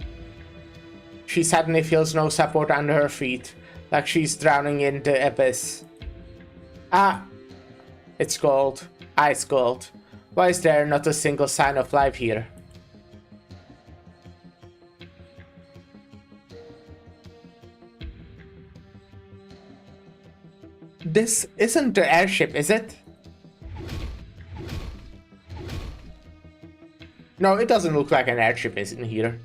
She suddenly feels no support under her feet, like she's drowning in the abyss. Ah! It's cold. Ice cold. Why is there not a single sign of life here? This isn't the airship, is it? No, it doesn't look like an airship in here.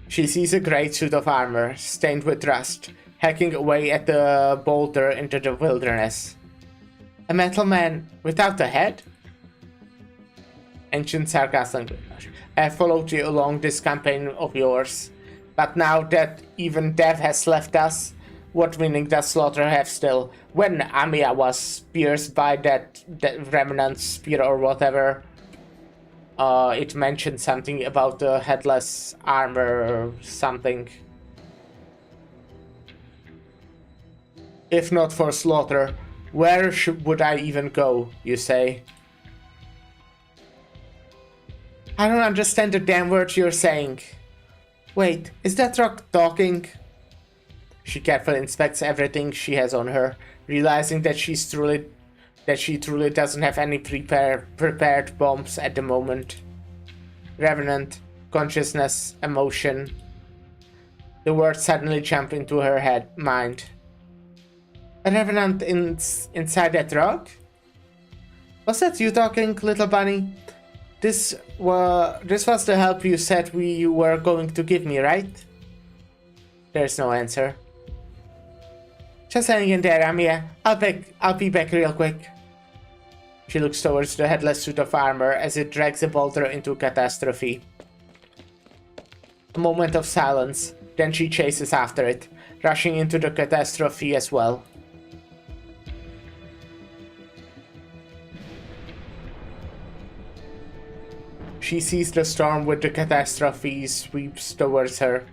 She sees a great suit of armor, stained with rust, hacking away at the boulder into the wilderness. A metal man without a head? Ancient sarcasm. I followed you along this campaign of yours, but now that even death has left us, what meaning does slaughter have still? When Amiya was pierced by that remnant spear or whatever, it mentioned something about the headless armor or something. If not for slaughter, where would I even go, you say? I don't understand the damn words you're saying. Wait, is that rock talking? She carefully inspects everything she has on her, realizing that she truly doesn't have any prepared bombs at the moment. Revenant, consciousness, emotion. The words suddenly jump into her mind. A revenant inside that rock? Was that you talking, little bunny? This was the help you said you were going to give me, right? There's no answer. Just hang in there, Amia. I'll be back real quick. She looks towards the headless suit of armor as it drags a boulder into catastrophe. A moment of silence, then she chases after it, rushing into the catastrophe as well. She sees the storm with the catastrophe sweeps towards her.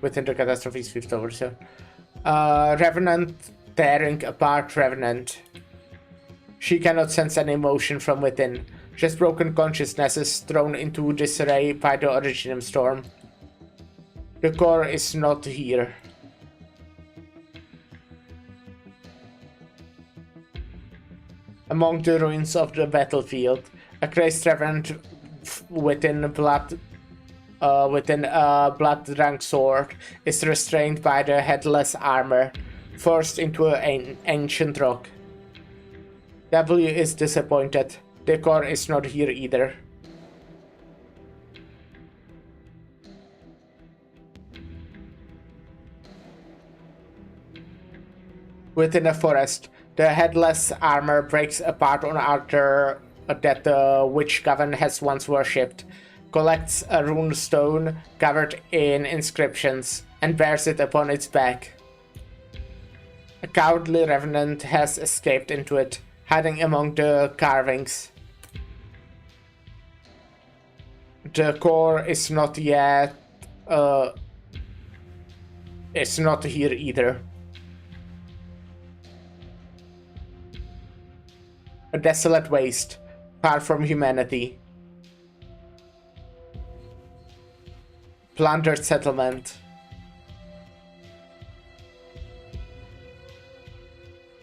Revenant tearing apart Revenant. She cannot sense any emotion from within. Just broken consciousnesses thrown into disarray by the Originum storm. The core is not here. Among the ruins of the battlefield, a crazed Revenant within a blood-drunk sword is restrained by the headless armor, forced into an ancient rock. W is disappointed. The core is not here either. Within a forest, the headless armor breaks apart on altar that the witch coven has once worshipped, collects a rune stone covered in inscriptions, and bears it upon its back. A cowardly revenant has escaped into it, hiding among the carvings. The core is not yet... it's not here either. A desolate waste, far from humanity. Plundered settlement.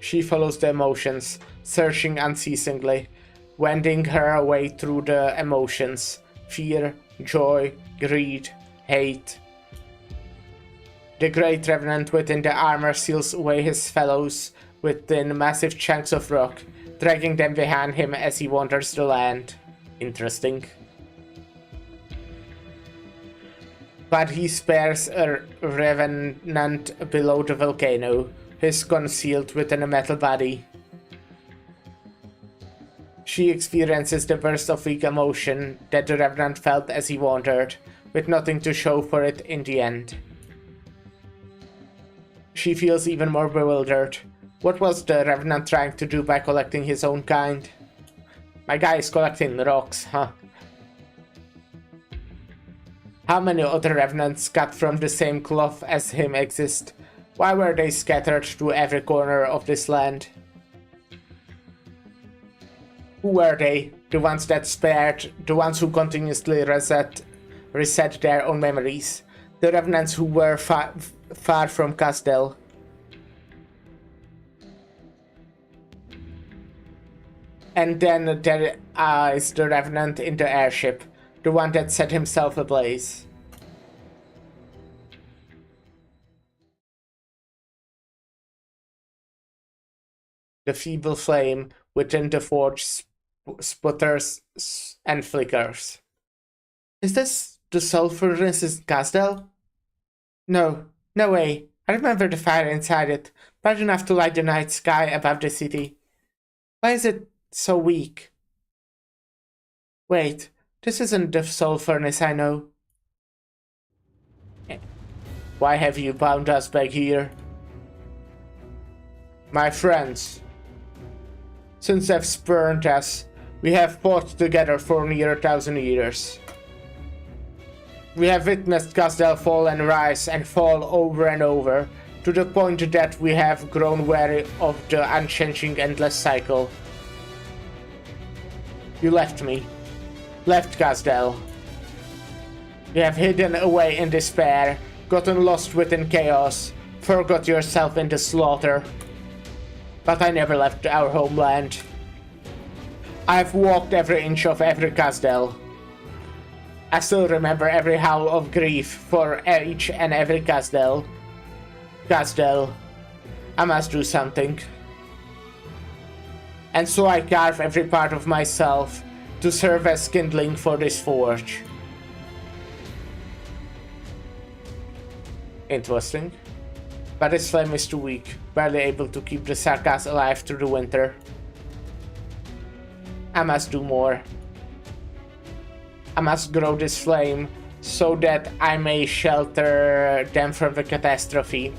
She follows the emotions, searching unceasingly, wending her way through the emotions. Fear, joy, greed, hate. The great revenant within the armor seals away his fellows within massive chunks of rock, dragging them behind him as he wanders the land. Interesting. But he spares a revenant below the volcano, his concealed within a metal body. She experiences the burst of weak emotion that the revenant felt as he wandered, with nothing to show for it in the end. She feels even more bewildered. What was the revenant trying to do by collecting his own kind? My guy is collecting rocks, huh? How many other revenants cut from the same cloth as him exist? Why were they scattered through every corner of this land? Who were they? The ones that spared, the ones who continuously reset their own memories, the revenants who were far from Castel. And then there is the revenant in the airship, the one that set himself ablaze. The feeble flame within the forge sputters and flickers. Is this the soul furnace in Castel? No, no way. I remember the fire inside it, bright enough to light the night sky above the city. Why is it so weak? Wait, this isn't the soul furnace I know. Why have you bound us back here? My friends, since they've spurned us, we have fought together for near 1,000 years. We have witnessed Castel fall and rise and fall over and over, to the point that we have grown weary of the unchanging endless cycle. You left me. Left Castel. You have hidden away in despair, gotten lost within chaos, forgot yourself in the slaughter. But I never left our homeland. I've walked every inch of every Castel. I still remember every howl of grief for each and every Castel. Gazdel, I must do something. And so I carve every part of myself to serve as kindling for this forge. Interesting. But this flame is too weak, barely able to keep the Sarkas alive through the winter. I must do more. I must grow this flame so that I may shelter them from the catastrophe.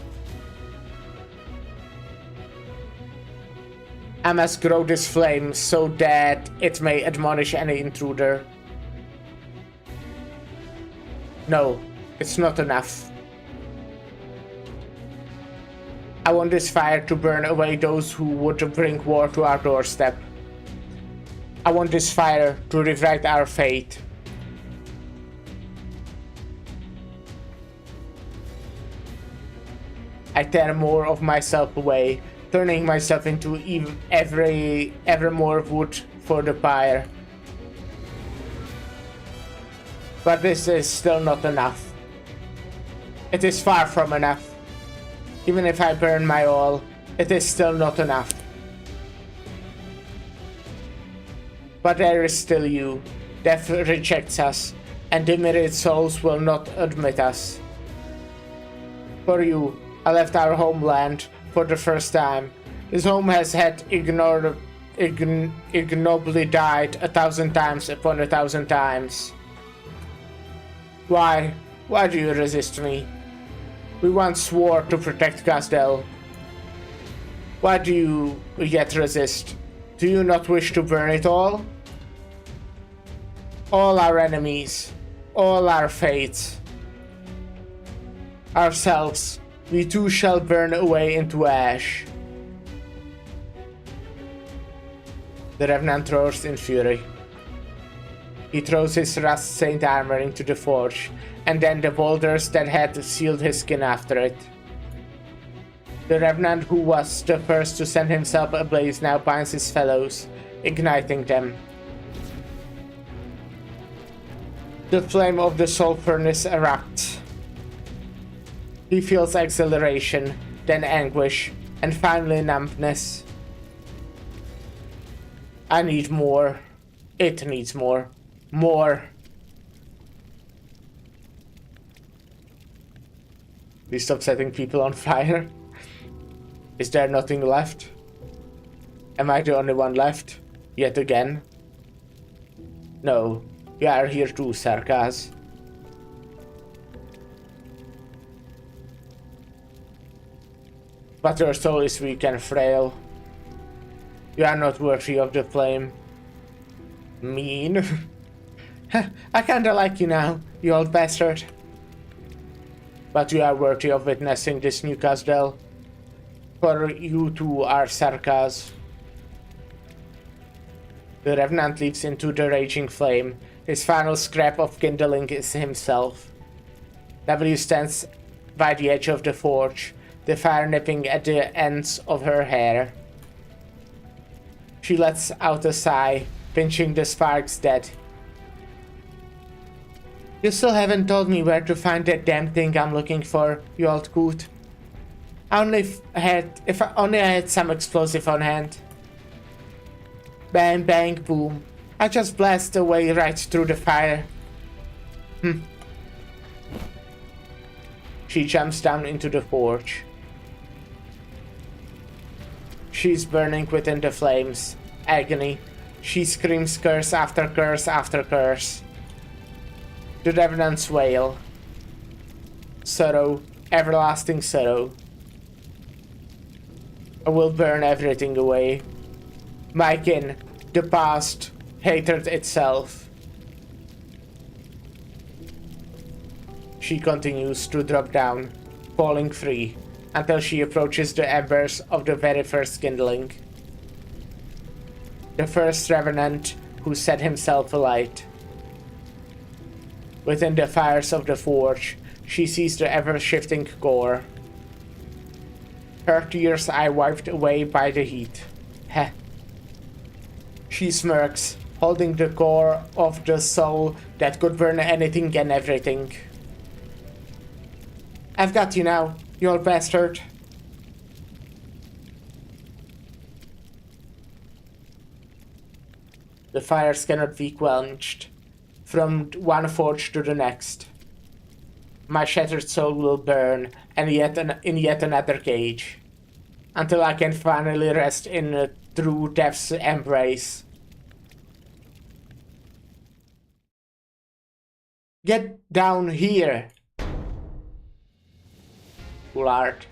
I must grow this flame so that it may admonish any intruder. No, it's not enough. I want this fire to burn away those who would bring war to our doorstep. I want this fire to rewrite our fate. I tear more of myself away, turning myself into ever more wood for the pyre. But this is still not enough. It is far from enough. Even if I burn my all, it is still not enough. But there is still you. Death rejects us, and the myriad souls will not admit us. For you, I left our homeland for the first time. This home has had ignobly died 1,000 times upon 1,000 times. Why? Why do you resist me? We once swore to protect Gazdel. Why do you yet resist? Do you not wish to burn it all? All our enemies, all our fates, ourselves, we too shall burn away into ash. The Revenant roars in fury. He throws his rust-stained armor into the forge, and then the boulders that had sealed his skin after it. The Revenant who was the first to set himself ablaze now binds his fellows, igniting them. The flame of the soul furnace erupts. He feels exhilaration, then anguish, and finally numbness. I need more. It needs more. More. We stop setting people on fire. Is there nothing left? Am I the only one left? Yet again? No, you are here too, Sarkas. But your soul is weak and frail. You are not worthy of the flame. Mean? I kinda like you now, you old bastard. But you are worthy of witnessing this new Gazdel. For you too are Sarkas. The Revenant leaps into the raging flame. His final scrap of kindling is himself. W stands by the edge of the forge, the fire nipping at the ends of her hair. She lets out a sigh, pinching the sparks dead. You still haven't told me where to find that damn thing I'm looking for, you old coot. If only I had some explosive on hand. Bang, bang, boom. I just blast away right through the fire. She jumps down into the forge. She's burning within the flames. Agony. She screams curse after curse after curse. The Revenants wail. Sorrow. Everlasting sorrow. I will burn everything away. My kin. The past. Hatred itself. She continues to drop down, falling free, until she approaches the embers of the very first kindling. The first Revenant who set himself alight. Within the fires of the forge, she sees the ever-shifting gore. Her tears are wiped away by the heat. Heh. She smirks, holding the core of the soul that could burn anything and everything. I've got you now. you old bastard. The fires cannot be quenched from one forge to the next. My shattered soul will burn and in yet another cage, until I can finally rest in a true death's embrace. Get down here, Foolard.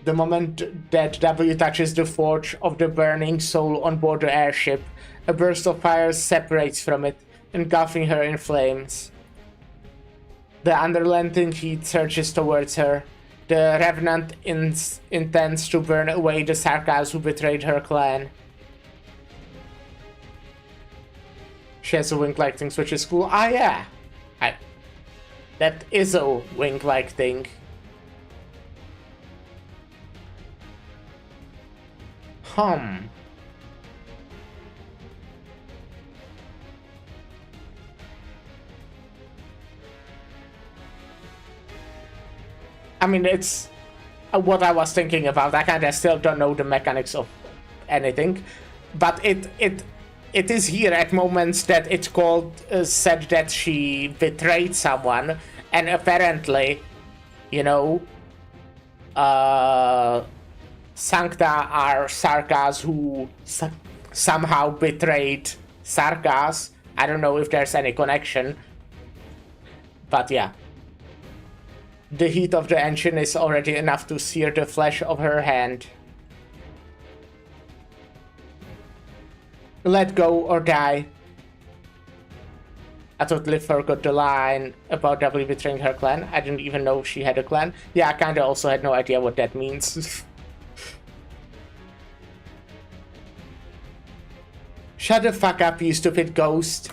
The moment that W touches the forge of the burning soul on board the airship, a burst of fire separates from it, engulfing her in flames. The unrelenting heat surges towards her. The Revenant intends to burn away the Sarkas who betrayed her clan. She has a wink-like thing, which is cool. Ah, yeah! That is a wink-like thing. I mean, it's what I was thinking about. I kinda still don't know the mechanics of anything, but it is here at moments that it's called said that she betrayed someone, and apparently, you know, Sancta are Sarkas who somehow betrayed Sarkas. I don't know if there's any connection, but yeah. The heat of the engine is already enough to sear the flesh of her hand. Let go or die. I totally forgot the line about W betraying her clan. I didn't even know she had a clan. Yeah, I kinda also had no idea what that means. Shut the fuck up, you stupid ghost.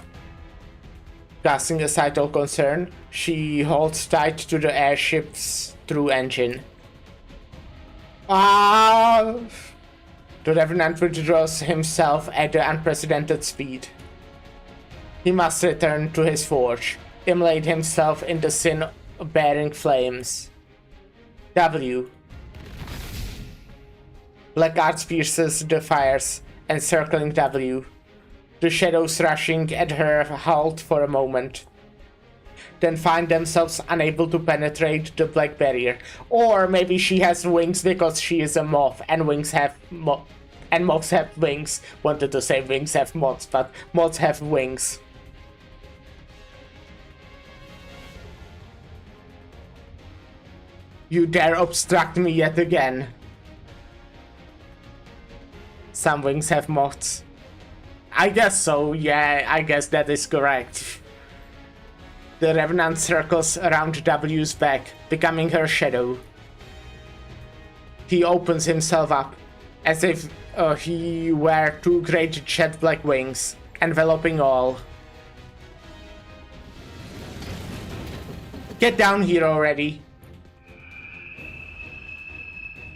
Casting aside all concern, she holds tight to the airship's true engine. Ah! The Revenant withdraws himself at an unprecedented speed. He must return to his forge, immolate himself in the sin-bearing flames. W. Black arts pierces the fires, encircling W. The shadows rushing at her halt for a moment, then find themselves unable to penetrate the black barrier. Or maybe she has wings because she is a moth, and wings have and moths have wings. Wanted to say wings have moths, but moths have wings. You dare obstruct me yet again. Some wings have moths. I guess so, yeah, I guess that is correct. The Revenant circles around W's back, becoming her shadow. He opens himself up, as if he were two great jet black wings, enveloping all. Get down here already.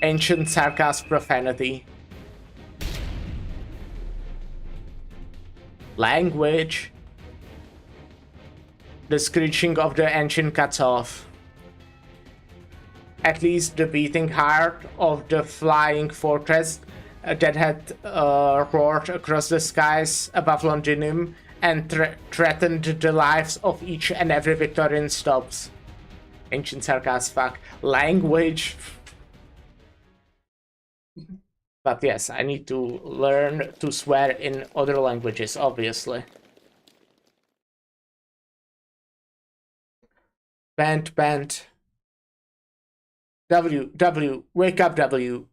Ancient sarcasm profanity. Language. The screeching of the engine cuts off. At least the beating heart of the flying fortress that had roared across the skies above Londinium and threatened the lives of each and every Victorian stops. Ancient sarcasm, fuck. Language. But yes, I need to learn to swear in other languages, obviously. Bent. W, wake up, W.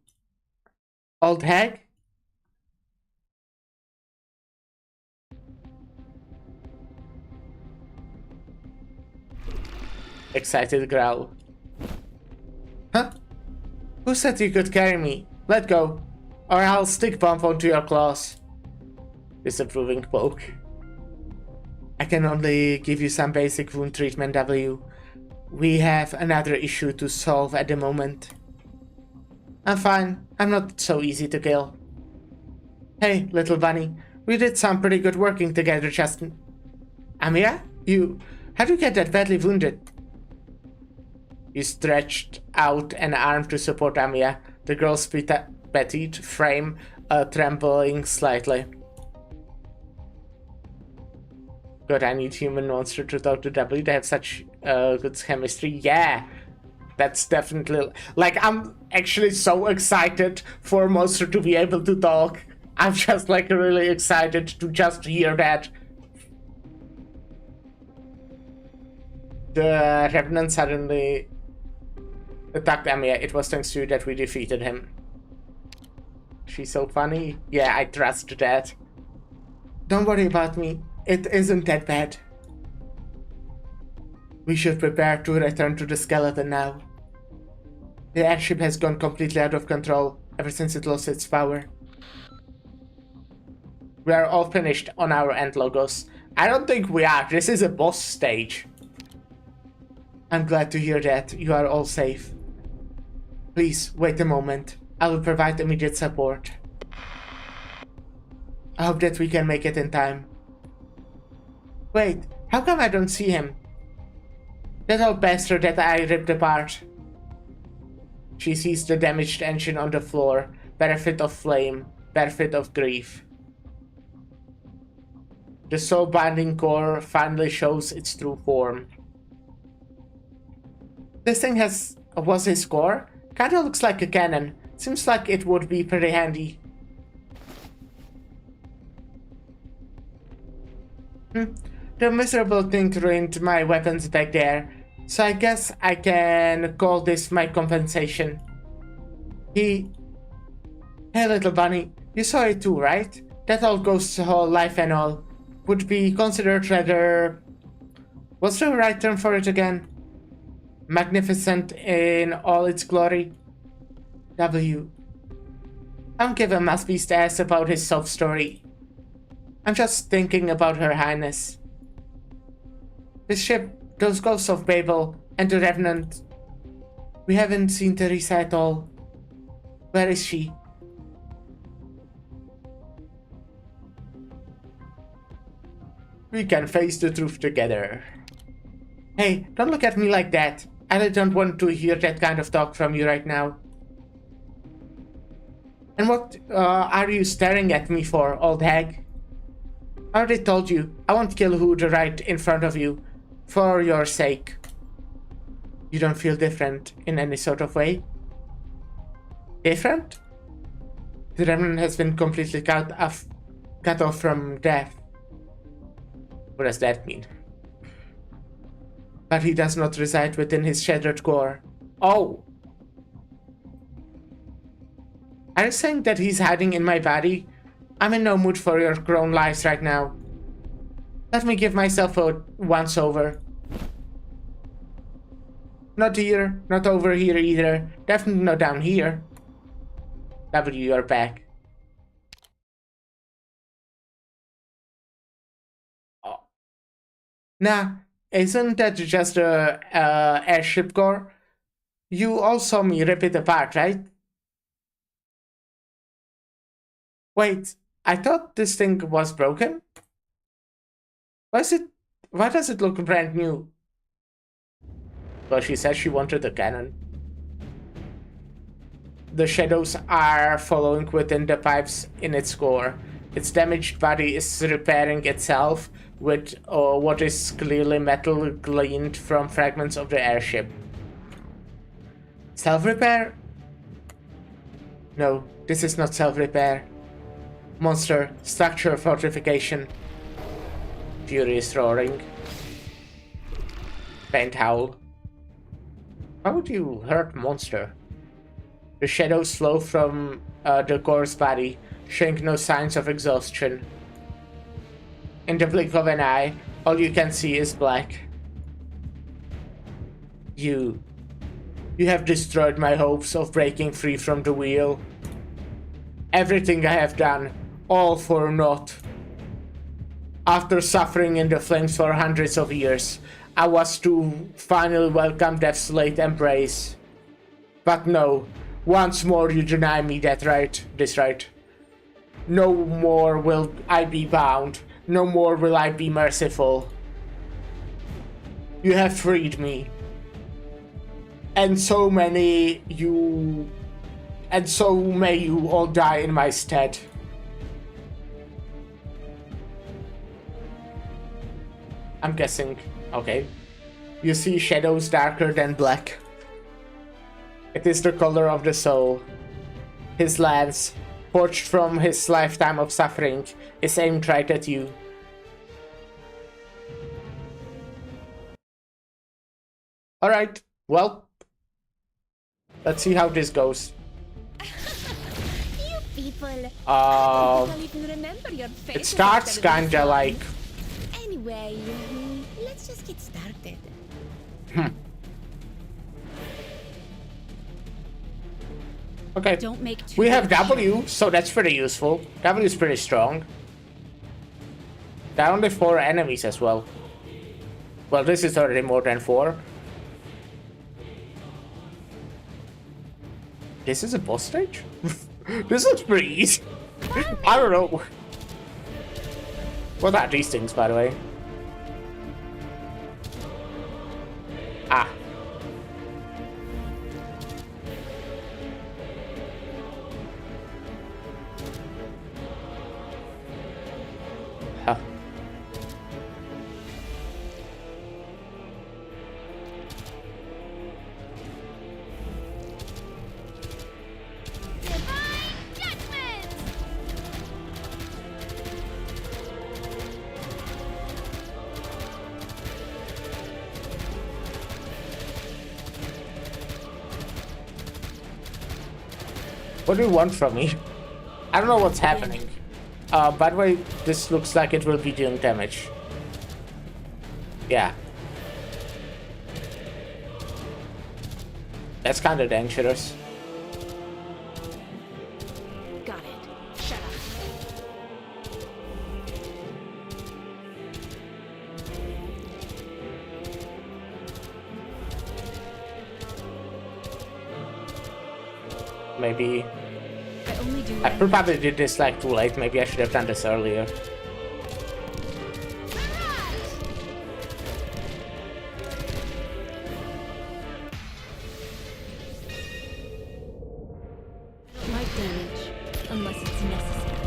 Old hag? Excited growl. Huh? Who said you could carry me? Let go, or I'll stick bump onto your claws. Disapproving poke. I can only give you some basic wound treatment, W. We have another issue to solve at the moment. I'm fine. I'm not so easy to kill. Hey, little bunny. We did some pretty good working together, Justin. Amira? How'd you get that badly wounded? He stretched out an arm to support Amiya, the girl's petite frame trembling slightly. God, I need human monster to talk to W. They have such good chemistry. Yeah, that's definitely... Like, I'm actually so excited for monster to be able to talk. I'm just, like, really excited to just hear that. The Revenant suddenly attacked Amiya. It was thanks to you that we defeated him. She's so funny. Yeah, I trust that. Don't worry about me. It isn't that bad. We should prepare to return to the skeleton now. The airship has gone completely out of control ever since it lost its power. We are all finished on our end, Logos. I don't think we are. This is a boss stage. I'm glad to hear that you are all safe. Please, wait a moment. I will provide immediate support. I hope that we can make it in time. Wait, how come I don't see him? That old bastard that I ripped apart. She sees the damaged engine on the floor, bereft of flame, bereft of grief. The soul-binding core finally shows its true form. This thing was his core? Kinda looks like a cannon. Seems like it would be pretty handy. The miserable thing ruined my weapons back there, so I guess I can call this my compensation. Hey little bunny, you saw it too, right? That old ghost's whole life and all would be considered rather... What's the right term for it again? Magnificent in all its glory. W. Don't give a must-beast ass about his sob story. I'm just thinking about Her Highness. This ship, those ghosts of Babel, and the Revenant. We haven't seen Teresa at all. Where is she? We can face the truth together. Hey, don't look at me like that. I don't want to hear that kind of talk from you right now. And what are you staring at me for, old hag? I already told you, I won't kill Hood right in front of you. For your sake. You don't feel different in any sort of way? Different? The Remnant has been completely cut off from death. What does that mean? But he does not reside within his shattered core. Oh! Are you saying that he's hiding in my body? I'm in no mood for your grown lies right now. Let me give myself a once-over. Not here, not over here either. Definitely not down here. W, you're back. Oh. Nah, isn't that just a airship core? You all saw me rip it apart, right? Wait, I thought this thing was broken? Why does it look brand new? Well, she said she wanted a cannon. The shadows are following within the pipes in its core. Its damaged body is repairing itself with what is clearly metal gleaned from fragments of the airship. Self-repair? No, this is not self-repair. Monster, structure fortification. Furious roaring. Paint howl. How would you hurt monster? The shadows flow from the core's body, showing no signs of exhaustion. In the blink of an eye, all you can see is black. You have destroyed my hopes of breaking free from the wheel. Everything I have done, all for naught. After suffering in the flames for hundreds of years, I was to finally welcome death's late embrace. But no, once more you deny me this right. No more will I be bound, no more will I be merciful. You have freed me. And so many you... And so may you all die in my stead. I'm guessing. Okay. You see shadows darker than black. It is the color of the soul. His lance, forged from his lifetime of suffering, is aimed right at you. Alright, well. Let's see how this goes. You people. Don't even remember your face. It starts kinda like... Anyway, let's just get started. Okay. Don't make too We big have of a show. W, so that's pretty useful. W is pretty strong. There are only 4 enemies as well. Well, this is already more than 4. This is a boss stage? This looks pretty easy. I don't know. What are these things, by the way? Ah. Huh. Divine judgment! What do you want from me? I don't know what's happening. By the way, this looks like it will be doing damage. Yeah. That's kind of dangerous. Got it. Shut up. Maybe... I only do I what probably did this like too late. Maybe I should have done this earlier. I don't like damage unless it's necessary.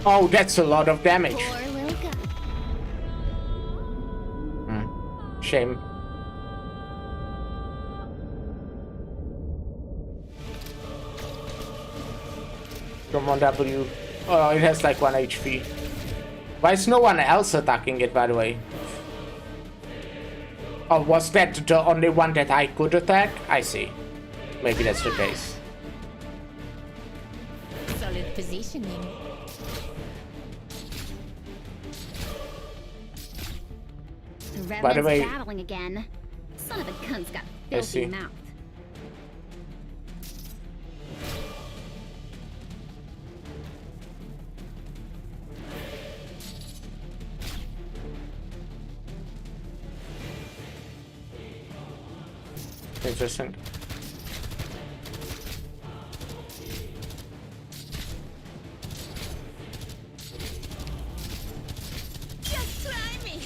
Oh, that's a lot of damage. Poor little guy. Shame. Come on, W. Oh, it has like 1 HP. Why is no one else attacking it, by the way? Oh, was that the only one that I could attack? I see. Maybe that's the case. Solid positioning. The By the way- Revenant's battling again. Son of a gun's got I see. filthy mouth. Interesting. Just try me.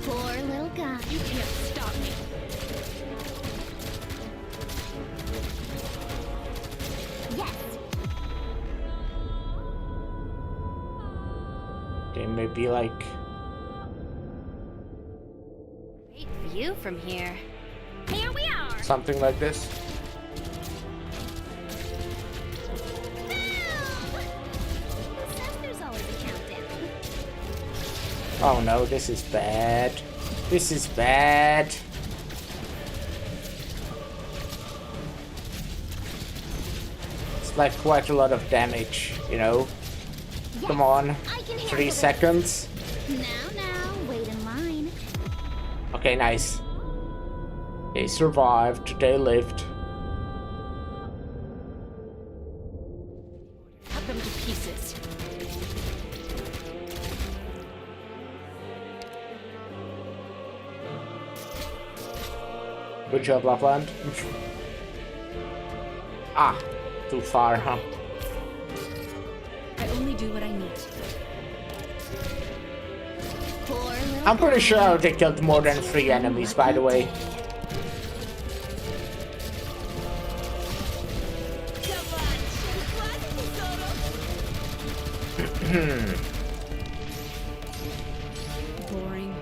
Poor little guy. You can't stop me. Yes. They may be like... Great view from here. Here we are. something like this. There's always a countdown. Oh no, this is bad. This is bad. It's like quite a lot of damage, you know? Come on. I can handle 3 this. seconds. Now, wait in line. Okay, nice. They survived. They lived. Cut them to pieces. Good job, Lapland. Ah, too far, huh? I only do what I need to. Poor little I'm pretty sure they killed more than 3 enemies, by the way. Boring.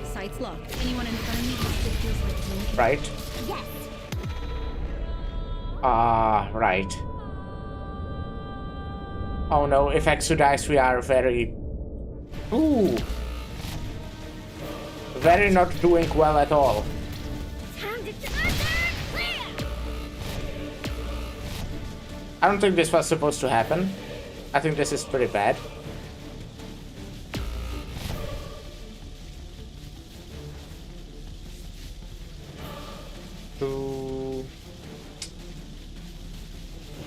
Sights locked. Anyone in front of me just feels like blinking. Right? Yes. Ah, right. Oh no, if Exo dies, we are very... Ooh. Very not doing well at all. I don't think this was supposed to happen. I think this is pretty bad.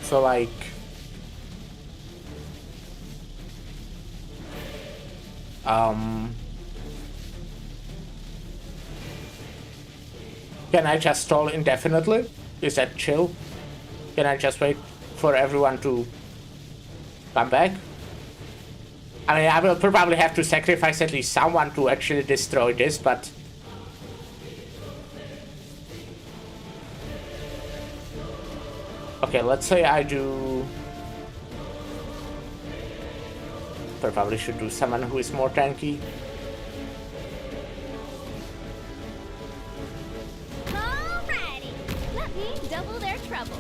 So like... Can I just stall indefinitely? Is that chill? Can I just wait for everyone to come back? I mean, I will probably have to sacrifice at least someone to actually destroy this, but... Okay, let's say I do... Probably should do someone who is more tanky. Alrighty. Let me double their trouble.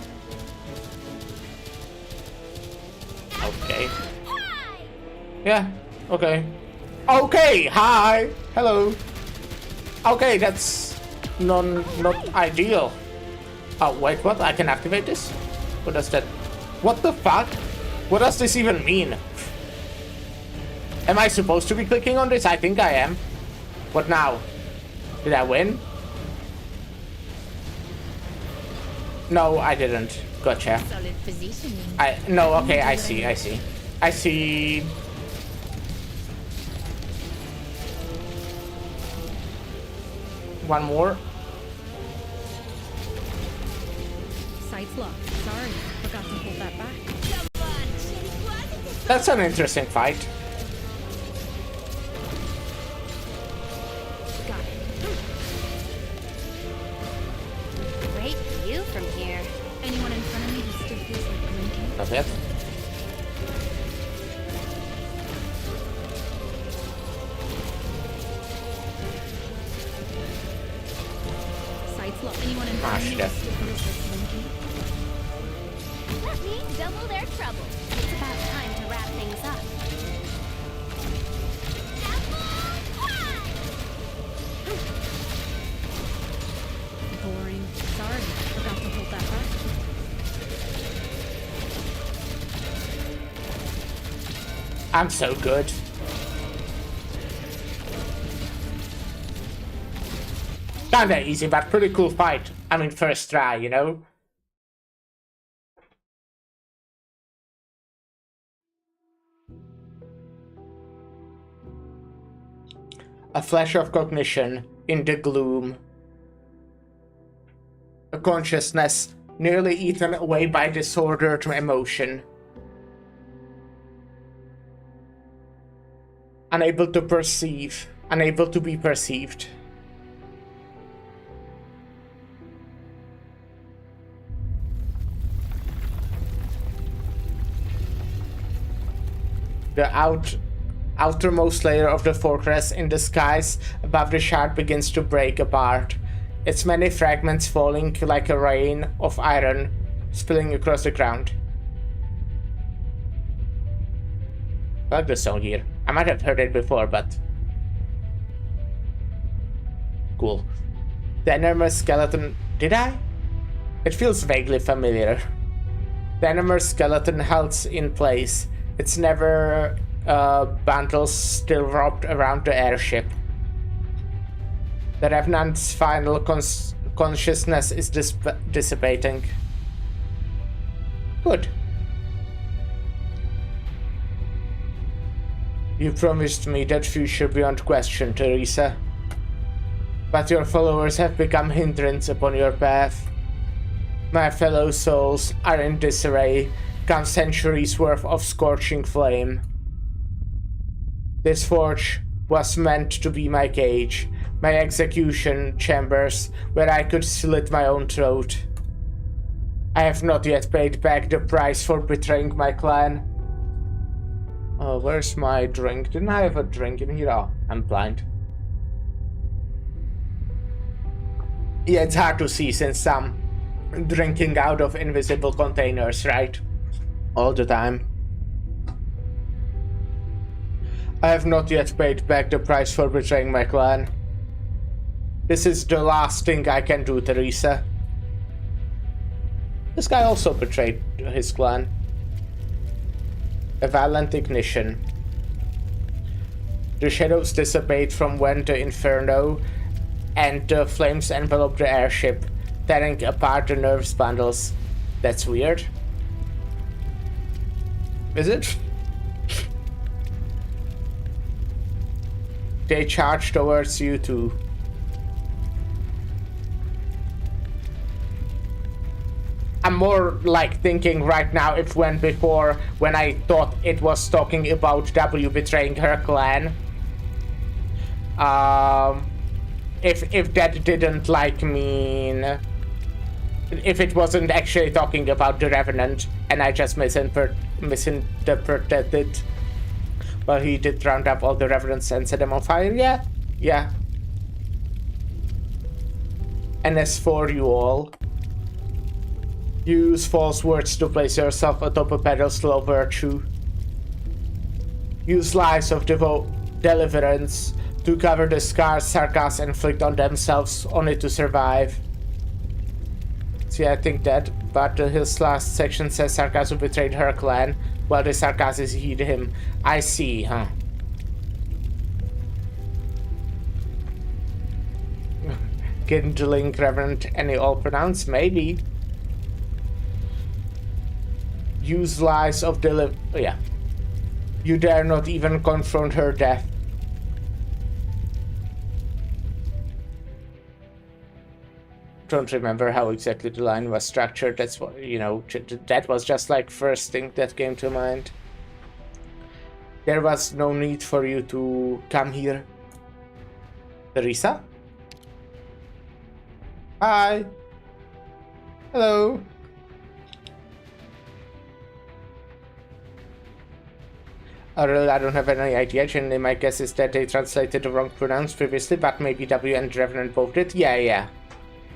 Okay. Hi! Yeah, okay. Okay, hi! Hello. Okay, that's not ideal. Oh, wait, what? I can activate this? What does that... What the fuck? What does this even mean? Am I supposed to be clicking on this? I think I am. What now? Did I win? No, I didn't. Gotcha. Solid positioning. No, okay, I see. I see. One more. Sights locked. Sorry, forgot to hold that back. That's an interesting fight. Got it. Great view from here. Anyone in front of me just still feels like blinking. Not yet. Sights locked. Anyone in front of me shit. just still feels like blinking. Let me double their trouble. It's about time to wrap things up. Boring. Sorry, forgot to hold that back. I'm so good. Kinda easy, but pretty cool fight. I mean, first try, you know? A flash of cognition in the gloom. A consciousness nearly eaten away by disordered emotion. Unable to perceive, unable to be perceived. The outermost layer of the fortress in the skies above the shard begins to break apart, its many fragments falling like a rain of iron spilling across the ground. I like the song here. I might have heard it before, but... Cool. The enormous skeleton... Did I? It feels vaguely familiar. The enormous skeleton held in place, its never bundles still wrapped around the airship. The Revenant's final consciousness is dissipating. Good. You promised me that future beyond question, Teresa. but your followers have become hindrance upon your path. My fellow souls are in disarray, come centuries worth of scorching flame. This forge was meant to be my cage, my execution chambers, where I could slit my own throat. I have not yet paid back the price for betraying my clan. Oh, where's my drink? Didn't I have a drink in here? Oh, I'm blind. Yeah, it's hard to see since I'm drinking out of invisible containers, right? All the time. I have not yet paid back the price for betraying my clan. This is the last thing I can do, Teresa. This guy also betrayed his clan. A violent ignition. The shadows dissipate from when the inferno and the flames envelop the airship, tearing apart the nerves bundles. That's weird. Is it? They charge towards you too. I'm more like thinking right now it went before when I thought it was talking about W betraying her clan. If that didn't like mean... If it wasn't actually talking about the Revenant and I just misinterpreted it. Well, he did round up all the Revenants and set them on fire, yeah? Yeah. And as for you all, use false words to place yourself atop a pedestal of virtue. Use lies of deliverance to cover the scars Sarkas inflict on themselves only to survive. See, I think that, but his last section says Sarkas betrayed her clan, while the Sarkas heed him. I see, huh? Kindling Reverend any all pronounced? Maybe. Use lies of yeah. You dare not even confront her death. Don't remember how exactly the line was structured. That's what, you know, that was just like first thing that came to mind. There was no need for you to come here. Teresa? Hi. Hello. Really, I don't have any idea. Generally, my guess is that they translated the wrong pronouns previously, but maybe W and Revenant both did. Yeah.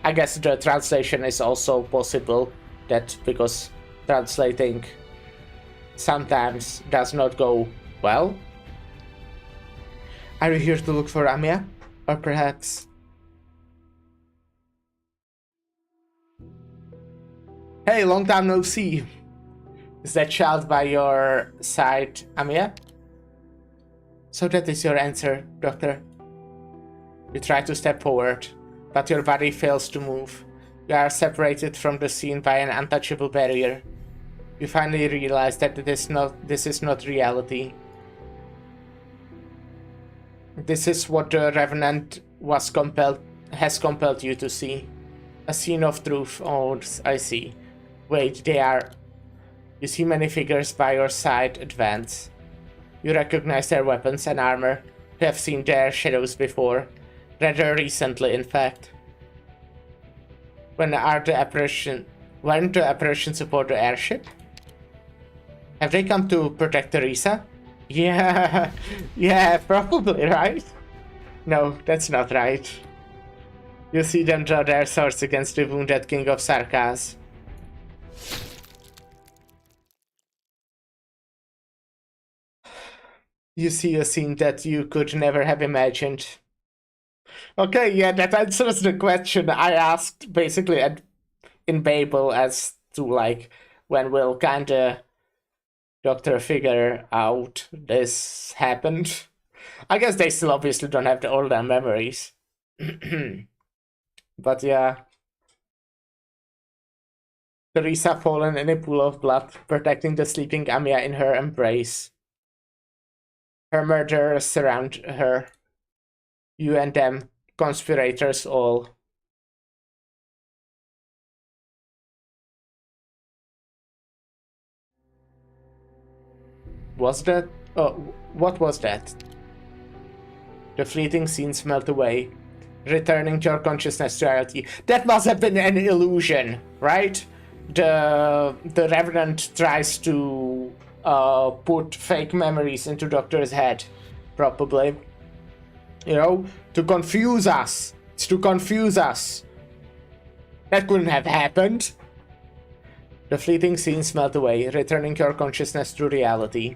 I guess the translation is also possible, that because translating sometimes does not go well. Are you here to look for Amia? Or perhaps... Hey, long time no see. Is that child by your side, Amia? So that is your answer, Doctor. You try to step forward, but your body fails to move. You are separated from the scene by an untouchable barrier. You finally realize that this is not reality. This is what the Revenant has compelled you to see. A scene of truth. Oh, I see. Wait, they are... You see many figures by your side advance. You recognize their weapons and armor. You have seen their shadows before. Rather recently, in fact. When the apparitions aboard the airship? Have they come to protect Teresa? Yeah, probably, right? No, that's not right. You see them draw their swords against the wounded king of Sarkas. You see a scene that you could never have imagined. Okay, yeah, that answers the question I asked basically in Babel as to like when will kinda Doctor figure out this happened. I guess they still obviously don't have all their memories. But yeah. Teresa fallen in a pool of blood, protecting the sleeping Amia in her embrace. Her murderers surround her. You and them conspirators all. Was that? Oh, what was that? The fleeting scenes melt away, returning your consciousness to reality. That must have been an illusion, right? The Revenant tries to put fake memories into Doctor's head, probably. You know, to confuse us. It's to confuse us. That couldn't have happened. The fleeting scenes melt away, returning your consciousness to reality.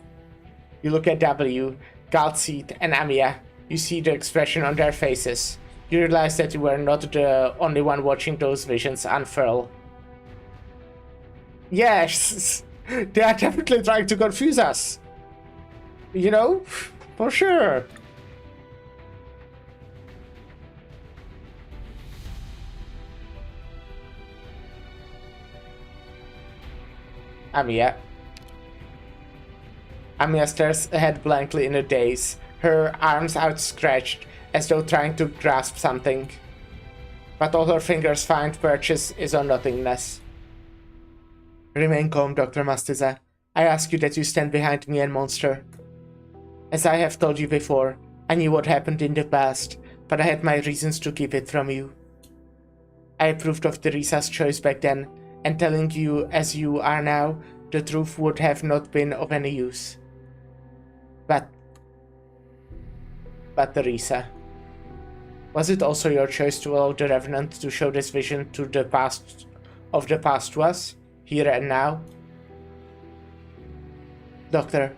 You look at W, Galtseed, and Amia. You see the expression on their faces. You realize that you were not the only one watching those visions unfurl. Yes, they are definitely trying to confuse us. You know, for sure. Amia stares ahead blankly in a daze, her arms outstretched as though trying to grasp something. But all her fingers find purchase is on nothingness. Remain calm, Dr. Mastiza. I ask you that you stand behind me and Monster. As I have told you before, I knew what happened in the past, but I had my reasons to keep it from you. I approved of Teresa's choice back then, and telling you as you are now, the truth would have not been of any use. But Teresa, was it also your choice to allow the Revenant to show this vision to the past to us, here and now? Doctor,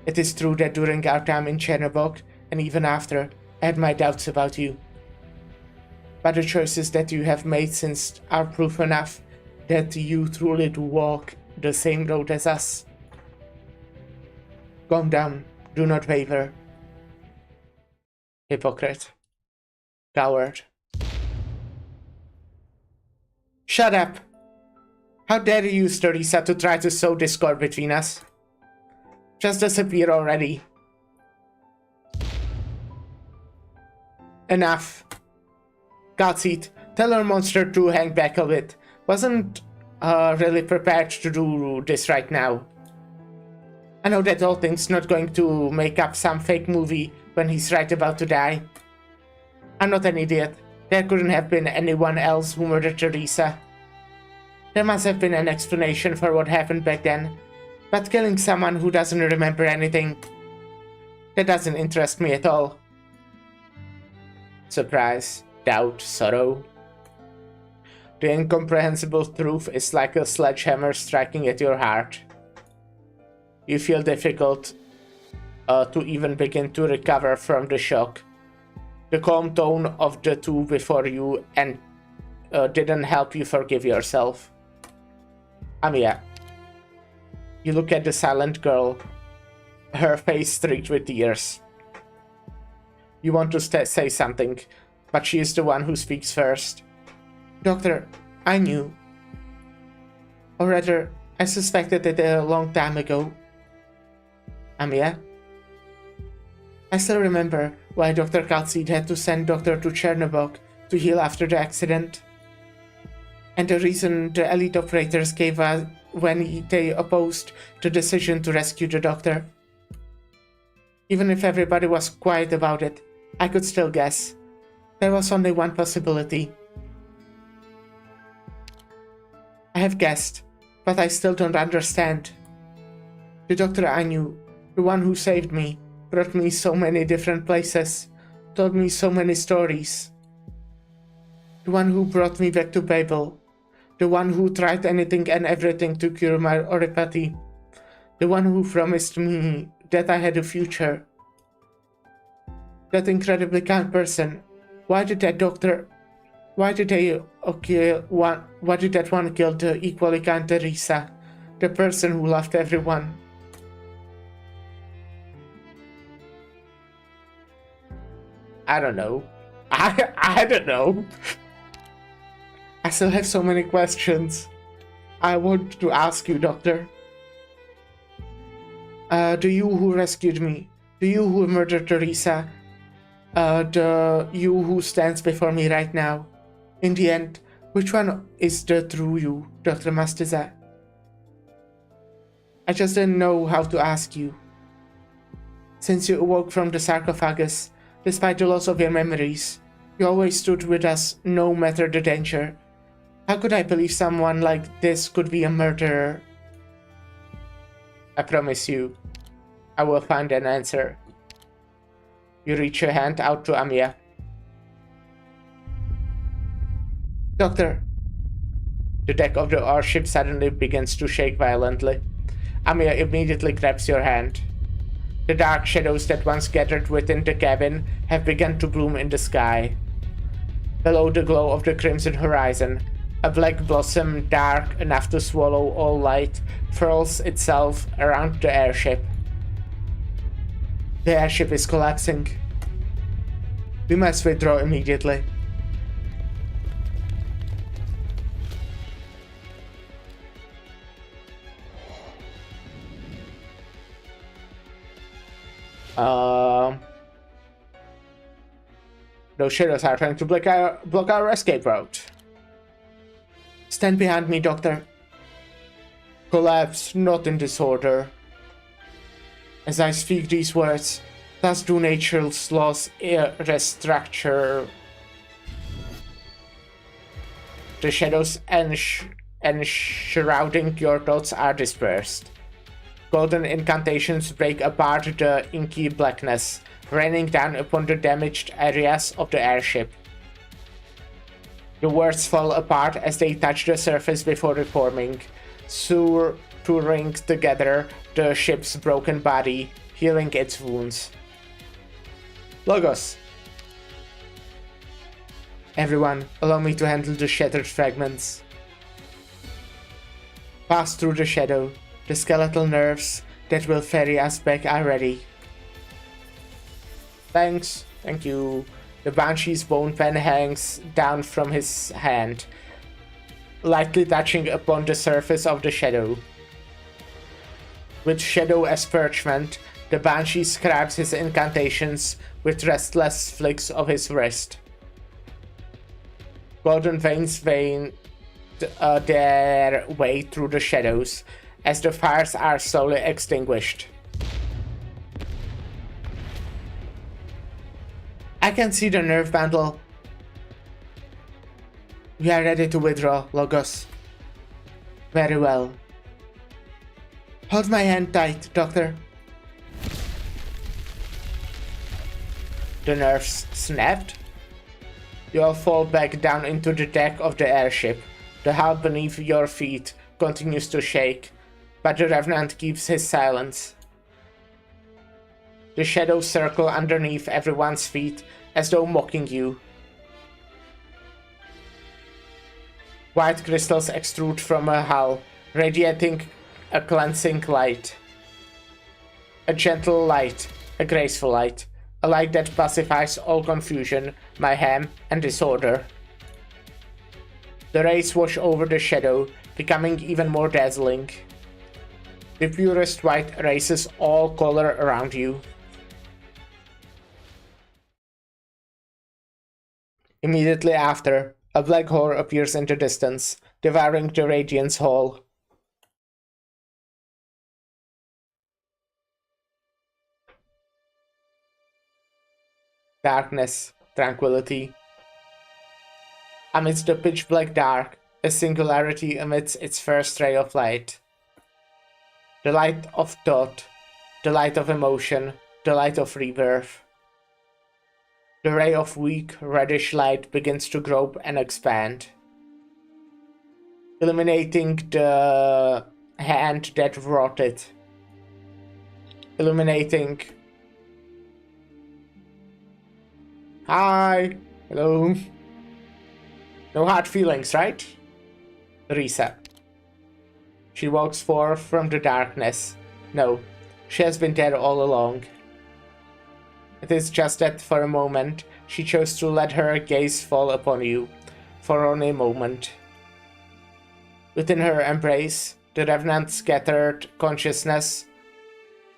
it is true that during our time in Chernobog, and even after, I had my doubts about you. But the choices that you have made since are proof enough that you truly do walk the same road as us. Calm down, do not waver. Hypocrite. Coward. Shut up! How dare you use Teresa to try to sow discord between us? Just disappear already. Enough. Godseed, tell our Monster to hang back a bit. Wasn't really prepared to do this right now. I know that Alting's not going to make up some fake movie when he's right about to die. I'm not an idiot. There couldn't have been anyone else who murdered Teresa. There must have been an explanation for what happened back then, but killing someone who doesn't remember anything, that doesn't interest me at all. Surprise, doubt, sorrow. The incomprehensible truth is like a sledgehammer striking at your heart. You feel difficult to even begin to recover from the shock. The calm tone of the two before you and didn't help you forgive yourself. Amia, you look at the silent girl, her face streaked with tears. You want to say something, but she is the one who speaks first. Doctor, I knew. Or rather, I suspected it a long time ago. Amia? I still remember why Dr. Kaltseed had to send Doctor to Chernobog to heal after the accident. And the reason the elite operators gave us when they opposed the decision to rescue the Doctor. Even if everybody was quiet about it, I could still guess. There was only one possibility. I have guessed, but I still don't understand. The Doctor I knew, the one who saved me, brought me so many different places, told me so many stories. The one who brought me back to Babel, the one who tried anything and everything to cure my oropathy, the one who promised me that I had a future. That incredibly kind person. Why did that doctor... Why did that one kill the equally kind Teresa, the person who loved everyone? I don't know. I don't know. I still have so many questions. I want to ask you, Doctor. The you who rescued me, the you who murdered Teresa, The you who stands before me right now. In the end, which one is the true you, Dr. Mastiza? I just didn't know how to ask you. Since you awoke from the sarcophagus, despite the loss of your memories, you always stood with us no matter the danger. How could I believe someone like this could be a murderer? I promise you, I will find an answer. You reach your hand out to Amiya. Doctor. The deck of the airship suddenly begins to shake violently. Amiya immediately grabs your hand. The dark shadows that once gathered within the cabin have begun to bloom in the sky. Below the glow of the crimson horizon, a black blossom dark enough to swallow all light furls itself around the airship. The airship is collapsing. We must withdraw immediately. Those shadows are trying to block our escape route. Stand behind me, Doctor. Collapse, not in disorder. As I speak these words, thus do nature's laws restructure. The shadows enshrouding your thoughts are dispersed. Golden incantations break apart the inky blackness, raining down upon the damaged areas of the airship. The words fall apart as they touch the surface before reforming, suturing together the ship's broken body, healing its wounds. Logos. Everyone, allow me to handle the shattered fragments. Pass through the shadow. The skeletal nerves that will ferry us back are ready. Thanks. Thank you. The Banshee's bone pen hangs down from his hand, lightly touching upon the surface of the shadow. With shadow as parchment, the Banshee scribes his incantations with restless flicks of his wrist. Golden veins vein their way through the shadows as the fires are slowly extinguished. I can see the nerve bundle. We are ready to withdraw, Logos. Very well. Hold my hand tight, Doctor. The nerves snapped. You all fall back down into the deck of the airship. The hull beneath your feet continues to shake, but the Revenant keeps his silence. The shadows circle underneath everyone's feet as though mocking you. White crystals extrude from a hull, radiating a cleansing light. A gentle light, a graceful light, a light that pacifies all confusion, mayhem, and disorder. The rays wash over the shadow, becoming even more dazzling. The purest white erases all color around you. Immediately after, a black hole appears in the distance, devouring the Radiance Hall. Darkness, tranquility. Amidst the pitch black dark, a singularity emits its first ray of light. The light of thought, the light of emotion, the light of rebirth. The ray of weak, reddish light begins to grow and expand, illuminating the hand that wrought it. Illuminating. Hi! Hello? No hard feelings, right? Risa. She walks forth from the darkness. No, she has been there all along. It is just that for a moment, she chose to let her gaze fall upon you, for only a moment. Within her embrace, the Revenant scattered consciousness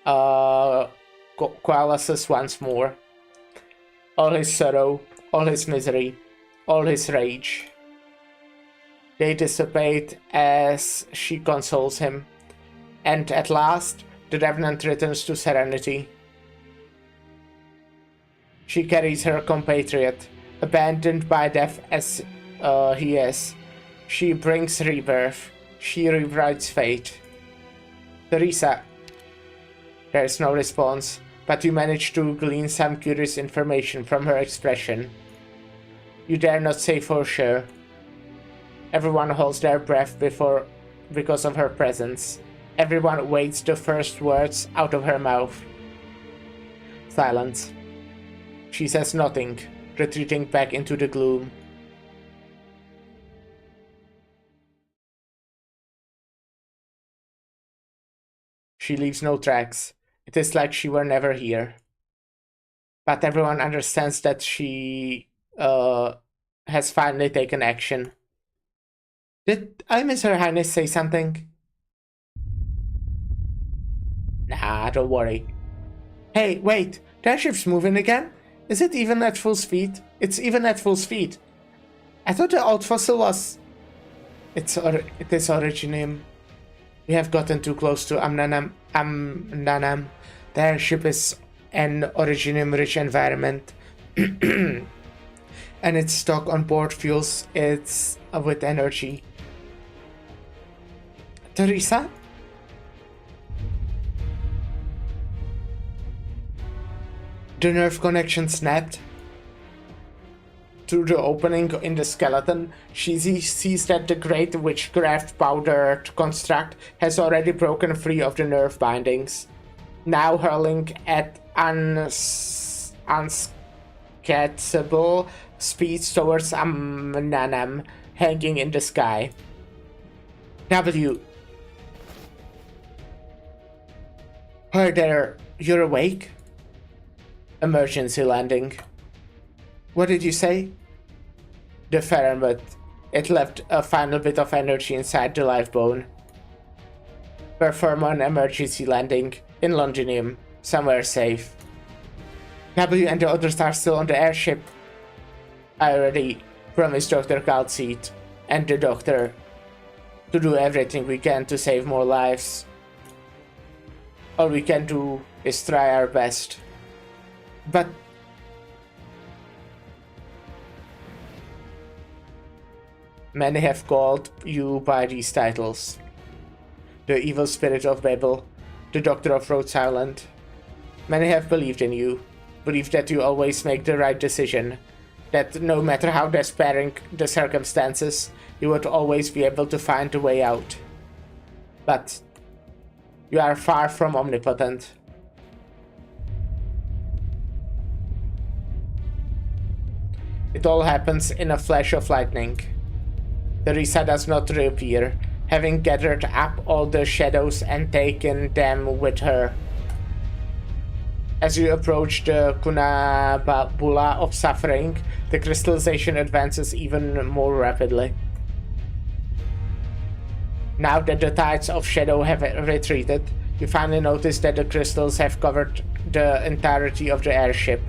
coalesces once more. all his sorrow, all his misery, all his rage. They dissipate as she consoles him, and at last the Revenant returns to serenity. She carries her compatriot, abandoned by death as he is. She brings rebirth. She rewrites fate. Teresa. There is no response, but you manage to glean some curious information from her expression. You dare not say for sure. Everyone holds their breath because of her presence. Everyone waits the first words out of her mouth. Silence. She says nothing, retreating back into the gloom. She leaves no tracks. It is like she were never here. But everyone understands that she has finally taken action. Did I miss Her Highness say something? Nah, don't worry. Hey, wait, the airship's moving again? Is it even at full speed? It's even at full speed. I thought the old fossil was... It is Originium. We have gotten too close to Amnanam. The airship is an Originium-rich environment. And its stock on board fuels it with energy. Teresa? The nerve connection snapped. Through the opening in the skeleton, she sees that the great witchcraft-powdered construct has already broken free of the nerve bindings, now hurling at unscatable speeds towards Amnanam, hanging in the sky. W. Hi there, you're awake? Emergency landing. What did you say? The Ferret. It left a final bit of energy inside the life bone. Perform an emergency landing in Londinium, somewhere safe. W and the others are still on the airship. I already promised Dr. Galseed and the doctor to do everything we can to save more lives. All we can do is try our best. But many have called you by these titles. The evil spirit of Babel, the doctor of Rhodes Island. Many have believed in you, believed that you always make the right decision, that no matter how despairing the circumstances, you would always be able to find a way out. But you are far from omnipotent. It all happens in a flash of lightning. Teresa does not reappear, having gathered up all the shadows and taken them with her. As you approach the Kunabula of suffering, the crystallization advances even more rapidly. Now that the tides of shadow have retreated, you finally notice that the crystals have covered the entirety of the airship.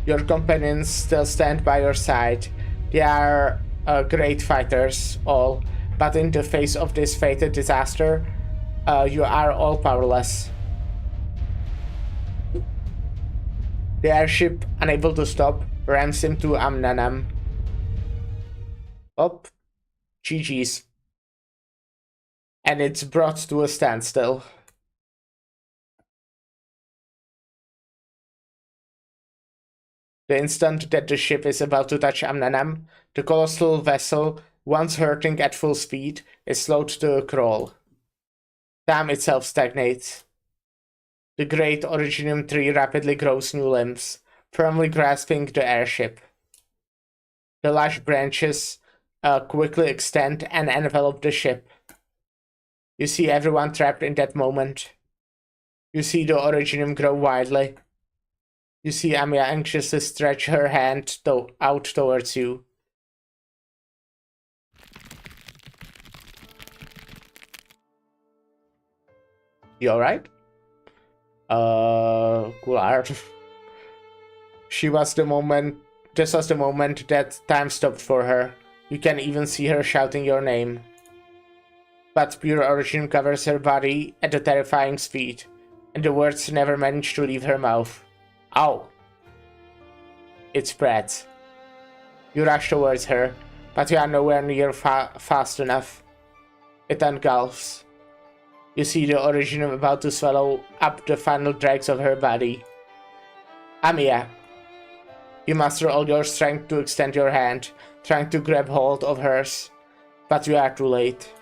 Your companions still stand by your side. They are great fighters, all, but in the face of this fated disaster, you are all powerless. The airship, unable to stop, rams into Amnanam. Up. GG's. And it's brought to a standstill. The instant that the ship is about to touch Amnanam, the colossal vessel, once hurtling at full speed, is slowed to a crawl. Time itself stagnates. The great Originium tree rapidly grows new limbs, firmly grasping the airship. The lush branches quickly extend and envelop the ship. You see everyone trapped in that moment. You see the Originium grow widely. You see Amia anxiously stretch her hand out towards you. You alright? Cool art. This was the moment that time stopped for her. You can even see her shouting your name. But pure origin covers her body at a terrifying speed, and the words never manage to leave her mouth. Ow! It spreads. You rush towards her, but you are nowhere near fast enough. It engulfs. You see the origin about to swallow up the final dregs of her body. Amiya. You muster all your strength to extend your hand, trying to grab hold of hers, but you are too late.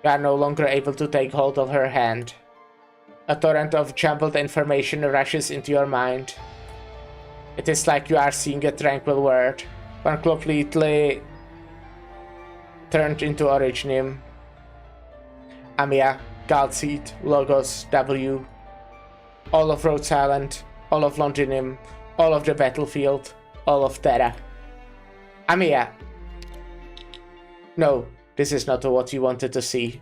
You are no longer able to take hold of her hand. A torrent of jumbled information rushes into your mind. It is like you are seeing a tranquil world, one completely turned into Originim. Amiya, Galseed, Logos, W. All of Rhodes Island, all of Longinim, all of the battlefield, all of Terra. Amiya! No, this is not what you wanted to see.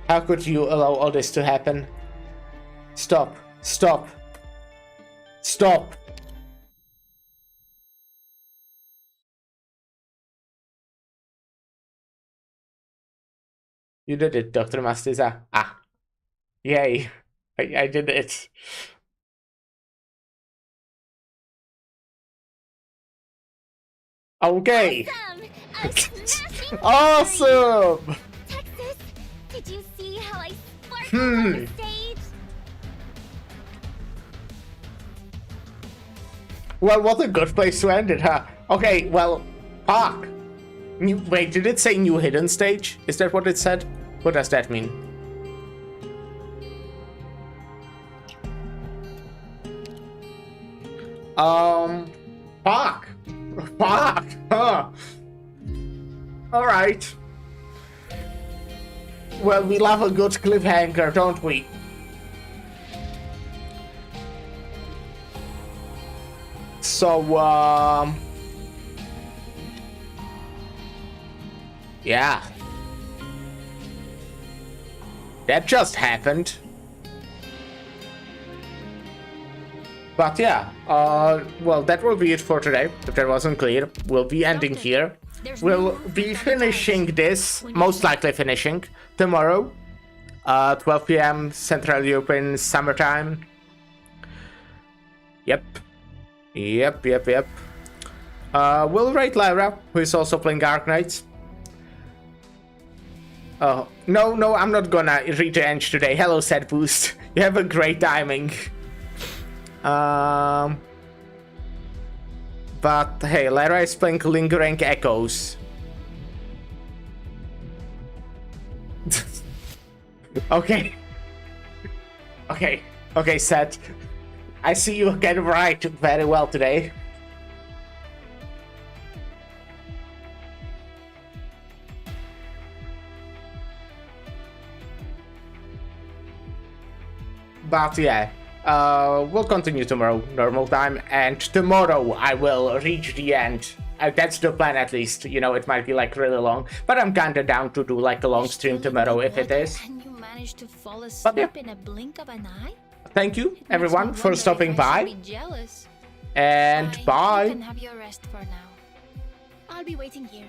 How could you allow all this to happen? Stop! Stop! Stop! You did it, Dr. Mastiza. Ah. Yay. I did it. Okay. Awesome! A smashing Awesome! Texas, did you see how I sparkled Hmm. on the stage? Well, what a good place to end it, huh? Okay, well, Park. Wait, did it say new hidden stage? Is that what it said? What does that mean? Park. Park. Huh. All right. Well, we love a good cliffhanger, don't we? So, yeah. That just happened. But yeah, well, that will be it for today. If that wasn't clear, we'll be ending here. We'll be finishing this, most likely finishing, tomorrow, 12 p.m. Central European Summertime. Yep. We'll rate Lyra, who is also playing Arknights. Oh, no, I'm not gonna read the end today. Hello, Set Boost. You have a great timing. But hey, Lyra is playing Lingering Echoes. Okay, Seth. I see you get it right very well today. But yeah, we'll continue tomorrow, normal time, and tomorrow I will reach the end. That's the plan, at least. You know, it might be like really long, but I'm kinda down to do like a long stream tomorrow if it is. And you managed to fall But asleep yeah. in a blink of an eye? Thank you, everyone, for stopping by, Jealous. and Fine, bye. You can have your rest for now. I'll be waiting here.